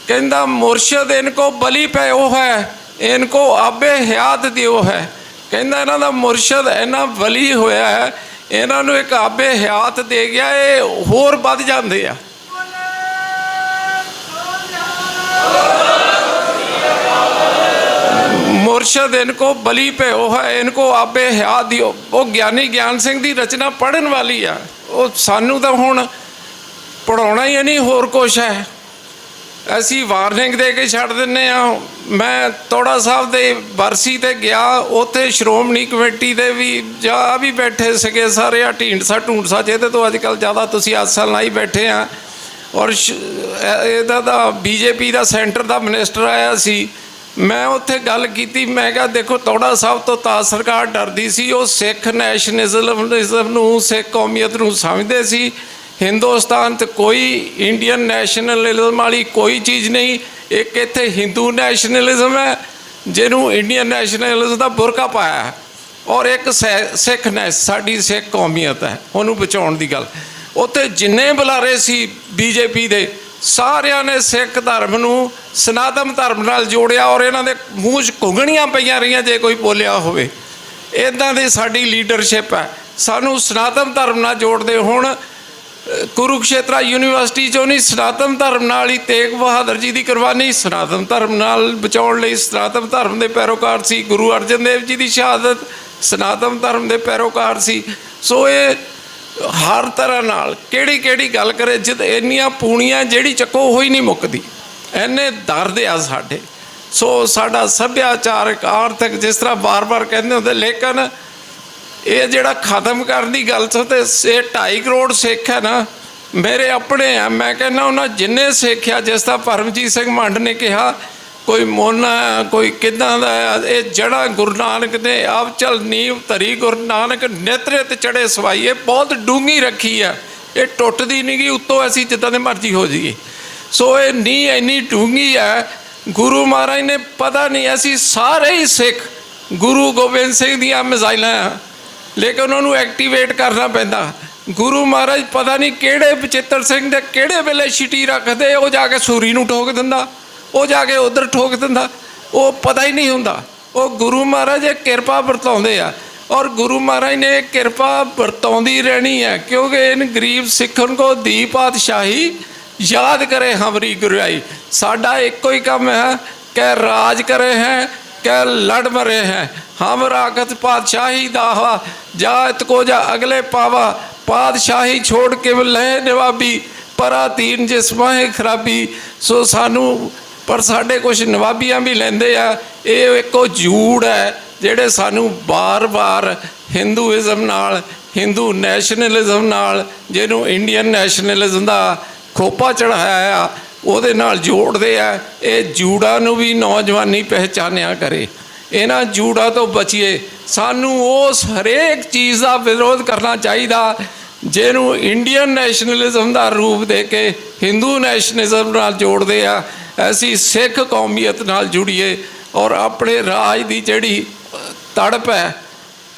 ਕਹਿੰਦਾ ਮੁਰਸ਼ਦ ਇनको ਬਲੀ ਪਏ ਉਹ ਹੈ, ਇनको ਆਬੇ ਹयात ਦਿਓ ਹੈ। ਕਹਿੰਦਾ ਇਹਨਾਂ ਦਾ ਮੁਰਸ਼ਦ ਇੰਨਾ ਵਲੀ ਹੋਇਆ ਹੈ, ਇਹਨਾਂ ਨੂੰ ਇੱਕ ਆਬੇ ਹਯਾਤ ਦੇ ਗਿਆ, ਇਹ ਹੋਰ ਵੱਧ ਜਾਂਦੇ ਆ। मुर्शद इनको बली पे वो है, इनको आबे हयात दियो। वो ज्ञानी ज्ञान सिंह की रचना पढ़न वाली आ, वो सानू तो हुण पढ़ाउणा ही नहीं, होर कुछ है। असी वार्निंग दे के छड्ड दिंदे आ। मैं तोड़ा साहब दे बरसी ते गया, उत्थे श्रोमणी कमेटी दे भी जा भी बैठे सके सारे, आ ढींडसा ढूंडसा जिहदे तो अजकल ज़्यादा तुसीं आसल लाई बैठे आ। और इहदा दा बीजेपी का सेंटर का मिनिस्टर आया सी, मैं उत्थे गल कीती, मैं कहा देखो तोड़ा साहब तो ताज सरकार डरदी सी, वो सिख नैशनलिज्म नूं सिख कौमीयत नूं समझदे सी। हिंदुस्तान तो कोई इंडियन नैशनलिज्म वाली कोई चीज़ नहीं, एक इत्थे हिंदू नैशनलिज्म है जिन्हों इंडियन नैशनलिज्म का बुरका पाया है, और एक सिख साडी सिख कौमीयत है, उन्होंने बचाउण दी गल। उत्थे जिन्ने बुलारे सी बीजेपी दे सारिਆਂ ने सिख धर्म नूं सनातन धर्म नाल जोड़िया, और इन्हां दे मूँह 'ਚ घुंघणियां पईयां रहीआं जे कोई बोलिया होवे। इदां दी साडी लीडरशिप है, सानूं सनातन धर्म नाल जोड़दे। हुण कुरुक्षेत्रा यूनीवर्सिटी चों नहीं, सनातन धर्म नाल ही तेग बहादुर जी की कुर्बानी सनातन धर्म नाल बचाउण लई, सनातन धर्म के पैरोकार सी। गुरु अर्जन देव जी की शहादत सनातन धर्म के पैरोकार सी। सो ये हर तरह नाल केड़ी केड़ी गल करे, जिद इन्नियां पूणियां जेड़ी चक्को हो ही नहीं मुकदी, इन्ने दर्द आ साडे। सो साडा सभ्याचारक आर्थिक जिस तरह बार बार कहते होंदे, लेकिन ये जिहड़ा खत्म करने की गल तो 2.5 करोड़ सिख है ना, मेरे अपने आ। मैं कहना उन्हें जिन्ने सिख आ, जिस तरह परमजीत सिंह मंड ने कहा, कोई मोना कोई किदां दा, ये जड़ा गुरु नानक ने आप चल नींव धरी, गुरु नानक नेतरे ते चढ़े सवाई, ये बहुत डूंगी रखी है, ये टुटदी नहीं गई उत्तों असीं जिद्दां दे मर्जी हो जाइए। सो ये नींह इन्नी डूंगी है, गुरु महाराज ने पता नहीं, असीं सारे ही सिख गुरु गोबिंद सिंह दियां मिसाइलां आ, लेकिन उन्होंने एक्टिवेट करना पैंदा। गुरु महाराज पता नहीं किहड़े बचित्र सिंह दे किहड़े वेले छिटी रखदे, वो जाके सूरी नूं ठोक दिंदा, वो जाके उधर ठोक दिंदा, वो पता ही नहीं हुंदा। वो गुरु महाराज एक किरपा बरताउंदे आ, और गुरु महाराज ने एक किरपा बरताउंदी रहनी है, क्योंकि इन गरीब सिखन को दी पातशाही याद करे हमारी गुरुआई। साडा एको ही काम है, कै राज करे हैं कै लड़ मरे हैं, हम रागत पातशाही दावा, जा इतको जा अगले पावा, पातशाही छोड़ के ले नवाबी, परा तीन जिस माहे खराबी। सो सानू पर साढ़े कुछ नवाबियाँ भी लेंदे आ, ये एको झूठ है जेड़े सानू बार बार हिंदूइज़म नाल, हिंदू नैशनलिज्म नाल, जिन्हों इंडियन नैशनलिज्म का खोपा चढ़ाया आ, ਉਹਦੇ ਨਾਲ जोड़ते ਆ। ये जूड़ा नूं भी नौजवानी पहचानिया करे, इन्हां जूड़ा तो बचिए। सानू उस हरेक चीज़ का विरोध करना चाहिए जिन्हों इंडियन नैशनलिज्म का रूप दे के हिंदू नैशनलिज्म नाल जोड़ते आ। असी सिख कौमीयत नाल जुड़िए, और अपने राज की जिहड़ी तड़प है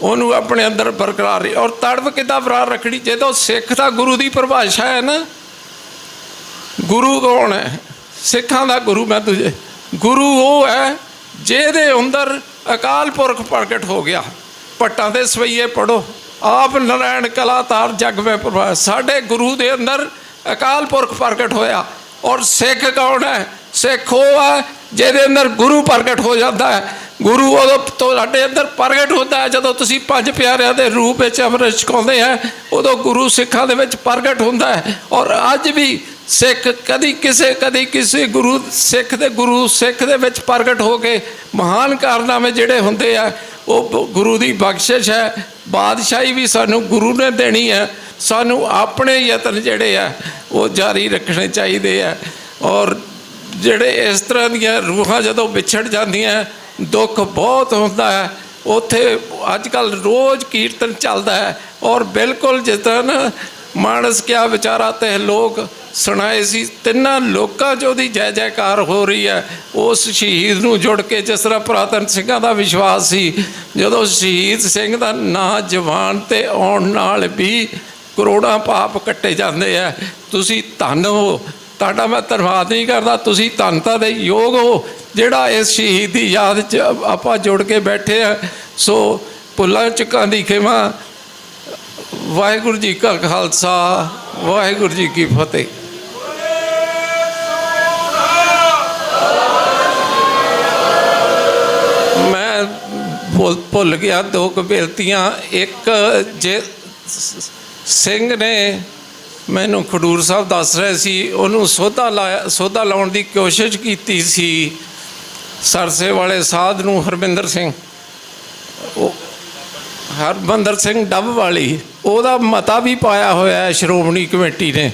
उन्होंने अपने अंदर बरकरार, और तड़प किद्दां बरकरार रखनी, जे तो सिख दा गुरु की परिभाषा है ना, गुरु कौन है? सिखां दा गुरु मैं तुझे, गुरु वो है जिहदे अंदर अकाल पुरख प्रगट हो गया। भट्टां दे सवैये पढ़ो, आप नारायण कलातार जग में प्रभा, साढ़े गुरु दे अंदर अकाल पुरख प्रगट होया। और सिख कौन है? सिख वो है जिहदे अंदर गुरु प्रगट हो जाता है। गुरु उदों तुहाडे अंदर प्रगट होता है जदों तुसीं पंज प्यारिਆਂ ਦੇ रूप ਵਿੱਚ ਅੰਮ੍ਰਿਤ ਛਕਾਉਂਦੇ हैं, उदों गुरु सिखां दे विच प्रगट होंदा है। और अज भी सिख कदी किसी गुरु सिख दे विच प्रगट हो के महान कारनामे जिहड़े हुंदे आ, वो गुरु की बख्शिश है। बादशाही भी सानू गुरु ने देनी है, सानू अपने यतन जिहड़े आ वो जारी रखने चाहिए है। और जिहड़े इस तरह दीयां रूहां जदों विछड़ जांदियां, दुख बहुत होंदा है। उत्थे अजकल रोज़ कीर्तन चलता है, और बिल्कुल जिस तरह ना मानस क्या विचारा ते लोग सुनाए सी, तिन्ना लोकां चों दी जय जयकार हो रही है उस शहीद नूं जुड़ के। जिस तरह पुरातन सिंघां दा विश्वास सी, जदों शहीद सिंह दा नां जवान ते आउण नाल भी करोड़ां पाप कट्टे जांदे आ। तुसीं धन हो ਤੁਹਾਡਾ ਮੈਂ ਧੰਨਵਾਦ ਨਹੀਂ ਕਰਦਾ। ਤੁਸੀਂ ਧੰਨਤਾ ਦੇ ਯੋਗ ਹੋ ਜਿਹੜਾ ਇਸ ਸ਼ਹੀਦ ਦੀ ਯਾਦ 'ਚ ਆਪਾਂ ਜੁੜ ਕੇ ਬੈਠੇ ਆ। ਸੋ ਭੁੱਲਾਂ ਚੁੱਕਾਂ ਦੀ ਖਿਮਾ। ਵਾਹਿਗੁਰੂ ਜੀ ਕਾ ਖਾਲਸਾ, ਵਾਹਿਗੁਰੂ ਜੀ ਕੀ ਫਤਿਹ। ਮੈਂ ਭੁੱਲ ਗਿਆ ਦੋ ਕੁ ਬੇਨਤੀਆਂ। ਇੱਕ ਜੇ ਸਿੰਘ ਨੇ ਮੈਨੂੰ ਖਡੂਰ ਸਾਹਿਬ ਦੱਸ ਰਹੇ ਸੀ, ਉਹਨੂੰ ਸੋਧਾ ਲਾਉਣ ਦੀ ਕੋਸ਼ਿਸ਼ ਕੀਤੀ ਸੀ ਸਰਸੇ ਵਾਲੇ ਸਾਧ ਨੂੰ, ਹਰਮਿੰਦਰ ਸਿੰਘ ਡੱਬ ਵਾਲੀ। ਉਹਦਾ ਮਤਾ ਵੀ ਪਾਇਆ ਹੋਇਆ ਹੈ ਸ਼੍ਰੋਮਣੀ ਕਮੇਟੀ ਨੇ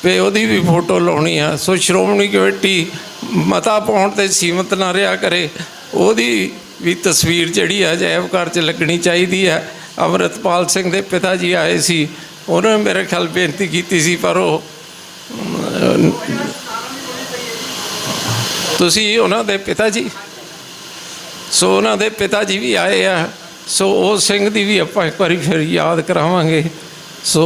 ਵੀ ਉਹਦੀ ਵੀ ਫੋਟੋ ਲਾਉਣੀ ਆ। ਸੋ ਸ਼੍ਰੋਮਣੀ ਕਮੇਟੀ ਮਤਾ ਪਾਉਣ 'ਤੇ ਸੀਮਤ ਨਾ ਰਿਹਾ ਕਰੇ, ਉਹਦੀ ਵੀ ਤਸਵੀਰ ਜਿਹੜੀ ਹੈ ਅਜਾਇਬ ਘਰ 'ਚ ਲੱਗਣੀ ਚਾਹੀਦੀ ਹੈ। ਅੰਮ੍ਰਿਤਪਾਲ ਸਿੰਘ ਦੇ ਪਿਤਾ ਜੀ ਆਏ ਸੀ, ਉਹਨਾਂ ਨੇ ਮੇਰੇ ਖਿਆਲ ਬੇਨਤੀ ਕੀਤੀ ਸੀ, ਪਰ ਉਹ ਤੁਸੀਂ ਉਹਨਾਂ ਦੇ ਪਿਤਾ ਜੀ, ਸੋ ਉਹਨਾਂ ਦੇ ਪਿਤਾ ਜੀ ਵੀ ਆਏ ਆ। ਸੋ ਉਹ ਸਿੰਘ ਦੀ ਵੀ ਆਪਾਂ ਇੱਕ ਵਾਰੀ ਫਿਰ ਯਾਦ ਕਰਾਵਾਂਗੇ। ਸੋ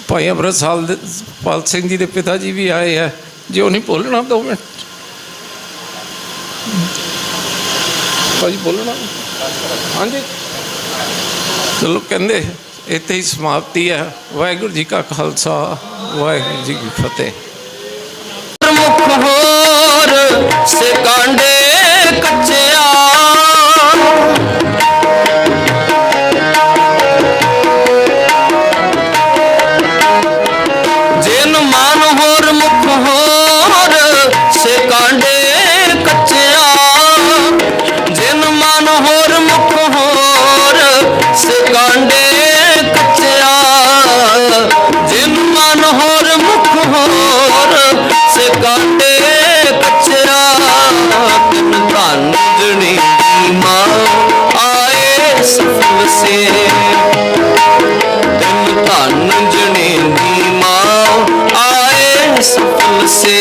ਭਾਈ ਅੰਮ੍ਰਿਤਪਾਲ ਸਿੰਘ ਜੀ ਦੇ ਪਿਤਾ ਜੀ ਵੀ ਆਏ ਆ, ਜੇ ਉਹ ਨਹੀਂ ਬੋਲਣਾ 2 ਮਿੰਟ ਭਾਜੀ ਬੋਲਣਾ। ਹਾਂਜੀ ਚਲੋ, ਕਹਿੰਦੇ ਇੱਥੇ ਹੀ ਸਮਾਪਤੀ ਹੈ। ਵਾਹਿਗੁਰੂ ਜੀ ਕਾ ਖਾਲਸਾ, ਵਾਹਿਗੁਰੂ ਜੀ ਕੀ ਫਤਿਹ। ਮੁਖ ਹੋਰ ਸੇ ਕਾਂਡੇ ਕੱਚਿਆ, ਜਿਨ ਮਨ ਹੋਰ ਮੁਖ ਹੋਰ ਸੇ ਕਾਂਡੇ ਕੱਚਿਆ, ਜਿਨ ਮਨ ਹੋਰ ਮੁਖ ਹੋਰ ਸੇ ਕਾਂਡੇ ਕੱਚਿਆ, ਜਿਨ ਮਨ ਹੋਰ ਮੁਖ ਹੋਰ ਸੇ ਕਾਂਡੇ ਕੱਚਿਆ, ਤਿਨ ਧਨ ਜਣੀ ਮਾਂ ਆਏ ਸਫਲ ਸੇ, ਤਿਨ ਧਨ ਜਣੀ ਮਾਂ ਆਏ ਸਫਲ ਸੇ,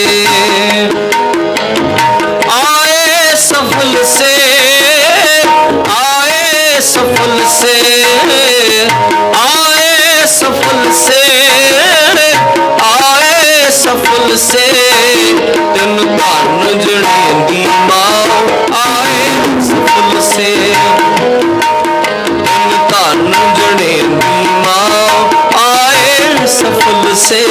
ਆਏ ਸਫਲ ਸੇ, आए सफल से, आए सफल से, आए सफल से, तिन धन जने दी मां आए सफल से, तिन धन जने दी मां आए सफल से।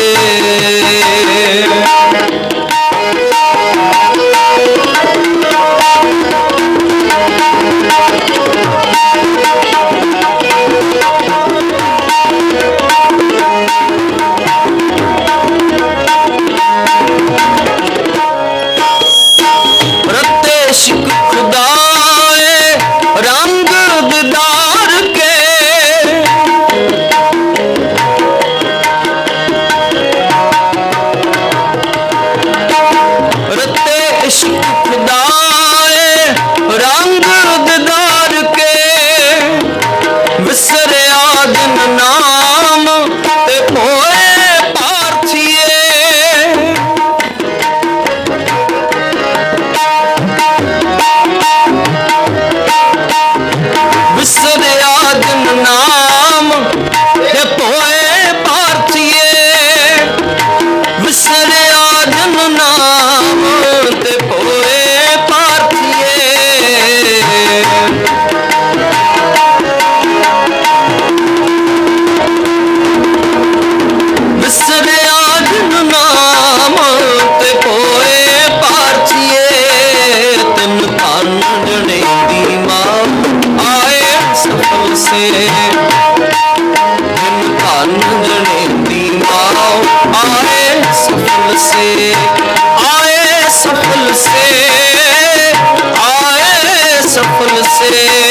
आए सफल से